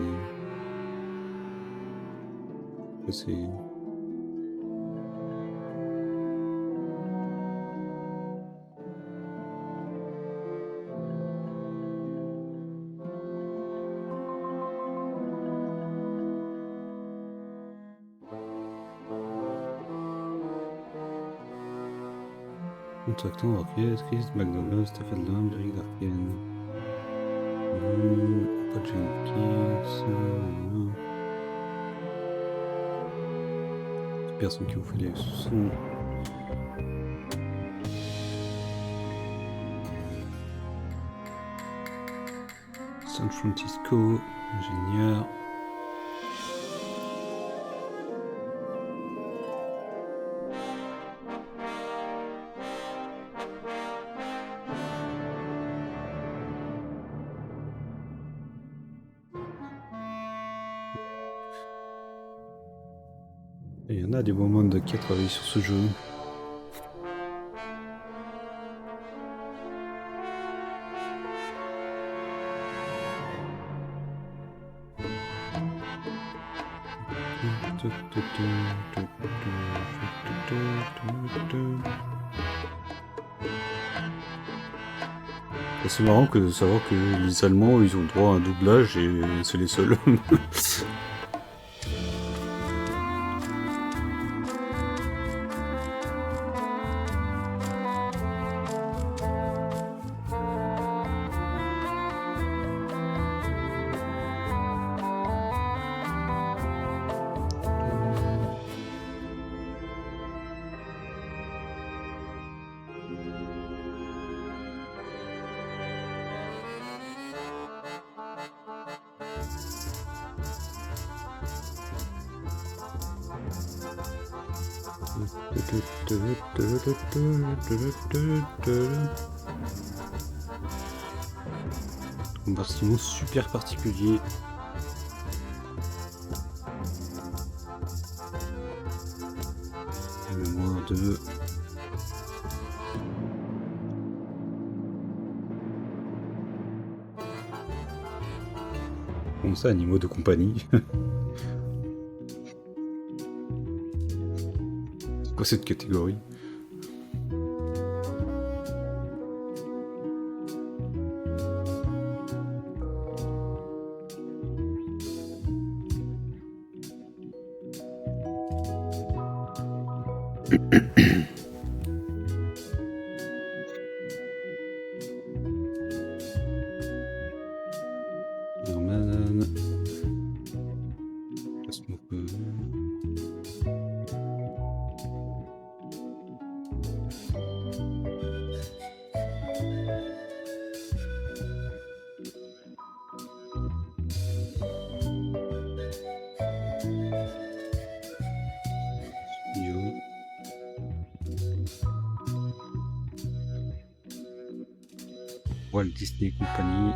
Speaker 1: Contractant orchestre, Chris McDonald, Stephen Lamb, Eric Darken. Pas Jenkins. Personne qui vous fait les sons. San Francisco, ingénieur. Et il y en a des moments qui a travaillé sur ce jeu. C'est marrant de savoir que les Allemands ils ont droit à un doublage et c'est les seuls. Un bâtiment super particulier. Mémoire de... Comment ça, animaux de compagnie? C'est quoi cette catégorie? Walt Disney Company.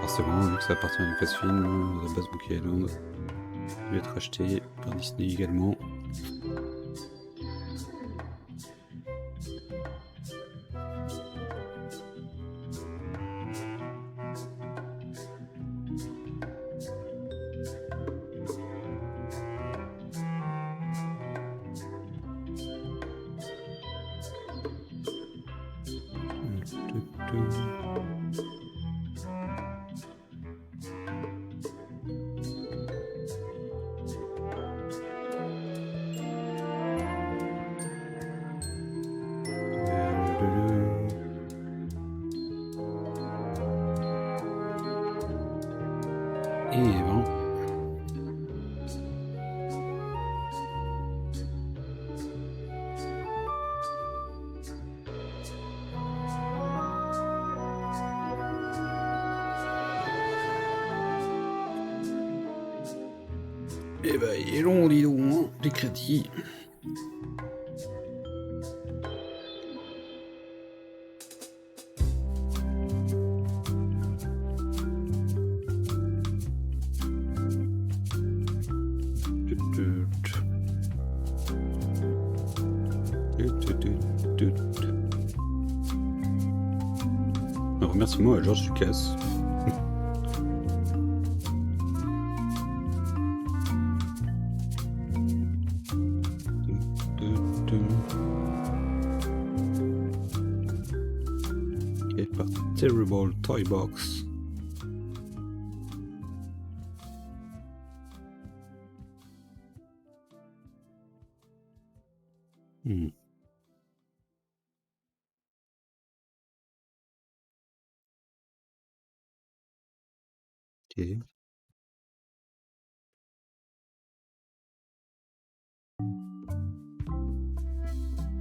Speaker 1: Forcément, vu que ça appartient à Lucasfilm, la base Bouquet Island peut être acheté par Disney également. Et bon. Eh ben, il est long, dis donc, hein, les crédits. Un remerciement à George Lucas. Et par Terrible Toy Box. Hmm. Ok.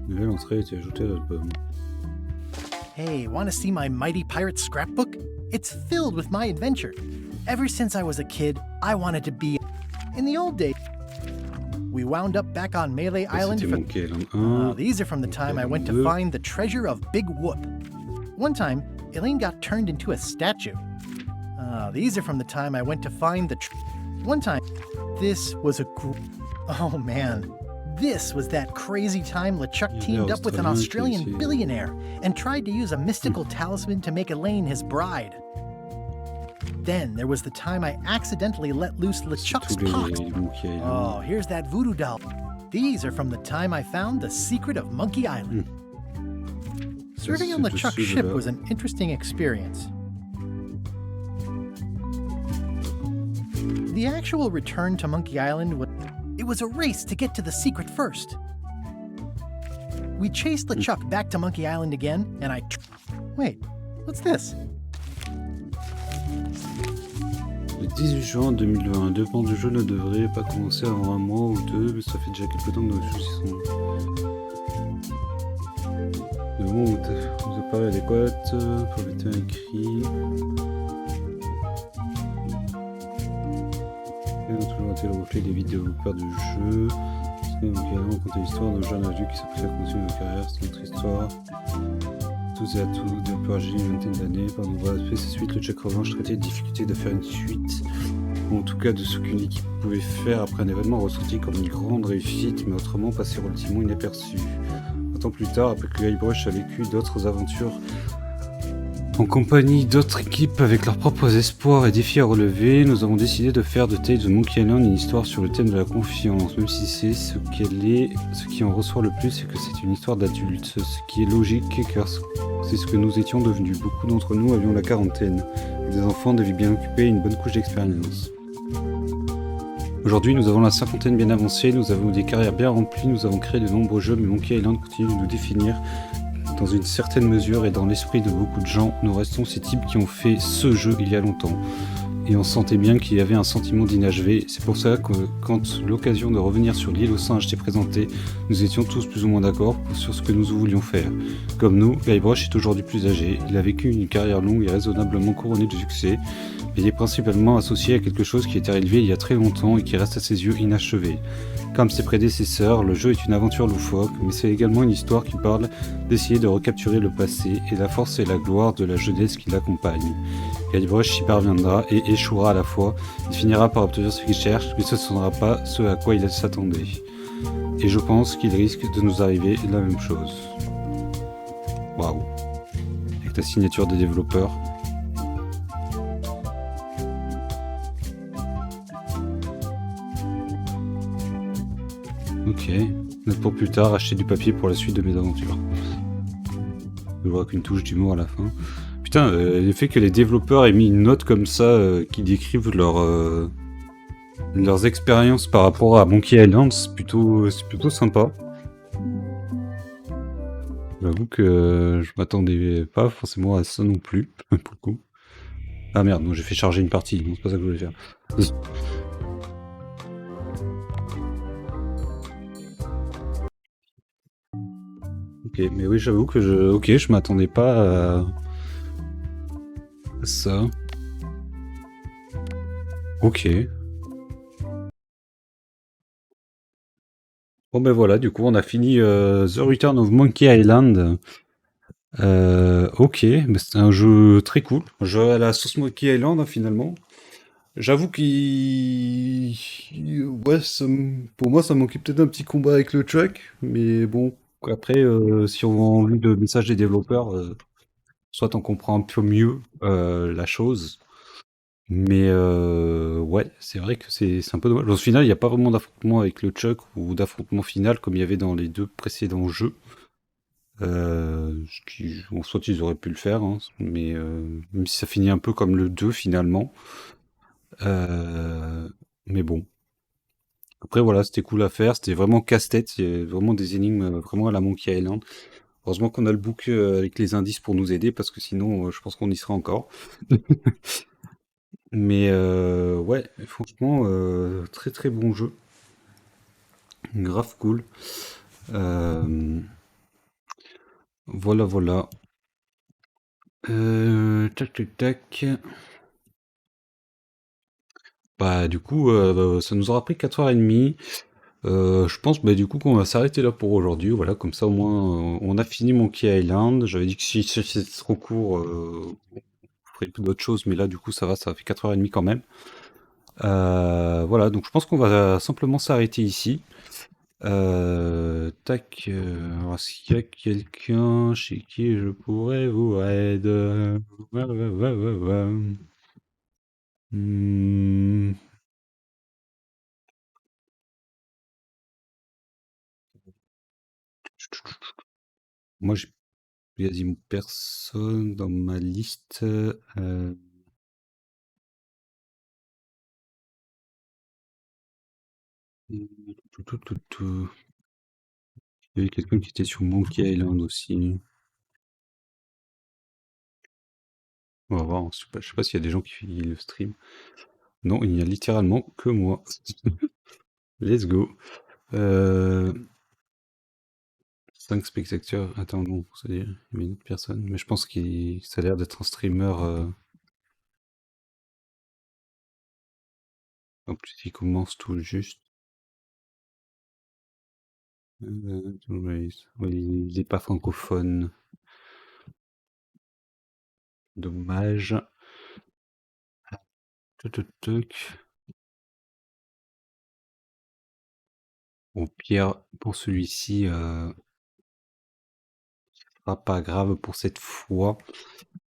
Speaker 1: Nouvelle entrée a été ajoutée à l'album.
Speaker 2: Hey, want to see my mighty pirate scrapbook? It's filled with my adventure. Ever since I was a kid, I wanted to be... In the old days, we wound up back on Melee Island for... these are from the time I went to find the treasure of Big Whoop. One time, Elaine got turned into a statue. These are from the time I went to find the... One time, this was a... Oh man, this was that crazy time LeChuck teamed up with an Australian billionaire and tried to use a mystical talisman to make Elaine his bride. Then there was the time I accidentally let loose LeChuck's pox. Oh, here's that voodoo doll. These are from the time I found the secret of Monkey Island. Serving on LeChuck's ship was an interesting experience. The actual return to Monkey Island was a race to get to the secret first. We chased LeChuck back to Monkey Island again, and Wait, what's this?
Speaker 1: Le 18 juin 2020, le développement du jeu ne devrait pas commencer avant un mois ou deux, mais ça fait déjà quelques temps que nos soucis sont... Le moment où vous apparaît adéquate pour le temps écrit. Il a toujours été le reflet des vidéos développeurs du jeu. On raconte l'histoire d'un jeune adulte qui s'apprête à continuer une carrière, c'est notre histoire. Tous et à tous, depuis âgé une vingtaine d'années, par nombreux aspects, ces suites, le Check Revanche traitait de difficulté de faire une suite, ou en tout cas de ce qu'une équipe pouvait faire après un événement ressenti comme une grande réussite, mais autrement passé relativement inaperçu. Un temps plus tard, après que Guybrush a vécu d'autres aventures en compagnie d'autres équipes avec leurs propres espoirs et défis à relever, nous avons décidé de faire de Tales of Monkey Island une histoire sur le thème de la confiance, même si c'est ce qu'elle est, ce qui en ressort le plus, c'est que c'est une histoire d'adulte, ce qui est logique car c'est ce que nous étions devenus. Beaucoup d'entre nous avions la quarantaine, des enfants, des vies bien occupées et une bonne couche d'expérience. Aujourd'hui, nous avons la cinquantaine bien avancée, nous avons des carrières bien remplies, nous avons créé de nombreux jeux, mais Monkey Island continue de nous définir dans une certaine mesure et dans l'esprit de beaucoup de gens. Nous restons ces types qui ont fait ce jeu il y a longtemps. Et on sentait bien qu'il y avait un sentiment d'inachevé. C'est pour ça que quand l'occasion de revenir sur l'île aux singes s'est présentée, nous étions tous plus ou moins d'accord sur ce que nous voulions faire. Comme nous, Guybrush est aujourd'hui plus âgé. Il a vécu une carrière longue et raisonnablement couronnée de succès. Mais il est principalement associé à quelque chose qui était arrivé il y a très longtemps et qui reste à ses yeux inachevé. Comme ses prédécesseurs, le jeu est une aventure loufoque, mais c'est également une histoire qui parle d'essayer de recapturer le passé et la force et la gloire de la jeunesse qui l'accompagne. Guybrush y parviendra et échouera à la fois. Il finira par obtenir ce qu'il cherche, mais ce ne sera pas ce à quoi il s'attendait. Et je pense qu'il risque de nous arriver la même chose. Waouh. Avec la signature des développeurs. Ok, note pour plus tard, acheter du papier pour la suite de mes aventures. Je vois qu'une touche d'humour à la fin. Putain, le fait que les développeurs aient mis une note comme ça qui décrivent leurs expériences par rapport à Monkey Island, c'est plutôt sympa. J'avoue que je m'attendais pas forcément à ça non plus, pour le coup. Ah merde, non, j'ai fait charger une partie, non, c'est pas ça que je voulais faire. Ok, mais oui, j'avoue que je m'attendais pas à ça. Ok. Bon ben voilà, du coup on a fini The Return of Monkey Island. Ok, mais c'était un jeu très cool. Un jeu à la sauce Monkey Island finalement. J'avoue qu'il... Ouais, pour moi ça manquait peut-être un petit combat avec le truck, mais bon, après si on lit le message des développeurs, soit on comprend un peu mieux la chose. Mais ouais, c'est vrai que c'est un peu dommage. Au final, il n'y a pas vraiment d'affrontement avec le Chuck ou d'affrontement final comme il y avait dans les deux précédents jeux. En soit ils auraient pu le faire, hein, mais même si ça finit un peu comme le 2 finalement. Mais bon. Après voilà, c'était cool à faire, c'était vraiment casse-tête, il y a vraiment des énigmes vraiment à la Monkey Island. Heureusement qu'on a le book avec les indices pour nous aider, parce que sinon je pense qu'on y serait encore. Mais ouais, franchement, très très bon jeu. Grave cool. Voilà, voilà. Tac, tac, tac. Bah du coup, ça nous aura pris 4h30. Je pense bah, du coup qu'on va s'arrêter là pour aujourd'hui. Voilà, comme ça au moins on a fini Monkey Island. J'avais dit que si c'était trop court, on ferait d'autres choses, mais là du coup ça va, ça fait 4h30 quand même. Voilà, donc je pense qu'on va simplement s'arrêter ici. Tac, alors s'il y a quelqu'un chez qui je pourrais vous aider. Hmm. Moi, j'ai quasiment personne dans ma liste. Il y avait quelqu'un qui était sur Monkey Island aussi. On va voir, je sais pas s'il y a des gens qui le stream. Non, il n'y a littéralement que moi. Let's go. 5 spectateurs. Attends, non, c'est-à-dire, il y a une autre personne. Mais je pense que ça a l'air d'être un streamer. En plus, il commence tout juste. Ouais, il n'est pas francophone. Dommage. Bon, Pierre, pour celui-ci, pas grave pour cette fois.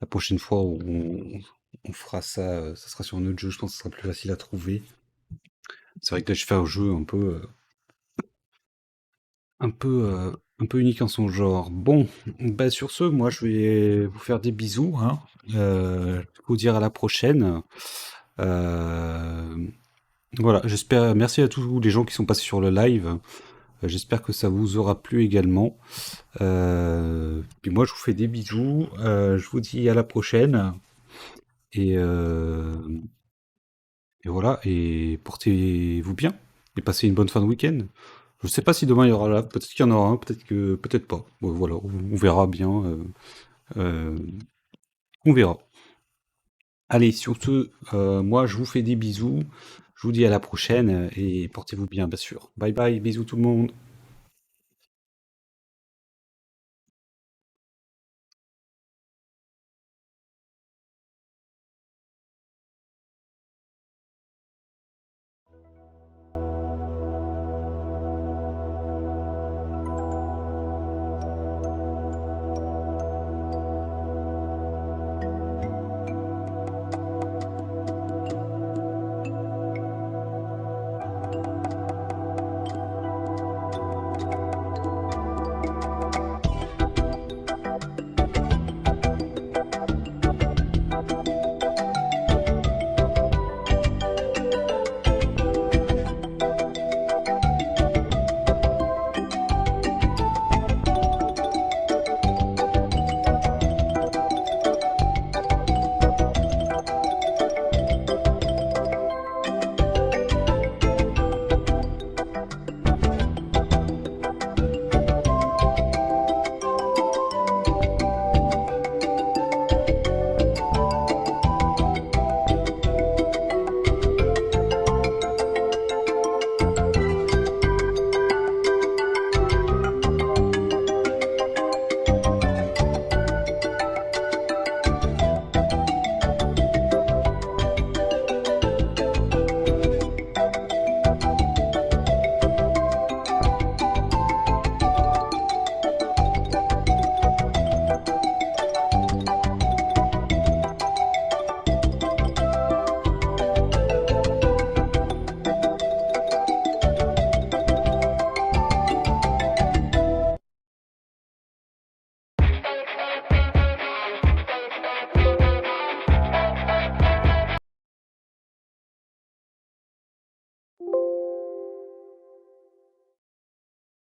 Speaker 1: La prochaine fois, on fera ça, ça sera sur un autre jeu, je pense que ce sera plus facile à trouver. C'est vrai que là, je fais un jeu un peu unique en son genre. Bon, bah sur ce, moi, je vais vous faire des bisous, hein. Vous dire à la prochaine. Voilà, j'espère. Merci à tous les gens qui sont passés sur le live. J'espère que ça vous aura plu également. Puis moi, je vous fais des bisous. Je vous dis à la prochaine. Et voilà. Et portez-vous bien. Et passez une bonne fin de week-end. Je ne sais pas si demain il y aura là. Peut-être qu'il y en aura un. Peut-être pas. Bon, voilà, on verra bien. On verra. Allez, sur ce, moi, je vous fais des bisous. Je vous dis à la prochaine et portez-vous bien, bien sûr. Bye bye, bisous tout le monde.